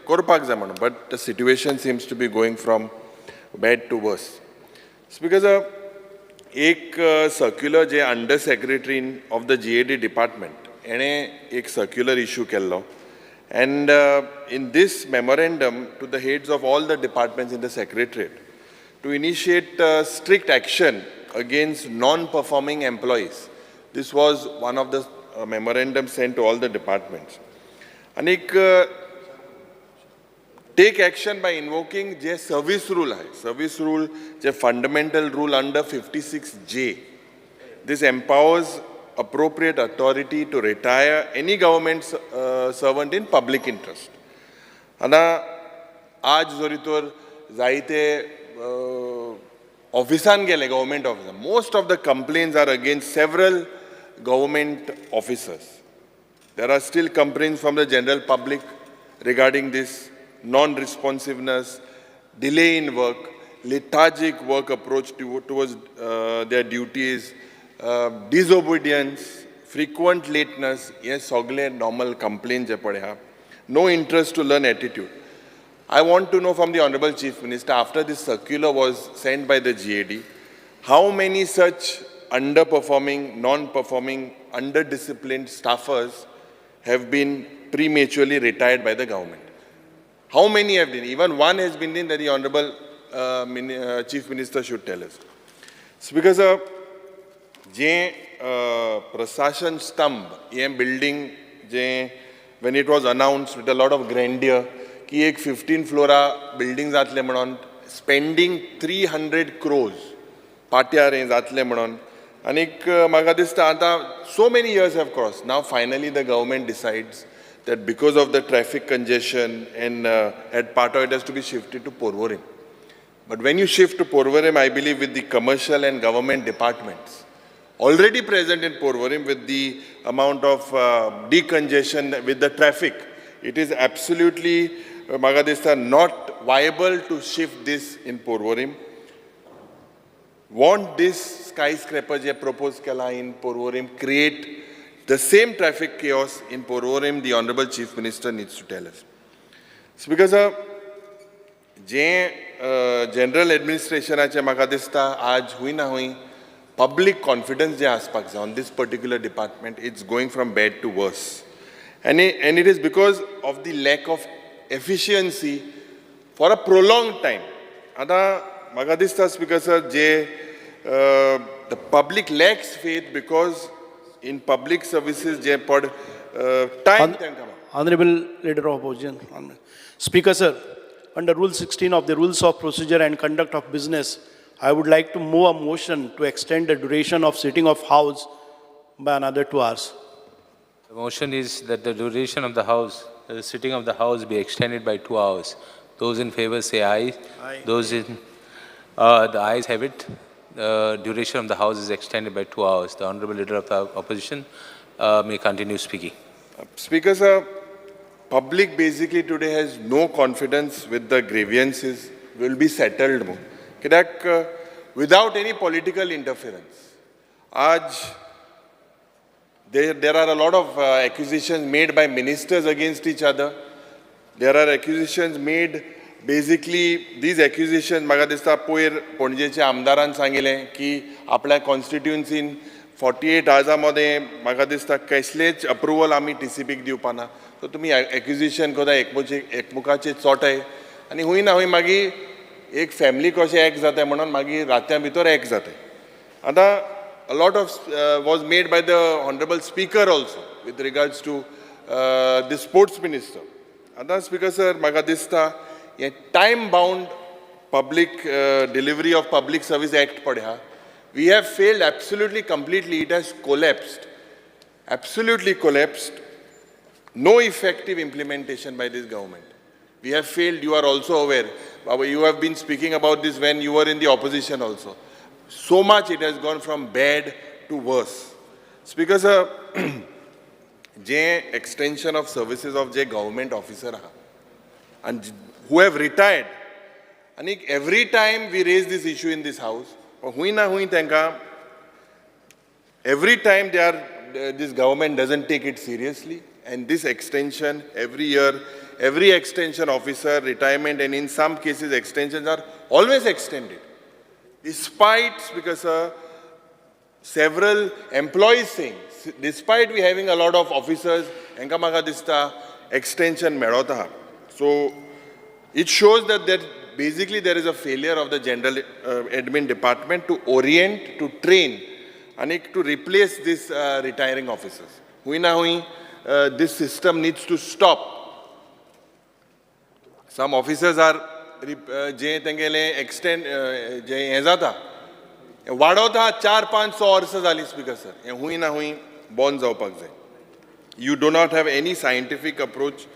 korpak जाय म्हणून. But the situation seems to be going from bad to worse. Because एक circular जे under secretary of the GAD department एणे एक circular issue केल्लो, and in this memorandum to the heads of all the departments in the secretariat to initiate strict action against non-performing employees. This was one of the memorandums sent to all the departments. And take action by invoking the service rule. Service rule, the fundamental rule under 56J. This empowers appropriate authority to retire any government servant in public interest. And आज जोरीतोर जायते ऑफिसान गेले government officer. Most of the complaints are against several government officers. There are still complaints from the general public regarding this non-responsiveness, delay in work, lethargic work approach towards their duties, disobedience, frequent lateness. Yes, sogle normal complaints je pade ha. No interest to learn attitude. I want to know from the Honorable Chief Minister, after this circular was sent by the GAD, how many such underperforming, non-performing, under-disciplined staffers have been prematurely retired by the government? How many have been? Even one has been in that the Honorable Chief Minister should tell us. Speaker sir, जे प्रशासन स्तंभ ये building जे when it was announced with a lot of grandeur की एक 15 flora building जातले म्हणून spending 300 crores पाट्यार हें जातले म्हणून आनीक म्हाका दिसता आतां so many years have crossed. Now finally the government decides that because of the traffic congestion and at Pata it has to be shifted to Porvorim. But when you shift to Porvorim, I believe with the commercial and government departments already present in Porvorim, with the amount of decongestion with the traffic, it is absolutely Magadista not viable to shift this in Porvorim. Want this skyscraper je propose kala in Porvorim create the same traffic chaos in Porvorim? The Honorable Chief Minister needs to tell us. So because general administration ache Magadista aaj hui na hui public confidence je aspak on this particular department, it's going from bad to worse. And it is because of the lack of efficiency for a prolonged time. Ada म्हाका दिसता speaker sir जे the public lacks faith because in public services जे पड time तांकां Honorable Leader of Opposition. Speaker sir, under Rule 16 of the Rules of Procedure and Conduct of Business, I would like to move a motion to extend the duration of sitting of House by another 2 hours. The motion is that the duration of the House, the sitting of the House be extended by 2 hours. Those in favor say aye. Aye. Those in, the ayes have it. The duration of the House is extended by 2 hours. The Honorable Leader of the Opposition may continue speaking. Speaker sir, public basically today has no confidence with the grievances will be settled more. कित्याक without any political interference. आज there are a lot of accusations made by ministers against each other. There are accusations made, basically these accusations म्हाका दिसता पयर पणजेच्या आमदारान सांगिल्लें की आपल्या कॉन्स्टिट्युएन्सीन 48 आवर्सामध्ये म्हाका दिसता कसलेच अप्रुवल आमी TCPक दिवपा ना. सो तुमी एक्युजेशन कोता एकमुखाचे चोटाय आनी हूंय ना हूंय मागीर एक फॅमिली कशें एक जाताय म्हणून मागीर रात्या भितर एक जाताय. आतां a lot of was made by the Honorable Speaker also with regards to the Sports Minister. Other Speaker sir, म्हाका दिसता हे time bound public delivery of public service act पडया. We have failed absolutely completely. It has collapsed, absolutely collapsed. No effective implementation by this government. We have failed. You are also aware. Baba, you have been speaking about this when you were in the opposition also. So much it has gone from bad to worse. Speaker sir, जे extension of services of जे government officer and who have retired, and every time we raise this issue in this house, every time this government doesn't take it seriously, and this extension every year, every extension officer retirement, and in some cases extensions are always extended. Despite, Speaker sir, several employees saying, despite we having a lot of officers, enka maga dista extension medota. So it shows that basically there is a failure of the general admin department to orient, to train, and to replace these retiring officers. This system needs to stop. Some officers are extend वाडवता 400-500 वर्सां जाली speaker sir हें हूंय ना हूंय बंद जावपाक जाय. You do not have any scientific approach.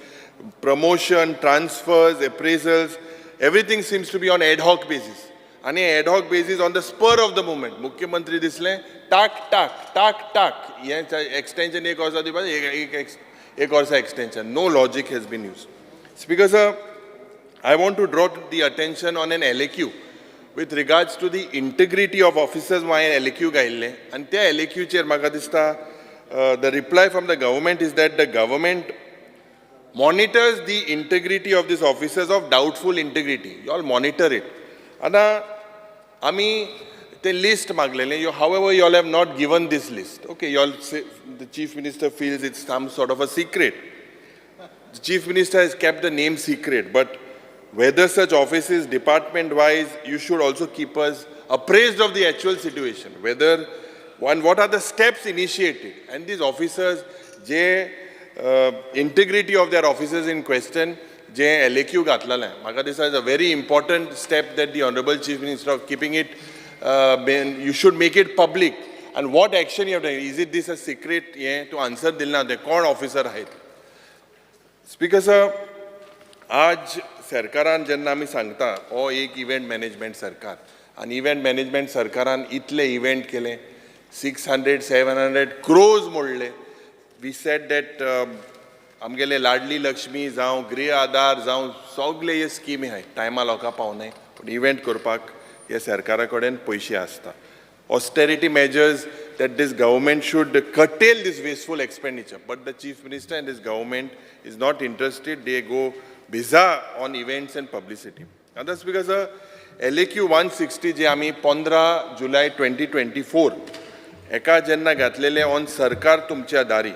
Promotion, transfers, appraisals, everything seems to be on ad hoc basis. And ad hoc basis on the spur of the moment. Mukhyamantri disle tak extension ek orsa diba ek orsa extension. No logic has been used. Speaker sir, I want to draw the attention on an LAQ with regards to the integrity of officers. My LAQ gaille and the LAQ chair म्हाका दिसता the reply from the government is that the government monitors the integrity of these officers of doubtful integrity. You all monitor it. Ana ami the list maglele. However, you all have not given this list. Okay, you all say the chief minister feels it's some sort of a secret. The chief minister has kept the name secret, but whether such offices department-wise, you should also keep us appraised of the actual situation. Whether what are the steps initiated, and these officers, integrity of their officers in question, LAQ gatlala. This is a very important step that the Honorable Chief Minister of keeping it, you should make it public. And what action you have done? Is it this a secret to answer dilna? The kon officer hai. Speaker sir, आज सरकारान जेन्ना आमी सांगता हो एक event management सरकार आनी event management सरकारान इतले इव्हेंट केले 600-700 crores मोडले. वी सेड दॅट आमगेले लाडली लक्ष्मी जावं गृह आधार जावं सगळे हे स्किमी आहाय टायमा लोकां पावनाय पूण इव्हेंट करपाक हे सरकारा कडेन पयशे आसता. Austerity measures that this government should curtail this wasteful expenditure, but the Chief Minister and his government is not interested. They go bizarre on events and publicity. And that's because LAQ 160 जे आमी 15 July 2024 एका जेन्ना घातलेले on सरकार तुमच्या दारी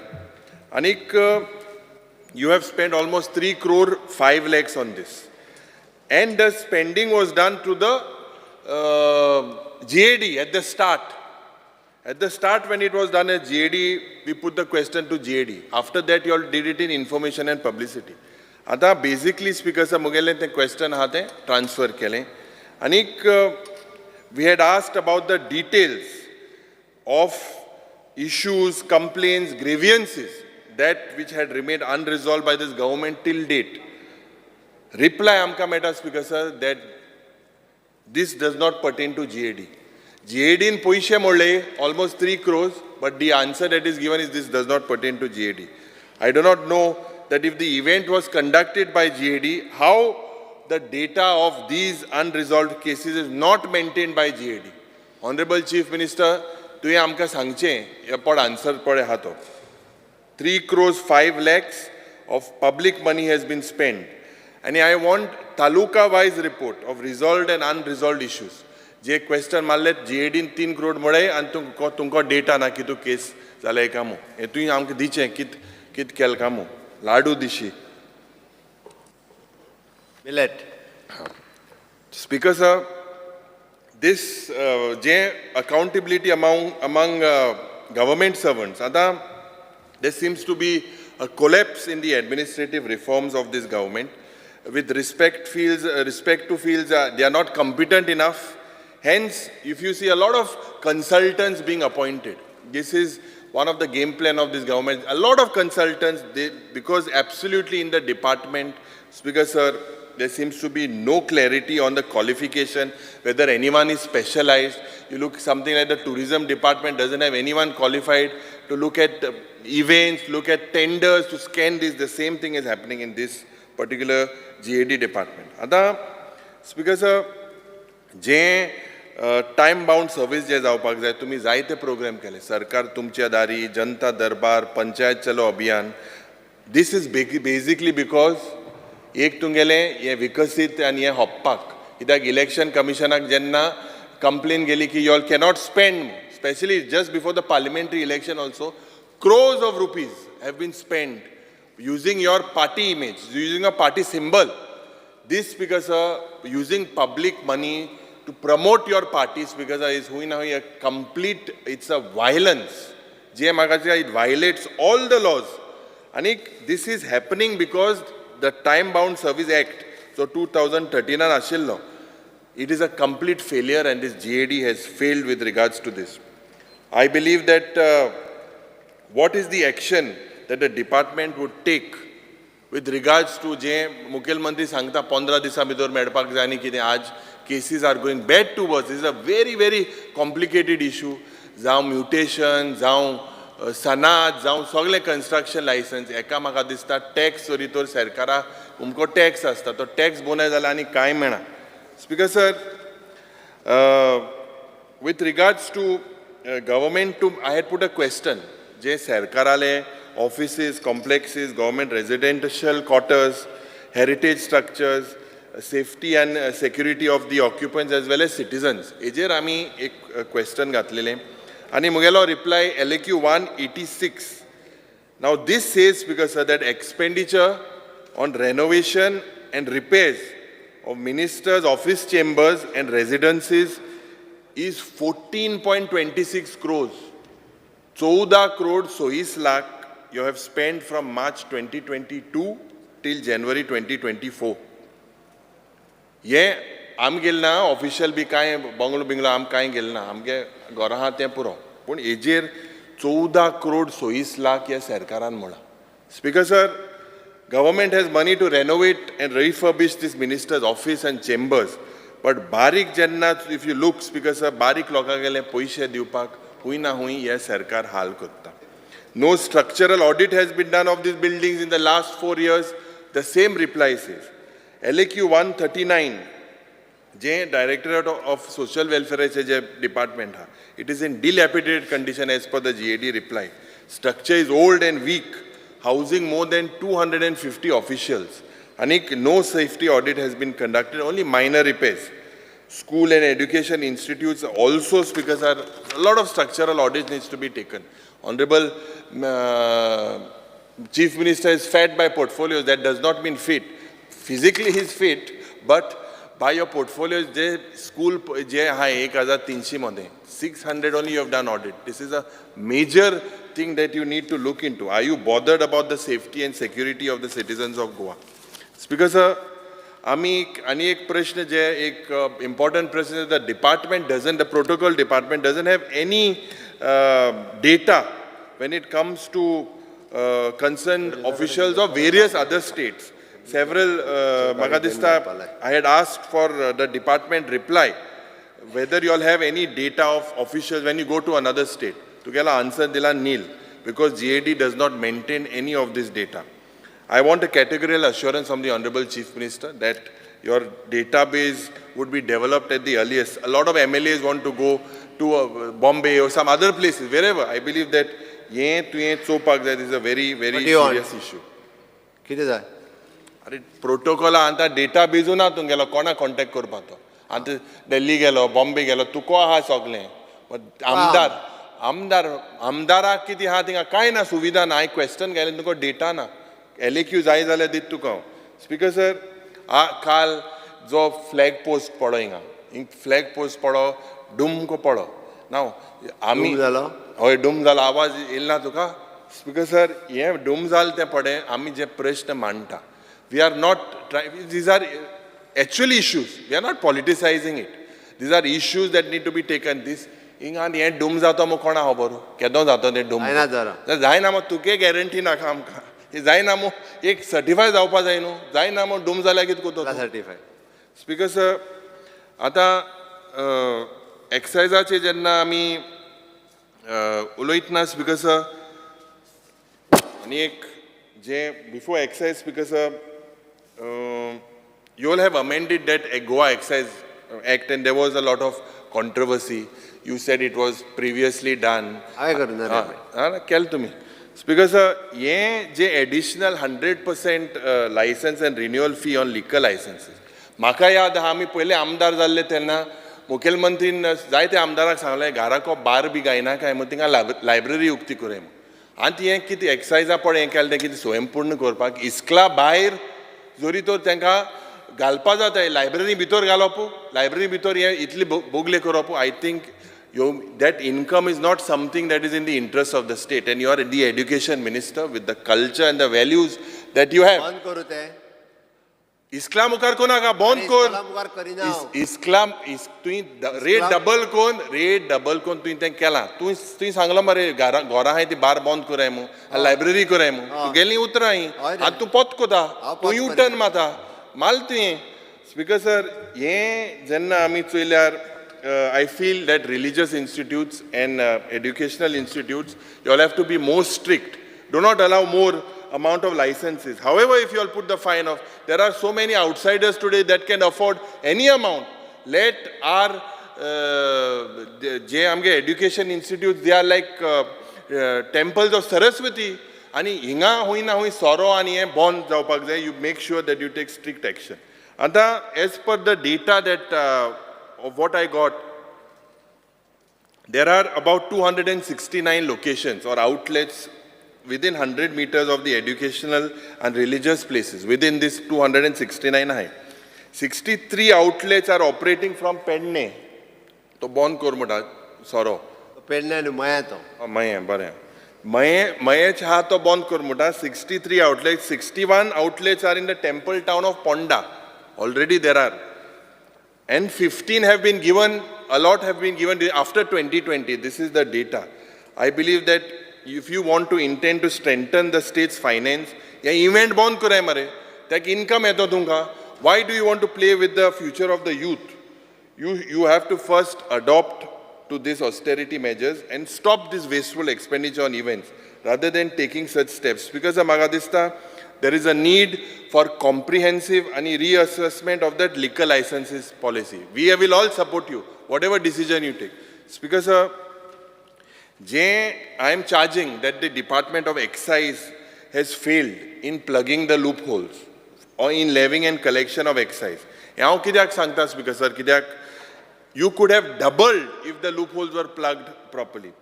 आनीक you have spent almost 3 crore 5 lakhs on this, and the spending was done through the GAD at the start. At the start, when it was done as GAD, we put the question to GAD. After that, you all did it in information and publicity. आता basically speaker sir मुगेले ते question हा ते transfer केले. Anik we had asked about the details of issues, complaints, grievances that which had remained unresolved by this government till date. Reply amka meta speaker sir that this does not pertain to GAD. GAD in poishe mole almost 3 crores, but the answer that is given is this does not pertain to GAD. I do not know that if the event was conducted by GAD, how the data of these unresolved cases is not maintained by GAD. Honorable Chief Minister, तुवें आमकां सांगचें हे पड answer पळय हा तो 3 crores 5 lakhs of public money has been spent. And I want taluka-wise report of resolved and unresolved issues. जे question मारले GAD in 3 crore मळे आनी तुमकां डेटा ना कितू केस जाले काय मो हे तुवें आमकां दिचें कित केलें काय मो लाडू दिशी. Millet. Speaker sir, this accountability among government servants, there seems to be a collapse in the administrative reforms of this government. With respect to fields, they are not competent enough. Hence, if you see a lot of consultants being appointed, this is one of the game plan of this government. A lot of consultants, because absolutely in the department, Speaker sir, there seems to be no clarity on the qualification, whether anyone is specialized. You look something like the tourism department doesn't have anyone qualified to look at events, look at tenders, to scan this. The same thing is happening in this particular GAD department. Ada, Speaker sir, time bound service जे जावपाक जाय तुम्ही जायते programme केले सरकार तुमच्या दारी जनता दरबार पंचायत चलो अभियान. This is basically because एक तुंगेले हे विकसित आनी हे होप्पाक कित्याक इलेक्शन कमिशनाक जेन्ना कंप्लेन गेली की you all cannot spend, especially just before the parliamentary election also, crores of rupees have been spent using your party image, using a party symbol. This, Speaker sir, using public money to promote your party, Speaker sir, is a complete, it's a violence. It violates all the laws. And this is happening because the Time Bound Service Act, so 2013 ashillo, it is a complete failure and this GAD has failed with regards to this. I believe that what is the action that the department would take with regards to Mukhel Mantri Sangta 15 disa bidor medpak jani ki aaj cases are going bad to worse. This is a very, very complicated issue. Jaun mutation, jaun Sanand जावं सगळे construction licence एका म्हाका दिसता tax चोरीतोर सरकारा उमको tax आसता तो tax बोनय जाला आनी कांय मेळना. Speaker sir, with regards to government to I had put a question जे सरकाराले offices, complexes, government residential quarters, heritage structures, safety and security of the occupants as well as citizens हेजेर आमी एक question घातलेले. And Mugelo reply LAQ 186. Now this says, because that expenditure on renovation and repairs of ministers' office chambers and residences is 14.26 crores. 14 crore 26 lakh you have spent from March 2022 till January 2024. Yeah. आम गेल ना official बी कांय bungalow बिंगलो आम कांय गेल ना आमगे घरा आहा तें पुरो पूण हेजेर 14 crore 26 lakh ह्या सरकारान म्हणला. Speaker sir, government has money to renovate and refurbish this minister's office and chambers, but बारीक जेन्ना if you look, speaker sir, बारीक लोकां गेले पयशे दिवपाक हुंय ना हुंय हे सरकार हाल करता. No structural audit has been done of these buildings in the last 4 years. The same reply says. LAQ 139 Directorate of Social Welfare department, it is in dilapidated condition as per the GAD reply. Structure is old and weak, housing more than 250 officials. And no safety audit has been conducted, only minor repairs. School and education institutes also, speakers, are a lot of structural audit needs to be taken. Honorable Chief Minister is fed by portfolios. That does not mean fit. Physically he is fit, but by your portfolio, जे school जे आहे 1300 मध्ये 600 only you have done audit. This is a major thing that you need to look into. Are you bothered about the safety and security of the citizens of Goa? Speaker sir, आम्ही आणि एक प्रश्न जे एक important प्रश्न, the department doesn't, the protocol department doesn't have any data when it comes to concerned officials of various other states. Several, Magadista, I had asked for the department reply whether you all have any data of officials when you go to another state. To get an answer, dila nil, because GAD does not maintain any of this data. I want a categorical assurance from the Honorable Chief Minister that your database would be developed at the earliest. A lot of MLAs want to go to Bombay or some other places, wherever. I believe that that is a very, very serious issue. अरे protocol आता database ना तूं गेलो कोणा contact करपाचो आतां दिल्ली गेलो बॉम्बे गेलो तुको आहा सगलें आमदार आमदार आमदाराक कितें आहा थिंगा कांय ना सुविधा ना हांवें क्वेश्चन केलें तुका डेटा ना LAQ जाय जाल्यार दित तुका हांव स्पिकर सर काल जो फ्लॅग पोस्ट पडो हिंगा फ्लॅग पोस्ट पडो डुमको पडो ना आमी हय डूम जालो आवाज येयलो ना तुका स्पिकर सर हें डूम जालें तें पडे आमी जे प्रश्न मांडटा we are not trying, these are actually issues, we are not politicizing it, these are issues that need to be taken. This हिंगा हें डूम जाता मग कोणा खबर केदो जाता तें डूम जायना मग तुके गॅरंटी नाका आमकां हे जायना मग एक सर्टिफाय जावपा जाय न्हू जायना मग डूम जाल्यार कितें कोतो सर्टिफाय स्पिकर सर आतां एक्सायजाचे जेन्ना आमी उलयतना स्पिकर सर आनी एक जे before excise speaker sir you all have amended that Goa Excise Act and there was a lot of controversy. You said it was previously done. Tell to me. Speaker sir, ye additional 100% license and renewal fee on liquor licenses. म्हाका याद आहा आमी पयले आमदार जाल्ले तेन्ना मुखेलमंत्रीन जायते आमदाराक सांगलें घराको बार बी गायना काय मग थिंगा लायब्ररी उक्ती करूं म्हणून आनी हें कितें एक्सायजा पड हें केलें तें कितें स्वयंपूर्ण करपाक इस्कला भायर जोरी तर तांकां घालपा जाता लायब्ररी भितर घालप लायब्ररी भितर हें इतले बोगले करप I think that income is not something that is in the interest of the state and you are the education minister with the culture and the values that you have. इस्कला मुखार कोनाका बंद core इस्कलाम rate double कोन तुवें तें केलां तुवें सांगलो मरे घरा आहाय ती बार बंद कोराय मू लायब्ररी कोराय मू तूं गेली उतराय आतां तूं पोत कोता तूं यू टर्न माता माल तुवें स्पिकर सर हें जेन्ना आमी चोयल्यार I feel that religious institutes and educational institutes, you all have to be more strict. Do not allow more amount of licenses. However, if you all put the fine of, there are so many outsiders today that can afford any amount. Let our education institutes, they are like temples of Saraswati. आणि हिंगा हुई ना हुई सोरो आणि हे बंद जावपाक जाय. You make sure that you take strict action. Anta, as per the data that of what I got, there are about 269 locations or outlets within 100 meters of the educational and religious places within this 269 high. 63 outlets are operating from Penne. To bon kormuda soro. Penne nu maya to. Maya bare. Maya cha to bon kormuda 63 outlets. 61 outlets are in the temple town of Ponda. Already there are. And 15 have been given, a lot have been given after 2020. This is the data. I believe that if you want to intend to strengthen the state's finance, या event bond करें मरे, तक income है तो दूँगा. Why do you want to play with the future of the youth? You have to first adopt to these austerity measures and stop this wasteful expenditure on events rather than taking such steps. Because of Magadista, there is a need for comprehensive and reassessment of that liquor licenses policy. We will all support you, whatever decision you take. Speaker sir, I am charging that the Department of Excise has failed in plugging the loopholes or in levying and collection of excise. Yaw kidak sangta Speaker sir, kidak you could have doubled if the loopholes were plugged properly.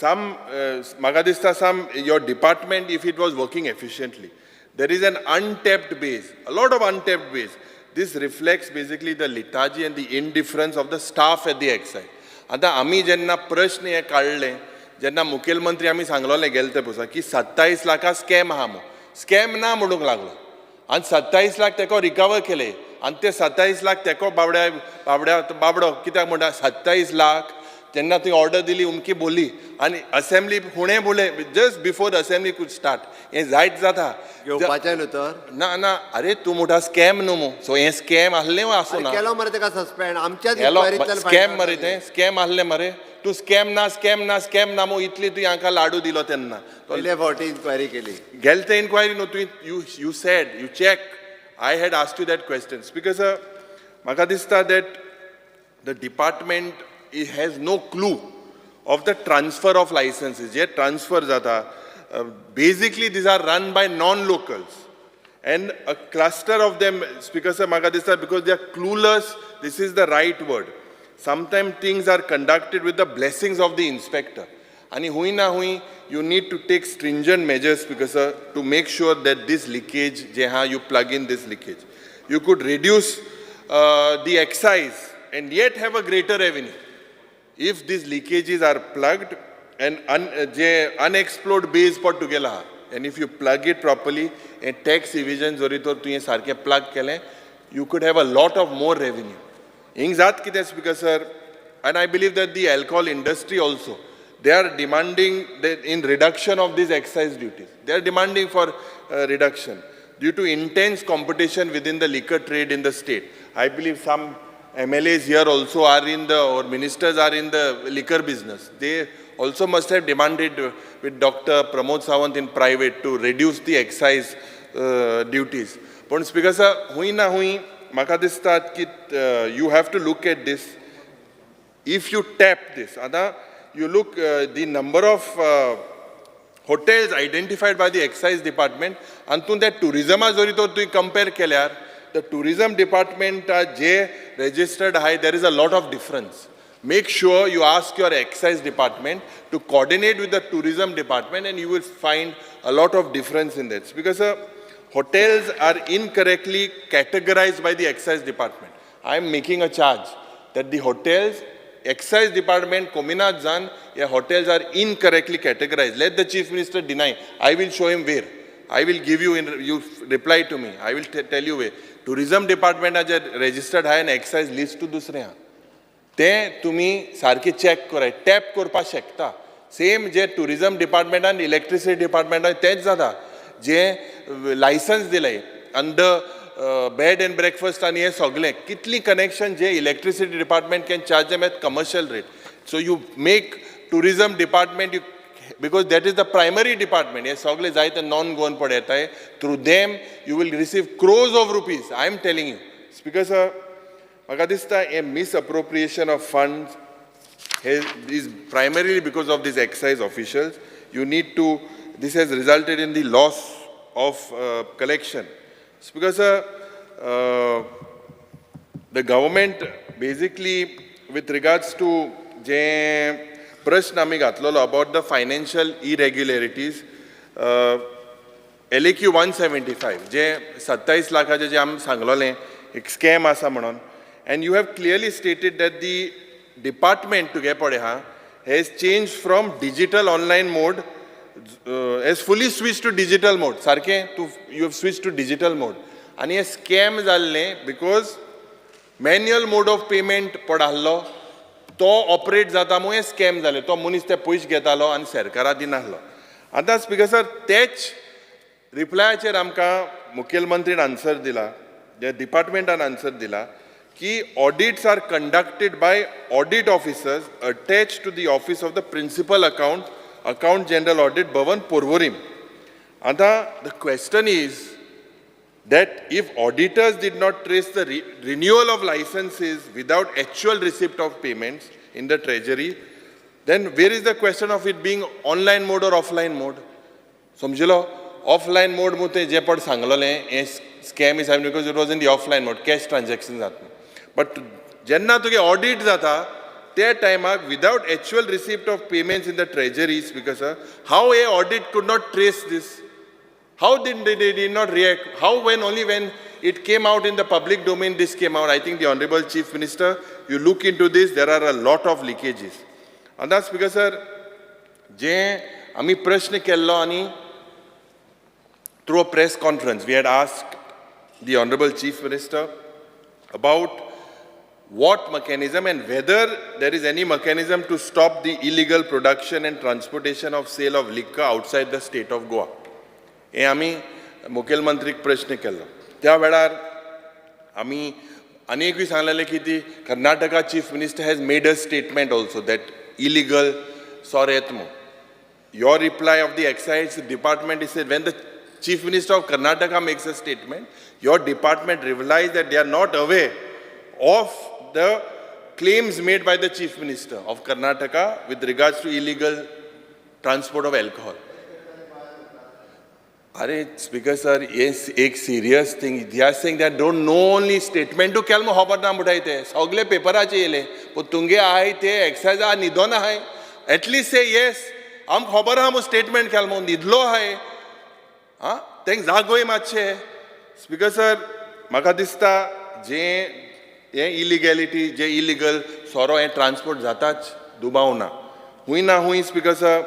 Magadista, your department, if it was working efficiently, there is an untapped base, a lot of untapped base. this reflects basically the lethargy and the indifference of the staff at the excise. आता आमी जेन्ना प्रश्न हे काडले, जेन्ना मुखेलमंत्री आमी सांगलोले गेले ते पळय की 27 लाखा स्कॅम आहा मो, स्कॅम ना म्हणूंक लागलो आनी 27 लाख तेको रिकवर केले आनी ते 27 लाख तेको बाबडो कित्याक म्हणटा 27 लाख जेन्ना तुवें ऑर्डर दिली उमकी बोली आनी असेंब्ली फुडें बोले जस्ट बिफोर असेंब्ली कुड स्टार्ट हें जायत जाता घेवपाचें न्हू तर ना ना अरे तूं म्हणटा स्कॅम न्हू मो सो हें स्कॅम आसलें वा आसूं ना केलो मरे तेका सस्पेंड आमच्याच केलो inquiryंतल्यान स्कॅम find मरे out तें स्कॅम आसलें मरे तूं स्कॅम ना मो इतली तुवें हांकां लाडू दिलो तेन्ना पयले फावटी इन्क्वायरी केली गेल ते इन्क्वायरी न्हू तुवें you sed you check I had asked you that questions because म्हाका दिसता that the department has no clue of the transfer of licenses. जे transfer जाता, basically these are run by non-locals. And a cluster of them, Speaker Sir, म्हाका दिसता because they are clueless, this is the right word. Sometimes things are conducted with the blessings of the inspector. And hui na hui, you need to take stringent measures, Speaker Sir, to make sure that this leakage, you plug in this leakage. You could reduce the excise and yet have a greater revenue. If these leakages are plugged and unexplored base put together, and if you plug it properly and tax evasion zoritor tuye sarke plug kele, you could have a lot of more revenue. Ingzat kite Speaker Sir, and I believe that the alcohol industry also, they are demanding that in reduction of these excise duties. They are demanding for reduction due to intense competition within the liquor trade in the state. I believe some MLAs here also are or ministers are in the liquor business. They also must have demanded with Dr. Pramod Sawant in private to reduce the excise duties. But Speaker Sir, hui na hui, maka dista ki you have to look at this. If you tap this, you look the number of hotels identified by the excise department, antun that tourism azorito tu compare kelyar. The tourism department J registered high, there is a lot of difference. Make sure you ask your excise department to coordinate with the tourism department and you will find a lot of difference in that. Because hotels are incorrectly categorized by the excise department. I am making a charge that the hotels, excise department, Kominat Zan, hotels are incorrectly categorized. Let the chief minister deny. I will show him where. I will give you, you reply to me. I will tell you where. Tourism department has registered high and excise list to दुसरे हा. ते तुम्ही सारखे check कराय, tap करपा शकता. Same जे tourism department and electricity department आहे तेच जाता. जे लायसन्स दिले under bed and breakfast आणि हे सगळे कितली connection जे electricity department can charge them at commercial rate. So you make tourism department because that is the primary department. Yes, sagle जायते non-goan पडता है. Through them, you will receive crores of rupees. I am telling you. Speaker Sir, म्हाका दिसता a misappropriation of funds is primarily because of these excise officials. You need to. This has resulted in the loss of collection. Speaker Sir, the government basically, with regards to प्रश्न आमी घातलेलो about the financial irregularities, LAQ 175 जे 27 लाखाचे जे आमी सांगलोलें एक scam आसा म्हणून, and you have clearly stated that the department तुगे पळय हा has changed from digital online mode, has fully switched to digital mode. सारकें you have switched to digital mode. आनी हे स्कॅम जाल्लें because manual mode of payment पडलो तो operate जाता मुळे स्कॅम जाले. तो मनीस ते पयशे घेतालो आनी सरकारा दिनासलो. आतां स्पीकर सर तेच रिप्लायाचेर आमकां मुखेलमंत्रीन आन्सर दिला, जे डिपार्टमेंटान आन्सर दिला की audits are conducted by audit officers attach to the office of the principal account general audit Bhavan Porvorim. आतां the question is that if auditors did not trace the renewal of licenses without actual receipt of payments in the treasury, then where is the question of it being online mode or offline mode? समजलो offline mode मुते जे पड सांगलोले हे scam is happening because it was in the offline mode, cash transactions जाता. But जेन्ना तुगे audit जाता त्या टायमाक without actual receipt of payments in the treasuries, because how a audit could not trace this? How did they did not react? How only when it came out in the public domain, this came out. I think the Honorable Chief Minister, you look into this, there are a lot of leakages. And that's because, sir, je ami prashna kello ani through a press conference, we had asked the Honorable Chief Minister about what mechanism and whether there is any mechanism to stop the illegal production and transportation of sale of liquor outside the state of Goa. हे आमी मुखेलमंत्रीक प्रश्न केल्लो. त्या वेळार आमी आनीकूय सांगलेलें की ती Karnataka chief minister has made a statement also that illegal सोर येत म्हणून. Your reply of the excise department is said when the chief minister of Karnataka makes a statement, your department realizes that they are not aware of the claims made by the chief minister of Karnataka with regards to illegal transport of alcohol. Are Speaker sir, yes, a serious thing. They are saying that don't know only statement to kelmo hobar na mutaite. Sagle paperache ele. But tunge ahay te excise a nidona hai. At least say yes. Am hobar ham statement kelmo nidlo hai. Ah, thanks zagoy mache. Speaker sir, maka dista je illegality, je illegal soro and transport zatach dubauna. Hui na hui Speaker sir,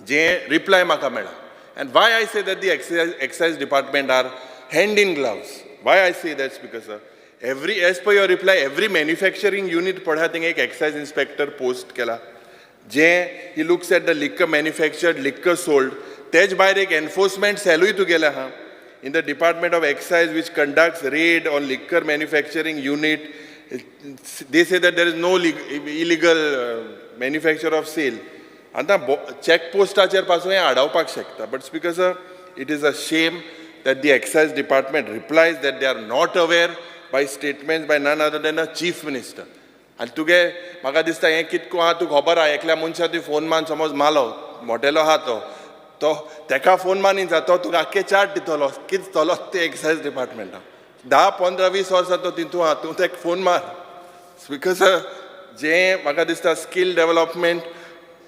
je reply maka meda. And why I say that the excise department are hand in gloves. Why I say that, Speaker sir? As per your reply, every manufacturing unit padhating ek excise inspector post kela. He looks at the liquor manufactured, liquor sold. Tej by ek enforcement salary to gela ha. In the Department of Excise, which conducts raid on liquor manufacturing unit, they say that there is no illegal manufacture of sale. आता check पोस्टाचेर पासून हें आडावपाक शकता. But Speaker sir, it is a shame that the excise department replies that they are not aware by statements by none other than a chief minister. आनी तुगे म्हाका दिसता हें कितको आहा तुका खबर आहा एकल्या मनशाक तुवें फोन मान समज मालो मोटेलो आहा तो तेका फोन मानीन जा तो तुका आख्खे चार्ट दितलो कितें चलो ते एक्सायज डिपार्टमेंटान 10-15-20 वर्सां तो तितून आहा तूं तेका फोन मार. स्पीकर सर जें म्हाका दिसता स्कील डेव्हलपमेंट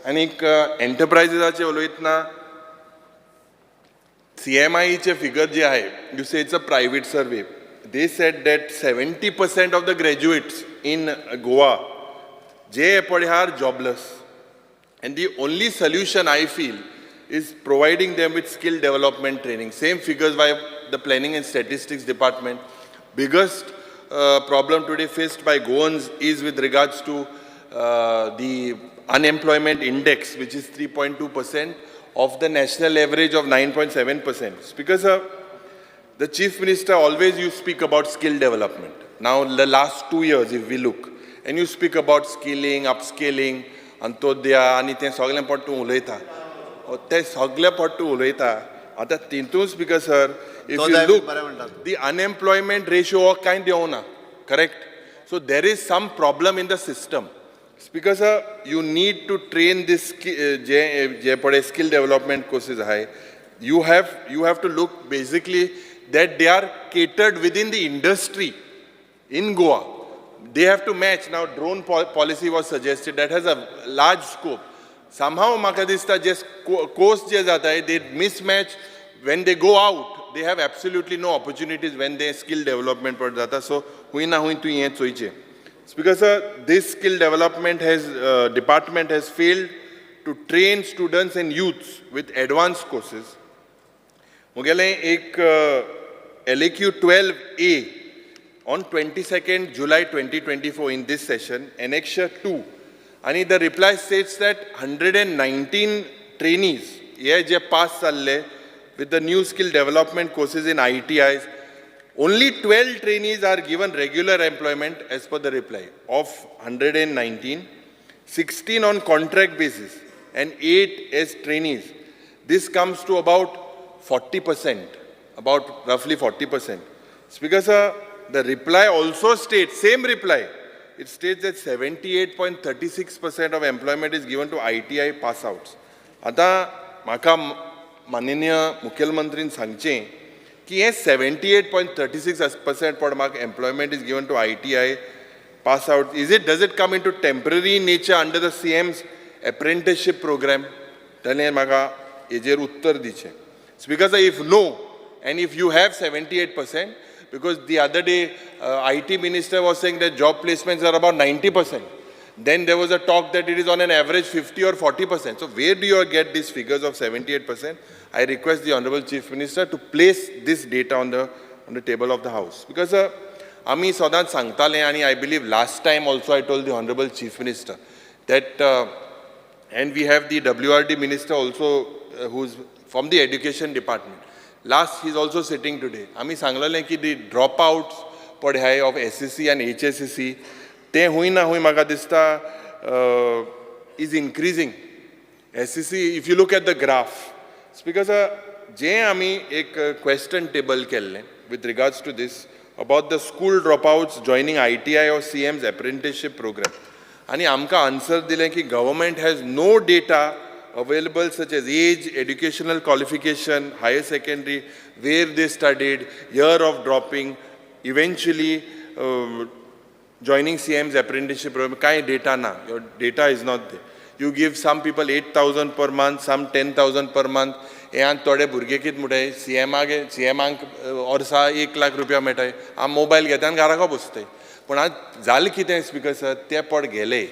आनीक एंटरप्राइजेसाचे उलयतना CMIचे फिगर जे आहे you say it's a private survey they said that 70% of the graduates in Goa they are jobless, and the only solution I feel is providing them with skill development training. Same figures by the Planning and Statistics Department. Biggest problem today faced by Goans is with regards to the unemployment index, which is 3.2% of the national average of 9.7%. Because the Chief Minister always you speak about skill development. Now the last 2 years if we look, and you speak about skilling, upscaling, Antodya, and ते सगळें पट्टू उलयता. ते सगळें पट्टू उलयता. आतां तितून Speaker sir, if you look, the unemployment ratio kind देवना, correct? So there is some problem in the system. Speaker sir, you need to train this skill development courses high. You have to look basically that they are catered within the industry in Goa. They have to match. Now drone policy was suggested that has a large scope. Somehow Makadista just course they mismatch when they go out. They have absolutely no opportunities when they skill development पर जाता. So हुई ना हुई तो ये चोइचे. Because this skill development department has failed to train students and youths with advanced courses. मुगेले एक LAQ 12A on 22nd July 2024 in this session, Annexure 2, and the reply states that 119 trainees pass with the new skill development courses in ITIs. Only 12 trainees are given regular employment as per the reply. Of 119, 16 on contract basis and 8 as trainees. This comes to about 40%, about roughly 40%. Speaker sir, the reply also states, same reply, it states that 78.36% of employment is given to ITI pass outs. आता म्हाका माननीय मुखेलमंत्रीन सांगचें की हे 78.36% पर म्हाका employment is given to ITI pass out. Does it come into temporary nature under the CM's apprenticeship program? ताणें म्हाका हेजेर उत्तर दिचें. Speaker sir, if no, and if you have 78%, because the other day IT minister was saying that job placements are about 90%. Then there was a talk that it is on an average 50 or 40%. So where do you get these figures of 78%? I request the Honorable Chief Minister to place this data on the table of the House. Because Ami Sodan Sangtale, and I believe last time also I told the Honorable Chief Minister that, and we have the WRD Minister also who's from the Education Department. Last, he's also sitting today. Ami sanglale ki the dropouts padhai of SSC and HSSC, te hui na hui maga dista is increasing. SSC, if you look at the graph, because je ami ek question table kelle with regards to this about the school dropouts joining ITI or CM's apprenticeship program. And amka answer dile ki government has no data available such as age, educational qualification, higher secondary, where they studied, year of dropping, eventually joining CM's apprenticeship program. Kai data na, your data is not there. You give some people 8,000 per month, some 10,000 per month. And थोडे भुरगे कित मुठाय CMांक वर्सा 1 लाख रुपया मेळटाय हांव mobile घेता आनी घरा बसताय पूण आज जालें कितें स्पीकर सर ते पड गेले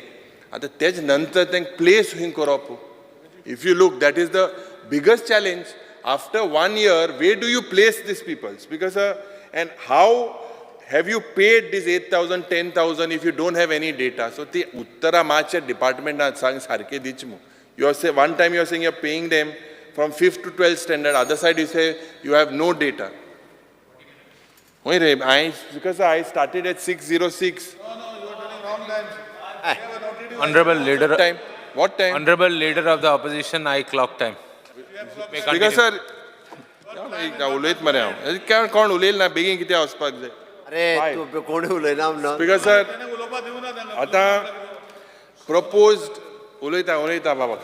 आतां तेज नंतर तांकां प्लेस खंय करप if you look that is the biggest challenge after 1 year where do you place these people speaker sir and how have you paid this 8,000 10,000 if you don't have any data so ती उत्तरा मातशे डिपार्टमेंटान सांग सारके दिच मू you are say one time you are saying you are paying them from 5th to 12th standard, other side you say you have no data. Because I started at 606. No, you are telling wrong times. Honorable Leader. Time. What time? Honorable Leader of the Opposition, I clock time. Because sir, उलयत मरे हांव कोण उलयले ना बेगीन कितें वचपाक जाय अरे तू कोणी उलयना म्हणून Because sir, आतां proposed उलयता बाबा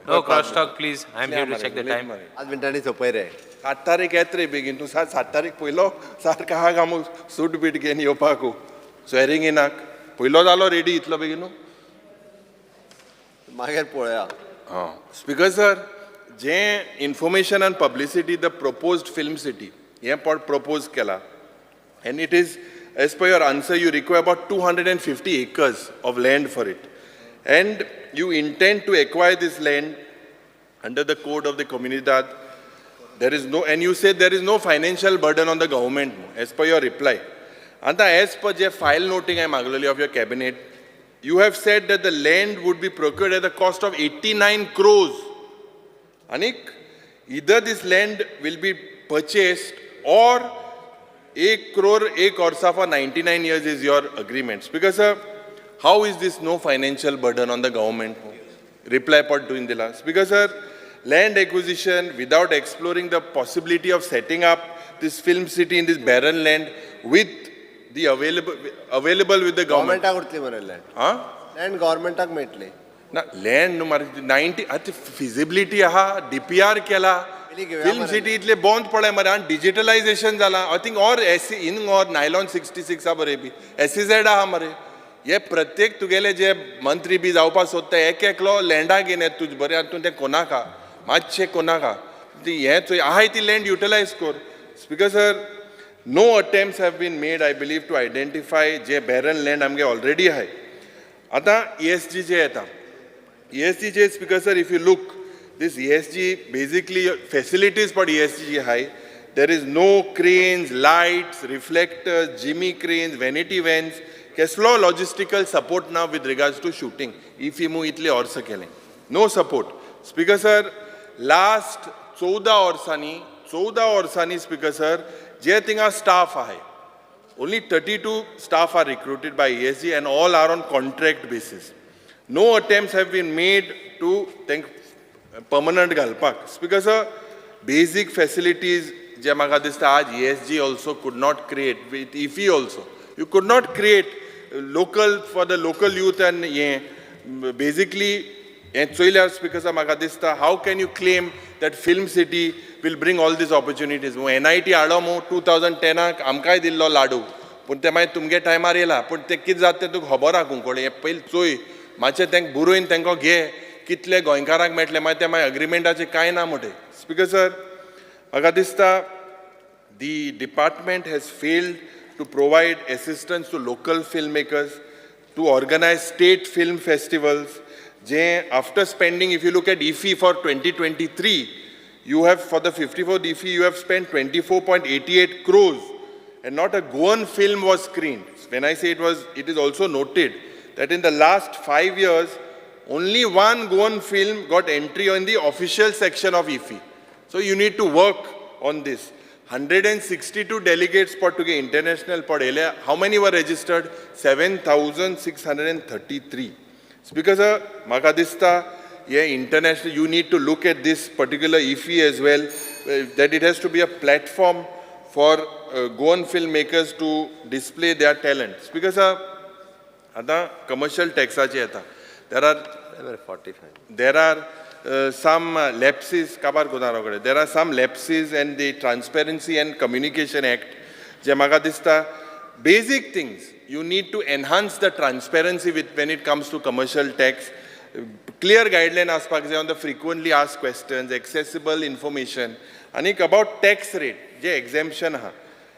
No cross talk, please. I am here to check the time. 5 मिनटांनी सोपय रे 7 तारीख येत रे बेगीन तूं 7 तारीख पयलो सारको आहा काय मग सूट बीट घेवन येवपाक स्वेरींग इनाक पयलो जालो रेडी इतलो बेगीन मागीर पळया स्पीकर सर जे information and publicity the proposed film city हें पड प्रपोज केला and it is as per your answer you require about 250 acres of land for it and you intend to acquire this land under the code of the comunidad. There is no, and you said there is no financial burden on the government as per your reply. And as per the file noting I maglali of your cabinet, you have said that the land would be procured at the cost of 89 crores. Anik, either this land will be purchased or 1 crore 1 korsa for 99 years is your agreements. Because how is this no financial burden on the government? Reply part doing the last. Because sir, land acquisition without exploring the possibility of setting up this film city in this barren land with the available with the government. गव्हर्मेंटाक उरतली मरे land land गव्हर्मेंटाक मेळटली ना land न्हू मारे 90 आतां feasibility आहा DPR केला film city इतले बंद पडले मरे आनी डिजिटलायझेशन जाला I think or in or nylon 66 बरे बी SEZ आहा मरे हे प्रत्येक तुगेले जे मंत्री बी जावपाक सोदता एक एकलो लँडाक घेवन येता तुजे बरें आतां तूं तें कोनाका मातशें कोनाका हें चोय आहाय ती लँड युटिलायज कर speaker sir no attempts have been made I believe to identify जे बॅरन लँड आमगे ऑलरेडी आहाय आतां ESG जे येता ESG जे speaker sir if you look this ESG basically facilities for ESG high. There is no cranes, lights, reflectors, Jimmy cranes, vanity vans. Keslo logistical support now with regards to shooting. If you move itle orsa kele. No support. Speaker sir, last 14 orsani speaker sir, je tinga staff hai. Only 32 staff are recruited by ESG and all are on contract basis. No attempts have been made to permanent घालपाक because basic facilities जे म्हाका दिसता आज ESG also could not create with IFI also you could not create local for the local youth and basically and चोयल्यार because म्हाका दिसता how can you claim that film city will bring all these opportunities NIT हाडो मू 2010 आमकांय दिल्लो लाडू पूण ते मागीर तुमगे टायमार येयला पूण ते कितें जाता तें तुका खबर आहा कोण हें पयलीं चोय मातशें तेंकां बुरोवन तेंकां घे कितले गोंयकारांक मेळटले मागीर ते मागीर अग्रिमेंटाचे कांय ना म्हणटे स्पीकर सर म्हाका दिसता the department has failed to provide assistance to local filmmakers, to organize state film festivals. After spending, if you look at IFFI for 2023, you have, for the 54th IFFI, you have spent 24.88 crores, and not a Goan film was screened. When I say it is also noted that in the last 5 years, only one Goan film got entry in the official section of IFFI. So you need to work on this. 162 delegates for toge international padele. How many were registered? 7,633. Speaker sir, maka dista, yeah, international, you need to look at this particular IFFI as well, that it has to be a platform for Goan filmmakers to display their talent. Speaker sir, आता commercial taxaचे येता. There are some lapses, there are some lapses in the Transparency and Communication Act. Je maga dista, basic things, you need to enhance the transparency when it comes to commercial tax. Clear guideline aspak on the frequently asked questions, accessible information, and about tax rate, je exemption ha.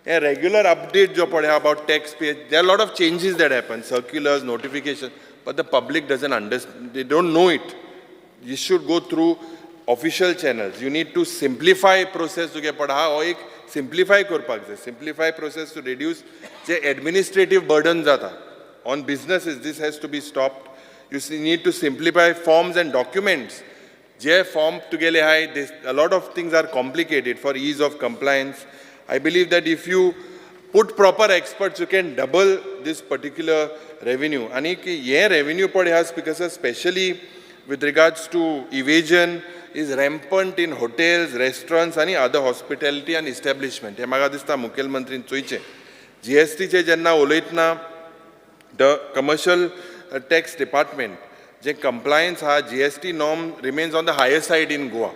A regular update jo padhe about tax pay. There are a lot of changes that happen, circulars, notifications, but the public doesn't understand, they don't know it. You should go through official channels. You need to simplify process to get padha or ek simplify korpak je. Simplify process to reduce the administrative burden jata on businesses. This has to be stopped. You need to simplify forms and documents. Je form to gele hai, a lot of things are complicated for ease of compliance. I believe that if you put proper experts, you can double this particular revenue. And ye revenue padhe because especially with regards to evasion is rampant in hotels, restaurants, and other hospitality and establishment. He maga dista Mukhel Mantrin choiche. GST che janna oloitna the commercial tax department. Je compliance ha GST norm remains on the higher side in Goa.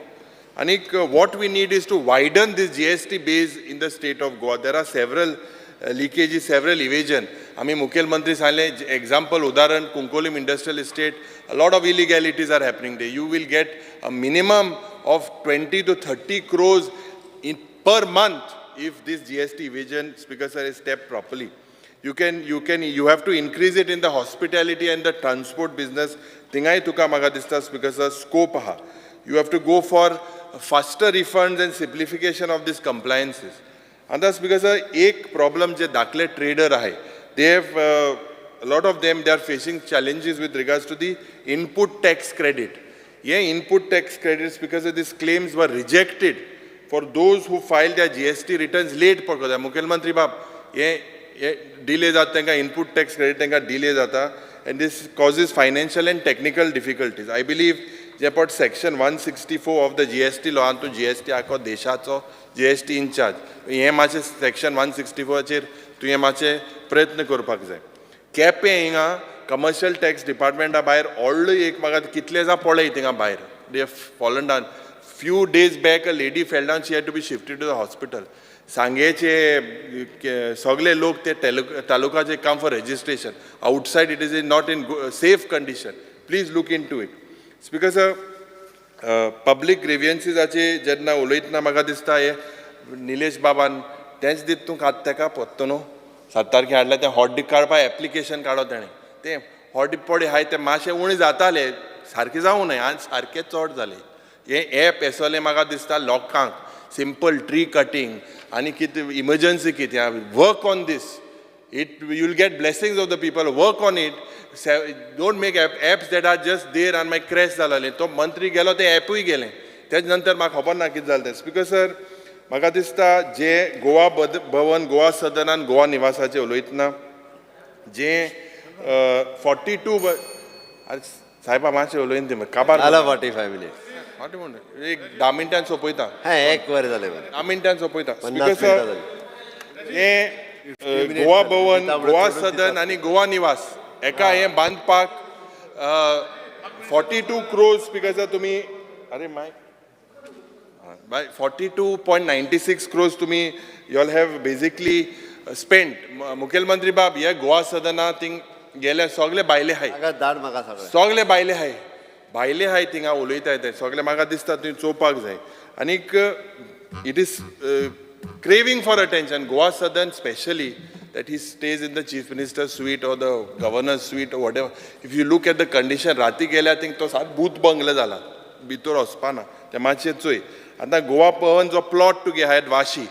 And what we need is to widen this GST base in the state of Goa. There are several leakages, several evasion. I mean, Mukhel Mantri Sale, example, Udaran, Kunkolim Industrial Estate, a lot of illegalities are happening there. You will get a minimum of 20 to 30 crores per month if this GST evasion, Speaker sir, is stepped properly. You have to increase it in the hospitality and the transport business. Tingai tuka magadista, Speaker sir, scope ha. You have to go for faster refunds and simplification of these compliances. And that's because एक problem जे दाखले trader है, they have a lot of them, they are facing challenges with regards to the input tax credit. Yeah, input tax credits because these claims were rejected for those who filed their GST returns late. Mukhel Mantri Bab, ये delay जाते हैं input tax credit का delay जाता, and this causes financial and technical difficulties. I believe Japot section 164 of the GST law to GST ako deshacho GST in charge. Ye mache section 164 chair तु ये माचे प्रयत्न करपाक जाय. केपे हिंगा commercial tax department बाहेर already एक मागत कितले जा पडले थिंगा बाहेर. They have fallen down. Few days back a lady fell down. She had to be shifted to the hospital. सांगेचे सगळे लोक ते तालुकाचे come for registration. Outside it is not in safe condition. Please look into it. Speaker sir, public grievances ache जेन्ना उलयतना म्हाका दिसता हे निलेश बाबान तेच दीत तूं खात तेका पत्तनो 7 तारखे हाडला ते हॉटडीक काडपा एप्लिकेशन काडो तेणें ते हॉटडीक पडे हाय ते मातशे उणे जाताले सारके जावं न्हय आनी सारके चड जाले हे एप येसोले म्हाका दिसता लोकांक सिंपल ट्री कटिंग आनी कितें इमर्जन्सी कितें work on this it you will get blessings of the people work on it. Don't make apps that are just there and my crash झालेले तो मंत्री गेलो ते ॲपूय गेले त्याच नंतर म्हाका खबर ना कितें जालें तें स्पीकर सर म्हाका दिसता जे गोवा भवन गोवा सदन आनी गोवा निवासाचे उलयतना जे 42 साहेबा मातशें उलयन ती काबार 45 minutes. एक 10 मिनटान सोंपयता एक वर जालें 10 मिनटान सोंपयता स्पीकर सर हे गोवा भवन गोवा सदन आणि गोवा निवास एका हे बांदपाक 42 crores स्पीकर सर तुम्ही अरे माय 42.96 crores तुम्ही you all have basically spent. मुखेल मंत्री बाब हे गोवा सदना थिंग गेले सगळे बायले हाय दाड म्हाका सगळे सगळे बायले हाय थिंगा उलयताय ते सगळे म्हाका दिसता थंय चोवपाक जाय आनीक it is craving for attention. Goa Southern especially, that he stays in the chief minister's suite or the governor's suite or whatever. If you look at the condition, Rati गेल्या I think तो सात भूत बंगला झाला. भितर वचपाना. ते मातशें चोय. आता Goa Pavan जो plot to get at Vashi,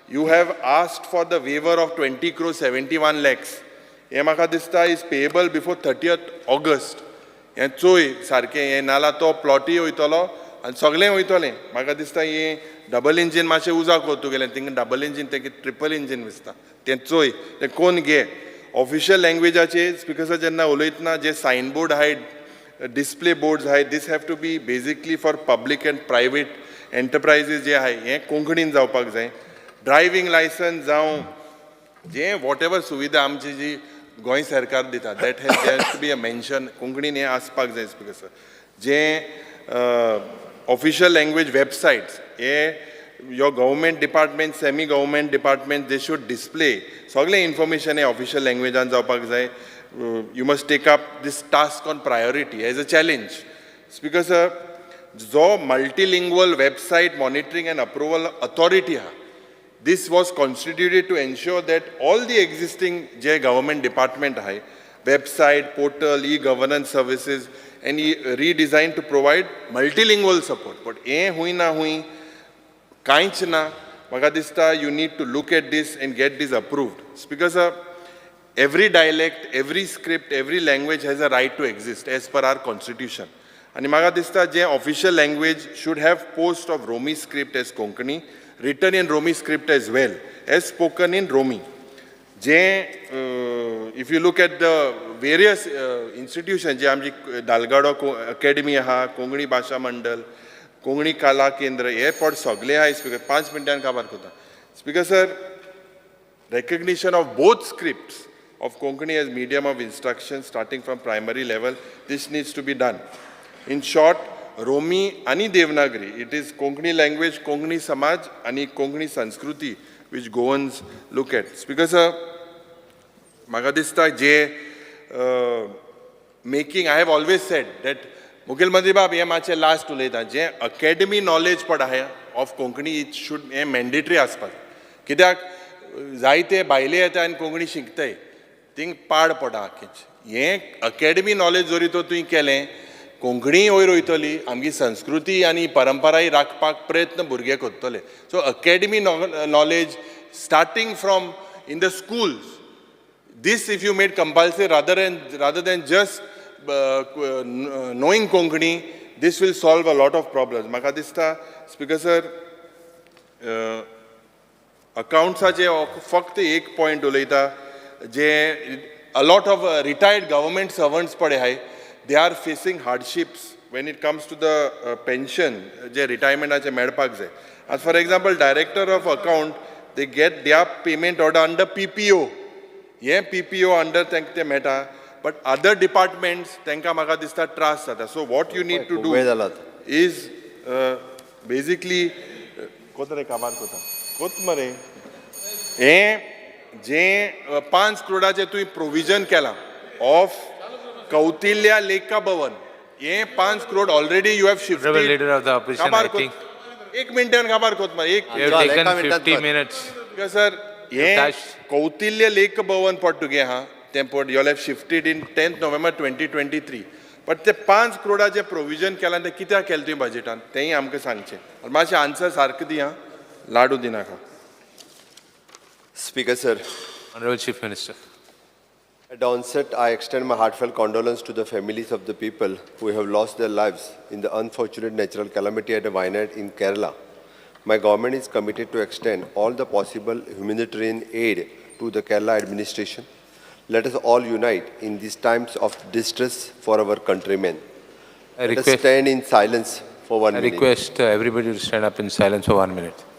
you have asked for the waiver of 20 crores 71 lakhs. हे म्हाका दिसता is payable before 30th August. हें चोय सारकें हें नाला तो प्लॉटूय वयतलो आनी सगळें वयतलें. म्हाका दिसता हें डबल इंजीन मातशें उजा करतू गेलें थिंगा डबल इंजीन तें ट्रिपल इंजीन दिसता. तें चोय तें कोण घे. ऑफिशियल लँग्वेजाचेर स्पिकर्स जेन्ना उलयतना जे सायनबोर्ड आहाय डिस्प्ले बोर्ड्स आहाय these have to be basically for public and private enterprises जे आहाय हें कोंकणीन जावपाक जाय. ड्रायव्हिंग लायसन्स जावं जें वॉट एवर सुविधा आमची जी गोंय सरकार दिता that has to be a mention कोंकणीन हें आसपाक जाय स्पिकर्स. जें ऑफिशियल लँग्वेज वेबसायट्स हे your government department, semi-government department, they should display सगळे information हे official languagean जावपाक जाय. You must take up this task on priority as a challenge. Speaker sir, जो multilingual website monitoring and approval authority ha, this was constituted to ensure that all the existing जे government department hai, website, portal, e-governance services, and redesigned to provide multilingual support. But हे हुई ना हुई कांयच ना. म्हाका दिसता you need to look at this and get this approved. Speaker sir, every dialect, every script, every language has a right to exist as per our constitution. And म्हाका दिसता जे official language should have post of Romi script as Konkani, written in Romi script as well, as spoken in Romi. If you look at the various institutions, जे आमची दालगाडो academy आहा, कोंकणी भाशा मंडल, कोंकणी कला केंद्र, हे पड सगळे आहाय स्पीकर. 5 मिनटान काबार करता. Speaker sir, recognition of both scripts of Konkani as medium of instruction starting from primary level, this needs to be done. In short, Romi आणि Devanagari, it is Konkani language, Konkani Samaj आणि Konkani Sanskriti which Goans look at. Speaker sir, म्हाका दिसता जे making, I have always said that मुखेलमंत्री बाब हे मातशें last उलयता जे अकॅडमी नॉलेज पड आहा ऑफ कोंकणी इट शूड हे मॅन्डेटरी आसपाक. कित्याक जायते भायले येता आनी कोंकणी शिकताय थिंग पाड पडा आख्खेंच. हें अकॅडमी नॉलेज जरी तो तुवें केलें कोंकणी वयर वयतली आमची संस्कृती आनी परंपराय राखपाक प्रयत्न भुरगे करतले. So academy knowledge starting from in the schools, this if you made compulsory rather than just knowing Konkani, this will solve a lot of problems. म्हाका दिसता स्पीकर सर अकाउंट्साचे फक्त एक पॉयंट उलयता जे a lot of retired government servants पडे आहाय, they are facing hardships when it comes to the pension जे रिटायरमेंटाचे मेळपाक जाय. As for example, director of account, they get their payment order under PPO. हे PPO under ते मेळटा. But other departments, तांकां म्हाका दिसता त्रास जाता. So what you need to do is basically कोतरे काबार कोता कोत मरे हे जे 5 करोडाचे तुवें प्रोविजन केलां ऑफ कौटिल्य लेखा भवन, हे 5 crore already you have shifted. Leader of the opposition, I think. एक मिनिटान काबार कोत मरे एक You have taken 50 minutes. Sir हे कौटिल्य लेख भवन पड तुगे हा तें पड you have shifted in 10th November 2023. But ते 5 करोडाचे प्रोविजन केलां तें कित्याक केलें तुवें बजेटान तेंय आमकां सांगचें. मातशें आन्सर सारकें दी. लाडू दिनाका. Speaker sir, Honorable Chief Minister. at the onset I extend my heartfelt condolence to the families of the people who have lost their lives in the unfortunate natural calamity at a Wayanad in Kerala. My government is committed to extend all the possible humanitarian aid to the Kerala administration. Let us all unite in these times of distress for our countrymen. Let us stand in silence for 1 minute. I request everybody to stand up in silence for 1 minute.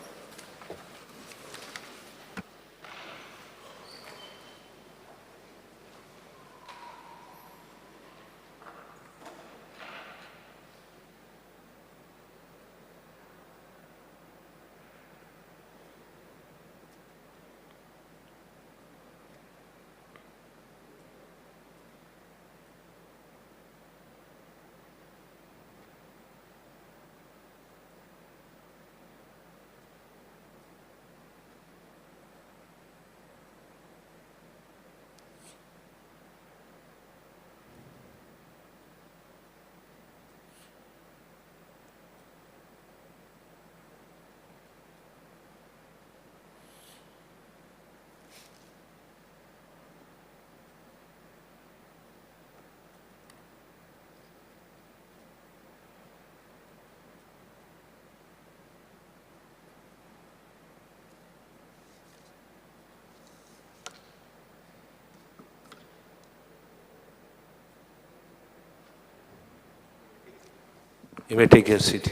You may take your seat,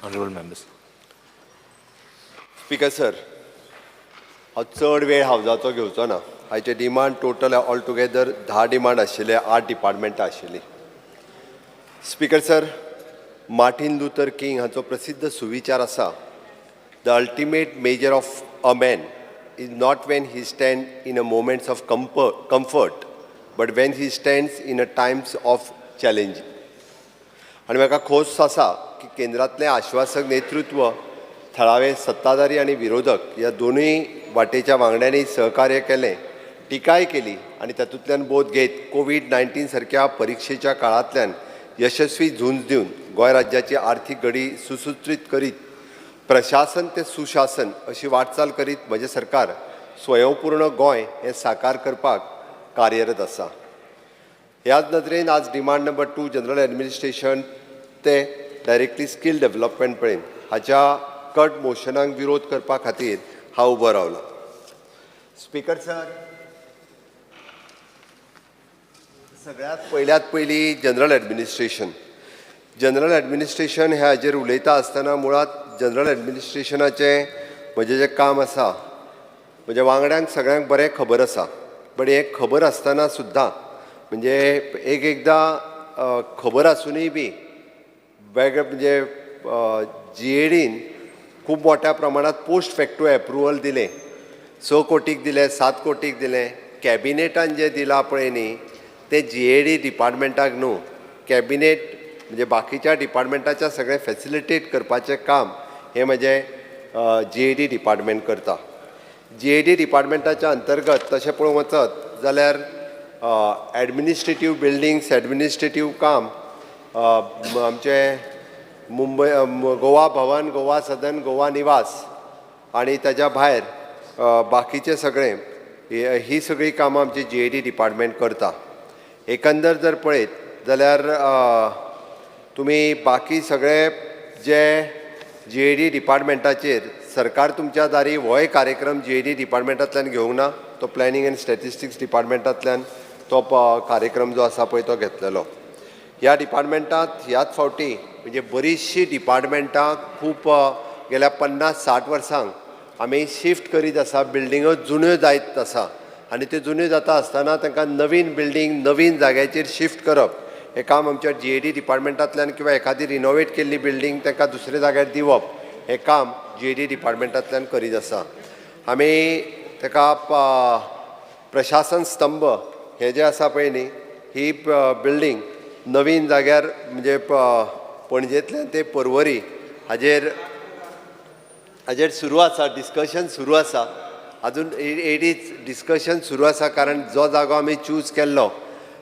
honorable members. Speaker sir, हांव चड वेळ हावजाचो घेवचो ना. हाचे demand total all together 10 demand आशिल्ले, 8 डिपार्टमेंटां आशिल्लीं. Speaker sir, Martin Luther king हाचो प्रसिद्ध सुविचार आसा, the ultimate measure of a man is not when he stand in a moments of comfort but when he stands in a Times of challenge. आनी म्हाका खोस आसा की केंद्रांतलें आश्वासक नेतृत्व, थळावे सत्ताधारी आणि विरोधक ह्या दोनूय वाटेच्या वांगड्यांनी सहकार्य केलें, टिकाय केली आणि तातूंतल्यान बोध घेत कोविड-19 सारख्या परीक्षेच्या काळांतल्यान यशस्वी झुंज दिवन गोंय राज्याची आर्थीक घडी सुसूत्रीत करीत प्रशासन ते सुशासन अशी वाटचाल करीत म्हजें सरकार स्वयंपूर्ण गोंय हें साकार करपाक कार्यरत आसा. ह्याच नदरेन आज डिमांड नंबर 2 जनरल एडमिनिस्ट्रेशन ते डायरेक्टली स्कील डेव्हलपमेंट पर्यंत हाच्या कट मोशनाक विरोध करपा खातीर हांव उबो रावला. स्पीकर सर, सगळ्यात पयलीं जनरल एडमिनिस्ट्रेशन हे हाजेर उलयता आसतना मुळात जनरल एडमिनिस्ट्रेशनाचें म्हजें जें काम आसा, म्हज्या वांगड्यांक सगळ्यांक बरें खबर आसा. बट हें खबर आसतना सुद्दां म्हणजे एकदां खबर आसुनूय बी वेगळे म्हणजे GADन खूब मोठ्या प्रमाणात पोस्ट फॅक्टो एप्रुवल दिलें. 6 कोटीक दिलें, 7 कोटीक दिलें. कॅबिनेटान जें दिलां पळय न्ही तें GAD डिपार्टमेंटाक न्हू, कॅबिनेट म्हणजे बाकीच्या डिपार्टमेंटाच्या सगळें फॅसिलिटेट करपाचें काम हें म्हजें GAD डिपार्टमेंट करता. GAD डिपार्टमेंटाच्या अंतर्गत तशें पळोवंक वचत जाल्यार एडमिनिस्ट्रेटीव बिल्डिंग्स, एडमिनिस्ट्रेटीव काम आमचें मुंबय गोवा भवन, गोवा सदन, गोवा निवास आणि ताच्या भायर बाकीचे सगळें ही सगळीं कामां आमची GAD डिपार्टमेंट करता. एकंदर जर पळयत जाल्यार तुमी बाकी सगळे जे GAD डिपार्टमेंटाचेर सरकार तुमच्या दारी हो एक कार्यक्रम GAD डिपार्टमेंटांतल्यान घेवंक ना, तो प्लॅनिंग एंड स्टॅटिस्टिक्स डिपार्टमेंटांतल्यान तो कार्यक्रम जो आसा पळय तो घेतलेलो. ह्या डिपार्टमेंटांत ह्याच फावटी म्हणजे बरीचशी डिपार्टमेंटां खूब गेल्या 50-60 वर्सांक आमी शिफ्ट करीत आसा, बिल्डिंगो जुन्यो जायत आसा आनी त्यो जुन्यो जाता आसतना तांकां नवीन बिल्डींग नवीन जाग्याचेर शिफ्ट करप हें काम आमच्या GAD डिपार्टमेंटांतल्यान किंवा एखादी रिनोवेट केल्ली बिल्डींग तांकां दुसऱ्या जाग्यार दिवप हें काम GAD डिपार्टमेंटांतल्यान करीत आसा. आमी ताका प्रशासन स्तंभ हे जे आसा पळय न्ही ही बिल्डींग नवीन जाग्यार म्हणजे पणजेंतल्यान ते पर्वरी हाजेर सुरू आसा, डिस्कशन सुरू आसा. अजून एडीच डिस्कशन सुरू आसा कारण जो जागो आमी चूज केल्लो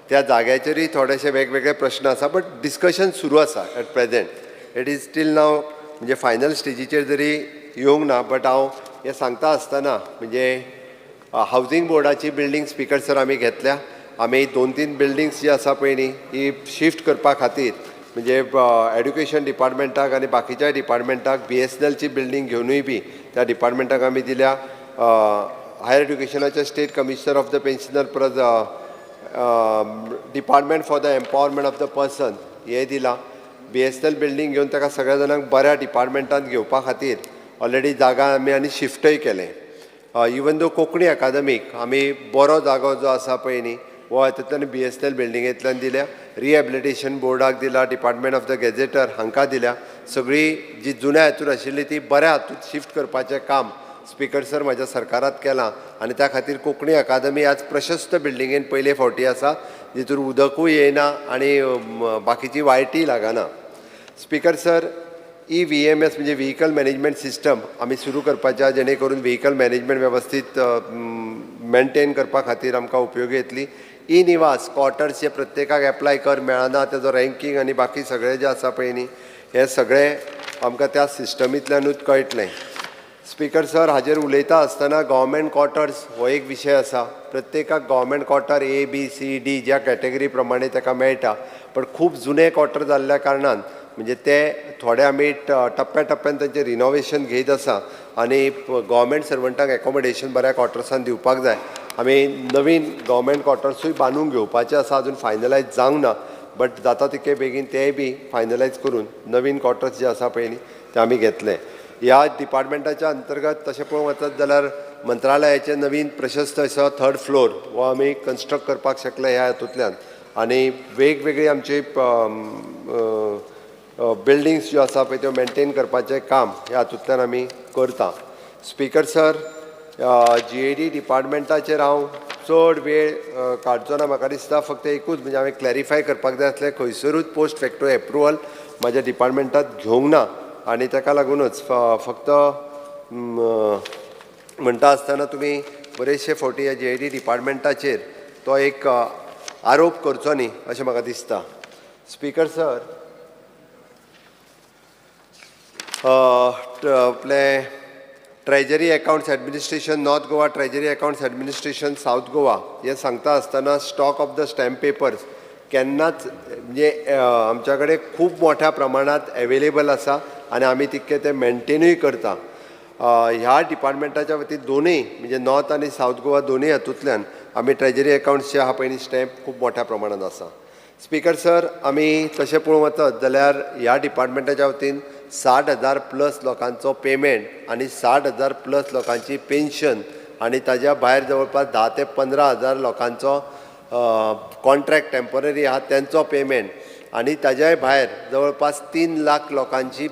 त्या जाग्याचेरूय थोडेशे वेगवेगळे प्रश्न आसा, बट डिस्कशन सुरू आसा at present. It is still now म्हणजे फायनल स्टेजीचेर जरी येवंक ना, बट हांव हें सांगता आसतना म्हणजे हावजींग बोर्डाची बिल्डींग स्पीकर सर आमी घेतल्या. आमी 2-3 बिल्डिंग्स जी आसा पळय न्ही ही शिफ्ट करपा खातीर म्हणजे एड्युकेशन डिपार्टमेंटाक आनी बाकीच्या डिपार्टमेंटाक BSNLची बिल्डींग घेवनूय बी त्या डिपार्टमेंटाक आमी दिल्या. हायर एड्युकेशनाच्या state commissioner of the pensioner परत department for the empowerment of the person हे दिलां. BSNL बिल्डींग घेवन ताका सगळ्या जाणांक बऱ्या डिपार्टमेंटांत घेवपा खातीर ऑलरेडी जागा आमी शिफ्टय केलें. इवन दो कोंकणी अकादमीक आमी बरो जागो जो आसा पळय न्ही हो हातूंतल्यान BSNL बिल्डिंगेंतल्यान दिल्या. रिहॅबिलिटेशन बोर्डाक दिला, डिपार्टमेंट ऑफ द गॅझेटर हांकां दिल्या. सगळी जी जुन्या हातूंत आशिल्ली ती बऱ्या हातूंत शिफ्ट करपाचें काम स्पीकर सर म्हाज्या सरकारांत केलां आनी त्या खातीर कोंकणी अकादमी आज प्रशस्त बिल्डिंगेन पयले फावटी आसा जितून उदकूय येयना आनी बाकीची वायटूय लागना. स्पीकर सर, EVMS म्हणजे व्हेहिकल मॅनेजमेंट सिस्टम आमी सुरू करपाच्या जेणे करून व्हेहिकल मॅनेजमेंट वेवस्थीत मेंटेन करपा खातीर आमकां उपयोगी येतली. निवास क्वॉर्टर्स जे प्रत्येकाक एप्लाय कर मेळना तेजो रँकींग आनी बाकी सगळें जें आसा पळय न्ही हें सगळें आमकां त्या सिस्टमींतल्यानूच कळटलें. स्पीकर सर, हाजेर उलयता आसतना गव्हर्मेंट क्वॉर्टर्स हो एक विशय आसा. प्रत्येकाक government quarter A, B, C, D ज्या कॅटेगरी प्रमाणे ताका मेळटा, पण खूब जुने क्वॉर्टर जाल्ल्या कारणान म्हणजे ते थोडे आमी टप्प्यान तांचें रिनोवेशन घेयत आसा आनी गव्हर्मेंट सर्वंटांक एकोमोडेशन बऱ्या क्वॉर्टर्सान दिवपाक जाय. आमी नवीन गव्हर्मेंट क्वॉर्टर्सूय बांदून घेवपाचें आसा, अजून फायनलायज जावंक ना. बट जाता तितके बेगीन तेय बी फायनलायज करून नवीन क्वॉर्टर्स जे आसा पळय न्ही ते आमी घेतले. ह्या डिपार्टमेंटाच्या अंतर्गत तशें पळोवंक वचत जाल्यार मंत्रालयाचे नवीन प्रशस्त असो 3rd फ्लोर हो आमी कन्स्ट्रक्ट करपाक शकले ह्या हातूंतल्यान आनी वेगवेगळी आमची बिल्डिंग्स ज्यो आसा पळय त्यो मेंटेन करपाचें काम ह्या हातूंतल्यान आमी करता. स्पीकर सर, GAD डिपार्टमेंटाचेर हांव चड वेळ काडचो ना. म्हाका दिसता फक्त एकूच म्हणजे हांवें क्लॅरिफाय करपाक जाय आसलें खंयसरूच पोस्ट फॅक्टो एप्रुवल म्हाज्या डिपार्टमेंटांत घेवंक ना आनी ताका लागूनच फक्त म्हणटा आसतना तुमी बरेचशे फावटी ह्या GAD डिपार्टमेंटाचेर तो एक आरोप करचो न्ही अशें म्हाका दिसता. स्पीकर सर, आपले treasury accounts administration north Goa, treasury accounts administration south Goa हे सांगता आसतना stock of the stamp papers केन्नाच म्हणजे आमच्या कडेन खूब मोठ्या प्रमाणात एवेलेबल आसा आनी आमी तितके ते मेंटेनूय करता. ह्या डिपार्टमेंटाच्या वतीन दोनूय म्हणजे नॉर्थ आनी साऊथ गोवा दोनूय हातूंतल्यान आमी ट्रेजरी अकाउंट्स जे आहा पळय न्ही स्टॅम्प खूब मोठ्या प्रमाणात आसा. स्पीकर सर, आमी तशें पळोवंक वचत जाल्यार ह्या डिपार्टमेंटाच्या वतीन 60,000+ लोकांचो पेमेंट आनी 60,000+ लोकांची पेन्शन आनी ताज्या भायर जवळपास 10,000 ते 15,000 लोकांचो कॉन्ट्रॅक्ट टेम्पररी आहा तेंचो पेमेंट आनी ताज्याय भायर जवळपास 3 लाख लोकांची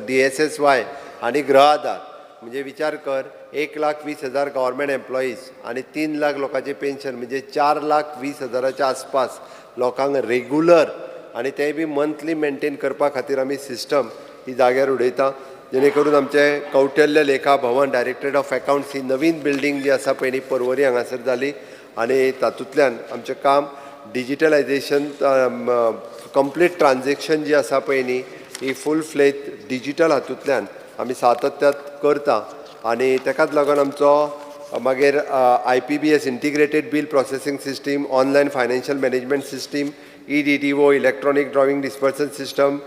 DSSY आनी गृह आधार म्हणजे विचार कर 1,20,000 गव्हर्मेंट एम्प्लॉईज आनी 3 लाख लोकांची पेन्शन म्हणजे 4,20,000च्या आसपास लोकांक रेग्युलर आनी तेय बी मंथली मेंटेन करपा खातीर आमी सिस्टम ही जाग्यार उडयता जेणे करून आमचे Kaushalya Lekha Bhavan directorate of accounts ही नवीन बिल्डींग जी आसा पळय न्ही पर्वरी हांगासर जाली आनी तातूंतल्यान आमचें काम डिजिटलायजेशन कंप्लीट ट्रान्झॅक्शन जी आसा पळय न्ही ही फूल फ्लेज डिजिटल हातूंतल्यान आमी सातत्यात करता आनी ताकाच लागून आमचो मागीर IPBS integrated bill processing system, online financial management system, EDDO electronic drawing dispersal system,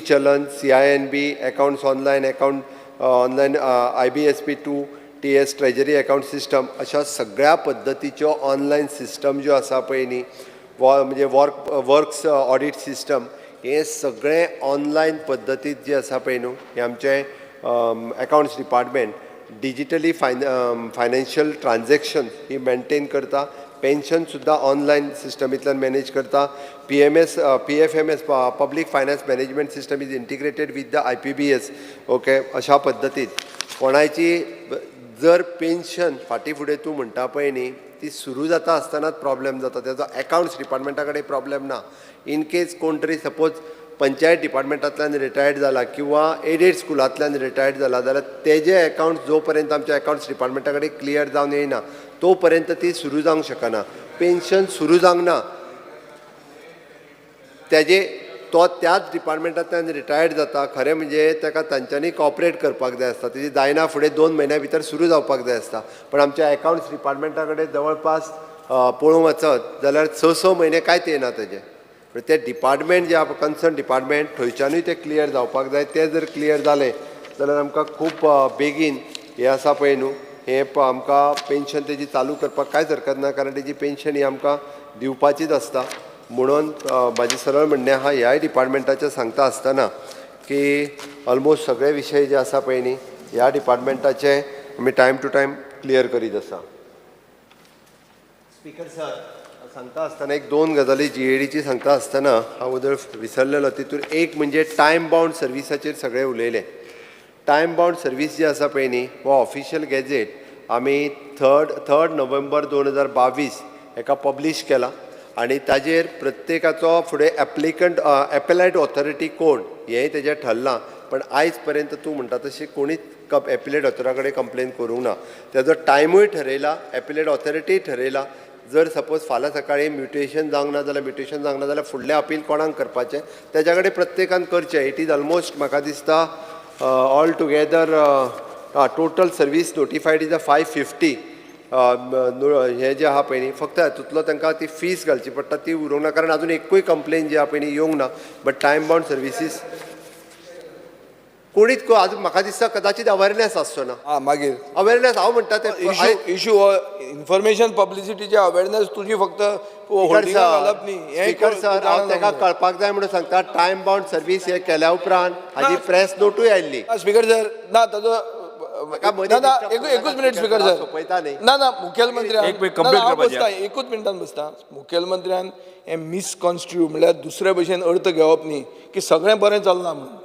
चलन, CINB, accounts online, account online IBSP2, TS treasury account system अशा सगळ्या पद्दतीच्यो ऑनलायन सिस्टम ज्यो आसा पळय न्ही म्हणजे वर्क्स ऑडिट सिस्टम हे सगळे ऑनलायन पद्दतीत जे आसा पळय न्हू हे आमचे accounts department digitally financial transaction ही मेंटेन करता. पेन्शन सुद्दां ऑनलायन सिस्टमींतल्यान मॅनेज करता. PFMS public finance management system is integrated with the IPBS. Okay, अशा पद्दतीन कोणाची जर पेन्शन फाटीं फुडें तूं म्हणटा पळय न्ही ती सुरू जाता आसतनाच प्रॉब्लेम जाता तेजो अकाउंट्स डिपार्टमेंटा कडेन प्रॉब्लेम ना. इन केस कोण तरी सपोज पंचायत डिपार्टमेंटांतल्यान रिटायर्ड जाला किंवा एडेड स्कुलांतल्यान रिटायर्ड जाला जाल्यार तेजे अकाउंट जो पर्यंत आमच्या अकाउंट्स डिपार्टमेंटा कडेन क्लियर जावन येयना तो पर्यंत ती सुरू जावंक शकना. पेन्शन सुरू जावंक ना तेजे तो त्याच डिपार्टमेंटांतल्यान रिटायर्ड जाता खरें म्हणजे ताका तांच्यांनी कॉपरेट करपाक जाय आसता तेजी जायना फुडें 2 म्हयन्या भितर सुरू जावपाक जाय आसता. पण आमच्या अकाउंट्स डिपार्टमेंटा कडेन जवळपास पळोवंक वचत जाल्यार 6 म्हयने कांयच येना तेजे. ते डिपार्टमेंट जे कन्सर्न डिपार्टमेंट थंयच्यानूय ते क्लियर जावपाक जाय. ते जर क्लियर जाले जाल्यार आमकां खूब बेगीन हे आसा पळय न्हू हे आमकां पेन्शन तेजी चालू करपाक कांयच हरकत ना कारण तेजी पेन्शन ही आमकां दिवपाचीच आसता. म्हणून म्हाजें सरळ म्हणणें आहा ह्याय डिपार्टमेंटाचें सांगता आसतना की ऑलमोस्ट सगळे विशय जे आसा पळय न्ही ह्या डिपार्टमेंटाचे आमी टायम टू टायम क्लियर करीत आसा. स्पीकर सर, सांगता आसतना एक 2 गजाली GADची सांगता आसतना हांव उदळ विसरलेलो. तितून एक म्हणजे टायम बाउंड सर्विसाचेर सगळे उलयले. टायम बाउंड सर्वीस जी आसा पळय न्ही हो ऑफिशियल गॅझेट आमी 3 नोव्हेंबर 2022 हेका पब्लीश केला आनी ताजेर प्रत्येकाचो फुडें एपेलायट ऑथॉरिटी कोण हेंय तेजें ठरलां. पण आयज पर्यंत तूं म्हणटा तशी कोणीच एपिलेट ऑथॉरा कडेन कंप्लेन करूंक ना. तेजो टायमूय ठरयला, एपिलेट ऑथॉरिटीय ठरयला. जर सपोज फाल्यां सकाळी म्युटेशन जावंक ना जाल्यार फुडलें अपील कोणाक करपाचें तेज्या कडेन प्रत्येकान करचें. इट इज ऑलमोस्ट म्हाका दिसता all together total service नोटिफायड is 550 हे जे आहा पळय न्ही फक्त हातूंतलो तांकां ती फीस घालची पडटा ती उरूंक ना कारण अजून एकूय कंप्लेन जी आहा पळय न्ही येवंक ना. बट टायम बाउंड सर्विसीस कोणीच आजून म्हाका दिसता कदाचित अवेरनेस आसचो ना. मागीर अवेरनेस हांव म्हणटा ते इशू इन्फॉर्मेशन पब्लिसिटीचे अवेरनेस तुजी फक्त होल्डिंगाक घालप न्ही हें स्पीकर सर हांव ताका कळपाक जाय म्हणून सांगता टायम बाउंड सर्वीस हे केल्या उपरांत हाजी प्रेस नोटूय आयिल्ली. स्पीकर सर ना ताजो एकूच मिनिट स्पीकर सर सोंपयता न्ही. ना मुखेलमंत्र्यान एक मिनिट complete हांव करपाचें. बसता एकूच मिनटान बसता. मुखेलमंत्र्यान हें मिसकॉन्स्टिट्यूट म्हणल्यार दुसरे भशेन अर्थ घेवप न्ही की सगळें बरें चलना म्हणून.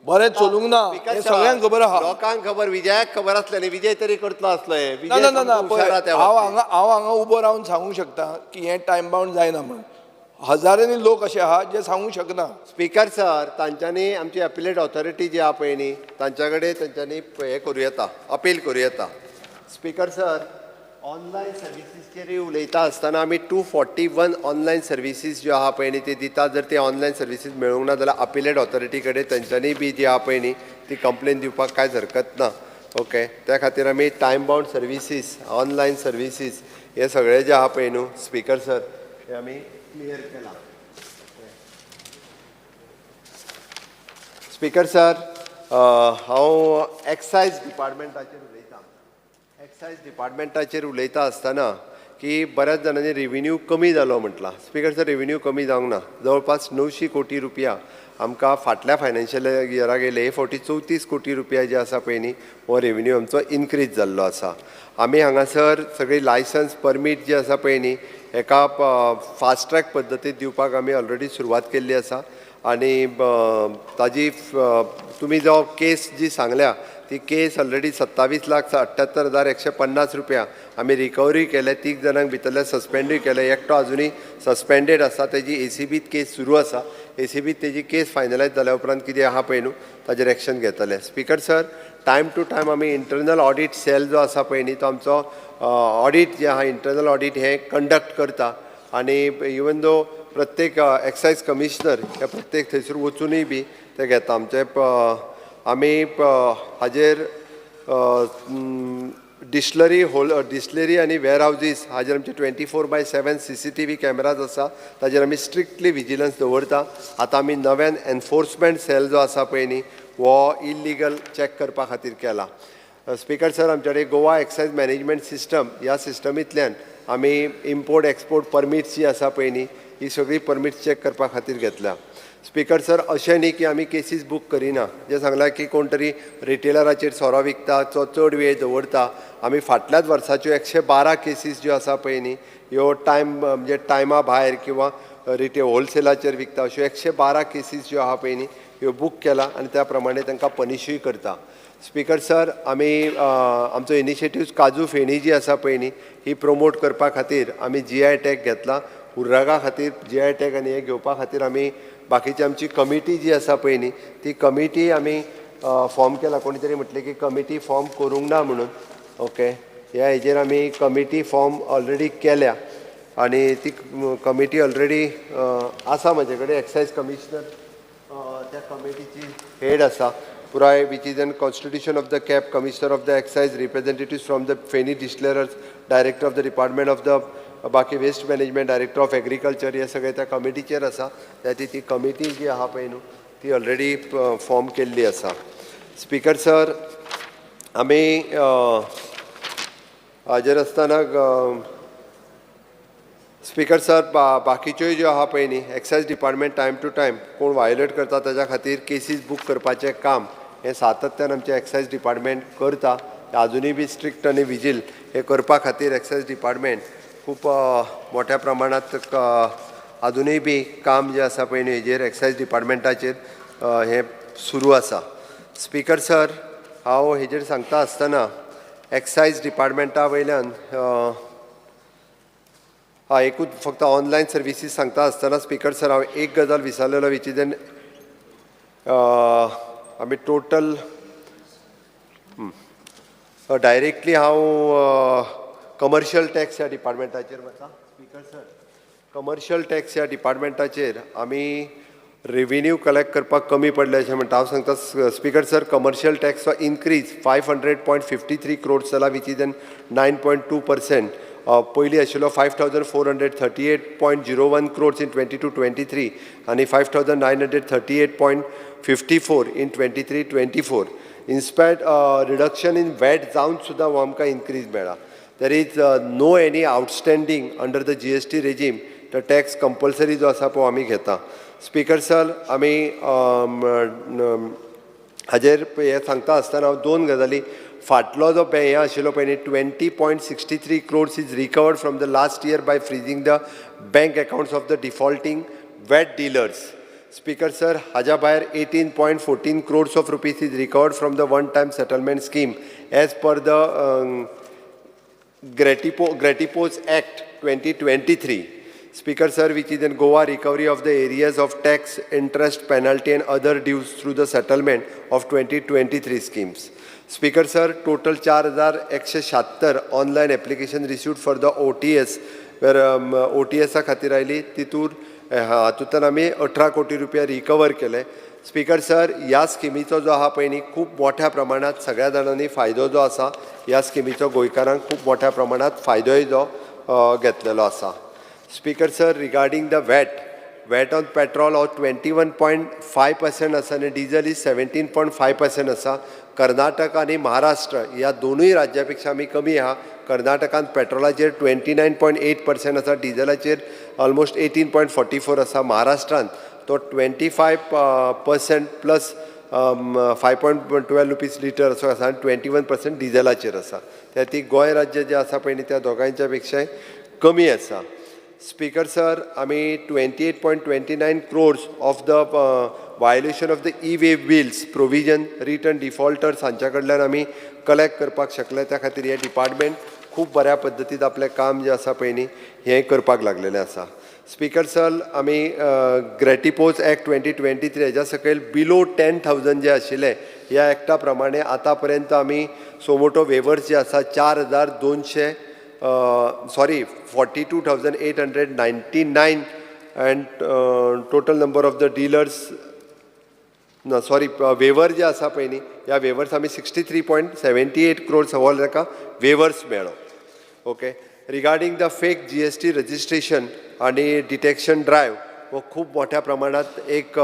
बरें चलूंक ना हें सगळ्यांक खबर आहा. लोकांक खबर विजयाक खबर आसलें न्ही विजय तरी करतलो आसलो हे. ना ना ना ना हांव हांगा उबो रावन सांगूंक शकता की हें टायम बाउंड जायना म्हणून. हजारांनी लोक असे आहा जे सांगूंक शकना. स्पीकर सर तांच्यांनी आमची अपीलेट ऑथॉरिटी जी आहा पळय न्ही तांच्या कडेन तांच्यांनी हें करूं येता अपील करूं येता. स्पीकर सर ऑनलायन सर्विसीसचेरूय उलयता आसतना आमी 241 ऑनलायन सर्विसीस ज्यो आहा पळय न्ही ती दिता. जर ते ऑनलायन सर्विसीस मेळूंक ना जाल्यार अपीलेट ऑथॉरिटी कडेन तांच्यांनी बी जी आहा पळय न्ही ती कंप्लेन दिवपाक कांयच हरकत ना. ओके त्या खातीर आमी time bound services online services हे सगळे जे आहा पळय न्हू स्पीकर सर हे आमी क्लियर केला. स्पीकर सर हांव एक्सायज डिपार्टमेंटाचेर उलयतां. एक्सायज डिपार्टमेंटाचेर उलयता आसतना की बऱ्याच जाणांनी रेव्हेन्यू कमी जालो म्हटलां. स्पीकर सर रेव्हेन्यू कमी जावंक ना. जवळपास 900 कोटी रुपया आमकां फाटल्या फायनान्शियल इयराक येयले. हे फावटी 34 कोटी रुपया जे आसा पळय न्ही हो रेव्हेन्यू आमचो इनक्रीज जाल्लो आसा. आमी हांगासर सगळी लायसन्स परमीट जी आसा पळय न्ही हेका फास्ट ट्रॅक पद्दतीत दिवपाक आमी ऑलरेडी सुरवात केल्ली आसा. आनी ताजी तुमी जो केस जी सांगल्या ती केस ऑलरेडी 27,78,150 रुपया आमी रिकवरी केले. 3 जाणांक भितरले सस्पेंडूय केले. एकटो आजुनूय सस्पेंडेड आसा. तेजी ACBत केस सुरू आसा. ACBत तेजी केस फायनलायज जाल्या उपरांत कितें आहा पळय न्हू ताजेर एक्शन घेतले. Speaker sir time to time आमी इंटरनल ऑडीट सेल जो आसा पळय न्ही तो आमचो ऑडीट जे आहा इंटरनल ऑडीट हे कंडक्ट करता. आनी इवन दो प्रत्येक एक्सायज कमिशनर हे प्रत्येक थंयसर वचूनय बी ते घेता. आमचे आमी हाजेर डिस्टिलरी आनी वेअर हावजीस हाजेर आमचे 24/7 CCTV कॅमेराज आसा. ताजेर आमी स्ट्रिक्टली विजिलन्स दवरता. आतां आमी नव्यान एनफोर्समेंट सेल जो आसा पळय न्ही हो इल्लिगल चॅक करपा खातीर केला. स्पीकर सर आमचे कडेन गोवा एक्सायज मॅनेजमेंट सिस्टम ह्या सिस्टमींतल्यान आमी इम्पोर्ट एक्सपोर्ट परमीट्स जी आसा पळय न्ही ही सगळी परमीट्स चॅक करपा खातीर घेतल्या. स्पीकर सर अशें न्ही की आमी केसीस बूक करिना. जे सांगलां की कोण तरी रिटेलराचेर सोरो विकता तो चड वेळ दवरता. आमी फाटल्याच वर्साच्यो 112 केसीस ज्यो आसा पळय न्ही ह्यो म्हणजे टायमा भायर किंवा होलसेलाचेर विकता अश्यो 112 केसीस ज्यो आहा पळय न्ही ह्यो बूक केला आनी त्या प्रमाणे तांकां पनिशूय करता. स्पीकर सर आमी आमचो इनिशिएटिव्ह काजू फेणी जी आसा पळय न्ही ही प्रमोट करपा खातीर आमी GI टॅग घेतला. उर्रागा खातीर GI टॅग आनी हे घेवपा खातीर आमी बाकीची आमची कमिटी जी आसा पळय न्ही ती कमिटी आमी फॉर्म केला. कोणी तरी म्हटलें की कमिटी फॉर्म करूंक ना म्हणून. ओके ह्या हेजेर आमी कमिटी फॉर्म ऑलरेडी केल्या आनी ती कमिटी ऑलरेडी आसा म्हजे कडेन. एक्सायज कमिशनर त्या कमिटीची हेड आसा पुराय which is in constitution of the CAP, Commissioner of the Excise, representatives from the Feni Distillers, Director of the Department of the बाकी waste management, director of agriculture हे सगळे त्या कमिटीचेर आसा. त्याची ती कमिटी जी आहा पळय न्हू ती ऑलरेडी फॉर्म केल्ली आसा. स्पीकर सर आमी हाजेर आसतना स्पीकर सर बाकीच्योय ज्यो आहा पळय न्ही excise department time to time कोण वायोलेट करता ताच्या खातीर केसीस बूक करपाचें काम हें सातत्यान आमचें एक्सायज डिपार्टमेंट करता. आजुनूय बी स्ट्रिक्ट आनी विजील हे करपा खातीर एक्सायज डिपार्टमेंट खूब मोठ्या प्रमाणांत आजुनूय बी काम जें आसा पळय न्ही हेजेर एक्सायज डिपार्टमेंटाचेर हें सुरू आसा. स्पीकर सर हांव हेजेर सांगता आसतना एक्सायज डिपार्टमेंटा वयल्यान एकूच फक्त ऑनलायन सर्विसीस सांगता आसतना स्पीकर सर हांव एक गजाल विसरलेलो विच इज आमी टोटल डायरेक्टली हांव कमर्शियल टॅक्स ह्या डिपार्टमेंटाचेर वता. स्पीकर सर कमर्शियल टॅक्स ह्या डिपार्टमेंटाचेर आमी रेव्हेन्यू कलेक्ट करपाक कमी पडले अशें म्हणटा. हांव सांगता speaker sir commercial tax increase 500.53 crores जाला विच इज एन 9.2%. पयलीं आशिल्लो 5,438.01 crores in 22-23 आनी 5,938.54 in 23-24. In spite reduction in VAT जावन सुद्दां हो आमकां increase मेळ्ळा. There is no any outstanding under the GST regime. The tax compulsory जो आसा पळय आमी घेता. स्पीकर सर, आमी हाजेर हे सांगता आसतना हांव दोन गजाली. फाटलो जो हे आशिल्लो पळय न्ही 20.63 crores is recovered from the last year by freezing the bank accounts of the defaulting VAT dealers. Speaker sir, haja भायर 18.14 crores of rupees is recovered from the one-time settlement scheme as per the Gratipos Act 2023. Speaker sir, which is in Goa recovery of the areas of tax, interest, penalty and other dues through the settlement of 2023 schemes. Speaker sir, total 4,176 online application received for the OTS, where OTS खातीर oily हातूंतल्यान आमी 18 कोटी रुपया recover केले. Speaker sir, ह्या स्किमीचो जो आहा पळय न्ही खूब मोठ्या प्रमाणात सगळ्या जाणांनी फायदो जो आसा ह्या स्किमीचो गोंयकारांक खूब मोठ्या प्रमाणात फायदोय जो घेतलेलो आसा. Speaker sir, regarding the VAT on petrol of 21.5% आसा आणि diesel is 17.5% आसा. कर्नाटक आणि महाराष्ट्र ह्या दोनूय राज्यां पेक्षा आमी कमी आहा. कर्नाटकांत पेट्रोलाचेर 29.8% आसा, डिझेलाचेर ऑलमोस्ट 18.44 आसा. महाराष्ट्रांत तो 25% प्लस 5.12 रुपीज लिटर असो आसा आनी 21% डिझेलाचेर आसा. त्या ती गोंय राज्य जे आसा पळय न्ही त्या दोगांयच्या पेक्षाय कमी आसा. Speaker sir, आमी 28.29 crores of the violation of the e-way bills provision return defaulters हांच्या कडल्यान आमी कलेक्ट करपाक शकले. त्या खातीर हे डिपार्टमेंट खूब बऱ्या पद्दतीन आपलें काम जें आसा पळय न्ही हें करपाक लागलेलें आसा. स्पीकर सर, आमी ग्रेटिपोज एक्ट 2023 हेज्या सकयल बिलो 10,000 जे आशिल्ले ह्या एक्टा प्रमाणे आतां पर्यंत आमी सोमोटो वेवर्स जे आसा 42,899 and total number of the dealers वेवर जे आसा पळय न्ही ह्या वेवर्स आमी 63.78 crores हो ताका वेवर्स मेळ्ळो. Okay. Regarding the fake GST registration आनी डिटेक्शन ड्रायव्ह हो खूब मोठ्या प्रमाणात एक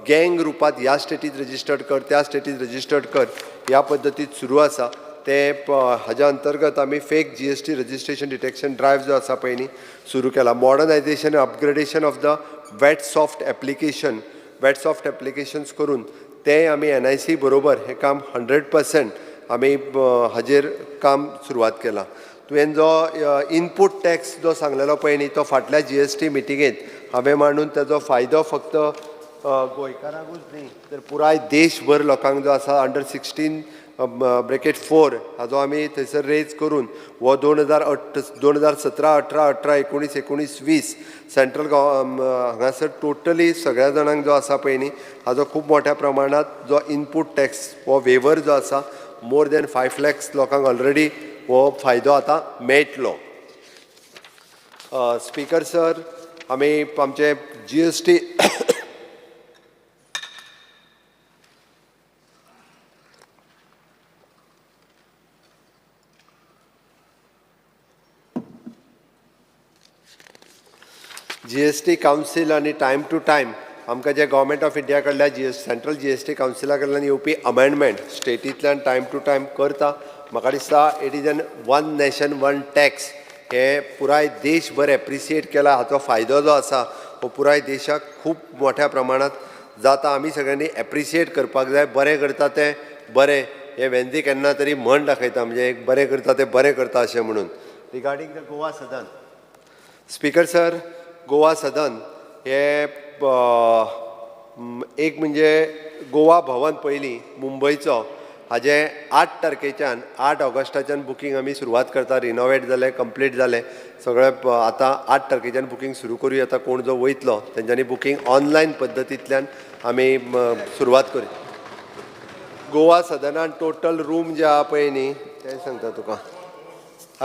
गँग रुपात ह्या स्टेटीत रजिस्टर्ड कर त्या स्टेटीत रजिस्टर्ड कर ह्या पद्दतीत सुरू आसा. ते हाज्या अंतर्गत आमी fake GST registration detection drive जो आसा पळय न्ही सुरू केला. Modernisation upgradation of the VAT soft applications करून ते आमी NIC बरोबर हे काम 100% आमी हाजेर काम सुरवात केला. तुवें जो इनपूट टॅक्स जो सांगलेलो पळय न्ही तो फाटल्या GST मिटिंगेंत हांवें मांडून ताजो फायदो फक्त गोंयकारांकूच न्ही तर पुराय देशभर लोकांक जो आसा अंडर 16(4) हाजो आमी थंयसर रेज करून हो 2017, 18, 19, 20 सेंट्रल हांगासर टोटली सगळ्या जाणांक जो आसा पळय न्ही हाजो खूब मोठ्या प्रमाणात जो इनपूट टॅक्स हो वेवर जो आसा मोर दॅन 5 lakhs लोकांक ऑलरेडी हो फायदो आतां मेळटलो. स्पीकर सर, आमी आमचे GST कावन्सील आनी टायम टू टायम आमकां जे गव्हर्मेंट ऑफ इंडिया कडल्यान सेंट्रल GST कावन्सिला कडल्यान येवपी अमेंडमेंट स्टेटींतल्यान टायम टू टायम करता. म्हाका दिसता it is an one nation one tax हे पुराय देशभर एप्रिसिएट केला. हाचो फायदो जो आसा हो पुराय देशाक खूब मोठ्या प्रमाणात जाता. आमी सगळ्यांनी एप्रिसिएट करपाक जाय. बरें करता तें बरें हे वेंदी केन्ना तरी म्हण दाखयता म्हणजे एक बरें करता तें बरें करता अशें म्हणून. Regarding the Goa Sadan, speaker sir, Goa Sadan हे एक म्हणजे गोवा भवन पयलीं मुंबयचो हाजे 8 तारखेच्यान 8 ऑगस्टाच्यान बुकींग आमी सुरवात करता. रिनोवेट जालें, कंप्लीट जालें सगळें. आतां 8 तारखेच्यान बुकींग सुरू करूया. आतां कोण जो वयतलो तेंच्यांनी बुकींग ऑनलायन पद्दतींतल्यान आमी सुरवात करूया. गोवा सदनान टोटल रूम जे आहा पळय न्ही तें सांगता तुका.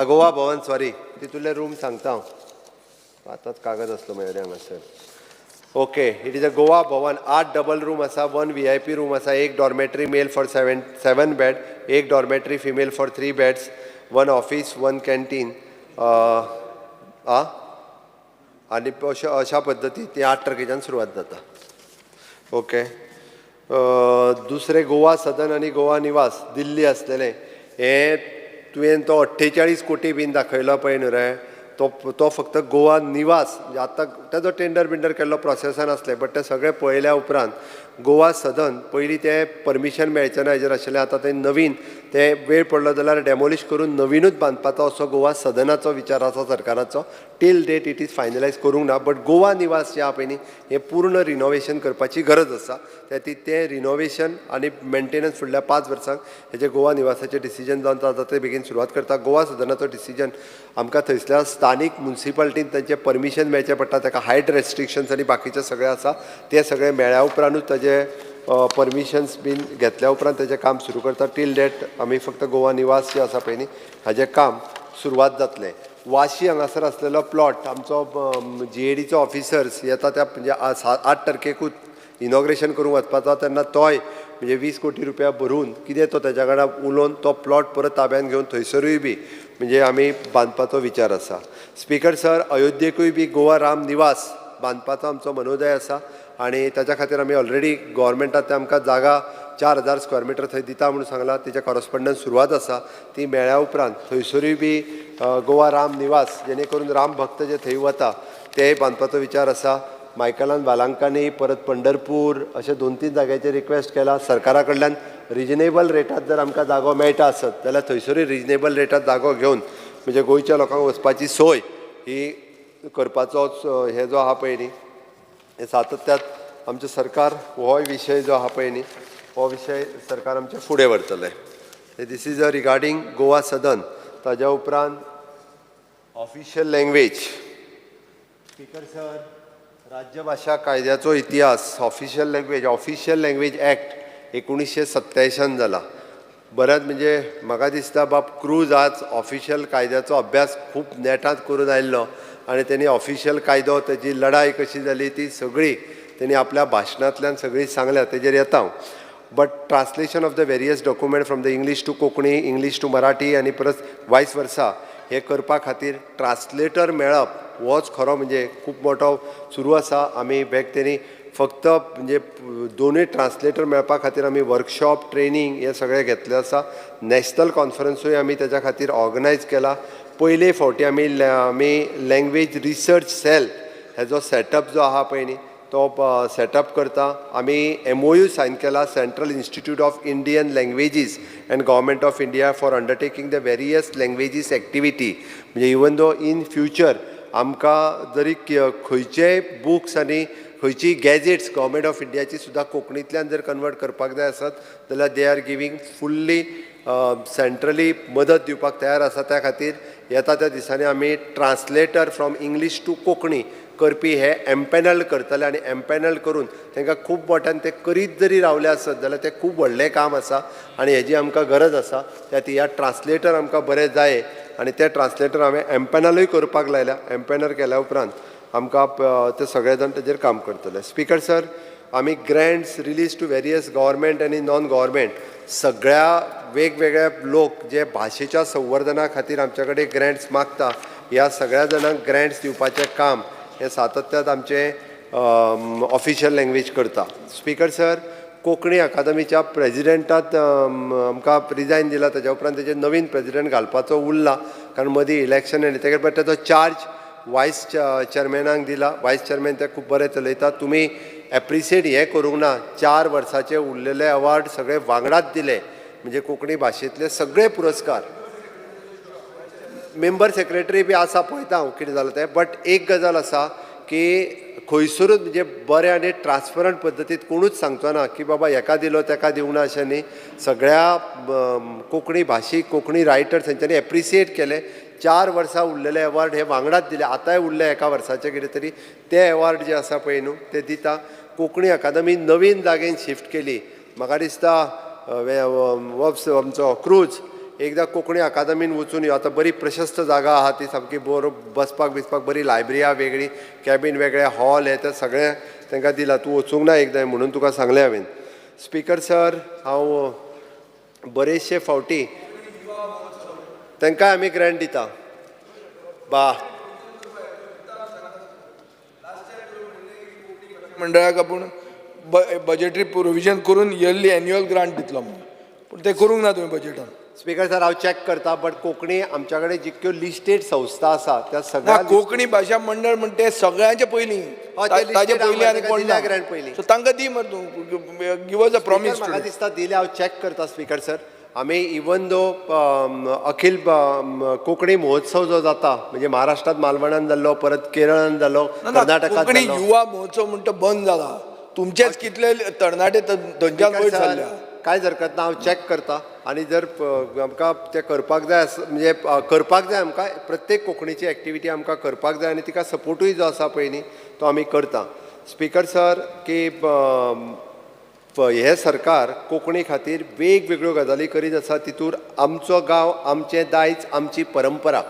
गोवा भवन सॉरी तितूंतले रूम सांगता हांव. आतांच कागद आसलो म्हजे कडेन हांगासर. Okay. It is a Goa Bhavan 8 double room आसा, 1 VIP रूम आसा, 1 dormitory male for 7 bed, 1 dormitory female for 3 beds, 1 office, 1 canteen आनी अशा पद्दतीन ती 8 तारखेच्यान सुरवात जाता. ओके. दुसरे गोवा सदन आनी गोवा निवास दिल्ली आसलेले हे तुवें तो 48 कोटी बीन दाखयलो पळय न्हू रे, तो फक्त गोवा निवास आतां तेजो टेंडर बिंडर केल्लो प्रोसेसान आसलें, बट ते सगळें पळयल्या उपरांत गोवा सदन पयलीं ते परमिशन मेळचें ना हेजेर आशिल्लें, आतां ते नवीन ते वेळ पडलो जाल्यार डेमोलिश करून नवीनूच बांदपाचो असो गोवा सदनाचो विचार आसा सरकाराचो. Till date it is finalise करूंक ना, बट गोवा निवास जे आहा पळय न्ही हें पूर्ण रिनोवेशन करपाची गरज आसा. ते रिनोवेशन आनी मेंटेनन्स फुडल्या 5 वर्सांक हेजे गोवा निवासाचें डिसिजन जावन जाता ते बेगीन सुरवात करता. गोवा सदनाचो डिसिजन आमकां थंयसल्या स्थानीक मुन्सिपाल्टीन तांचें परमिशन मेळचें पडटा, ताका हायट रेस्ट्रिक्शन्स आनी बाकीचें सगळें आसा, ते सगळें मेळ्ळ्या उपरांतूच ताजे परमिशन्स बीन घेतल्या उपरांत तेजें काम सुरू करता. टील डेट आमी फक्त गोवा निवास जे आसा पळय न्ही हाजें काम सुरवात जातलें. वाशी हांगासर आसलेलो प्लॉट आमचो GADचो ऑफिसर्स येता त्या म्हणजे 8 तारखेकूच इनॉग्रेशन करूंक वचपाचो, तेन्ना तोय म्हणजे 20 कोटी रुपया भरून कितें तो तेच्या कडल्यान उलोवन तो प्लॉट परत ताब्यान घेवन थंयसरूय बी म्हणजे आमी बांदपाचो विचार आसा. स्पीकर सर, अयोध्येकूय बी गोवा राम निवास बांदपाचो आमचो मनोदय आसा आनी ताच्या खातीर आमी ऑलरेडी गव्हर्मेंटान ते आमकां जागा 4000 स्क्वेअर मिटर थंय दिता म्हणून सांगला. तेच्या कॉरस्पॉन्डन्स सुरवात आसा, ती मेळ्ळ्या उपरांत थंयसरूय बी गोवा राम निवास जेणे करून राम भक्त जे थंय वता तेय बांदपाचो विचार आसा. मायकलान बालांकानी परत पंढरपूर अशे 2-3 जाग्याचेर रिक्वेस्ट केला. सरकारा कडल्यान रिजनेबल रेटात जर आमकां जागो मेळटा आसत जाल्यार थंयसरूय रिजनेबल रेटात जागो घेवन म्हणजे गोंयच्या लोकांक वचपाची सोय ही करपाचोच हे जो आहा पळय न्ही हे सातत्यात आमचें सरकार हो विशय जो आहा पळय न्ही हो विशय सरकार आमचे फुडें व्हरतले. दीस इज रिगार्डींग गोवा सदन. ताज्या उपरांत ऑफिशियल लँग्वेज. स्पीकर सर, राज्य भाशा कायद्याचो इतिहास ऑफिशियल लँग्वेज ॲक्ट 1987 जाला. बऱ्याच म्हणजे म्हाका दिसता बाब क्रूज आज ऑफिशियल कायद्याचो अभ्यास खूब नेटांत करून आयिल्लो आनी तेणी ऑफिशियल कायदो तेजी लढाई कशी जाली ती सगळी तेणी आपल्या भाशणांतल्यान सगळी सांगल्या, तेजेर येता हांव. But translation of the various document from the English to Konkani, English to Marathi आनी परत वायस वर्सा हे करपा खातीर ट्रान्सलेटर मेळप होच खरो म्हणजे खूब मोठो सुरू आसा. आमी तेणी फक्त म्हणजे दोनूय ट्रान्सलेटर मेळपा खातीर आमी वर्कशॉप ट्रेनींग हे सगळें घेतलें आसा. नॅशनल कॉन्फरन्सूय आमी तेच्या खातीर ऑर्गनायज केला. पयले फावटी आमी लँग्वेज रिसर्च सेल हेजो सेटअप जो आहा पळय न्ही तो सेटअप करता. आमी MOU सायन केला central institute of Indian languages and government of India for undertaking the various languages activity. म्हणजे इवन दो इन फ्युचर आमकां जरी खंयचेय बुक्स आनी खंयचीय गॅजेट्स गव्हर्मेंट ऑफ इंडियाची सुद्दां कोंकणींतल्यान जर कन्वर्ट करपाक जाय आसत जाल्यार they are giving fully centrally मदत दिवपाक तयार आसा. त्या खातीर येता त्या दिसांनी आमी translator from English to Konkani करपी हे एम्पॅनल करतले आनी एम्पॅनल करून तांकां खूब मोठ्यान ते करीत जरी रावले आसत जाल्यार तें खूब व्हडलें काम आसा आनी हेजी आमकां गरज आसा. ह्या ट्रान्सलेटर आमकां बरें जाय आनी ते ट्रान्सलेटर हांवें एम्पॅनलूय करपाक लायल्या. एम्पॅनल केल्या उपरांत आमकां ते सगळे जाण तेजेर काम करतले. स्पीकर सर, आमी grants release to various government आनी नॉन गव्हर्मेंट सगळ्या वेगवेगळ्या लोक जे भाशेच्या संवर्धना खातीर आमचे कडेन ग्रँट्स मागता ह्या सगळ्या जाणांक ग्रँट्स दिवपाचें काम हे सातत्यात आमचे ऑफिशियल लँग्वेज करता. स्पीकर सर, कोंकणी अकादमीच्या प्रेजिडेंटात आमकां रिजायन दिला, तेज्या उपरांत तेजे नवीन प्रेजिडेंट घालपाचो उरला कारण मदीं इलेक्शन आनी तेका तेजो चार्ज वायस चेअरमॅनाक दिला. वायस चेअरमॅन ते खूब बरें चलयता. तुमी एप्रिशिएट हें करूंक ना, 4 वर्साचे उरलेले अवॉर्ड सगळे वांगडाच दिले म्हणजे कोंकणी भाशेंतले सगळे पुरस्कार. मेंबर सेक्रेटरी बी आसा पळयता हांव कितें जालें तें. बट एक गजाल आसा की खंयसरूच म्हणजे बरें आनी ट्रान्सपरंट पद्दतीन कोणूच सांगचो ना की बाबा हेका दिलो तेका दिवं ना अशें न्ही. सगळ्या कोंकणी भाशीक कोंकणी रायटर्स हेंच्यांनी एप्रिशिएट केले. 4 वर्सां उरलेले अवॉर्ड हे वांगडाच दिले. आतांय उरले एका वर्साचे कितें तरी ते अवॉर्ड जे आसा पळय न्हू ते दिता. कोंकणी अकादमी नवीन जागेन शिफ्ट केली. म्हाका दिसता आमचो क्रूज एकदां कोंकणी अकादमीन वचून आतां बरी प्रशस्त जागा आहा ती सामकी बसपाक बरी लायब्ररी आहा वेगळी, कॅबीन वेगळे, हॉल हे ते सगळें तांकां दिलां. तूं वचूंक ना एकदां म्हणून तुका सांगलें हांवें. स्पीकर सर, हांव बरेचशे फावटी तांकां आमी ग्रँट दिता. बा मंडळाक आपूण बजेटरी प्रोविजन करून इयरली एन्युअल ग्रांट दितलो म्हणून पूण ते करूंक ना तुवें बजेटान. स्पीकर सर हांव चॅक करता बट कोंकणी आमच्या कडेन जितक्यो लिस्टेड संस्था आसा त्या ना सगळ्या कोंकणी भाशा मंडळ म्हणटा ते सगळ्यांचे पयलीं ताचे पयलीं आनी कोण ना. ग्रँड पयलीं सो तांकां दी मरे तूं गिव अस अ प्रॉमिस. म्हाका दिसता दिले हांव चॅक करता स्पीकर सर. आमी इवन दो अखिल कोंकणी महोत्सव जो जाता म्हणजे महाराष्ट्रात मालवणान जाल्लो परत केरळान जाल्लो कर्नाटकात कोंकणी जाल्लो युवा महोत्सव म्हणटा बंद जाला. तुमचेच कितले तरणाटे थंयच्यान वयर सरल्या. कांय हरकत ना हांव चॅक करता आनी जर आमकां तें करपाक जाय म्हणजे करपाक जाय आमकां प्रत्येक कोंकणीची एक्टिविटी आमकां करपाक जाय आनी तिका सपोर्टूय जो आसा पळय न्ही तो आमी करता. स्पीकर सर की हे सरकार कोंकणी खातीर वेगवेगळ्यो गजाली करीत आसा तितूर आमचो गांव आमचें दायज आमची परंपरा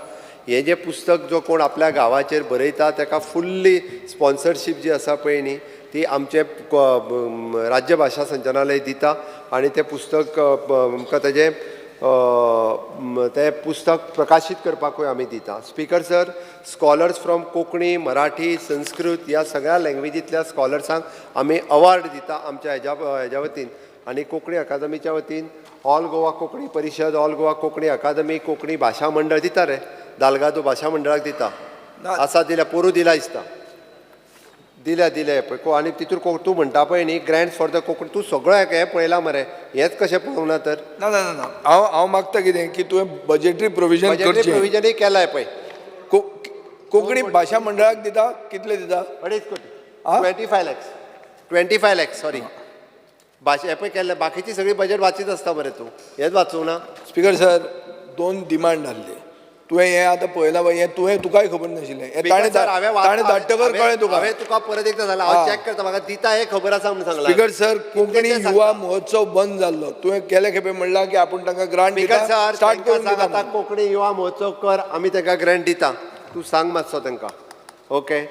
हें जें पुस्तक जो कोण आपल्या गांवाचेर बरयता ताका फुल्ली स्पॉन्सरशीप जी आसा पळय न्ही ती आमचे राज्य भाशा संचालनालय दिता आनी तें पुस्तक आमकां तें पुस्तक प्रकाशीत करपाकूय आमी दिता. Speaker sir scholars from Konkani Marathi Sanskrit ह्या सगळ्या लँग्वेजींतल्या स्कॉलर्सांक आमी अवॉर्ड दिता आमच्या हेज्या वतीन आनी कोंकणी अकादमीच्या वतीन ऑल गोवा कोंकणी परिशद ऑल गोवा कोंकणी अकादमी कोंकणी भाशा मंडळ दिता रे दालगादो भाशा मंडळाक दिता आसा दिल्या पोरू दिला दिसता दिल्या पळय आनी तितूर तूं म्हणटा पळय न्ही ग्रँट्स फॉर द कोंकणी तूं सगळो हें पळयलां मरे हेंच कशें पळोवंक ना तर. ना ना ना हांव मागता कितें की तुवें बजेटरी प्रोविजन करचें. प्रोविजनूय केलाय पळय. कोंकणी भाशा मंडळाक दिता कितले दिता 2.5 कोटी 25 lakhs सॉरी भाशा हे पळय केल्ले बाकीची सगळी बजेट वाचीत आसता मरे तूं हेंच वाचूंक ना. स्पीकर सर 2 डिमांड आसले तुवें हें आतां पळयलां पळय हें तुकाय खबर नाशिल्लें ताणें धाडटकर कळ्ळें तुका. हांवें तुका परत एकदां सांगलां हांव चॅक करता म्हाका दिता हें खबर आसा म्हणून सांगलां. स्पीकर सर कोंकणी युवा महोत्सव बंद जाल्लो तुवें केले खेपे म्हणलां की आपूण तांकां ग्रांट दिता स्टार्ट करून दिता. आतां कोंकणी युवा महोत्सव कर आमी ताका ग्रँट दिता तूं सांग मातसो तांकां. ओके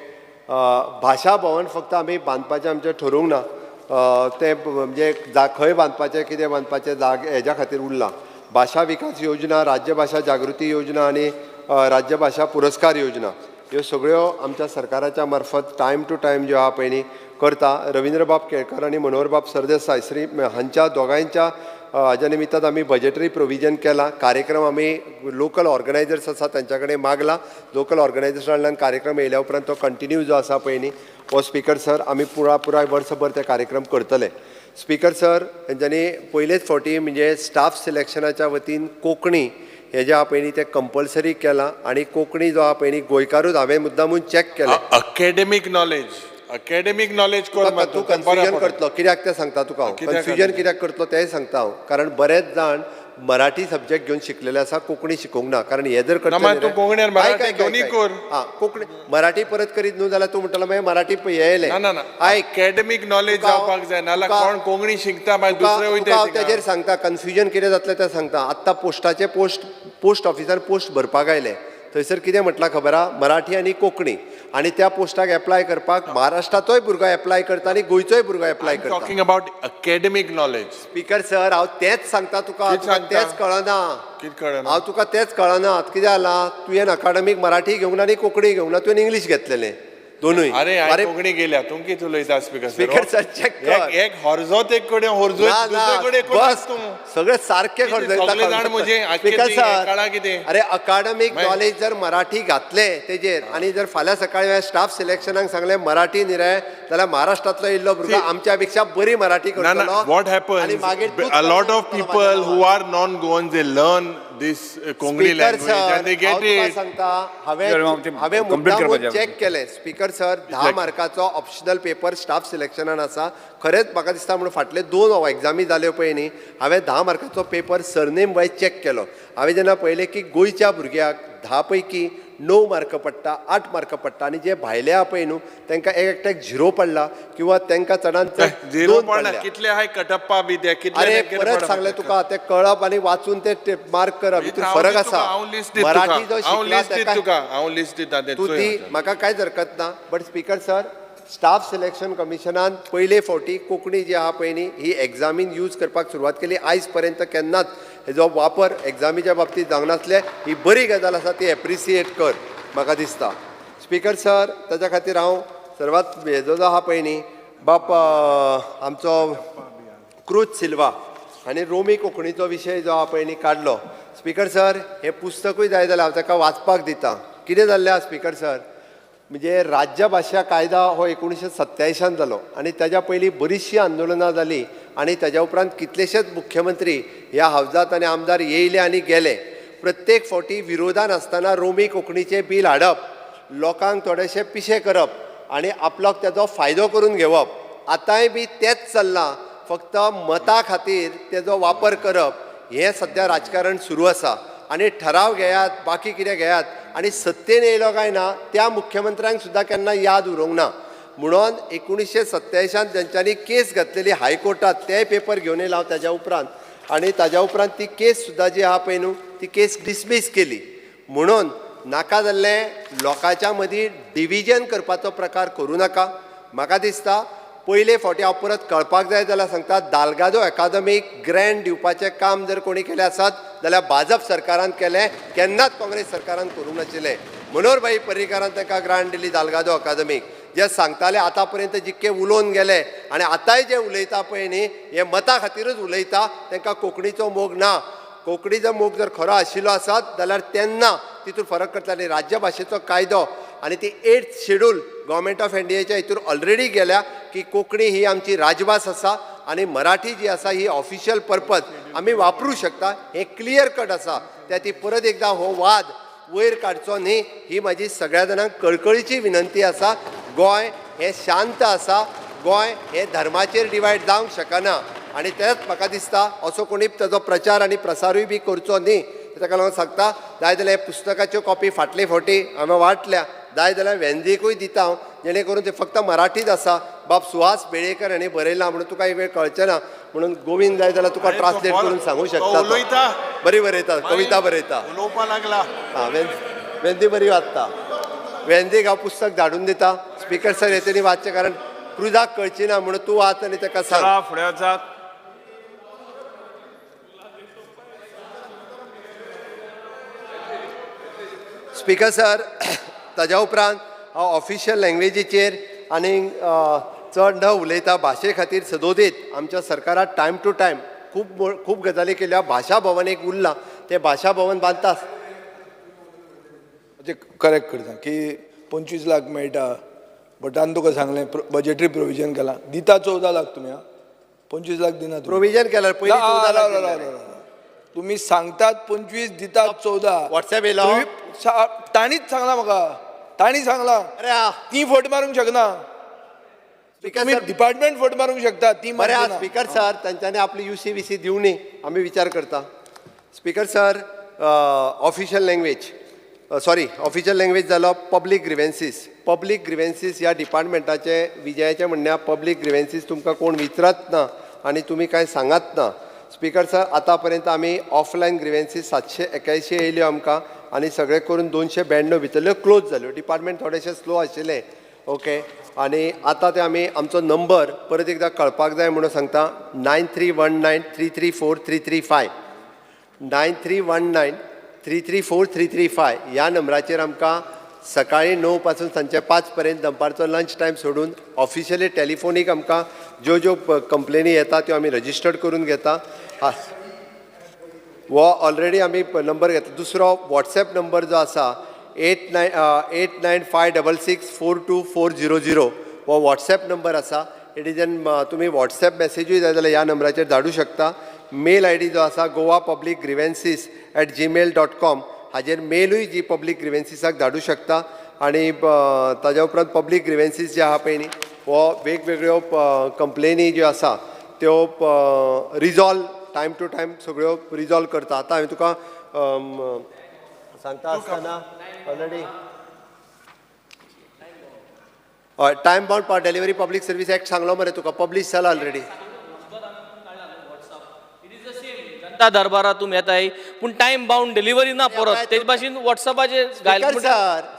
भाशा भवन फक्त आमी बांदपाचें आमचें ठरोवंक ना तें म्हणजे खंय बांदपाचें कितें बांदपाचें हेज्या खातीर उरलां. भाशा विकास योजना राज्य भाशा जागृती योजना आनी राज्य भाशा पुरस्कार योजना ह्यो सगळ्यो आमच्या सरकाराच्या मार्फत टायम टू टायम ज्यो आहा पळय न्ही करता. रविंद्रबाब केळकर आनी मनोहरबाब सरदेसाय श्री हांच्या दोगांयच्या हाज्या निमित्तान आमी बजेटरी प्रोविजन केलां. कार्यक्रम आमी लोकल ऑर्गनायजर्स आसा तांच्या कडेन मागला. लोकल ऑर्गनायजर्सांकडल्यान कार्यक्रम येयल्या उपरांत तो कंटिन्यू जो आसा पळय न्ही हो स्पीकर सर आमी पुराय वर्सभर ते कार्यक्रम करतले. स्पीकर सर हेंच्यांनी पयलेच फावटी म्हणजे स्टाफ सिलेक्शनाच्या वतीन कोंकणी हे जे आहा पळय न्ही तें कंपल्सरी केलां आनी कोंकणी जो आहा पळय न्ही गोंयकारूच हांवें मुद्दामून चॅक केलें. अकॅडमीक नॉलेज तूं कन्फ्युजन करतलो कित्याक तें सांगता तुका हांव कन्फ्युजन कित्याक करतलो तेंय सांगता हांव. कारण बरेच जाण मराठी सब्जेक्ट घेवन शिकलेले आसा कोंकणी शिकोवंक ना. कारण हे जर कोंकणी मराठी परत करीत न्हू जाल्यार तूं म्हणटलो मागीर मराठी येयले अकॅडमीक नॉलेज जावपाक जाय नाल्यार कोण कोंकणी शिकता मागीर दुसरे वयता. हांव तेजेर सांगता कन्फ्युजन कितें जातलें तें सांगता. आत्तां पोस्टाचे पोस्ट ऑफिसार पोस्ट भरपाक आयले थंयसर कितें म्हटलां खबर आहा मराठी आनी कोंकणी आनी त्या पोस्टाक एप्लाय करपाक महाराष्ट्राचोय भुरगो एप्लाय करता आनी गोंयचोय भुरगो एप्लाय करता. Talking about academic knowledge. Speaker sir हांव तेंच सांगता तुका तेंच कळना. हांव तुका तेंच कळना कितें जालां तुवें अकाडमीक मराठी घेवंक ना आनी कोंकणी घेवंक ना तुवें इंग्लीश घेतलेलें दोनूय. अरे कोंकणी गेल्या तूं कितें उलयता स्पीकर सर चॅक कर एक हॉर्जोत एक कडेन हॉर्जो दुसरे कडेन बस सगळे सारखे स्पीकर सर अरे अकाडमीक नॉलेज जर मराठी घातले तेजेर आनी जर फाल्यां सकाळी स्टाफ सिलेक्शनाक सांगलें मराठी न्ही रे जाल्यार महाराष्ट्रांतलो येयल्लो भुरगो आमच्या पेक्षा बरी मराठी करतलो. What happens a lot of people who are non Goan they learn this Konkani language and they get it. सांगता हांवें मुद्दामून चॅक केलें स्पीकर सर 10 मार्काचो ऑप्शनल पेपर स्टाफ सिलेक्शनान आसा. खरेंच म्हाका दिसता म्हणून फाटले 2 एग्जामी जाल्यो पळय न्ही हांवें 10 मार्काचो पेपर सरनेम वायज चॅक केलो. हांवें जेन्ना पळयलें की गोंयच्या भुरग्याक 10 पैकी 9 मार्क पडटा 8 मार्क पडटा आनी जे भायले आहा पळय न्हू तांकां एकट्याक 0 पडला किंवा तांकां चडांत चड 0 पडला. कितले हाय कटप्पा बी ते कितले परत सांगलें तुका तें कळप आनी वाचून ते मार्क करप हितून फरक आसा. मराठी जो शिकला हांव लिस्ट दिता तूं ती म्हाका कांयच हरकत ना. But speaker sir staff selection कमिशनान पयले फावटी कोंकणी जी आहा पळय न्ही ही एग्जामीन यूज करपाक सुरवात केली. आयज पर्यंत केन्नाच हेजो वापर एग्जामीच्या बाबतींत जावंक नासले. ही बरी गजाल आसा ती एप्रिसिएट कर. म्हाका दिसता. स्पीकर सर, ताच्या खातीर हांव सर्वात हेजो जो आहा पळय न्ही बाप आमचो क्रूज सिल्वा हांणी रोमी कोंकणीचो विशय जो आहा पळय न्ही काडलो. स्पीकर सर, हें पुस्तकूय जाय जाल्यार हांव ताका वाचपाक दिता. कितें जाल्लें आहा स्पीकर सर, म्हणजे राज्य भाशा कायदा हो 1987 जालो आनी ताज्या पयलीं बरीचशीं आंदोलनां जालीं आनी ताज्या उपरांत कितलेशेच मुख्यमंत्री ह्या हावजात आनी आमदार येयले आनी गेले. प्रत्येक फावटी विरोधान आसतना रोमी कोंकणीचें बील हाडप, लोकांक थोडेशे पिशे करप आनी आपल्याक ताजो फायदो करून घेवप. आतांय बी तेंच चल्लां. फक्त मता खातीर तेजो वापर करप हें सद्या राजकारण सुरू आसा. आनी ठराव घेयात, बाकी कितें घेयात आनी सत्तेन येयलो काय ना त्या मुख्यमंत्र्यांक सुद्दां केन्ना याद उरूंक ना. म्हणून 1987 जेंच्यांनी केस घातलेली हायकोर्टात तेय पेपर घेवन येयला हांव ताज्या उपरांत आनी ताज्या उपरांत ती केस सुद्दां जी आहा पळय न्हू ती केस डिसमीस केली. म्हणून नाका जाल्लें लोकांच्या मदीं डिविजन करपाचो प्रकार करूं नाका. म्हाका दिसता पयले फावटी हांव परत कळपाक जाय जाल्यार सांगता, दालगादो अकादमीक ग्रँट दिवपाचें काम जर कोणी केलें आसत जाल्यार भाजप सरकारान केलें, केन्नाच काँग्रेस सरकारान करूंक नाशिल्लें. मनोहरभाई पर्रीकारान ताका ग्रांट दिली दालगादो अकादमीक. जे सांगताले आतां पर्यंत जितके उलोवन गेले आनी आतांय जे उलयता पळय न्ही हे मता खातीरच उलयता, तांकां कोंकणीचो मोग ना. कोंकणीचो मोग जर खरो आशिल्लो आसत जाल्यार तेन्ना तितून फरक करताले. राज्य भाशेचो कायदो आनी ती 8th शेड्यूल गव्हर्मेंट ऑफ इंडियाच्या हितूर ऑलरेडी गेल्या की कोंकणी ही आमची राजभास आसा आनी मराठी जी आसा ही ऑफिशियल पर्पज आमी वापरूं शकता. हें क्लियर कट आसा. त्या ती परत एकदां हो वाद वयर काडचो न्ही ही म्हाजी सगळ्या जाणांक कळकळीची विनंती आसा. गोंय हें शांत आसा. गोंय हें धर्माचेर डिवायड जावंक शकना आनी तेच म्हाका दिसता असो कोणी ताजो प्रचार आनी प्रसारूय बी करचो न्ही. ताका लागून सांगता, जाय जाल्यार पुस्तकाच्यो कॉपी फाटले फावटी हांवें वाटल्या, जाय जाल्यार वेंदेकूय दिता हांव, जेणे करून ते फक्त मराठीच आसा. बाब सुहास बेळेकर हांणी बरयलां म्हणून तुका एक वेळ कळचें ना म्हणून गोविंद जाय जाल्यार तुका ट्रान्सलेट करून सांगूं शकता. बरी बरयता, कविता बरयता, उलोवपा लागला. हां वेंदी बरी वाचता. वेंदीक हांव पुस्तक धाडून दिता. स्पीकर सर येतनी वाचचें कारण क्रुजाक कळची ना म्हणून तूं वाच आनी ताका सांग. फुडें वचात. स्पीकर सर, ताज्या उपरांत हांव ऑफिशियल लँग्वेजीचेर आनी चड न उलयता भाशे खातीर सदोदीत आमच्या सरकारान टायम टू टायम खूब गजाली केल्या. भाशा भवन एक उरलां, तें भाशा भवन बांदता. करेक्ट करता की 25 लाख मेळटा, बटान तुका सांगलें बजेटरी प्रोविजन केलां, दिता 14 लाख तुमी. 25 लाख दिना प्रोविजन केल्यार पयलीं 14 लाख दिले. तुम्ही सांगतात 25 दितात 14. व्हॉट्सॅप येयलो ताणीच सांगला म्हाका, ताणी सांगला. अरे ती फट मारूंक शकना. तुम्ही डिपार्टमेंट फट मारूंक शकता, ती बरें आहा स्पीकर सर, तांच्यांनी आपली UC VC दिवनी, आमी विचार करता. Speaker sir, official language official language जालो पब्लीक ग्रिवेन्सीस. पब्लीक ग्रिवेन्सीस ह्या डिपार्टमेंटाचे विजयाचे म्हणण्यार पब्लीक ग्रिवेन्सीस तुमकां कोण विचारत ना आनी तुमी कांय सांगात ना. स्पीकर सर, आतां पर्यंत आमी ऑफलायन ग्रिवेन्सीस 781 येयल्यो आमकां आनी सगळे करून 292 भितरल्यो क्लोज जाल्यो. डिपार्टमेंट थोडेशे स्लो आशिल्ले. ओके. आनी आतां ते आमी आमचो नंबर परत एकदां कळपाक जाय म्हणून सांगता. 9319334335 9319334335 ह्या नंबराचेर आमकां सकाळीं 9 पासून सांजचे 5 पर्यंत दनपारचो लंच टायम सोडून ऑफिशियली टॅलिफोनीक आमकां ज्यो कंप्लेनी येता त्यो आमी रजिस्टर्ड करून घेता. हो ऑलरेडी आमी नंबर घेतला. दुसरो वॉट्सॅप नंबर जो आसा 8956642400 हो वॉट्सॅप नंबर आसा. इट इज एन तुमी वॉट्सॅप मॅसेजूय जाय जाल्यार ह्या नंबराचेर धाडूं शकता. मेल ID जो आसा goapublicgrievances@gmail.com हाजेर मेलूय जी पब्लीक ग्रिवेन्सीसाक धाडूं शकता. आनी ताज्या उपरांत पब्लीक ग्रिवेन्सीस जे आहा पळय न्ही हो वेगवेगळ्यो कंप्लेनी ज्यो आसा त्यो रिजॉल्व टायम टू टायम सगळ्यो रिजॉल्व करता. आतां हांवें तुका सांगता आसतना ऑलरेडी हय time bound delivery public service act सांगलो मरे तुका, पब्लीश जाला ऑलरेडी. जनता दरबारातून येताय पूण टायम बाउंड डिलिव्हरी ना परत. तेच भाशेन व्हॉट्सअपाचेर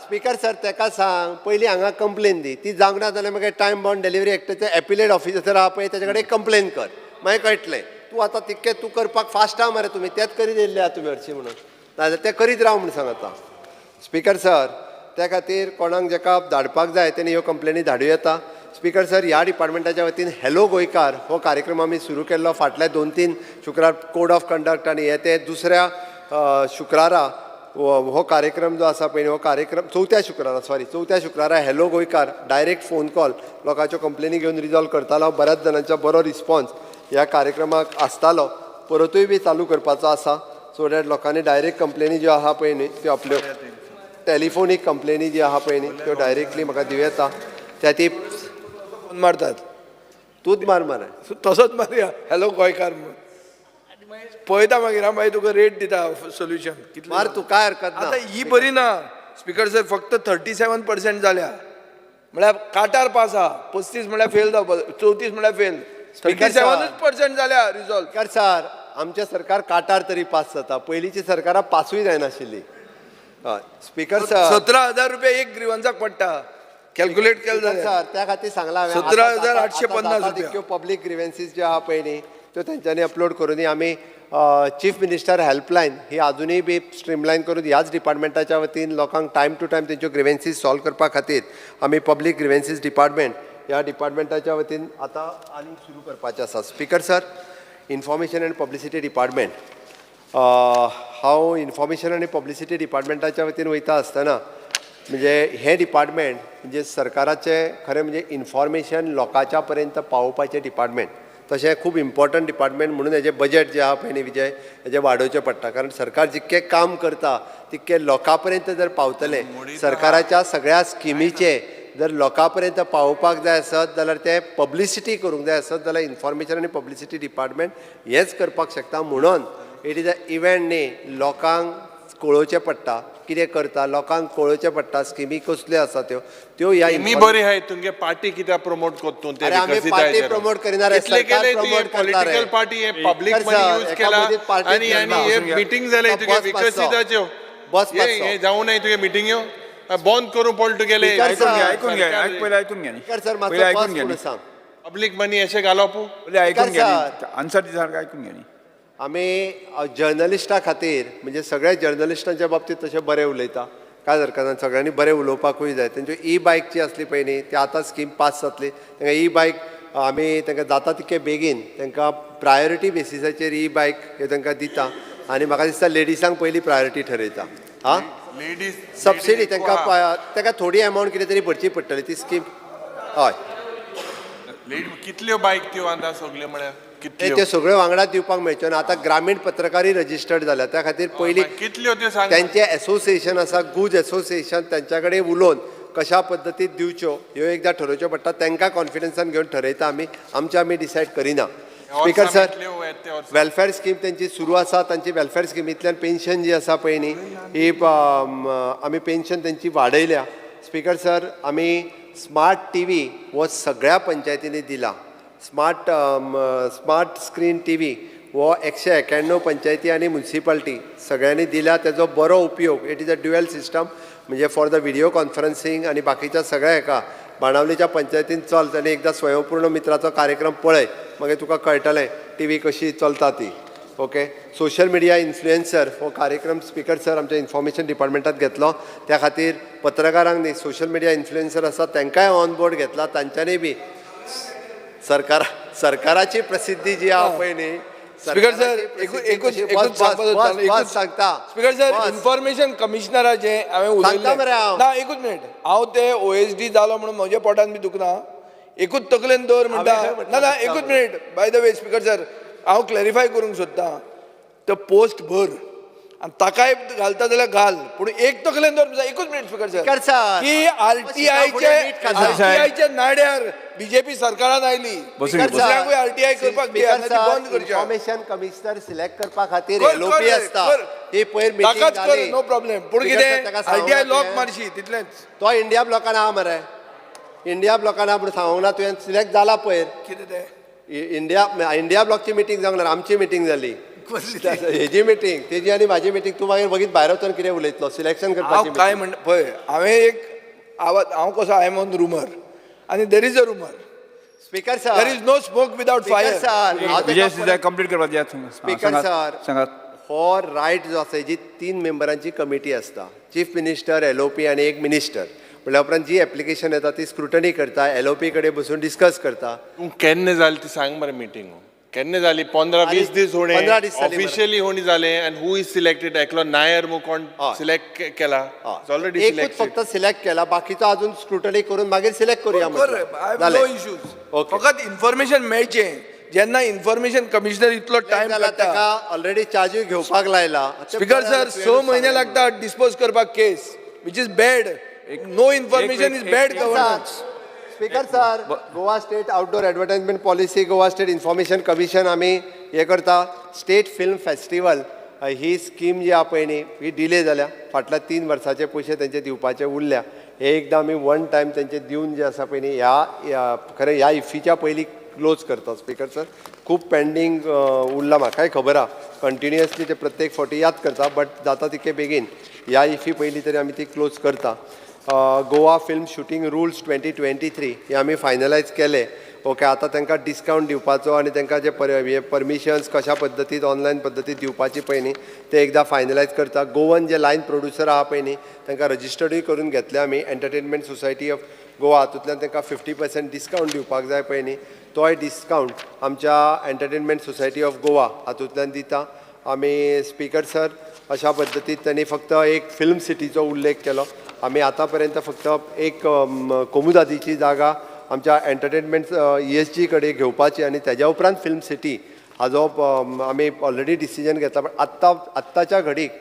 स्पीकर सर ताका सांग पयलीं हांगा कंप्लेन दी. ती जावंक ना जाल्यार मागीर टायम बाउंड डिलिव्हरी एक्टाचे एपिलेट ऑफिसर आहा पळय ताचे कडेन कंप्लेन कर, मागीर कळटलें. तूं आतां तितकें तूं करपाक फास्ट आहा मरे. तुमी तेंच करीत येयल्ले आहा तुमी हरशीं म्हणून, नाजाल्यार तें करीत राव म्हणून सांग. आतां स्पीकर सर, त्या खातीर कोणाक जाका धाडपाक जाय तेणी ह्यो कंप्लेनी धाडूं येता. स्पीकर सर, ह्या डिपार्टमेंटाच्या वतीन हॅलो गोंयकार हो कार्यक्रम आमी सुरू केल्लो फाटल्या 2-3 शुक्रार कोड ऑफ कंडक्ट आनी हे ते दुसऱ्या शुक्रारा हो कार्यक्रम जो आसा पळय हो कार्यक्रम चवथ्या शुक्रारा हॅलो गोंयकार डायरेक्ट फोन कॉल लोकांच्यो कंप्लेनी घेवन रिजॉल्व करतालो. बऱ्याच जाणांचो बरो रिस्पॉन्स ह्या कार्यक्रमाक आसतालो. परतूय बी चालू करपाचो आसा सो दॅट लोकांनी डायरेक्ट कंप्लेनी ज्यो आहा पळय न्ही त्यो आपल्यो टॅलिफोनीक कंप्लेनी जी आहा पळय न्ही त्यो डायरेक्टली म्हाका दिवं येता. त्या ती फोन मारतात तूच मार मरे. तसोच मारया हॅलो गोंयकार म्हणून पळयता मागीर हांव मागीर तुका रेट दिता सोल्युशन कितलें मार तूं काय हरकत ना. आतां ही बरी ना स्पीकर सर. फक्त 37% जाल्या म्हळ्यार काटार पास आहा. 35 म्हळ्यार फेल जावपा 34 म्हळ्यार फेल. 37% जाल्या रिजॉल्व. स्पीकर सर, आमचें सरकार काटार तरी पास जाता. पयलींची सरकारां पासूय जायनाशिल्ली. हय स्पीकर सर, 17,000 रुपया एक ग्रिवन्साक पडटा. कॅल्क्युलेट केलें जाल्यार सर त्या खातीर सांगला हांवें 17,850 रुपया. पब्लीक ग्रिवेन्सीस ज्यो आहा पळय न्ही त्यो तेंच्यांनी अपलोड करून आमी चीफ मिनिस्टर हेल्पलायन ही अजुनूय बी स्ट्रीमलायन करून ह्याच डिपार्टमेंटाच्या वतीन लोकांक टायम टू टायम तेंच्यो ग्रिवेन्सीस सॉल्व करपा खातीर आमी पब्लीक ग्रिवेन्सीस डिपार्टमेंट ह्या डिपार्टमेंटाच्या वतीन आतां आनीक सुरू करपाचें आसा. Speaker sir, information and publicity department हांव इन्फॉर्मेशन आनी पब्लिसिटी डिपार्टमेंटाच्या वतीन वयता आसतना म्हणजे हे डिपार्टमेंट म्हणजे सरकाराचें खरें म्हणजे इन्फॉर्मेशन लोकांच्या पर्यंत पावोवपाचें डिपार्टमेंट. तशें खूब इम्पॉर्टंट डिपार्टमेंट म्हणून हेजें बजेट जें आहा पळय न्ही विजय हेजें वाडोवचें पडटा. कारण सरकार जितकें काम करता तितकें लोकां पर्यंत जर पावतलें सरकाराच्या सगळ्या स्किमीचे जर लोकां पर्यंत पावोवपाक जाय आसत जाल्यार ते पब्लिसिटी करूंक जाय आसत जाल्यार इन्फॉर्मेशन आनी पब्लिसिटी डिपार्टमेंट हेंच करपाक शकता. म्हणून इट इज अ इव्हेंट न्ही लोकांक कळोवचें पडटा कितें करता लोकांक कळोवचें पडटा स्किमी कसल्यो आसा त्यो ह्या मी बरी आहाय तुमगे पार्टी कित्याक प्रमोट करता ते आमी पार्टी प्रमोट करिना रे. सरकार प्रमोट करता रे. पॉलिटिकल पार्टी हे पब्लिक मनी यूज केला आणि हे मीटिंग जाले तुगे विकसिताच्यो हे जाऊ नये तुगे मिटिंग्यो बंद करून पडले तुगेले. ऐकून घ्या सर मातसो सांग पब्लिक मनी अशें घालप ऐकून घ्या आन्सर दिता ऐकून घ्या. आमी जर्नलिस्टा खातीर म्हणजे सगळ्या जर्नलिस्टांच्या बाबतींत तशें बरें उलयता कांय हरकत ना. सगळ्यांनी बरें उलोवपाकूय जाय. तेंच्यो ई बायक जी आसली पळय न्ही ती आतां स्कीम पास जातली. तांकां ई बायक आमी तांकां जाता तितके बेगीन तांकां प्रायोरिटी बेसिसाचेर ई बायक ह्यो तांकां दिता. आनी म्हाका दिसता लेडिसांक पयली प्रायोरिटी ठरयता. हां लेडीज सबसिडी तांकां थोडी एमावंट कितें तरी भरची पडटली ती स्कीम. हय कितल्यो बायक त्यो आतां सगल्यो म्हळ्यार त्यो सगळ्यो वांगडाच दिवपाक मेळच्यो ना. आतां ग्रामीण पत्रकारी रजिस्टर्ड जाल्या त्या खातीर पयलीं कितल्यो त्यो सांग. त्यांचे एसोसिएशन आसा गुज एसोसिएशन त्यांच्या कडेन उलोवन कशा पद्दतीन दिवच्यो ह्यो एकदां ठरोवच्यो पडटा. तांकां कॉन्फिडन्सान घेवन ठरयता आमी डिसायड करिना. स्पीकर सर, वेलफेअर स्कीम त्यांची सुरू आसा. तांची वेलफेअर स्किमींतल्यान पेन्शन जी आसा पळय न्ही ही आमी पेन्शन त्यांची वाडयल्या. स्पीकर सर, आमी स्मार्ट टीव्ही हो सगळ्या पंचायतींनी दिला. स्मार्ट स्क्रीन टीव्ही हो 191 पंचायती आनी म्युन्सिपालिटी सगळ्यांनी दिला. तेजो बरो उपयोग it is a dual system म्हणजे फॉर द व्हिडिओ कॉन्फरन्सिंग आनी बाकीच्या सगळ्या हेका बाणावलीच्या पंचायतीन चलता आनी एकदां स्वयंपूर्ण मित्राचो कार्यक्रम पळय मागीर तुका कळटलें टीव्ही कशी चलता ती. ओके. सोशल मिडिया इन्फ्लुएन्सर हो कार्यक्रम स्पीकर सर आमच्या इन्फॉर्मेशन डिपार्टमेंटात घेतलो. त्या खातीर पत्रकारांक न्ही सोशल मिडिया इन्फ्लुएन्सर आसा तांकांय ऑन बोर्ड घेतला. तांच्यांनी बी सरकाराची प्रसिद्धी जी आहा पळय न्ही स्पीकर सर एकूच सांगता. स्पीकर सर इन्फॉर्मेशन कमिशनराचे हांवें उलयलें ना. एकूच मिनीट हांव ते OSD जालो म्हणून म्हज्या पोटान बी दुखना. एकूच तकलेन दवर म्हणटा ना एकूच minute. Bye the way speaker sir हांव क्लॅरिफाय करूंक सोदतां तो पोस्ट भर आनी ताकाय घालता जाल्यार घाल पूण एक तकलेन दवर. एकूच मिनीट स्पीकर सर की RTIचे नाड्यार बीजेपी सरकारान आयली दुसऱ्याकूय RTI करपाक बंद करचें. इन्फॉर्मेशन कमिशनर सिलेक्ट करपा खातीर LOP आसता ही पयर ताकाच कर नो प्रॉब्लेम. पूण कितें RTI लॉक मारशी तितलेंच. तो इंडिया ब्लॉकान आहा मरे. इंडिया ब्लॉकान आहा पूण सांगूंक ना तुवें सिलेक्ट जाला पयर. कितें तें इंडिया ब्लॉकची मिटींग जावंक ना आमची मिटींग जाली. हेजी मिटींग तेजी आनी म्हाजी मिटींग. तूं मागीर बघीत भायर वचून कितें उलयतलो सिलेक्शन करपाची. काय म्हण पळय हांवें एक आवाज हांव कसो आय एम ऑन रुमर आनी there is a rumour. Speaker sir there is no smoke without fire. Vijay complete करपाक द्या. स्पीकर सर सांगात हो रायट जो आसा हेजी 3 मेंबरांची कमिटी आसता, चीफ मिनिस्टर, LOP आनी एक मिनिस्टर. म्हणल्या उपरांत जी एप्लिकेशन येता ती स्क्रुटनी करता, LOP कडेन बसून डिस्कस करता. केन्ना जाली ती सांग मरे मिटींग केन्ना जाली 15-20 दीस होणे 15 दीस जाली मरे. ऑफिशियली होणी जाले अँड हू इज सिलेक्टेड एकलो नायर मू कोण सिलेक्ट केला ऑलरेडी एकूच सिलेक्टेड फक्त सिलेक्ट केला, बाकीचो अजून स्क्रुटनी करून मागीर सिलेक्ट करूया नो इश्यूज. फकत इन्फॉर्मेशन मेळचें. जेन्ना इन्फॉर्मेशन कमिशनर इतलो टायम जाल्यार काडटा. ताका ऑलरेडी चार्जीस घेवपाक लायला. स्पीकर सर 6 म्हयने लागतात डिस्पोज करपाक case, which is bad. No information is bad governance. Speaker sir, Goa state outdoor advertisement policy, Goa state information commission आमी हे करता. स्टेट फिल्म फेस्टिवल ही स्कीम जी आहा पळय न्ही ही डिले जाल्या. फाटल्या 3 वर्साचे पयशे तेंचे दिवपाचे उरल्या. हे एकदां आमी वन टायम तेंचे दिवन जे आसा पळय न्ही ह्या खरें ह्या इफ्फीच्या पयलीं क्लोज करता. स्पीकर सर, खूब पेंडींग उरला, म्हाकाय खबर आहा. कंटिन्युअसली ते प्रत्येक फावटी याद करता, बट जाता तितके बेगीन ह्या इफ्फी पयलीं तरी आमी ती क्लोज करता. गोवा फिल्म शूटिंग रुल्स 2023 हे आमी फायनलायज केले. ओके, आतां तांकां डिस्कावंट दिवपाचो आनी तांकां जे परमिशन्स कशा पद्दतीन ऑनलायन पद्दतीन दिवपाची पळय न्ही ते एकदां फायनलायज करता. गोवन जे लायन प्रोड्युसर आहा पळय न्ही तांकां रजिस्टर्डूय करून घेतले आमी. एंटरटेनमेंट सोसायटी ऑफ गोवा हातूंतल्यान तांकां 50% डिस्कावंट दिवपाक जाय पळय न्ही तोय डिस्कावंट आमच्या एंटरटेनमेंट सोसायटी ऑफ गोवा हातूंतल्यान दिता आमी. स्पीकर सर, अशा पद्दतीन त्यांनी फक्त एक फिल्म सिटीचो उल्लेख केलो. आमी आतां पर्यंत फक्त एक कोमुदादीची जागा आमच्या एंटरटेनमेंट ESG कडेन घेवपाची आनी तेज्या उपरांत फिल्म सिटी हाजो आमी ऑलरेडी डिसिजन घेतला. पण आत्ताच्या घडीक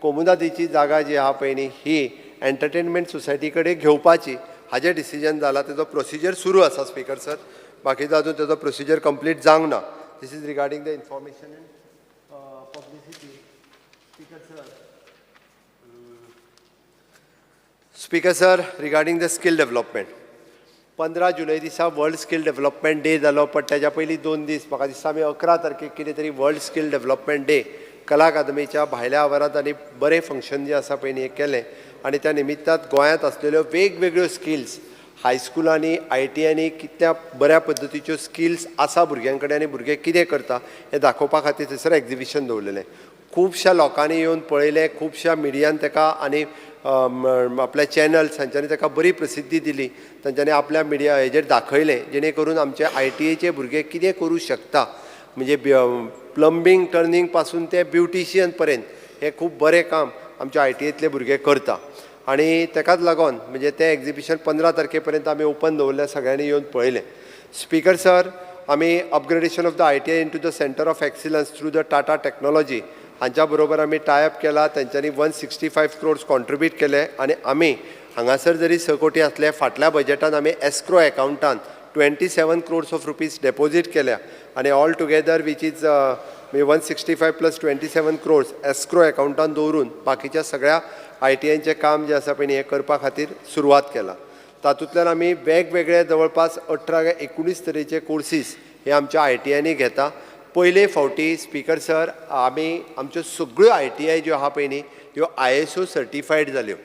कोमुदादीची जागा जी आहा पळय न्ही ही एंटरटेनमेंट सोसायटी कडेन घेवपाची हाजें डिसिजन जाला. तेजो प्रोसिजर सुरू आसा. स्पीकर सर, बाकीचो अजून तेजो प्रोसिजर कंप्लीट जावंक ना. This is regarding the information and publicity. Speaker sir, regarding the skill development, 15 जुलय दिसा वर्ल्ड स्कील डेव्हलपमेंट डे जालो. पण तेज्या पयलीं 2 दीस म्हाका दिसता आमी 11 तारखेक कितें तरी वर्ल्ड स्कील डेव्हलपमेंट डे कला अकादमीच्या भायल्या आवारांत आनी बरें फंक्शन जें आसा पळय न्ही हें केलें. आनी त्या निमित्तान गोंयांत आसलेल्यो वेगवेगळ्यो स्किल्स हायस्कुलांनी ITआंनी कितल्या बऱ्या पद्दतीच्यो स्किल्स आसा भुरग्यां कडेन आनी भुरगे कितें करता हें दाखोवपा खातीर थंयसर एग्जिबिशन दवरलेलें. खुबश्या लोकांनी येवन पळयलें, खुबश्या मिडियान ताका आनी आपल्या चॅनल्स हांच्यांनी ताका बरी प्रसिद्धी दिली. तांच्यांनी आपल्या मिडिया हेजेर दाखयलें जेणे करून आमचे ITआयचे भुरगे कितें करूं शकता. म्हणजे प्लंबींग टर्निंग पासून ते ब्युटिशियन पर्यंत हें खूब बरें काम आमच्या ITआयतले भुरगे करता. आनी ताकाच लागून म्हणजे तें एग्जिबिशन 15 तारखे पर्यंत आमी ओपन दवरलें, सगळ्यांनी येवन पळयलें. स्पीकर सर, आमी upgradation of the ITI into the centre of excellence through the Tata technology हांच्या बरोबर आमी टायअप केला. तेंच्यांनी 165 crores कॉन्ट्रिब्यूट केले आनी आमी हांगासर जरी 6 कोटी आसले, फाटल्या बजेटान आमी एस्क्रो अकावंटान 27 crores ऑफ रुपीज डेपॉझीट केल्या. आनी all together which is 165 + 27 crores escrow अकावंटान दवरून बाकीच्या सगळ्या ITआयचें काम जें आसा पळय हें करपा खातीर सुरवात केला. तातूंतल्यान आमी वेगवेगळे जवळपास 18 काय 19 तरेचे कोर्सीस हे आमच्या ITआयनी घेता. पयले फावटी स्पीकर सर आमी आमच्यो सगळ्यो ITआय ज्यो आहा पळय न्ही ह्यो ISO सर्टिफायड जाल्यो.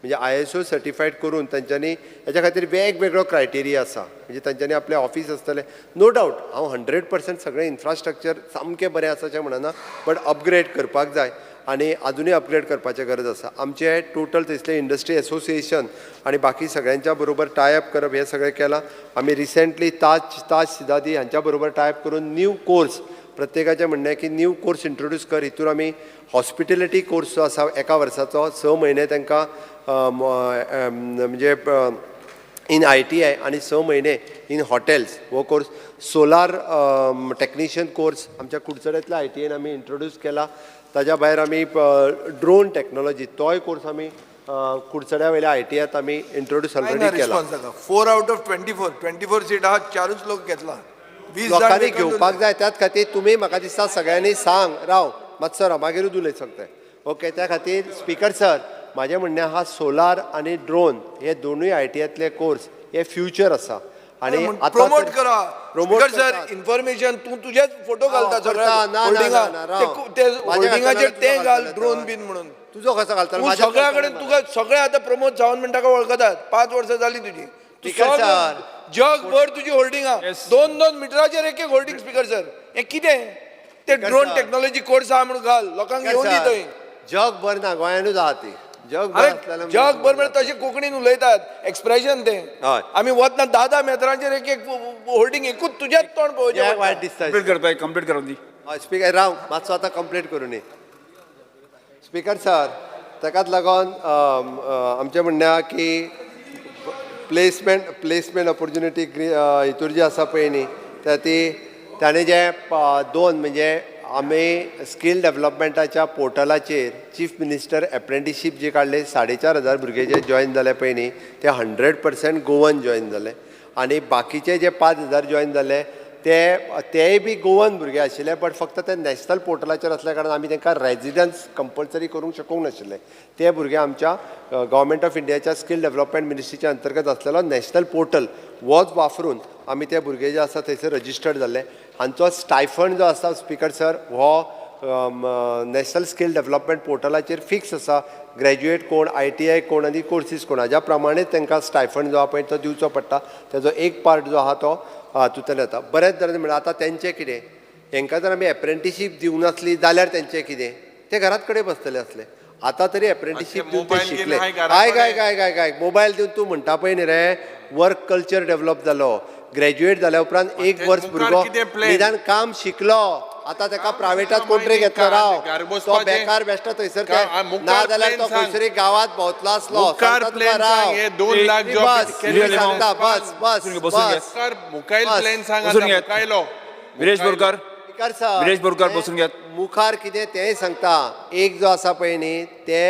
म्हणजे ISO सर्टिफायड करून तांच्यांनी हेच्या खातीर वेगवेगळो क्रायटेरिया आसा. म्हणजे तांच्यांनी आपलें ऑफिस आसतलें. नो डावट हांव 100% सगळें इन्फ्रास्ट्रक्चर सामकें बरें आसा अशें म्हणना, बट अपग्रेड करपाक जाय आनी अजुनूय अपग्रेड करपाची गरज आसा. आमचे टोटल थंयसले इंडस्ट्री एसोसिएशन आनी बाकी सगळ्यांच्या बरोबर टायअप करप हें सगळें केलां. आमी रिसेंटली ताज सिदादी हांच्या बरोबर टायअप करून न्यू कोर्स प्रत्येकाचें म्हणणें की न्यू कोर्स इंट्रोड्यूस कर. हितून आमी हॉस्पिटॅलिटी कोर्स जो आसा 1 वर्साचो 6 म्हयने तांकां म्हणजे इन ITआय आनी 6 म्हयने इन हॉटेल्स हो कोर्स. सोलार टॅक्निशियन कोर्स आमच्या कुडचड्यातल्या ITआयन आमी इंट्रोड्यूस केला. ताज्या भायर आमी ड्रोन टॅक्नॉलॉजी तोय कोर्स आमी कुडचड्या वयल्या ITआयत आमी इंट्रोड्यूस ऑलरेडी केला. 4 out of 24 सीट आहा, 4च लोक घेतला. 20 लोकांनी घेवपाक जाय. त्याच खातीर तुमी म्हाका दिसता सगळ्यांनी सांग राव मातसो राव मागीरूच उलय सकता. ओके, त्या खातीर स्पीकर सर म्हाजें म्हणणें आहा सोलार आनी ड्रोन हे दोनूय ITआयतले कोर्स हे फ्युचर आसा. आनी प्रमोट करा. स्पीकर सर, इन्फॉर्मेशन तूं तुजेच फोटो घालता होल्डिंगाचेर ते घाल ड्रोन बीन म्हणून. तुजो कसो घालता? सगळ्या कडेन तुका सगळे आतां प्रमोद सावंत म्हणटा वळखतात. 5 वर्सां जाली तुजी. जगभर तुजी होल्डिंगा 2-2 मिटराचेर एक होल्डिंग. स्पीकर सर, हें कितें? ते ड्रोन टेक्नॉलॉजी कोर्स आहा म्हणून घाल लोकांक येऊन दी थंय. जग भर ना गोंयानूच आहा ती जग भर अरे असलेल्या जग भर म्हणजे तशें कोंकणीन उलयतात एक्सप्रेशन ते हय. आमी वतना 10 मेत्रांचेर एक एक होल्डिंग एकूच तुझ्याच तोंड पळोवचें कित्याक पडटा. वायट दिसता कंप्लीट करताय कंप्लीट करून दी. स्पीकर राव मातसो आतां कंप्लीट करून दी. स्पीकर सर ताकाच लागून आमचें म्हणणें आहा की प्लेसमेंट ऑपॉर्च्युनिटी हितूर जी आसा पळय न्ही ताणें जे 2 म्हणजे आमी स्कील डेव्हलपमेंटाच्या पोर्टलाचेर चीफ मिनिस्टर एप्रेंटिसशीप जे काडले 4,500 भुरगे जे जॉईन जाले पळय न्ही ते 100% गोवन जॉईन जाले आनी बाकीचे जे 5,000 जॉईन जाले तेय बी गोवन भुरगे आशिल्ले बट फक्त ते नॅशनल पोर्टलाचेर असल्या कारणान आमी तांकां रेजिडन्स कंपल्सरी करूंक शकूंक नाशिल्ले. ते भुरगे आमच्या गव्हर्मेंट ऑफ इंडियाच्या स्कील डेव्हलपमेंट मिनिस्ट्रीच्या अंतर्गत असलेलो नॅशनल पोर्टल वॉच वापरून आमी ते भुरगे जे आसा थंयसर रजिस्टर्ड जाल्ले. हांचो स्टायफंड जो आसा स्पीकर सर हो नॅशनल स्कील डेव्हलपमेंट पोर्टलाचेर फिक्स आसा. ग्रॅज्युएट कोण ITI कोण आनी कोर्सीस कोण हाज्या प्रमाणेच तांकां स्टायफंड जो आहा पळय तो दिवचो पडटा. तेजो एक पार्ट जो आहा तो हातूंतल्यान येता. बरेच जाणांनी म्हणल्यार आतां तेंचें कितें हांकां जर आमी एप्रेंटिसशीप दिवंक नासली जाल्यार तेंचें कितें ते घरात कडेन बसतले असले. आतां तरी एप्रेंटिसशीप दिवन ते शिकले. काय मोबायल दिवन तूं म्हणटा पळय न्ही रे वर्क कल्चर डेव्हलप जालो. ग्रॅज्युएट जाल्या उपरांत 1 वर्स भुरगो निदान काम शिकलो. आतां ताका प्रायवेटात कोण घेतलो राव तो बेकार बेश्टा थंयसर ना जाल्यार तो खंयसरी गांवांत भोंवतलो आसलो. मुखार कितें तेंय सांगता. एक जो आसा पळय न्ही ते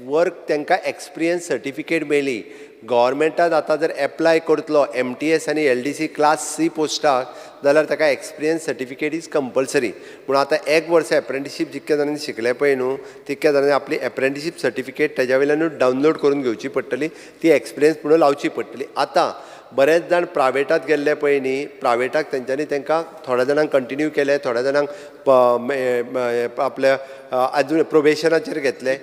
वर्क तांकां एक्सपिरियन्स सर्टिफिकेट मेळ्ळी. गव्हर्मेंटान आतां जर एप्लाय करतलो MTS आनी LDC क्लास C पोस्टाक जाल्यार ताका एक्सपिरियन्स सर्टिफिकेट इज कंपल्सरी. म्हणून आतां 1 वर्स एप्रेंटिसशीप जितक्या जाणांनी शिकले पळय न्हू तितक्या जाणांनी आपली एप्रेंटिसशीप सर्टिफिकेट तेज्या वयल्यानूच डावनलोड करून घेवची पडटली. ती एक्सपिरियन्स म्हणून लावची पडटली. आतां बरेच जाण प्रायवेटात गेल्ले पळय न्ही प्रायवेटाक तेंच्यांनी तांकां थोड्या जाणांक कंटिन्यू केले थोड्या जाणांक आपल्या अजून प्रोबेशनाचेर घेतले.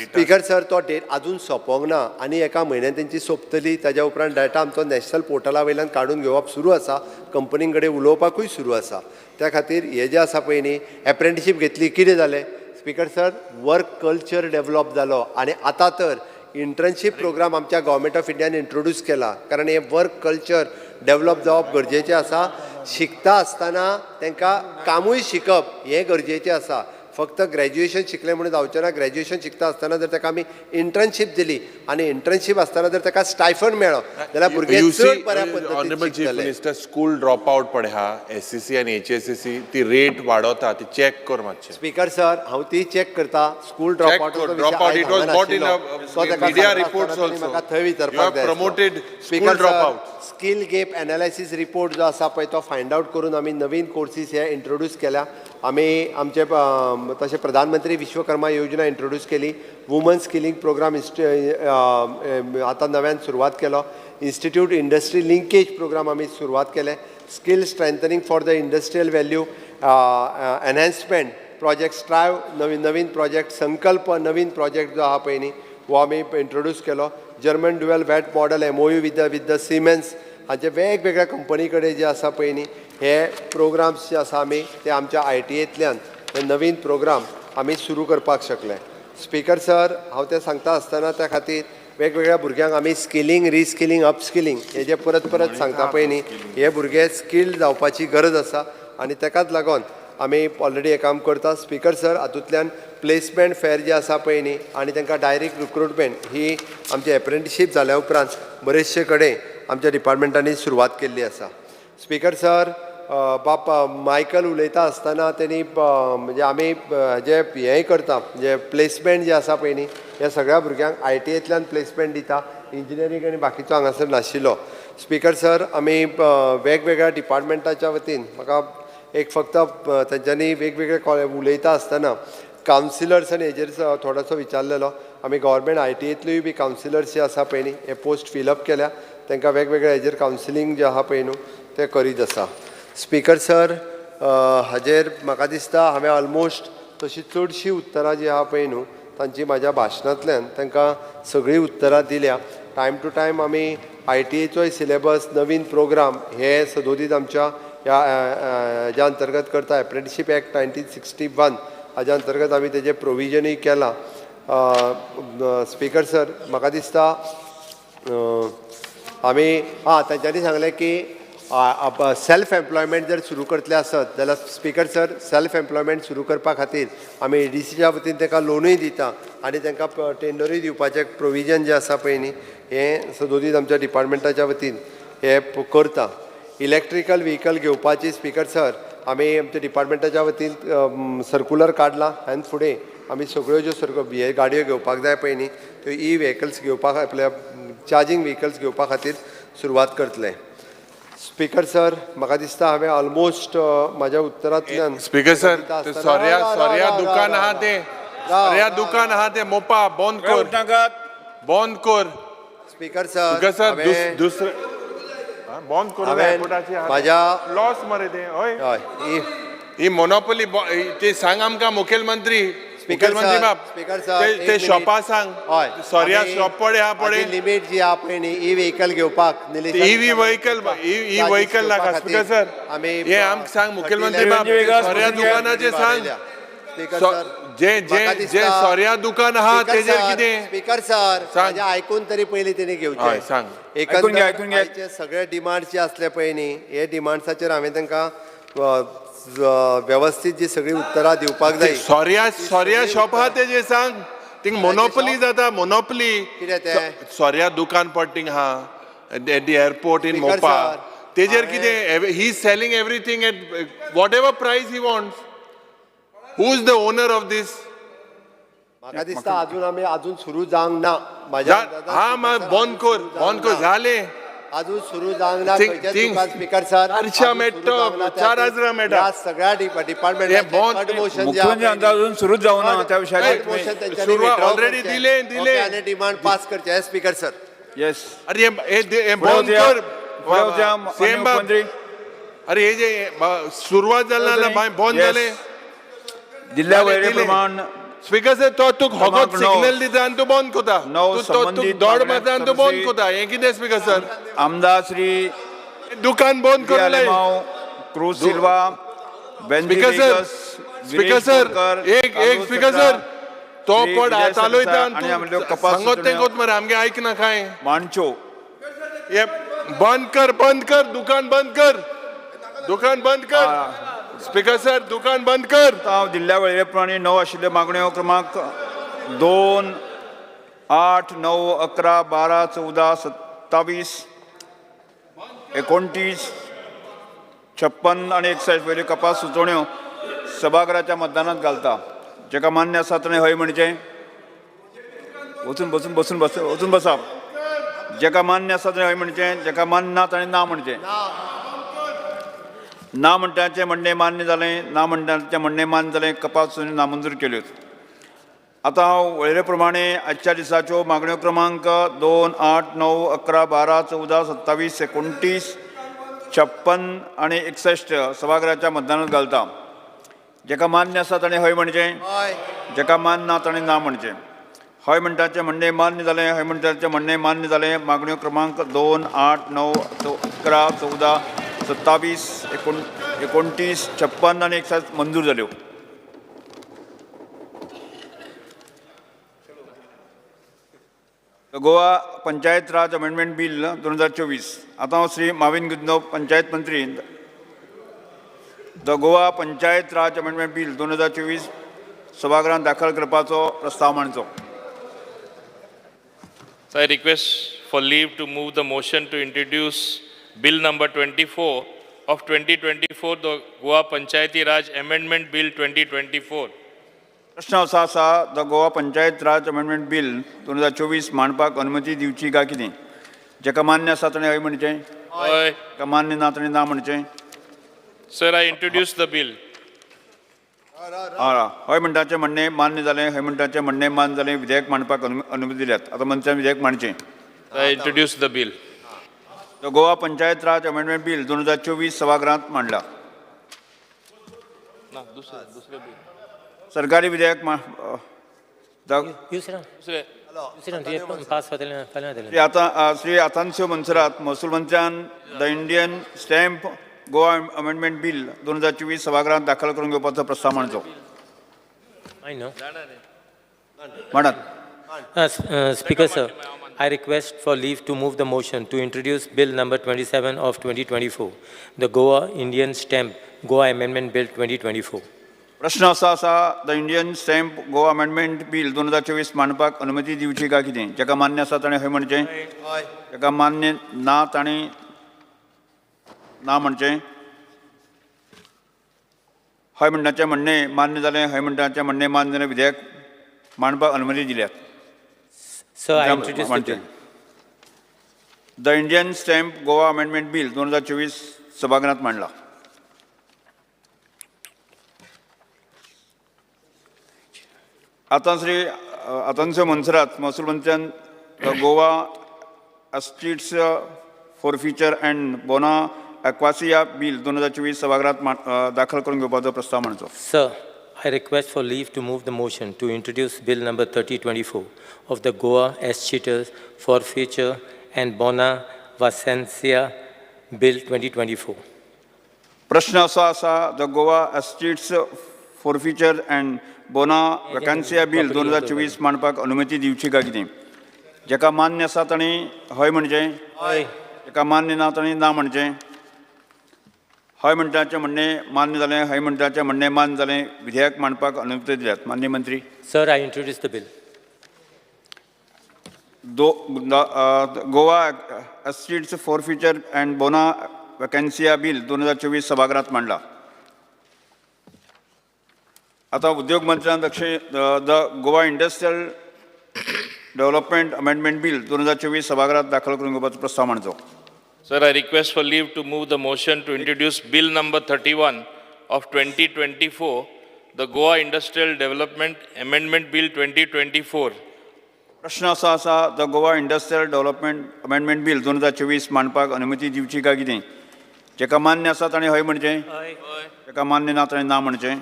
स्पीकर सर तो डेट अजून सोंपोंक ना आनी एका म्हयन्यान तेंची सोंपतली. ताज्या उपरांत डेटा आमचो नॅशनल पोर्टला वयल्यान काडून घेवप सुरू आसा. कंपनीं कडेन उलोवपाकूय सुरू आसा. त्या खातीर हे जे आसा पळय न्ही एप्रेंटिसशीप घेतली कितें जालें speaker sir work culture develop जालो आनी आतां तर इंटर्नशीप प्रोग्राम आमच्या गव्हर्मेंट ऑफ इंडियान इंट्रोड्यूस केला. कारण हे वर्क कल्चर डेव्हलप जावप गरजेचें आसा. शिकता आसतना तांकां कामूय शिकप हें गरजेचें आसा. फक्त ग्रॅज्युएशन शिकलें म्हणून जावचें ना. ग्रॅज्युएशन शिकता आसतना जर ताका आमी इंटर्नशीप दिली आनी इंटर्नशीप आसतना जर ताका स्टायफंड मेळ्ळो जाल्यार भुरगे चड बऱ्या पद्दतीन शिकतले. स्कूल ड्रॉप आउट पळय हा SCC आनी HSCC ती रेट वाडोवता ती चॅक कर मातशें. स्पीकर सर हांव ती चॅक करता. स्कूल ड्रॉप आउट थंय विचारपाक जाय. Speaker sir skill gap analysis report जो आसा पळय तो फायंड आउट करून आमी नवीन कोर्सीस हे इंट्रोड्यूस केल्या. आमी आमचे तशें प्रधानमंत्री विश्वकर्मा योजना इंट्रोड्यूस केली. वुमन स्किलिंग प्रोग्राम आतां नव्यान सुरवात केलो. इन्स्टिट्यूट इंडस्ट्री लिंकेज प्रोग्राम आमी सुरवात केले. Skill strengthening for the industrial value enhancement project strive नवीन प्रोजेक्ट संकल्प नवीन प्रोजेक्ट जो आहा पळय न्ही हो आमी इंट्रोड्यूस केलो. German dual watt model MOU with the Siemens हाचे वेगवेगळ्या कंपनी कडेन जे आसा पळय न्ही हे प्रोग्राम्स जे आसा आमी ते आमच्या ITAंतल्यान हे नवीन प्रोग्राम आमी सुरू करपाक शकले. स्पीकर सर हांव तें सांगता आसतना त्या खातीर वेगवेगळ्या भुरग्यांक आमी स्किलिंग रिस्किलिंग अपस्किलिंग हे जे परत सांगता पळय न्ही हे भुरगे स्किल्ड जावपाची गरज आसा आनी ताकाच लागून आमी ऑलरेडी हें काम करता. स्पीकर सर हातूंतल्यान प्लेसमेंट फेर जे आसा पळय न्ही आनी तांकां डायरेक्ट रिक्रुटमेंट ही आमची एप्रेंटिसशीप जाल्या उपरांत बरेचशे कडेन आमच्या डिपार्टमेंटांनी सुरवात केल्ली आसा. स्पीकर सर मायकल उलयता आसतना तेणी म्हणजे आमी जे हेंय करता म्हणजे प्लेसमेंट जे आसा पळय न्ही ह्या सगळ्या भुरग्यांक ITAंतल्यान प्लेसमेंट दिता. इंजिनियरींग आनी बाकीचो हांगासर नाशिल्लो. स्पीकर सर आमी वेगवेगळ्या डिपार्टमेंटाच्या वतीन म्हाका एक फक्त तेंच्यांनी वेगवेगळे उलयता आसतना कावन्सिलर्स आनी हेजेर थोडोसो विचारलेलो. आमी गव्हर्मेंट ITAंतल्योय बी कावन्सिलर्स जे आसा पळय न्ही हे पोस्ट फिलअप केल्या. तांकां वेगवेगळ्या हेजेर कावन्सिलींग जें आहा पळय न्हू तें करीत आसा. स्पीकर सर हाजेर म्हाका दिसता हांवें ऑलमोस्ट तशीं चडशीं उतरां जीं आहा पळय न्हू तांची म्हाज्या भाशणांतल्यान तांकां सगळीं उतरां दिल्या. टायम टू टायम आमी ITAचोय सिलेबस नवीन प्रोग्राम हे सदोदीत आमच्या ह्या अंतर्गत करता एप्रेंटिसशीप एक्ट 1961 हाज्या अंतर्गत आमी तेजें प्रोविजनूय केलां. स्पीकर सर, म्हाका दिसता आमी तांच्यांनी सांगलें की सेल्फ एम्प्लॉयमेंट जर सुरू करतले आसत जाल्यार स्पीकर सर सेल्फ एम्प्लॉयमेंट सुरू करपा खातीर आमी ADCच्या वतीन तांकां लोनूय दिता आनी तांकां टेंडरूय दिवपाचें प्रोविजन जें आसा पळय न्ही हें सदोदीत आमच्या डिपार्टमेंटाच्या वतीन हे करता. इलेक्ट्रिकल व्हेहिकल घेवपाची स्पीकर सर आमी आमच्या डिपार्टमेंटाच्या वतीन सर्कुलर काडला आनी फुडें आमी सगळ्यो ज्यो हे गाडयो घेवपाक जाय पळय न्ही त्यो व्हेहिकल्स घेवपाक आपल्या चार्जींग व्हेहिकल्स घेवपा खातीर सुरवात करतले. स्पीकर सर, म्हाका दिसता हांवें ऑलमोस्ट म्हाज्या उत्तरांतल्यान स्पीकर सर, सोर्या दुकान आहा ते सोर्या दुकान आहा ते मोपा बंद कर. स्पीकर सर, दुसरे बंद करून म्हाज्या लॉस मरे ते हय हय ही मोनोपोली ते सांग आमकां मुखेलमंत्री बाब स्पीकर सर ते शॉपा सांग सोर्या शॉप पडे आहा पडे लिमीट जी आहा पळय न्ही व्हेहिकल घेवपाक ई व्हेहिकल नाका स्पीकर सर हे आमकां सांग मुखेलमंत्री बाब सोर्या दुकानाचे सांग जे सोर्या दुकान आहा तेजेर कितें स्पीकर सर म्हाजें आयकून तरी पयलीं तेणी घेवचें. सांग एकंदर सगळे डिमांड्स जे असले पळय न्ही हे डिमांड्साचेर हांवें तांकां व्यवस्थीत जी सगळी उत्तरां दिवपाक जाय. सोर्या शॉप आहा तेजे सांग थिंग मोनोपोली जाता मोनोपोली कितें तें सोर्या दुकान पड थिंग आहा eight the airport in Mopa तेजेर कितें he is selling everything at whatever price he wants. Who is the owner of this? म्हाका दिसता अजून सुरू जावंक ना म्हाज्या बंद कर जाले अजून सुरू जावंक ना. स्पीकर सर 400 मेट्टो 4000 मेटा सगळ्या डिपार्टमेंट अजून सुरू जाऊ ना त्या विषयात ऑलरेडी दिले आनी डिमांड पास करचे. Speaker sir yes. अरे हे बंद कर सेम बाब. अरे हे जे सुरुवात जाली ना बंद जाले जिल्हा वैरे प्रमाण स्पीकर सर तो तुक होगोत सिग्नल दिता आनी तू बंद कोता तू दोड मारता आनी तू बंद कोता हे कितें स्पीकर सर? आमदार श्री दुकान बंद करून क्रूज सिल्वा स्पीकर सर एक स्पीकर सर तो पड हातालोयता आनी सांगोत तें कोत मरे आमगे आयकना काय मांचो हे बंद कर दुकान बंद कर स्पीकर सर दुकान बंद कर. हांव दिल्ल्या वळेरे प्रमाणे 9 आशिल्ल्यो मागण्यो क्रमांक 2, 8, 9, 11, 12, 14, 27, 29, 56 आनी 61 वयल्यो कपास सुचोवण्यो सभागृहाच्या मतदानात घालता. जेका मान्य आसा ताणें हय म्हणचें. वचून बसा. जेका मान्य आसा ताणें हय म्हणचें. जेका मान्य ना ताणें ना म्हणचें. ना म्हणटाचें म्हणणें मान्य जालें. ना म्हणटाचें म्हणणें मान्य जालें. कपास नामंजूर केल्यो. आतां हांव वळेरे प्रमाणे आजच्या दिसाच्यो मागण्यो क्रमांक 2, 8, 9, 11, 12, 14, 27, 29, 56 आनी 61 सभागृहाच्या मतदानात घालता. जेका मान्य आसा ताणें हय म्हणचें. जेका मान्य ना ताणें ना म्हणचें. हय म्हणटाचें म्हणणें मान्य जालें. हय म्हणटाचें म्हणणें मान्य जालें. मागण्यो क्रमांक 2, 8, 9, 11, 14, 27, 29, 56 आनी 61 मंजूर जाल्यो. गोवा पंचायत राज अमेंडमेंट बिल 2024. आतां हांव श्री माविन गुज्नो पंचायत मंत्री the Goa panchayat Raj amendment bill 2024 सभागृहांत दाखल करपाचो प्रस्ताव मांडचो. So I request for leave to move the motion to introduce Bill number 24 of 2024, the Goa Panchayati Raj Amendment Bill 2024. प्रश्न असो आसा the Goa panchayat Raj amendment bill 2024 मांडपाक अनुमती दिवची काय कितें. जेका मान्य आसा ताणें हय म्हणचें. जेका मान्य ना ताणें ना म्हणचें. Sir, I introduce the bill. हय म्हणटाचें म्हणणें मान्य जालें. हय म्हणटाचें म्हणणें मान्य जालें. विधेयक मांडपाक अनुमती दिल्यात. आतां मंत्र्यान विधेयक मांडचें. I introduce the bill. The Goa panchayat Raj amendment bill 2024 सभागृहांत मांडला. सरकारी विधेयक श्री आतांस्यो मनसरात महसूल मंत्र्यान the Indian stamp Goa amendment bill 2024 सभागृहात दाखल करून घेवपाचो प्रस्ताव मांडचो. मांडात. Speaker sir, I request for leave to move the motion to introduce Bill number 27 of 2024, the Goa Indian Stamp Goa Amendment Bill 2024. प्रश्न असो आसा the Indian stamp Goa amendment bill 2024 मांडपाक अनुमती दिवची काय कितें? जेका मान्य आसा ताणें हय म्हणचें. जेका मान्य ना ताणें ना म्हणचें. हय म्हणटाचें म्हणणें मान्य जालें. हय म्हणटाचें म्हणणें मान्य जालें. विधेयक मांडपाक अनुमती दिल्यात. Sir, I introduce the bill. The Indian stamp Goa amendment bill 2024 सभागृहात मांडला. आतांचे मंत्र्यात महसूल मंत्र्यान गोवा एस्टेट्स फॉरफिचर अँड बोना एक्वासिया बिल 2024 सभागृहात दाखल करून घेवपाचो प्रस्ताव मांडचो. Sir, I request for leave to move the motion to introduce Bill number 3024 of the Goa Escheators Forfeiture and Bona Vacencia Bill 2024. प्रश्न असो आसा the Goa estates forfeiture and बोना वॅकन्सिया बिल 2024 मांडपाक अनुमती दिवची काय कितें? जेका मान्य आसा ताणें हय म्हणचें. जेका मान्य ना ताणें ना म्हणचें. हय म्हणटाचें म्हणणें मान्य जालें. हय म्हणटाचें म्हणणें मान्य जालें. विधेयक मांडपाक अनुमती दिल्यात. मान्य मंत्री. Sir, I introduce the bill. Goa estates forfeiture and बोना वॅकन्सिया बिल 2024 सभागृहात मांडला. आता उद्योग मंत्र्यान the Goa industrial development amendment bill 2024 सभागृहात दाखल करून घेवपाचो प्रस्ताव मांडचो. Sir, I request for leave to move the motion to introduce Bill number 31 of 2024, the Goa Industrial Development Amendment Bill 2024. प्रश्न असो आसा the Goa industrial development amendment bill 2024 मांडपाक अनुमती दिवची काय कितें? जेका मान्य आसा ताणें हय म्हणचें. जेका मान्य ना ताणें ना म्हणचें.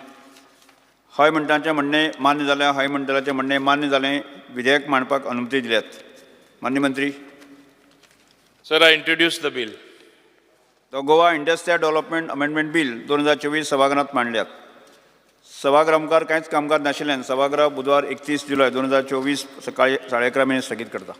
हय म्हणटाचें म्हणणें मान्य जालें. हय म्हणटाचें म्हणणें मान्य जालें. विधेयक मांडपाक अनुमती दिल्यात. मान्य मंत्री. Sir, I introduce the bill. The Goa industrial development amendment bill 2024 सभागृहात मांडल्यात. सभागृह मुखार कांयच कामकाज नाशिल्ल्यान सभागृह बुधवार 31 जुलय 2024 सकाळी 11:30 स्थगीत करता.